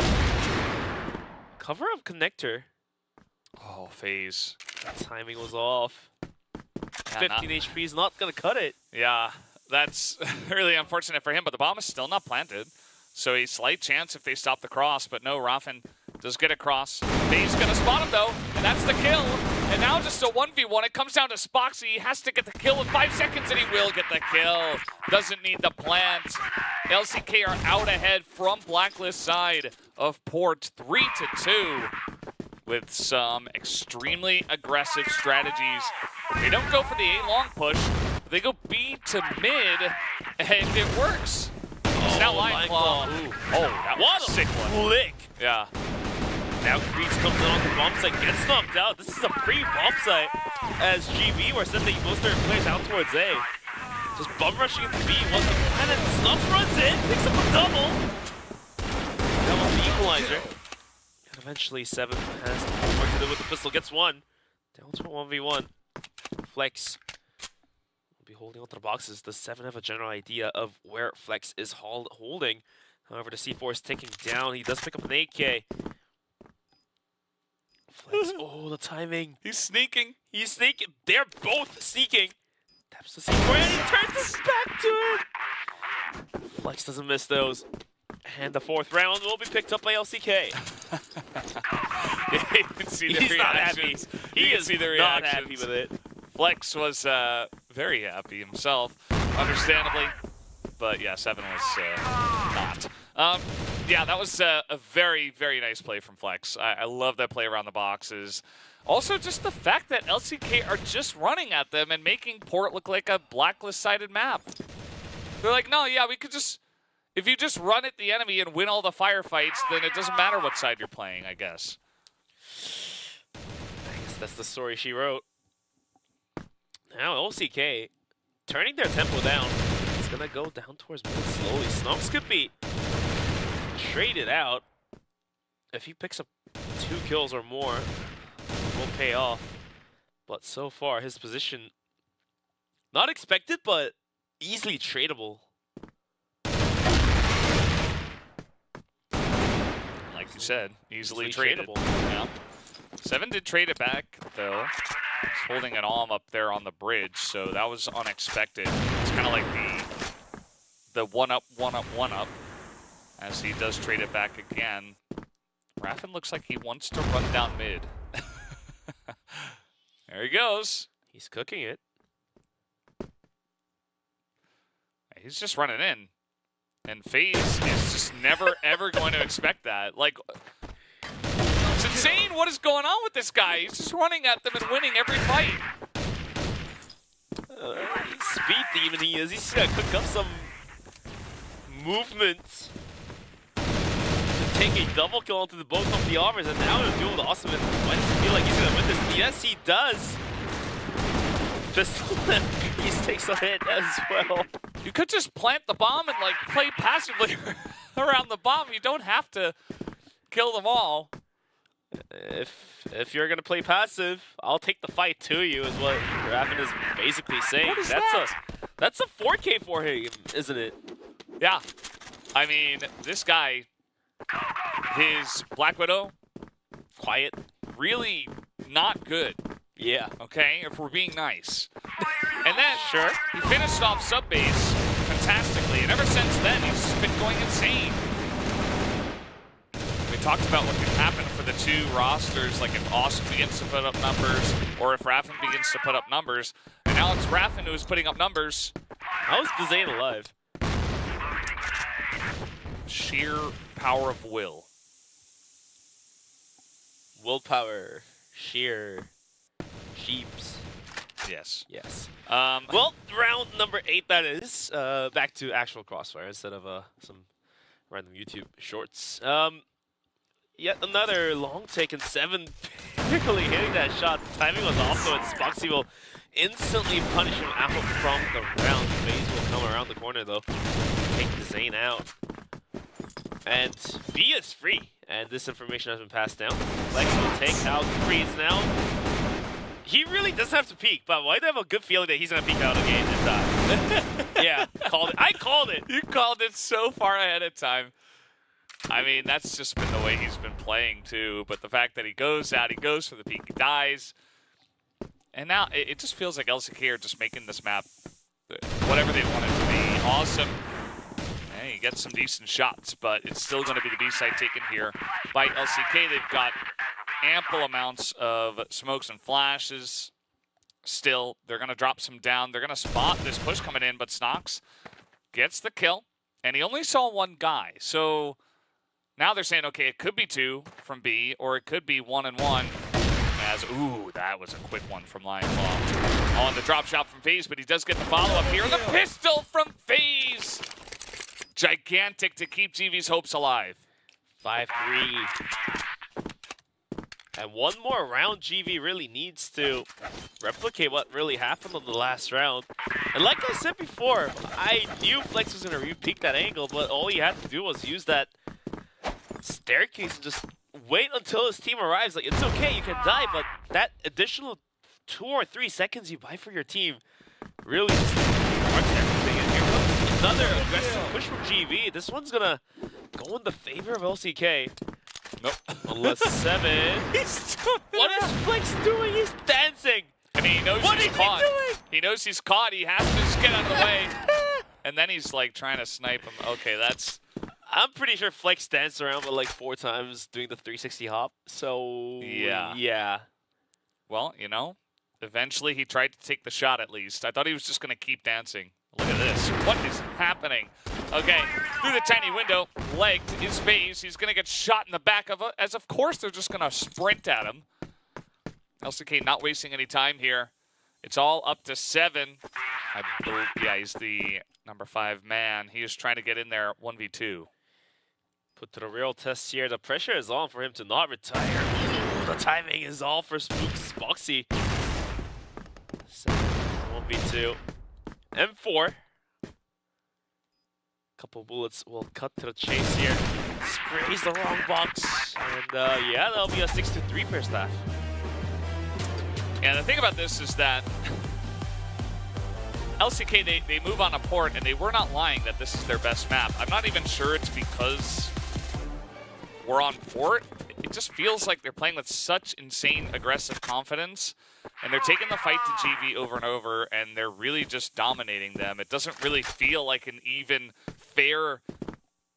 cover up connector. Oh, FaZe. That timing was off. Yeah, 15 HP is not gonna cut it. Yeah, that's really unfortunate for him, but the bomb is still not planted. So a slight chance if they stop the cross, but no, Raffin does get across. FaZe gonna spot him though, and that's the kill. And now just a 1v1, it comes down to Spoxy. He has to get the kill in 5 seconds, and he will get the kill. Doesn't need the plant. LCK are out ahead from Blacklist side of Port 3-2 with some extremely aggressive strategies. They don't go for the A long push, but they go B to mid, and it works. It's now Lion Claw. Oh, that was a sick one. Flick. Yeah. Now Creeps comes in on the bomb site, gets knocked out. This is a pre-bomb site as GV were sending most of their players out towards A. Just bum rushing into B was the plan, and Snuffs runs in, picks up a double. That was the equalizer. And eventually 7 has work to do with the pistol, gets one. Down to a 1v1. Flex will be holding onto the boxes. Does 7 have a general idea of where Flex is holding? However, the C4 is taking down. He does pick up an AK. Flex, oh, the timing. He's sneaking. He's sneaking. They're both sneaking. Taps the C4 and he turns his back to it. Flex doesn't miss those. And the 4th round will be picked up by LCK. You can see the He's reactions. not happy. He is not happy with it. Flex was very happy himself, understandably. But yeah, 7 was not. Yeah, that was a very, very nice play from Flex. I love that play around the boxes. Also, just the fact that LCK are just running at them and making Port look like a Blacklist-sided map. They're like, no, yeah, we could just... If you just run at the enemy and win all the firefights, then it doesn't matter what side you're playing, I guess. I guess that's the story she wrote. Now LCK turning their tempo down. It's gonna go down towards mid slowly. Snox could be traded out. If he picks up 2 kills or more, it will pay off. But so far, his position, not expected, but easily tradable. Like you said, easily tradable. Yeah. 7 did trade it back, though. He's holding an arm up there on the bridge, so that was unexpected. It's kind of like the one-up, one-up, one-up, as he does trade it back again. Raffin looks like he wants to run down mid. There he goes. He's cooking it. He's just running in. And FaZe is just never, ever going to expect that. Like, it's insane what is going on with this guy. He's just running at them and winning every fight. Speed demon he is. He's gonna cook up some movement to take a double kill onto the both of the armors, and now he'll deal with Awesome. Why does he feel like he's gonna win this? Yes, he does. Pistol and Grease takes a hit as well. You could just plant the bomb and like play passively. around the bomb. You don't have to kill them all. If you're gonna play passive, I'll take the fight to you, is what Raffin is basically saying. What is That's a 4K for him, isn't it? Yeah. I mean, this guy, his Black Widow, quiet, really not good. Yeah. Okay, if we're being nice. And then, sure, he finished off sub base fantastically, and ever since then, he's just been going insane. We talked about what could happen for the two rosters, like if Austin begins to put up numbers, or if Raffin begins to put up numbers. And now it's Raffin who's putting up numbers. How is Zane alive? Sheer power of will. Willpower. Sheer. Sheeps. Yes. Yes. Well, round number 8, that is. Back to actual Crossfire instead of some random YouTube shorts. Yet another long take and 7 barely hitting that shot. Timing was off, so Spoxy will instantly punish him out from the round. FaZe will come around the corner though. Take the Zane out. And B is free. And this information has been passed down. Flex will take out Freeze now. He really doesn't have to peek, but why do I have a good feeling that he's going to peek out again and die? Yeah, called it. I called it. You called it so far ahead of time. I mean, that's just been the way he's been playing, too. But the fact that he goes out, he goes for the peek, he dies. And now it just feels like LCK are just making this map whatever they want it to be. Awesome. And he gets some decent shots, but it's still going to be the B side taken here by LCK. They've got ample amounts of smokes and flashes. Still, they're going to drop some down. They're going to spot this push coming in, but Snox gets the kill. And he only saw one guy. So now they're saying, okay, it could be 2 from B, or it could be 1 and 1. As, ooh, that was a quick one from Lion Claw. On the drop shot from FaZe, but he does get the follow-up here. The pistol from FaZe! Gigantic to keep GV's hopes alive. 5-3. And one more round, GV really needs to replicate what really happened on the last round. And like I said before, I knew Flex was going to re-peek that angle, but all he had to do was use that staircase and just wait until his team arrives. Like, it's okay, you can die, but that additional 2 or 3 seconds you buy for your team really just marks everything. And here comes another aggressive push from GV. This one's going to go in the favor of LCK. Nope. Unless 7. What is Flex doing? He's dancing. I mean, he knows he's caught. He knows he's caught. He has to just get out of the way. And then he's like trying to snipe him. Okay, that's... I'm pretty sure Flex danced around with like 4 times doing the 360 hop. So, yeah. Well, you know, eventually he tried to take the shot at least. I thought he was just going to keep dancing. Look at this. What is happening? Okay, through the tiny window, legged his FaZe. He's going to get shot in the back of it, as of course they're just going to sprint at him. LCK not wasting any time here. It's all up to 7. I believe, yeah, he's the number 5 man. He is trying to get in there 1v2. Put to the real test here. The pressure is on for him to not retire. Ooh, the timing is all for Spoxy. 1v2. M4. Couple bullets will cut to the chase here. Sprays the wrong box. And yeah, that'll be a 6-3 first half. And the thing about this is that LCK, they move on a port, and they were not lying that this is their best map. I'm not even sure it's because we're on port. It just feels like they're playing with such insane aggressive confidence, and they're taking the fight to GV over and over, and they're really just dominating them. It doesn't really feel like an even fair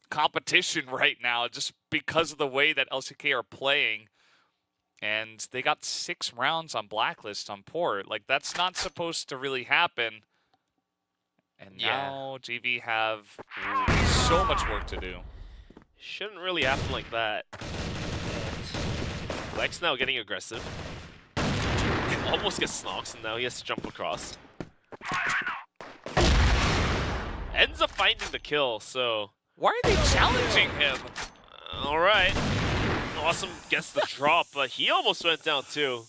competition right now, just because of the way that LCK are playing. And they got 6 rounds on Blacklist on port. Like, that's not supposed to really happen. And now GV have so much work to do. Shouldn't really happen like that. Flex now getting aggressive. Almost gets Snox, and now he has to jump across. Ends up finding the kill, so... Why are they challenging him? Alright. Awesome gets the drop, but he almost went down too.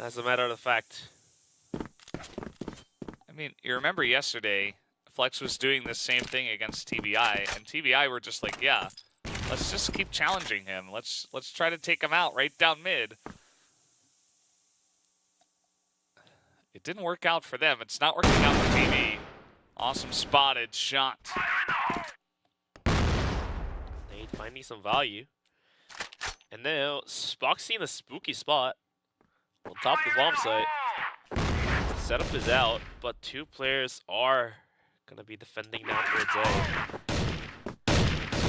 As a matter of fact. I mean, you remember yesterday, Flex was doing the same thing against TBI, and TBI were just like, yeah, let's just keep challenging him. Let's try to take him out right down mid. It didn't work out for them. It's not working out for TV. Awesome spotted shot. Nate finding some value. And now Spoxy in a spooky spot on top of the bomb site. Setup is out, but two players are gonna be defending now towards A.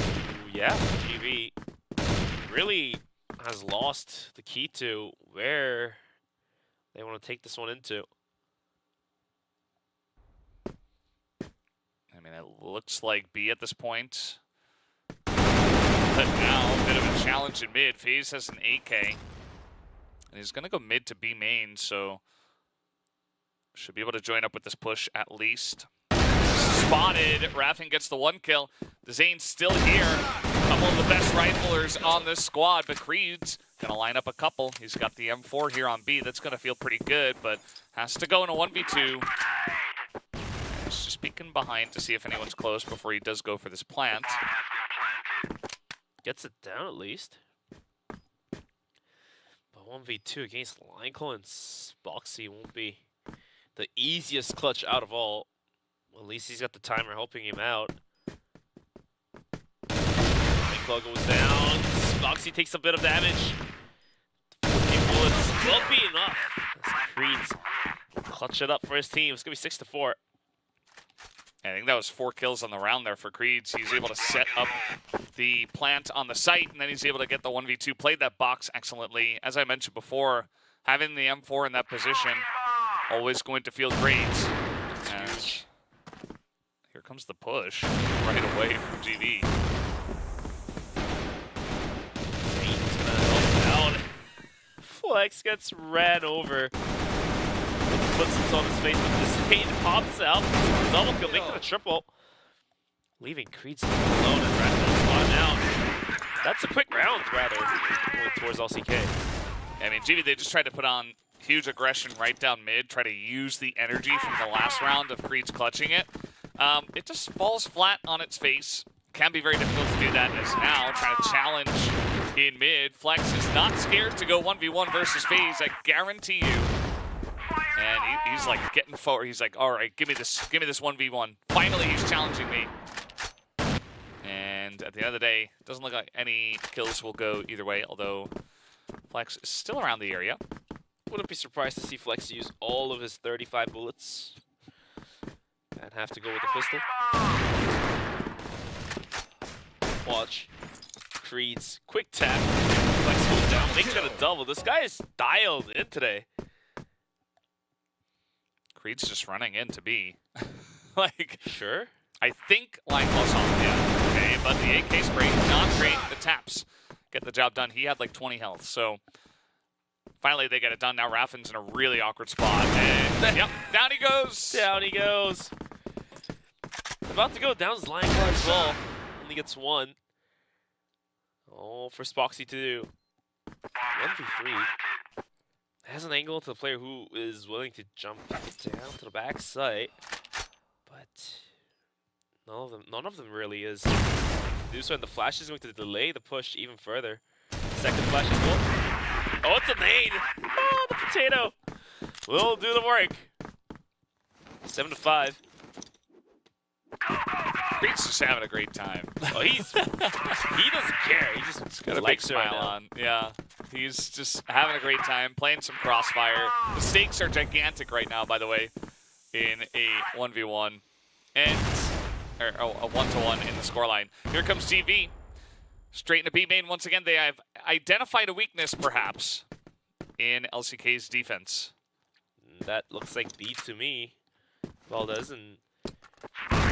Ooh, yeah, GV really has lost the key to where they want to take this one into. I mean, it looks like B at this point. But now, a bit of a challenge in mid. FaZe has an AK. And he's going to go mid to B main, so should be able to join up with this push at least. Spotted. Raffin gets the 1 kill. The Zane's still here. A couple of the best riflers on this squad, but Creed's going to line up a couple. He's got the M4 here on B. That's going to feel pretty good, but has to go in a 1v2. He's just peeking behind to see if anyone's close before he does go for this plant. Gets it down at least. But 1v2 against Lineclaw and Spoxy won't be the easiest clutch out of all. Well, at least he's got the timer helping him out. Lineclaw goes down. Spoxy takes a bit of damage. 14 bullets will be enough. As Creed's clutch it up for his team. It's going to be 6-4. I think that was 4 kills on the round there for Creeds. He's able to set up the plant on the site, and then he's able to get the 1v2, played that box excellently. As I mentioned before, having the M4 in that position, always going to feel great. And here comes the push right away from GV. Zane's gonna help out. Flex gets ran over. Puts it on his face, but the Zane pops out. Double kill, making it a triple. Leaving Creed's alone and Raffin spotted out. That's a quick round, rather, going towards LCK. I mean, GV, they just tried to put on huge aggression right down mid, try to use the energy from the last round of Creed's clutching it. It just falls flat on its face. Can be very difficult to do that as now, trying to challenge in mid. Flex is not scared to go 1v1 versus FaZe, I guarantee you. And he's like getting forward. He's like, all right, give me this 1v1. Finally, he's challenging me. And at the end of the day, it doesn't look like any kills will go either way, although Flex is still around the area. Wouldn't be surprised to see Flex use all of his 35 bullets and have to go with the pistol. Watch. Creed's quick tap. Flex goes down, makes it a double. This guy is dialed in today. Creed's just running in to B. Like, sure. I think Lineclaw's on, yeah. Okay, but the AK spray, not great. The taps get the job done. He had like 20 health, so finally they get it done. Now Raffin's in a really awkward spot, and yep, down he goes. Down he goes. About to go down his Lineclaw as well. Only gets 1. Oh, for Spoxy to do 1v3. Has an angle to the player who is willing to jump down to the back site, but none of them really is. Do so, and the flash is going to delay the push even further. Second flash is good. Oh, it's a nade! Oh, the potato will do the work. 7-5. Creed's just having a great time. Oh, he doesn't care. He just got a big smile on. Yeah, he's just having a great time playing some CrossFire. The stakes are gigantic right now, by the way, in a 1v1 and a 1-to-1 in the scoreline. Here comes GV, straight into B main once again. They have identified a weakness, perhaps, in LCK's defense. That looks like B to me. Valdez and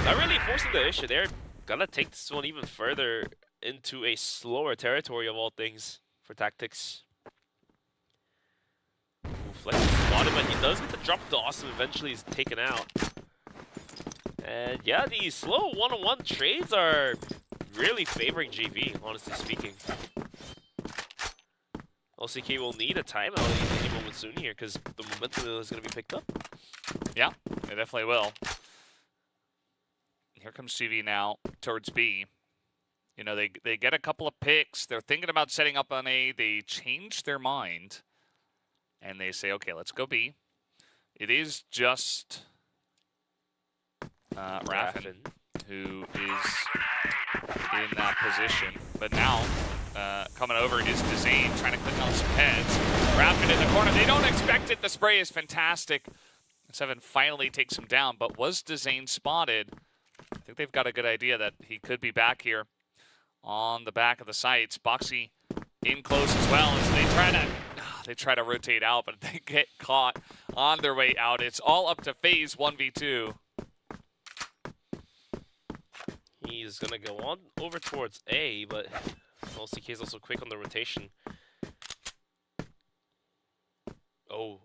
not really forcing the issue. They're gonna take this one even further into a slower territory of all things for tactics. Ooh, Flex is spotted, but he does get the drop to Awesome. Eventually he's taken out. And yeah, these slow one-on-one trades are really favoring GV, honestly speaking. LCK will need a timeout any moment soon here because the momentum is going to be picked up. Yeah, they definitely will. here comes GV now towards B. You know, they get a couple of picks. They're thinking about setting up on A. They change their mind. And they say, okay, let's go B. It is just Raffin who is in that position. But now, coming over is Dezane trying to click on some heads. Raffin in the corner. They don't expect it. The spray is fantastic. 7 finally takes him down. But was Dezane spotted? I think they've got a good idea that he could be back here on the back of the sights. Boxy in close as well as they try to rotate out, but they get caught on their way out. It's all up to FaZe 1v2. He's gonna go on over towards A, but LCK is also quick on the rotation. Oh.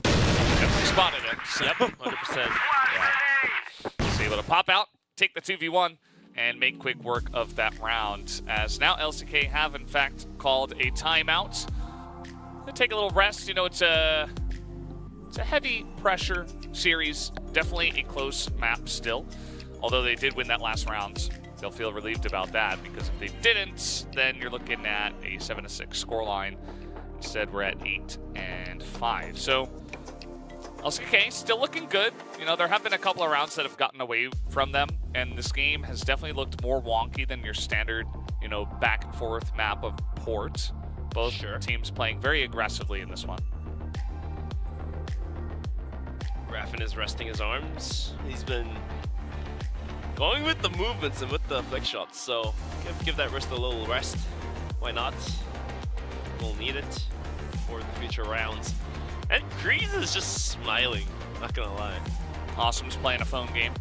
Definitely spotted him. Yep, 100%. Yeah. He's able to pop out, take the 2v1, and make quick work of that round. As now LCK have, in fact, called a timeout. Gonna take a little rest. You know, it's a heavy pressure series. Definitely a close map still. Although they did win that last round, they'll feel relieved about that, because if they didn't, then you're looking at a 7-6 scoreline. Instead, we're at 8-5. So LCK still looking good. You know, there have been a couple of rounds that have gotten away from them, and this game has definitely looked more wonky than your standard, you know, back and forth map of Port. Both teams playing very aggressively in this one. Raffin is resting his arms. He's been going with the movements and with the flick shots, so give that wrist a little rest. Why not? We'll need it for the future rounds. And Grease is just smiling, not gonna lie. Awesome's playing a phone game.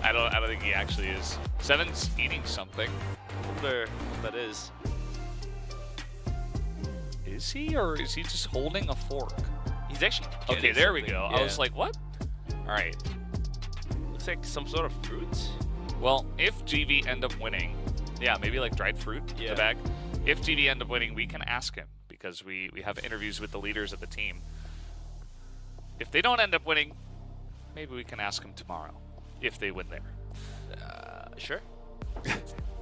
I don't think he actually is. 7's eating something. I wonder what that is. Is he, or is he just holding a fork? He's actually okay, there we something. go. Yeah. I was like, what? All right. Looks like some sort of fruit. Well, if GV end up winning, yeah, maybe like dried fruit in the bag. If GV end up winning, we can ask him, because we have interviews with the leaders of the team. If they don't end up winning, maybe we can ask him tomorrow, if they win there. Sure.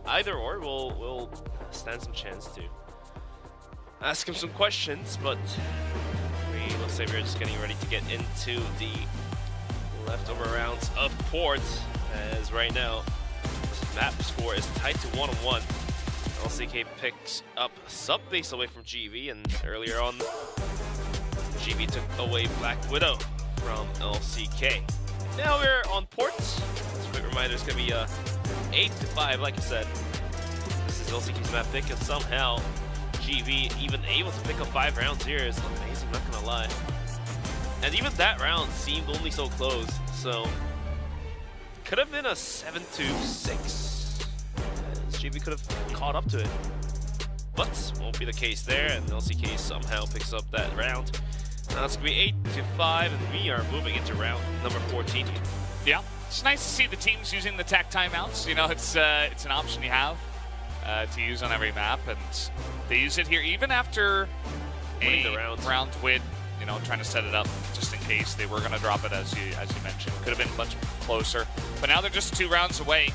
Either or, we'll stand some chance to ask him some questions, but looks like we're just getting ready to get into the leftover rounds of Port, as right now this map score is tied to 1-1. LCK picks up sub-base away from GV, and earlier on, GV took away Black Widow from LCK. Now we're on Port. Just a quick reminder, it's going to be 8-5, like I said. This is LCK's map pick, and somehow GV even able to pick up 5 rounds here is amazing, not going to lie. And even that round seemed only so close, so could have been a 7-6. GV could have caught up to it, but won't be the case there, and LCK somehow picks up that round. Now it's going to be 8-5, and we are moving into round number 14. Yeah, it's nice to see the teams using the tech timeouts. You know, it's an option you have to use on every map, and they use it here even after a round win. You know, trying to set it up just in case they were going to drop it, as you mentioned. Could have been much closer, but now they're just 2 rounds away.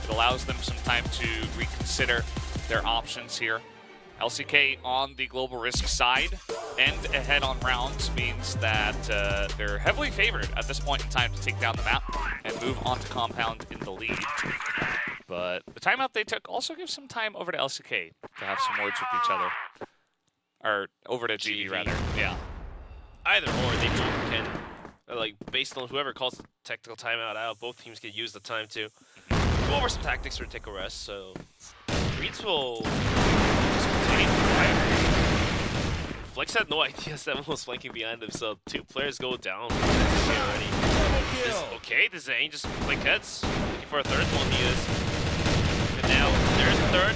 It allows them some time to reconsider their options here. LCK on the global risk side and ahead on rounds means that they're heavily favored at this point in time to take down the map and move on to Compound in the lead. But the timeout they took also gives some time over to LCK to have some words with each other. Or over to GV rather, yeah. Either or, they both can, like, based on whoever calls the technical timeout out, both teams can use the time to go over some tactics or take a rest, so Reeds will just continue to fire. Flex had no idea 7 was flanking behind him, so 2 players go down already. Okay, Dezane just flick heads, looking for a 3rd one he is. And now there's a 3rd,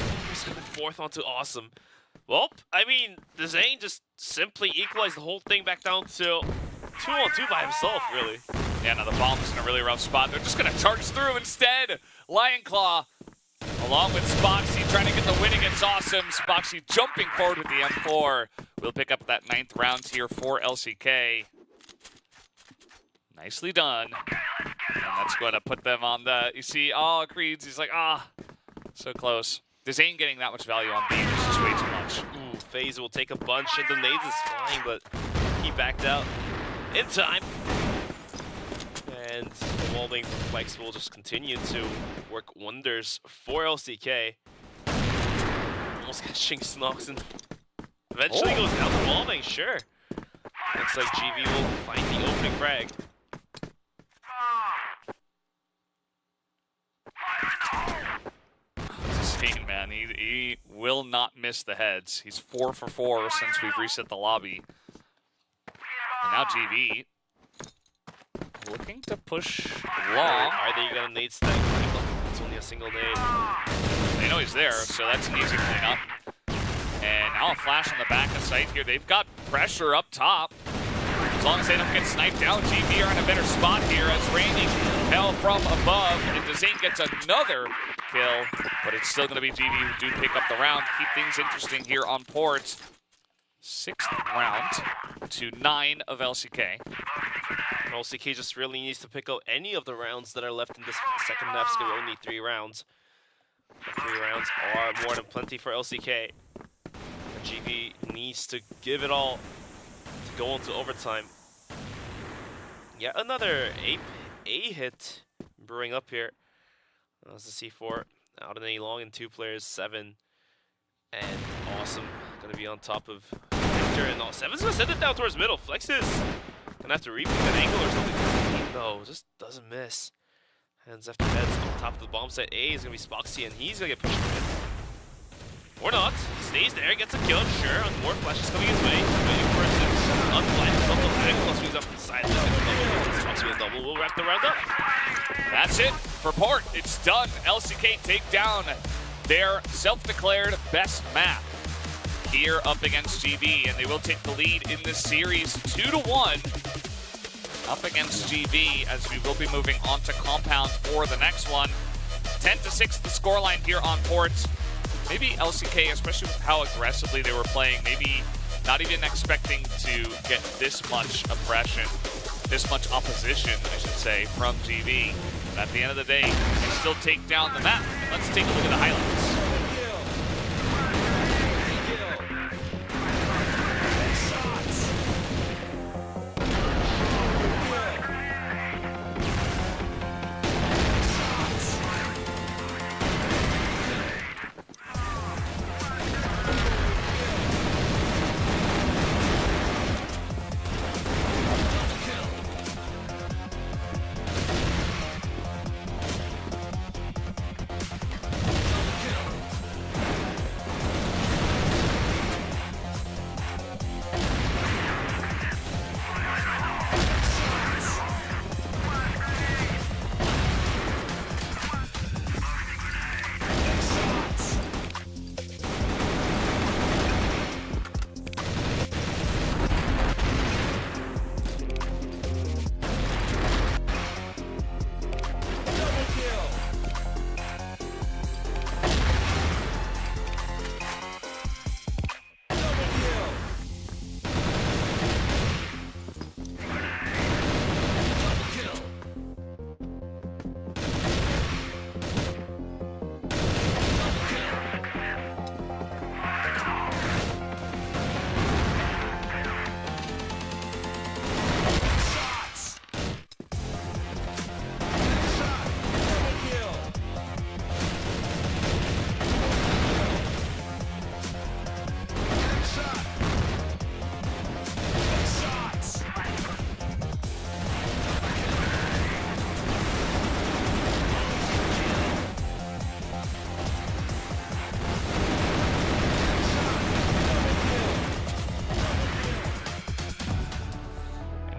4th onto Awesome. Well, I mean, Dezane just simply equalized the whole thing back down to 2-on-2 by himself, really. Yeah, now the bomb's in a really rough spot. They're just going to charge through instead. Lion Claw, along with Spoxy, trying to get the win against Awesome. Spoxy jumping forward with the M4. We'll pick up that 9th round here for LCK. Nicely done. And that's going to put them on the, you see, oh, Creeds, he's like, so close. This ain't getting that much value on B, this is way too much. Ooh, FaZe will take a bunch, and the nades is flying, but he backed out in time. And the wall-laying flex will just continue to work wonders for LCK. Almost catching Snox and eventually goes down the wall-laying, sure. Looks like GV will find the opening frag. Man, he will not miss the heads. He's 4 for 4 since we've reset the lobby. And now GV looking to push long. Are they gonna nade stack? It's only a single nade. They know he's there, so that's an easy cleanup. And now a flash on the back of site here. They've got pressure up top. As long as they don't get sniped down, GV are in a better spot here as raining hell from above. And Dezane gets another kill, but it's still going to be GV who do pick up the round. Keep things interesting here on Port. 6th round to 9 of LCK. And LCK just really needs to pick out any of the rounds that are left in this second half. It's going to be only 3 rounds. The 3 rounds are more than plenty for LCK. And GV needs to give it all to go into overtime. Yeah, another A hit brewing up here. That was the C4 out in A long and 2 players, 7 and Awesome gonna be on top of Victor, and all 7's gonna send it down towards middle. Flexes gonna have to repeat that angle or something. No, just doesn't miss. Hands after heads on top of the bomb site. A is gonna be Spoxy, and he's gonna get pushed in. Or not. He stays there, gets a kill, sure. And more flashes coming his way. He's waiting for it to unblind himself. The angle swings up to the side. Spoxy and double will wrap the round up. That's it for Port. It's done. LCK take down their self-declared best map here up against GV, and they will take the lead in this series 2-1 up against GV, as we will be moving on to Compound for the next one. 10-6 the scoreline here on Port. Maybe LCK, especially with how aggressively they were playing, maybe not even expecting to get this much oppression, this much opposition, I should say, from GV. But at the end of the day, they still take down the map. And let's take a look at the highlights.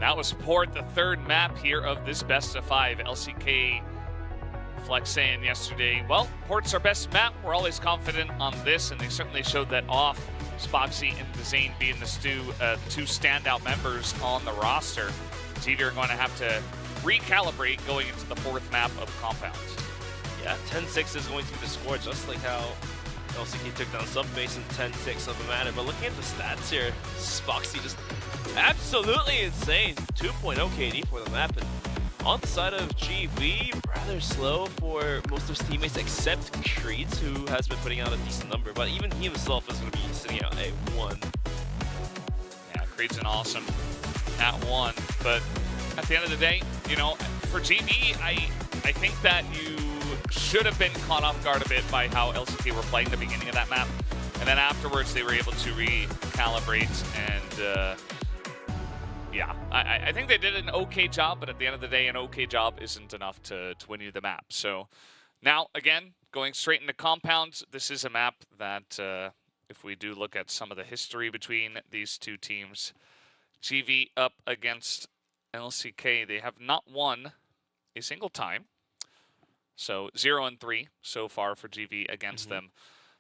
That was Port, the third map here of this best of 5. LCK Flex saying yesterday, well, Port's our best map. We're always confident on this, and they certainly showed that off. Spoxy and Dezane being the two standout members on the roster. GV are going to have to recalibrate going into the 4th map of Compound. Yeah, 10-6 is going to be the score, just like how LCK took down Subbase in 10-6 of the matter, but looking at the stats here, Spoxy just absolutely insane. 2.0 KD for the map, and on the side of GV, rather slow for most of his teammates except Creeds, who has been putting out a decent number, but even he himself is going to be sitting out at 1. Yeah, Creed's an awesome at 1, but at the end of the day, you know, for GV, I think that you should have been caught off guard a bit by how LCK were playing the beginning of that map, and then afterwards they were able to recalibrate, and yeah, I think they did an okay job, but at the end of the day, an okay job isn't enough to win you the map. So now, again, going straight into Compound, this is a map that, if we do look at some of the history between these two teams, GV up against LCK, they have not won a single time. So 0-3 so far for GV against them.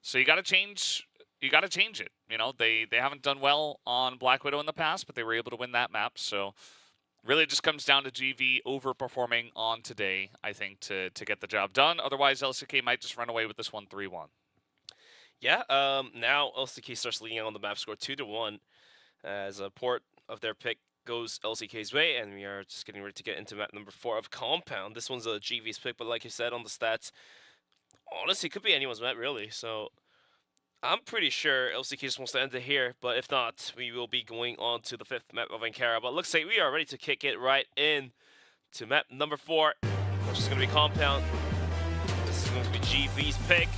So you got to change. You got to change it. You know, they haven't done well on Black Widow in the past, but they were able to win that map. So really, it just comes down to GV overperforming on today, I think, to get the job done. Otherwise, LCK might just run away with this one 3-1. Yeah. Now LCK starts leading on the map score 2-1 as a port of their pick goes LCK's way, and we are just getting ready to get into map number 4 of Compound. This one's a GV's pick, but like you said on the stats, honestly, it could be anyone's map, really. So I'm pretty sure LCK just wants to end it here, but if not, we will be going on to the 5th map of Ankara. But looks like we are ready to kick it right in to map number 4, which is going to be Compound. This is going to be GV's pick.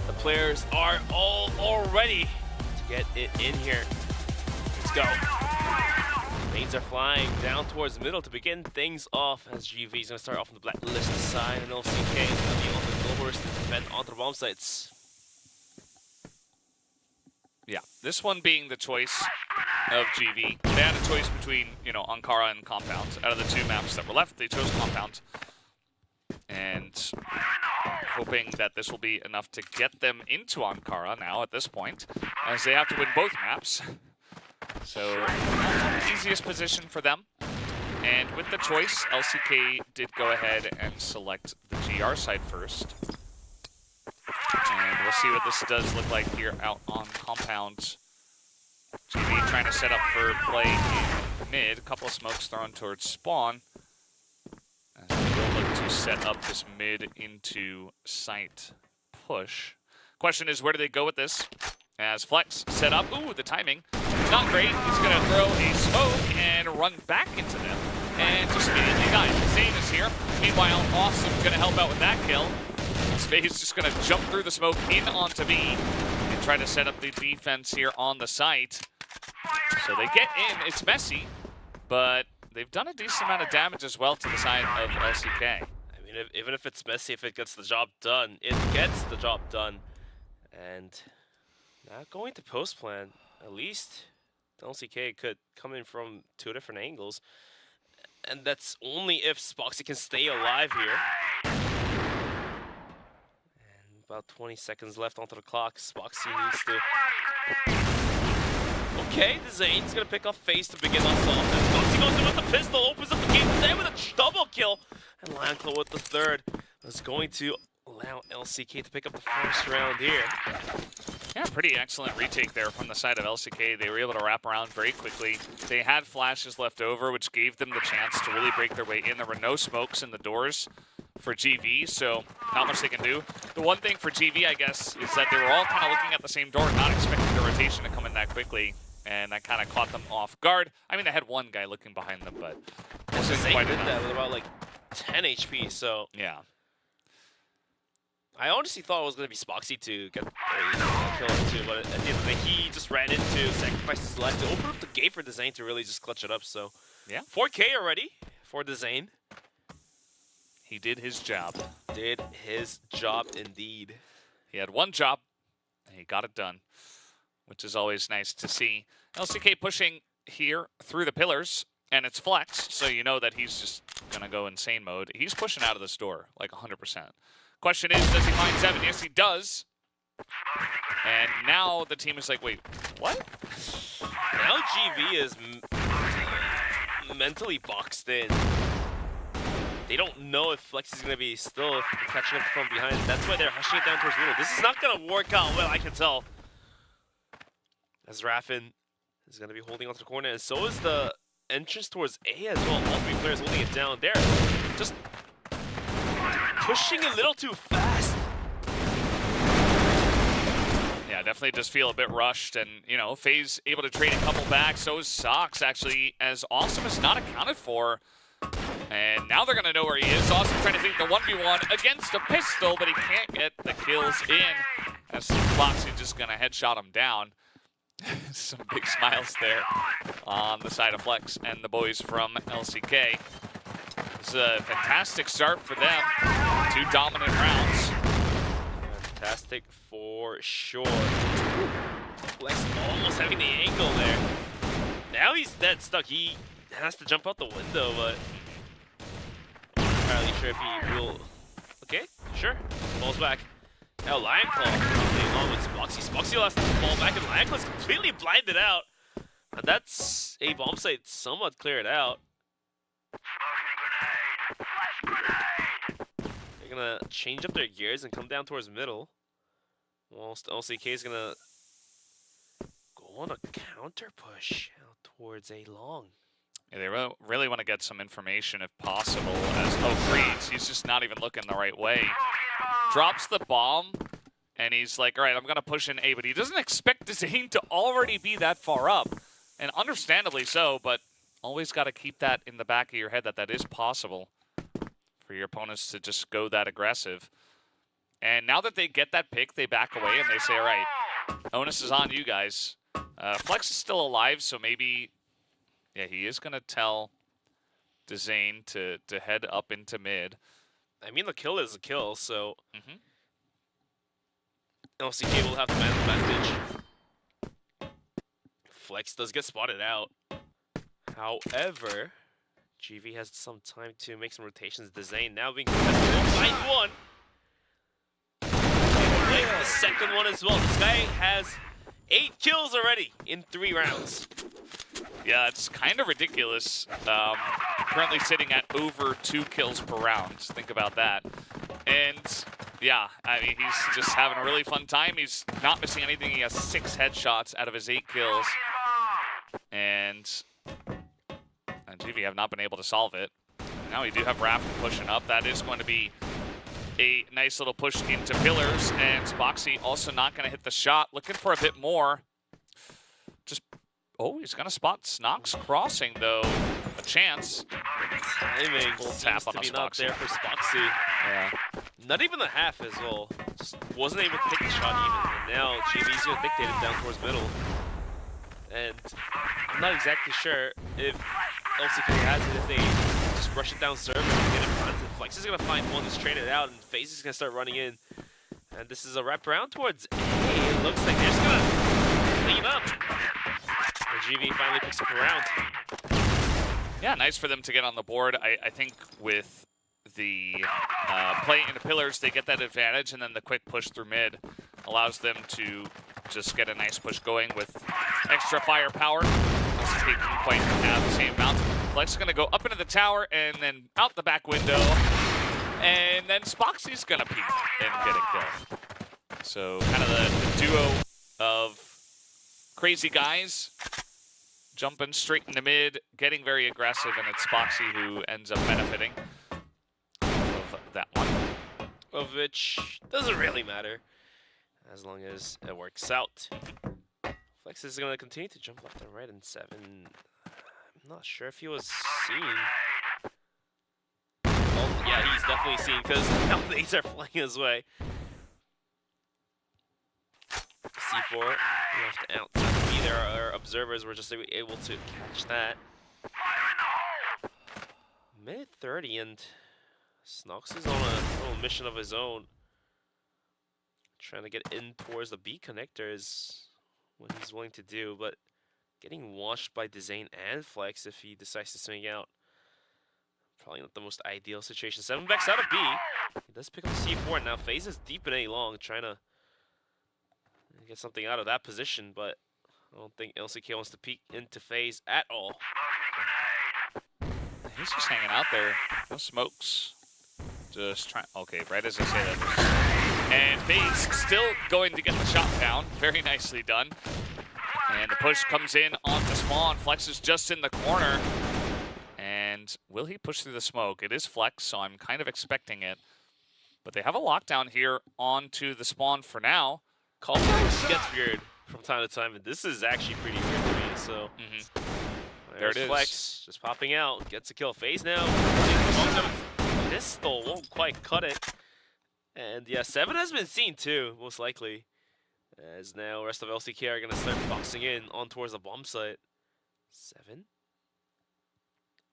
The players are all ready to get it in here. Let's go. Nades are flying down towards the middle to begin things off, as GV is going to start off on the blacklist side, and LCK is going to be on the global list to defend onto the bomb sites. Yeah, this one being the choice of GV. They had a choice between, you know, Ankara and Compound. Out of the 2 maps that were left, they chose Compound. And hoping that this will be enough to get them into Ankara now at this point, as they have to win both maps. So, not the easiest position for them. And with the choice, LCK did go ahead and select the GR side first. And we'll see what this does look like here out on Compound. GV trying to set up for play in mid. A couple of smokes thrown towards spawn. As they will look to set up this mid into site push. Question is, where do they go with this? As Flex set up. Ooh, the timing. Not great. He's going to throw a smoke and run back into them. And just immediately died. Zane is here. Meanwhile, Awesome going to help out with that kill. Space just going to jump through the smoke in onto B and try to set up the defense here on the site. So they get in. It's messy, but they've done a decent amount of damage as well to the side of LCK. I mean, even if it's messy, if it gets the job done, it gets the job done. And not going to post plan, at least the LCK could come in from 2 different angles. And that's only if Spoxy can stay alive here. And about 20 seconds left onto the clock. Spoxy needs to... Okay, the Zane's gonna pick up FaZe to begin us off. And Spoxy goes in with the pistol, opens up the game. Zane with a double kill. And Lanclo with the 3rd. Is going to allow LCK to pick up the 1st round here. Yeah, pretty excellent retake there from the side of LCK. They were able to wrap around very quickly. They had flashes left over, which gave them the chance to really break their way in. There were no smokes in the doors for GV, so not much they can do. The one thing for GV, I guess, is that they were all kind of looking at the same door, not expecting the rotation to come in that quickly, and that kind of caught them off guard. I mean, they had one guy looking behind them, but wasn't quite enough. That with about like 10 HP, so... Yeah. I honestly thought it was going to be Spoxy to get a kill or 2, but at the end of the day, he just ran into, sacrificed his life to open up the gate for the Zane to really just clutch it up, so... Yeah. 4K already for the Zane. He did his job. Did his job indeed. He had one job, and he got it done, which is always nice to see. LCK pushing here through the pillars, and it's Flex, so you know that he's just going to go insane mode. He's pushing out of this door, like 100%. Question is, does he find 7? Yes, he does. And now the team is like, wait, what? Now GV is mentally boxed in. they don't know if Flex is going to be still catching up from behind. That's why they're hushing it down towards middle. This is not going to work out well, I can tell. As Raffin is going to be holding onto the corner, and so is the entrance towards A as well. All three players holding it down there. Just pushing a little too fast. Yeah, definitely just feel a bit rushed, and you know, FaZe able to trade a couple back. So is Sox, actually, as Awesome is not accounted for. And now they're gonna know where he is. Awesome trying to take the 1v1 against a pistol, but he can't get the kills in. As Foxy just gonna headshot him down. Some big smiles there on the side of Flex and the boys from LCK. This is a fantastic start for them. 2 dominant rounds. Fantastic for sure. Flex almost having the angle there. Now he's dead stuck. He has to jump out the window, but I'm not entirely sure if he will. Okay, sure. Falls back. Now Lion Claw playing along with Spoxy. Spoxy lost the ball back, and Lion Claw's completely blinded out. And that's a bomb site somewhat cleared out. They're gonna change up their gears and come down towards middle. Whilst LCK is gonna go on a counter push out towards a long. Yeah, they really want to get some information if possible. As Freeze, he's just not even looking the right way. Drops the bomb, and he's like, all right, I'm going to push in A, but he doesn't expect Zane to already be that far up. And understandably so, but always got to keep that in the back of your head that that is possible for your opponents to just go that aggressive. And now that they get that pick, they back away and they say, all right, onus is on you guys. Flex is still alive, so maybe, yeah, he is going to tell Zane to head up into mid. I mean, the kill is a kill, so LCK will have the man advantage. Flex does get spotted out. However, GV has some time to make some rotations. Zane now being contested by one. And the second one as well. This guy has 8 kills already in 3 rounds. Yeah, it's kind of ridiculous. Currently sitting at over 2 kills per round. Think about that. And yeah, I mean, he's just having a really fun time. He's not missing anything. He has 6 headshots out of his 8 kills. And GV have not been able to solve it. Now we do have Raph pushing up. That is going to be a nice little push into pillars. And Spoxy also not going to hit the shot. Looking for a bit more. Oh, he's going to spot Snox crossing, though. A chance. Timing full seems tap on to be Spoxy. not there for Spoxy. Yeah. Not even the half as well. Just wasn't able to take the shot even. And now GV's going to dictate it down towards middle. And I'm not exactly sure if LCK has it, if they just rush it down server and get it planted. Flex is going to find one that's traded out, and FaZe is going to start running in. And this is a wrap around towards A. It looks like they're just going to clean up. And GV finally picks up a round. Yeah, nice for them to get on the board. I think with the play into pillars, they get that advantage, and then the quick push through mid allows them to just get a nice push going with extra firepower. LCK didn't quite have the same amount. Flex is going to go up into the tower and then out the back window. And then Spoxy's going to peek and get a kill. So kind of the duo of crazy guys jumping straight into mid, getting very aggressive, and it's Spoxy who ends up benefiting of that one. Of which doesn't really matter as long as it works out. Flex is going to continue to jump left and right in 7. I'm not sure if he was seen. Oh, yeah, he's definitely seen because now these are flying his way. C4 left outside B. There are observers were just able to catch that. Minute 30 and Snox is on a little mission of his own. Trying to get in towards the B connector is what he's willing to do, but getting washed by Zane and Flex if he decides to swing out. Probably not the most ideal situation. 7 backs out of B. He does pick up the C4. Now FaZe is deep in A long, trying to get something out of that position, but I don't think LCK wants to peek into FaZe at all. He's just hanging out there. No smokes. Just trying. Okay, right as I say that. And FaZe still going to get the shot down. Very nicely done. And the push comes in onto Spawn. Flex is just in the corner. And will he push through the smoke? It is Flex, so I'm kind of expecting it. But they have a lockdown here onto the Spawn for now. Call gets weird from time to time, and this is actually pretty weird to me, so. There it is. Flex just popping out, gets a kill. FaZe now. Pistol won't quite cut it. And yeah, 7 has been seen too, most likely. As now rest of LCK are gonna start boxing in on towards the bomb site. 7.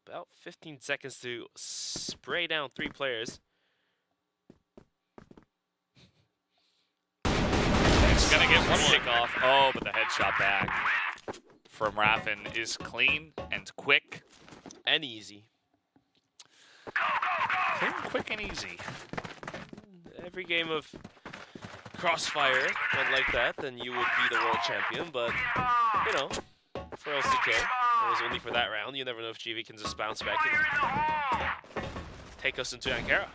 About 15 seconds to spray down 3 players. It's gonna get one kick off. Oh, but the headshot back from Raffin is clean and quick. And easy. Clean, quick, and easy. Every game of CrossFire went like that, then you would be the world champion. But, you know, for LCK, it was only for that round. You never know if GV can just bounce back and take us into Ankara.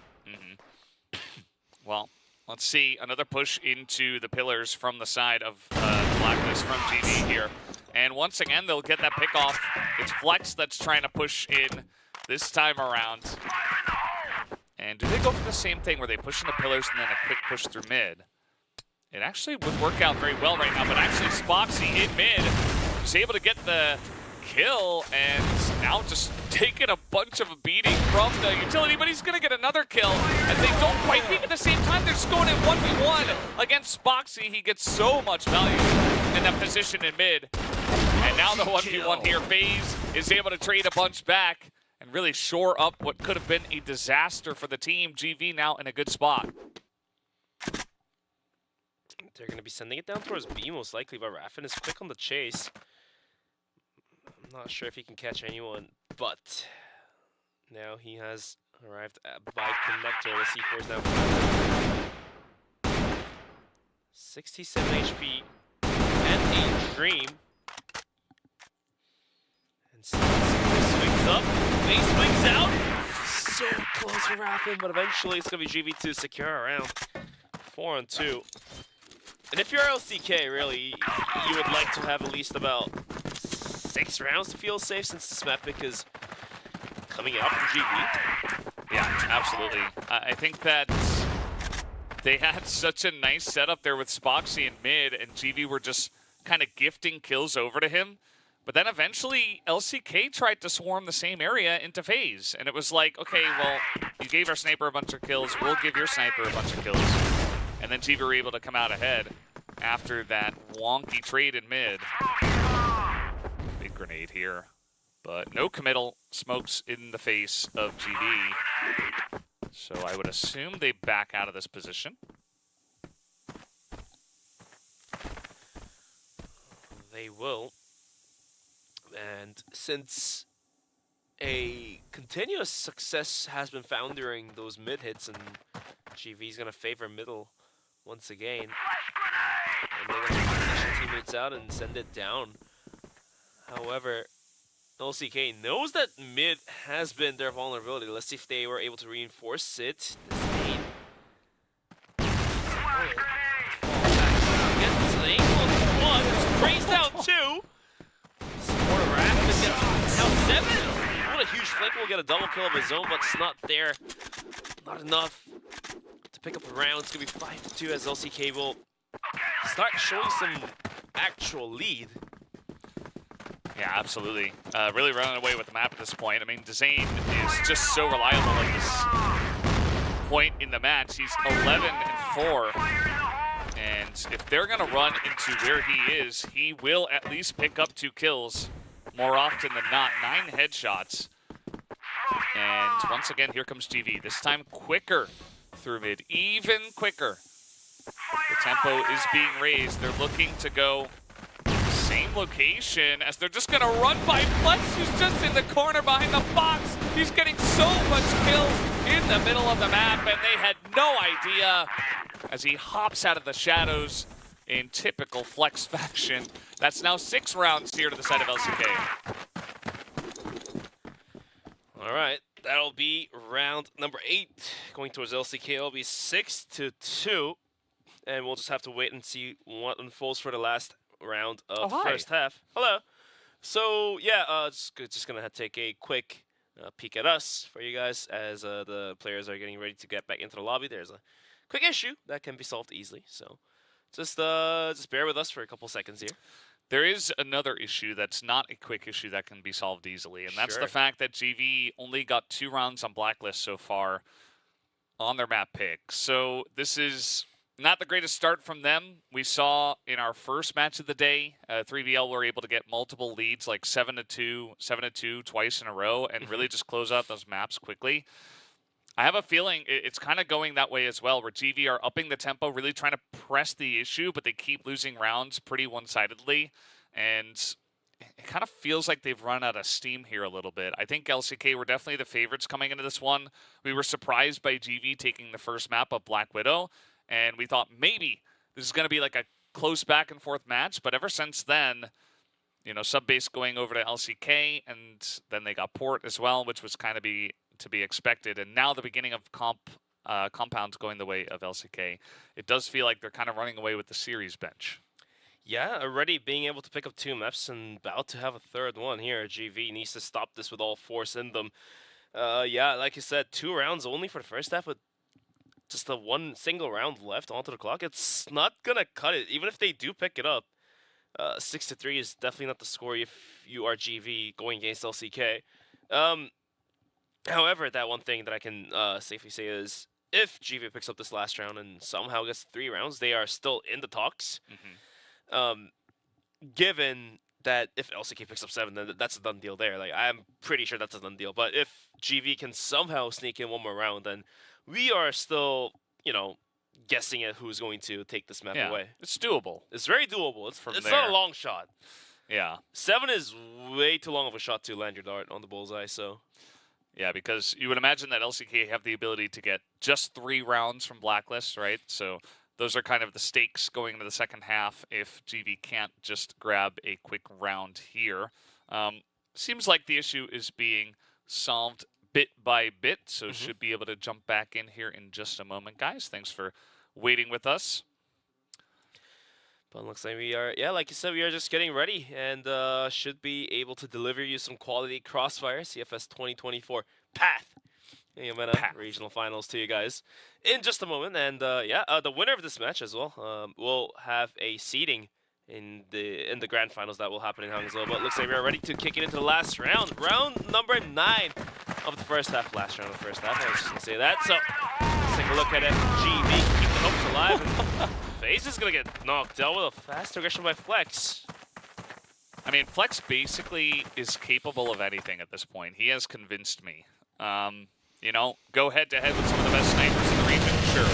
Well, let's see. Another push into the pillars from the side of Blacklist from GV here. And once again, they'll get that pick off. It's Flex that's trying to push in this time around. And do they go for the same thing where they push in the pillars and then a quick push through mid? It actually would work out very well right now, but actually Spoxy in mid is able to get the kill and now just taking a bunch of a beating from the utility, but he's going to get another kill as they don't quite peek at the same time. They're just going in 1v1 against Spoxy. He gets so much value in that position in mid. And now the 1v1 here, FaZe is able to trade a bunch back and really shore up what could have been a disaster for the team. GV now in a good spot. They're going to be sending it down towards B most likely, but Raffin is quick on the chase. I'm not sure if he can catch anyone, but now he has arrived by connector. The C4 is down 67 HP and a dream. And swings up, FaZe swings out. So close for Raffin, but eventually it's going to be GV to secure a round. 4-on-2. And if you're LCK, really, you would like to have at least about 6 rounds to feel safe since this map pick is coming out from GV. Yeah, absolutely. I think that they had such a nice setup there with Spoxy in mid, and GV were just kind of gifting kills over to him. But then eventually, LCK tried to swarm the same area into FaZe. And it was like, okay, well, you gave our sniper a bunch of kills, we'll give your sniper a bunch of kills. And then GV were able to come out ahead after that wonky trade in mid. Big grenade here. But no committal, smokes in the face of GV. So I would assume they back out of this position. They will. And since a continuous success has been found during those mid hits, and GV is going to favor middle once again. And they're going to push their teammates out and send it down. However, LCK knows that mid has been their vulnerability. Let's see if they were able to reinforce it. Sprays down 2. Supporter Raffin gets now 7. What a huge flank. Will get a double kill of his own, but it's not there. Not enough to pick up a round. It's going to be 5-2 as LCK will start showing some actual lead. Yeah, absolutely. Really running away with the map at this point. I mean, Dezane is just so reliable at this point in the match. He's 11-4. And if they're going to run into where he is, he will at least pick up 2 kills more often than not. 9 headshots. And once again, here comes GV. This time quicker through mid. Even quicker. The tempo is being raised. They're looking to go same location as they're just going to run by Flex, who's just in the corner behind the box. He's getting so much kills in the middle of the map, and they had no idea as he hops out of the shadows in typical Flex fashion. That's now 6 rounds here to the side of LCK. All right, that'll be round number 8. Going towards LCK, it'll be 6-2. And we'll just have to wait and see what unfolds for the last round of the first half. Hello. So, yeah, just going to take a quick peek at us for you guys as the players are getting ready to get back into the lobby. There's a quick issue that can be solved easily. So, just bear with us for a couple seconds here. There is another issue that's not a quick issue that can be solved easily, and that's the fact that GV only got 2 rounds on Blacklist so far on their map pick. So this is not the greatest start from them. We saw in our first match of the day, 3BL were able to get multiple leads, like 7-2 twice in a row, and really just close out those maps quickly. I have a feeling it's kind of going that way as well, where GV are upping the tempo, really trying to press the issue, but they keep losing rounds pretty one-sidedly, and it kind of feels like they've run out of steam here a little bit. I think LCK were definitely the favorites coming into this one. We were surprised by GV taking the first map of Black Widow, and we thought maybe this is going to be like a close back-and-forth match, but ever since then, you know, Subbase going over to LCK, and then they got Port as well, which was kind of to be expected, and now the beginning of compounds going the way of LCK. It does feel like they're kind of running away with the series bench. Yeah, already being able to pick up 2 maps and about to have a third one here. GV needs to stop this with all force in them. Yeah, like you said, 2 rounds only for the first half with just the 1 single round left onto the clock. It's not going to cut it, even if they do pick it up. 6-3 is definitely not the score if you are GV going against LCK. However, that one thing that I can safely say is if GV picks up this last round and somehow gets 3 rounds, they are still in the talks. Given that if LCK picks up 7, then that's a done deal there. Like, I'm pretty sure that's a done deal. But if GV can somehow sneak in 1 more round, then we are still, you know, guessing at who's going to take this map away. It's doable. It's very doable. It's not a long shot. Yeah. 7 is way too long of a shot to land your dart on the bullseye, so... Yeah, because you would imagine that LCK have the ability to get just 3 rounds from Blacklist, right? So those are kind of the stakes going into the second half if GV can't just grab a quick round here. Seems like the issue is being solved bit by bit, so should be able to jump back in here in just a moment, guys. Thanks for waiting with us. But it looks like we are, yeah, like you said, we are just getting ready and should be able to deliver you some quality Crossfire CFS 2024 Path Eumena regional finals to you guys in just a moment. And yeah, the winner of this match as well will have a seeding in the grand finals that will happen in Hangzhou. But it looks like we are ready to kick it into the last round, round number 9 of the first half. Last round of the first half. I was just gonna say that. So let's take a look at it. GV keep the hopes alive. And FaZe is going to get knocked out with a fast aggression by Flex. I mean, Flex basically is capable of anything at this point. He has convinced me. You know, go head-to-head with some of the best snipers in the region, sure.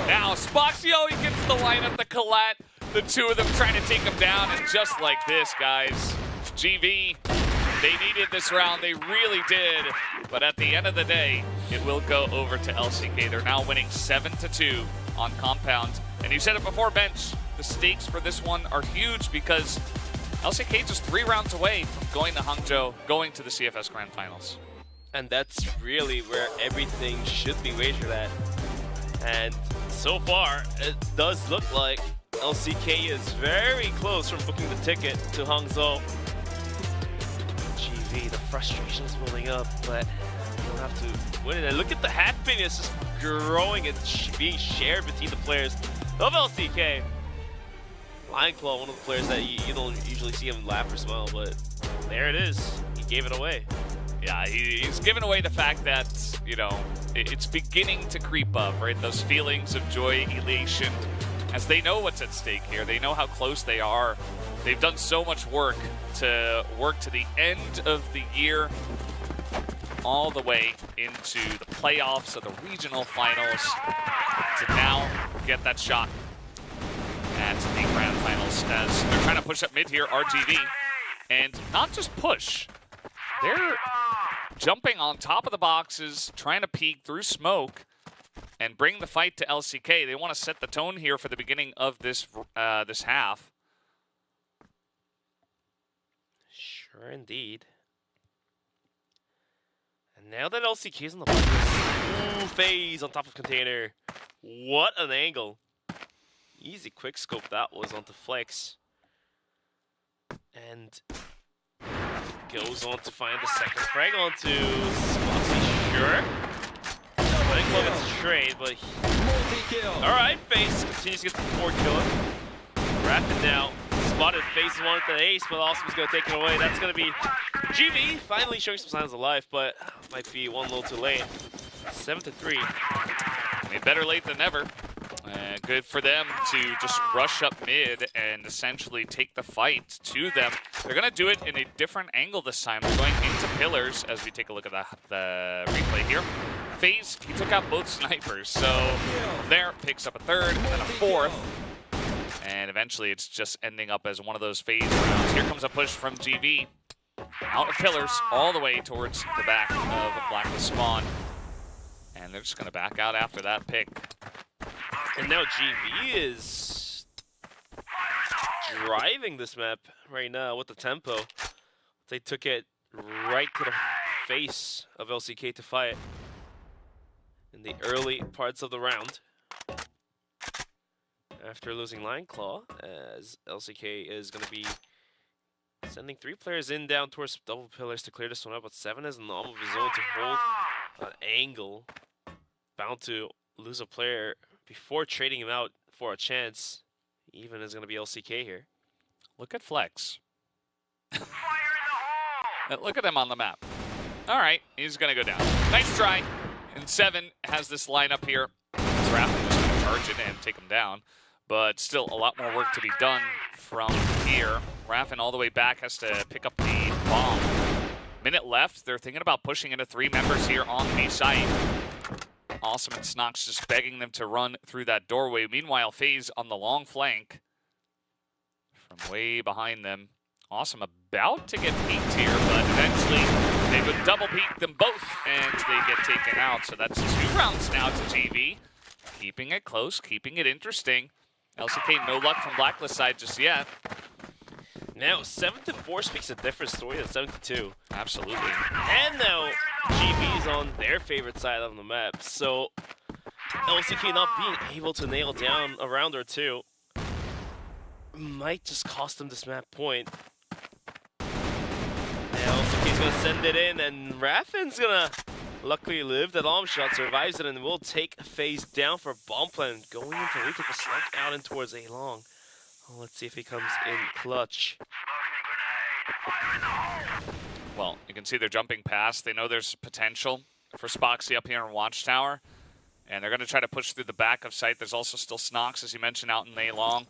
Now, Spoxio, he gets the lineup, the Colette, the 2 of them trying to take him down, and just like this, guys, GV, they needed this round, they really did, but at the end of the day, it will go over to LCK. They're now winning 7-2 on Compound. And you said it before, Bench, the stakes for this one are huge because LCK just 3 rounds away from going to Hangzhou, going to the CFS Grand Finals. And that's really where everything should be wagered at. And so far, it does look like LCK is very close from booking the ticket to Hangzhou. GV, the frustration is building up, but you don't have to win it. And look at the happiness just growing and being shared between the players of LCK. Lineclaw, one of the players that you don't usually see him laugh or smile, but there it is. He gave it away. Yeah, he's given away the fact that, you know, it's beginning to creep up, right? Those feelings of joy, elation, as they know what's at stake here. They know how close they are. They've done so much work to the end of the year, all the way into the playoffs of the regional finals to now get that shot at the grand finals as they're trying to push up mid here, RGV. And not just push, they're jumping on top of the boxes, trying to peek through smoke and bring the fight to LCK. They want to set the tone here for the beginning of this this half. Sure indeed. Now that LCK is on the button, phase on top of container. What an angle. Easy quick scope that was onto Flex. And goes on to find the second frag onto Spoxy, sure. I think Love it's a trade, but alright, FaZe continues to get the 4 kill. Rapid now. Spotted, FaZe wanted the ace, but Awesome's gonna take it away. That's gonna be GV finally showing some signs of life, but might be one little too late. 7-3. I mean, better late than never. Good for them to just rush up mid and essentially take the fight to them. They're going to do it in a different angle this time. They're going into pillars as we take a look at the replay here. FaZe, he took out both snipers, so there picks up a third and then a fourth. And eventually it's just ending up as one of those FaZe rounds. Here comes a push from GV. Out of pillars, all the way towards the back of Blacklist spawn. And they're just going to back out after that pick. And now GV is driving this map right now with the tempo. They took it right to the face of LCK to fight in the early parts of the round. After losing Line Claw, as LCK is going to be sending 3 players in down towards double pillars to clear this one up, but 7 has an arm of his own to hold an angle. Bound to lose a player before trading him out for a chance. Even is going to be LCK here. Look at Flex. Look at him on the map. All right, he's going to go down. Nice try. And 7 has this lineup here. Rapid just going to charge it and take him down. But still a lot more work to be done from here. Raffin all the way back has to pick up the bomb. Minute left. They're thinking about pushing into 3 members here on the site. Awesome and Snox just begging them to run through that doorway. Meanwhile, FaZe on the long flank from way behind them. Awesome about to get peeked here, but eventually they would double peek them both and they get taken out. So that's 2 rounds now to GV. Keeping it close, keeping it interesting. LCK no luck from Blacklist side just yet. Now 7-4 speaks a different story than 7-2. Absolutely. And now GV is on their favorite side of the map. So LCK not being able to nail down a round or 2 might just cost them this map point. Now LCK's gonna send it in, and Raffin's gonna luckily live. That arm shot survives it and will take FaZe down for bomb plant. Going into lead, take a slug out and towards A long. Oh, let's see if he comes in clutch. Well, you can see they're jumping past. They know there's potential for Spoxy up here in Watchtower. And they're going to try to push through the back of site. There's also still Snox, as you mentioned, out in A long.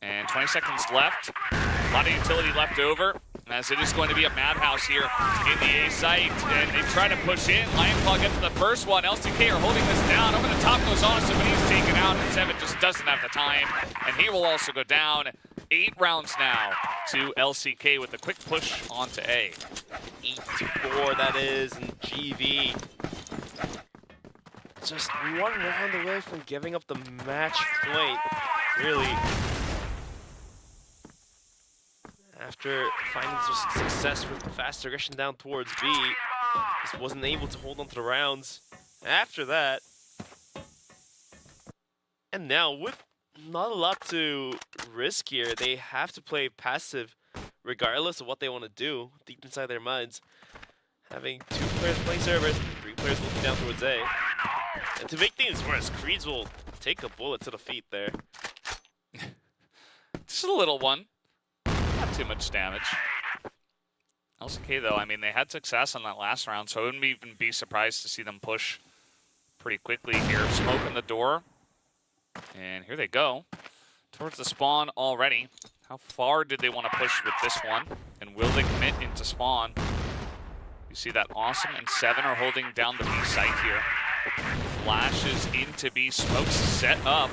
And 20 seconds left. A lot of utility left over, as it is going to be a madhouse here in the A site. And they try to push in. Lionclaw gets the first one. LCK are holding this down. Over the top goes Awesome, but he's taken out. And 7 just doesn't have the time. And he will also go down. 8 rounds now to LCK with a quick push onto A. 8-4, that is, and GV. Just 1 round away from giving up the match point, really. After finding some success with fast aggression down towards B, just wasn't able to hold on to the rounds after that. And now, with not a lot to risk here, they have to play passive regardless of what they want to do deep inside their minds. Having 2 players playing servers, 3 players looking down towards A. And to make things worse, Creeds will take a bullet to the feet there. Just a little one. Not too much damage. LCK, though, I mean, they had success on that last round, so I wouldn't even be surprised to see them push pretty quickly here. Smoke in the door. And here they go. Towards the spawn already. How far did they want to push with this one? And will they commit into spawn? You see that Awesome and 7 are holding down the B site here. Flashes into B. Smokes set up.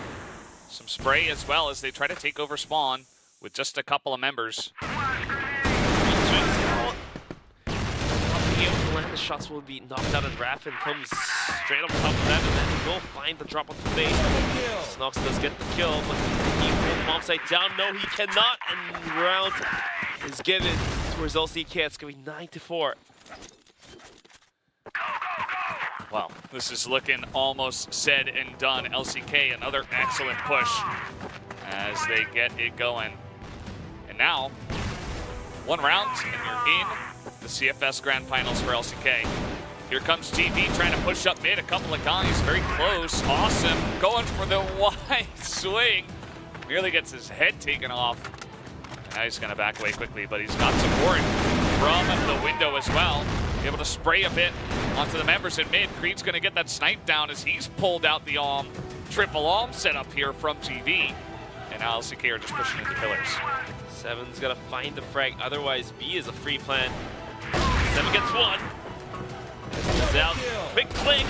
Some spray as well as they try to take over spawn with just a couple of members. The shots will be knocked out, and Raffin comes straight up top of that, and then he will find the drop on the face. Snox does get the kill, but he will the bomb site down. No, he cannot, and the round is given towards LCK. It's going to be 9-4. Wow, this is looking almost said and done. LCK, another excellent push as they get it going. And now, one round and you're in the CFS Grand Finals for LCK. Here comes GV trying to push up mid. A couple of guys very close. Awesome. Going for the wide swing. Nearly gets his head taken off. And now he's going to back away quickly, but he's got support from the window as well. Be able to spray a bit onto the members in mid. Creed's going to get that snipe down as he's pulled out the triple setup here from GV. And now LCK are just pushing into pillars. Seven's got to find the frag, otherwise B is a free plan. Seven gets one. He's out. Quick click.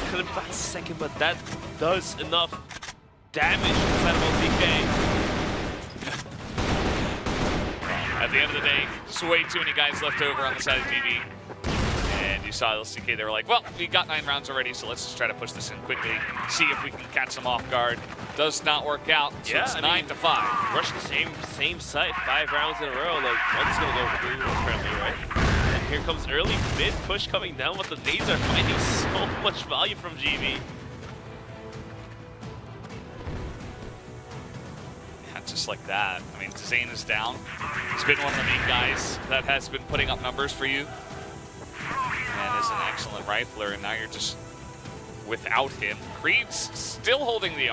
Couldn't pass a second, but that does enough damage inside of LCK. At the end of the day, just way too many guys left over on the side of GV. And you saw LCK, they were like, well, we got 9 rounds already, so let's just try to push this in quickly, see if we can catch them off guard. Does not work out, so yeah, it's 9-5. Rush the same site, 5 rounds in a row, like one's gonna go through apparently, right? And here comes early mid push coming down, but the nades are finding so much value from GV. Yeah, just like that. I mean, Zane is down. He's been one of the main guys that has been putting up numbers for you. And is an excellent rifler, and now you're just without him. Creed's still holding the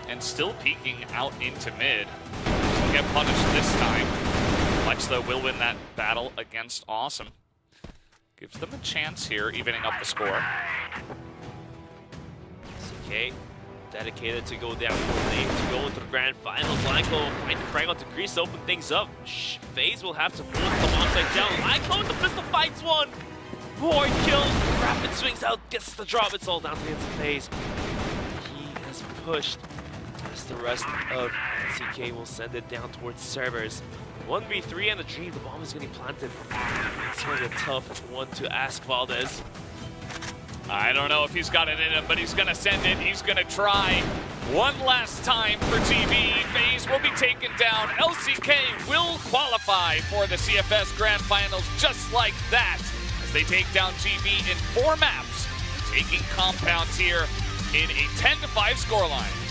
and still peeking out into mid. He'll get punished this time. Lex, though, will win that battle against Awesome. Gives them a chance here, evening up the score. CK dedicated to go down to go into the grand finals. Lyco find the frag onto Grease to open things up. FaZe will have to pull the bomb site down. Lyco with the pistol fights one. Boy kill. Rapid swings out, gets the drop. It's all down to the hands of FaZe. He has pushed as the rest of CK will send it down towards servers. 1v3 and a dream. The bomb is getting planted. It's really a tough one to ask Valdez. I don't know if he's got it in him, but he's going to send it. He's going to try one last time for GV. FaZe will be taken down. LCK will qualify for the CFS Grand Finals just like that, as they take down GV in 4 maps, taking compounds here in a 10-5 scoreline.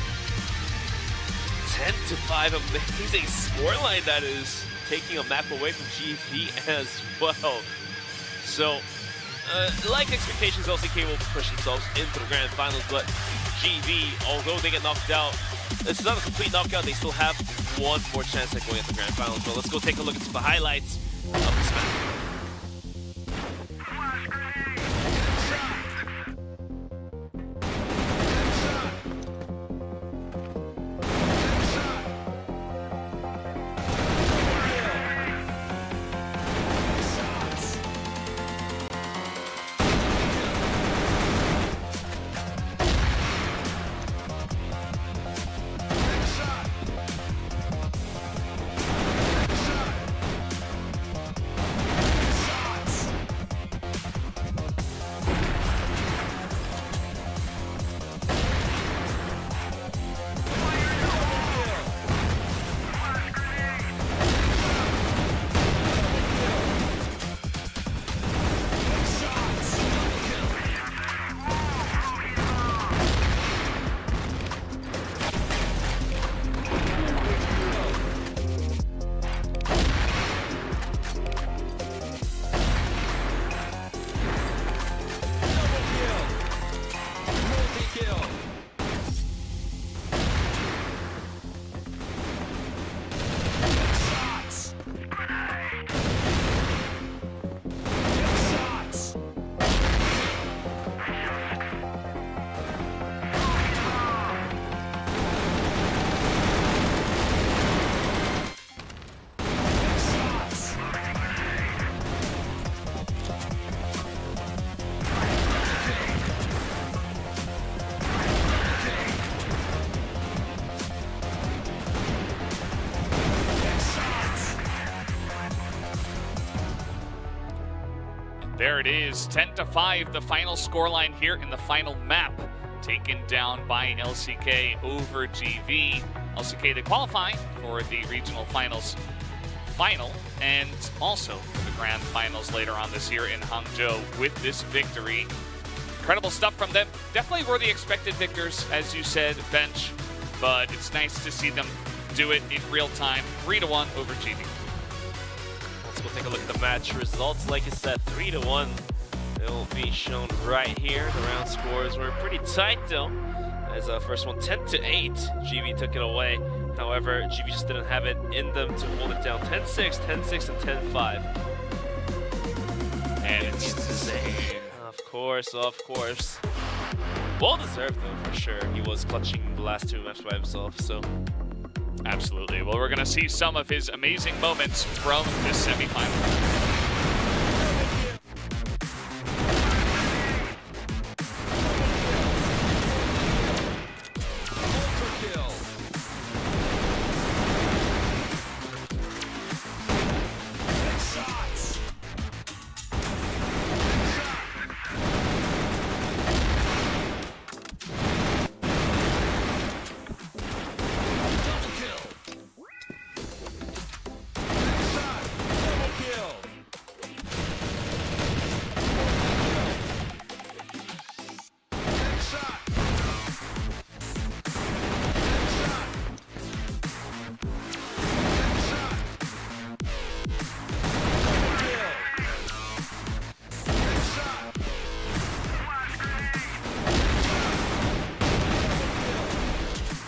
10-5, amazing scoreline that is, taking a map away from GV as well. So, like expectations, LCK will push themselves into the grand finals, but GV, although they get knocked out, this is not a complete knockout. They still have one more chance at going into the grand finals. But let's go take a look at some of the highlights of this map. There it is, 10-5, the final scoreline here in the final map, taken down by LCK over GV. LCK, they qualify for the regional finals final and also the grand finals later on this year in Hangzhou with this victory. incredible stuff from them. Definitely were the expected victors, as you said, Bench, but it's nice to see them do it in real time. 3-1 over GV. Let's go take a look at the match results. Like I said, 3-1. It'll be shown right here. The round scores were pretty tight though. As the first one, 10-8, GV took it away. However, GV just didn't have it in them to hold it down. 10-6, 10-6, and 10-5. And it's insane. Of course, of course. Well deserved though, for sure. He was clutching the last two matches by himself, so. Absolutely. Well, we're going to see some of his amazing moments from this semifinal.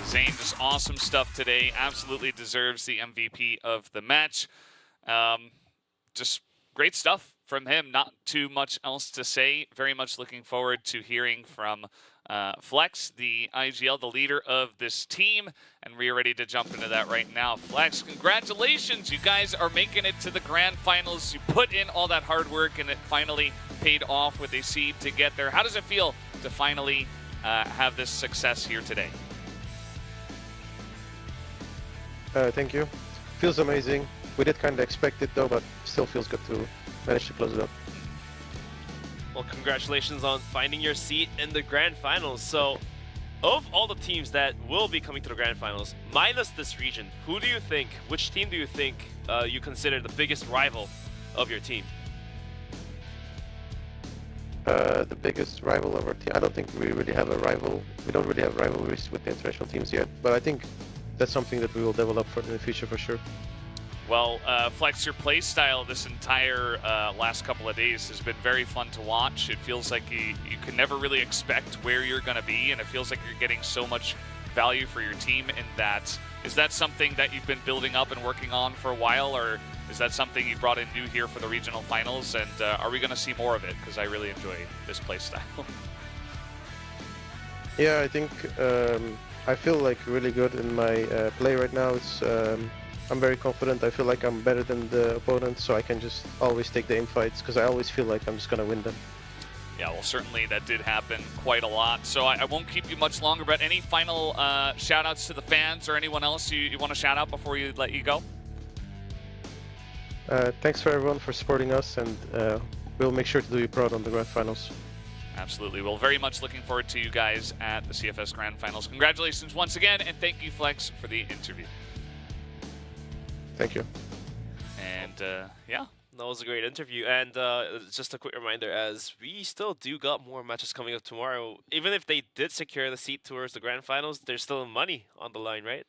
Zane, just awesome stuff today. Absolutely deserves the MVP of the match. Just great stuff from him. Not too much else to say. Very much looking forward to hearing from Flex, the IGL, the leader of this team. And we are ready to jump into that right now. Flex, congratulations. You guys are making it to the grand finals. You put in all that hard work and it finally paid off with a seed to get there. How does it feel to finally have this success here today? Thank you. Feels amazing. We did kind of expect it though, but still feels good to manage to close it up. Well, congratulations on finding your seat in the grand finals. So, of all the teams that will be coming to the grand finals, minus this region, who do you think, which team do you think you consider the biggest rival of your team? The biggest rival of our team. I don't think we really have a rival. We don't really have rivalries with the international teams yet, but I think that's something that we will develop for in the future for sure. Well, Flex, your play style this entire last couple of days has been very fun to watch. It feels like you can never really expect where you're going to be, and it feels like you're getting so much value for your team in that. Is that something that you've been building up and working on for a while, or is that something you brought in new here for the regional finals? And are we going to see more of it? Because I really enjoy this play style. Yeah, I think I feel like really good in my play right now. It's I'm very confident. I feel like I'm better than the opponent, so I can just always take the infights because I always feel like I'm just gonna win them. Yeah, well, certainly that did happen quite a lot. So I won't keep you much longer, but any final shout-outs to the fans or anyone else you want to shout out before you let you go? Thanks for everyone for supporting us, and we'll make sure to do you proud on the grand finals. Absolutely. Well, very much looking forward to you guys at the CFS Grand Finals. Congratulations once again, and thank you, Flex, for the interview. Thank you. And, yeah. That was a great interview. And just a quick reminder, as we still do got more matches coming up tomorrow. Even if they did secure the seat towards the grand finals, there's still money on the line, right?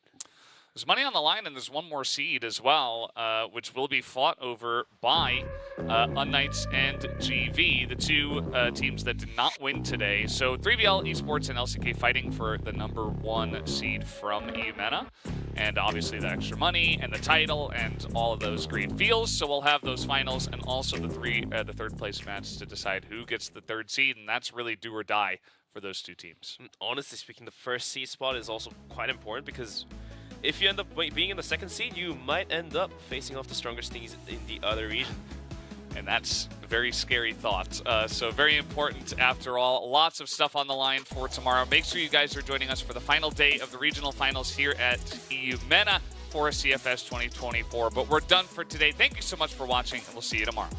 There's money on the line, and there's one more seed as well, which will be fought over by unKnights and GV, the two teams that did not win today. So 3BL Esports and LCK fighting for the #1 seed from Eumena, and obviously the extra money and the title and all of those great feels. So we'll have those finals and also the third place match to decide who gets the 3rd seed, and that's really do or die for those two teams. Honestly speaking, the 1st seed spot is also quite important because if you end up being in the 2nd seed, you might end up facing off the strongest teams in the other region. And that's a very scary thought. So very important after all. Lots of stuff on the line for tomorrow. Make sure you guys are joining us for the final day of the regional finals here at Eumena for CFS 2024. But we're done for today. Thank you so much for watching, and we'll see you tomorrow.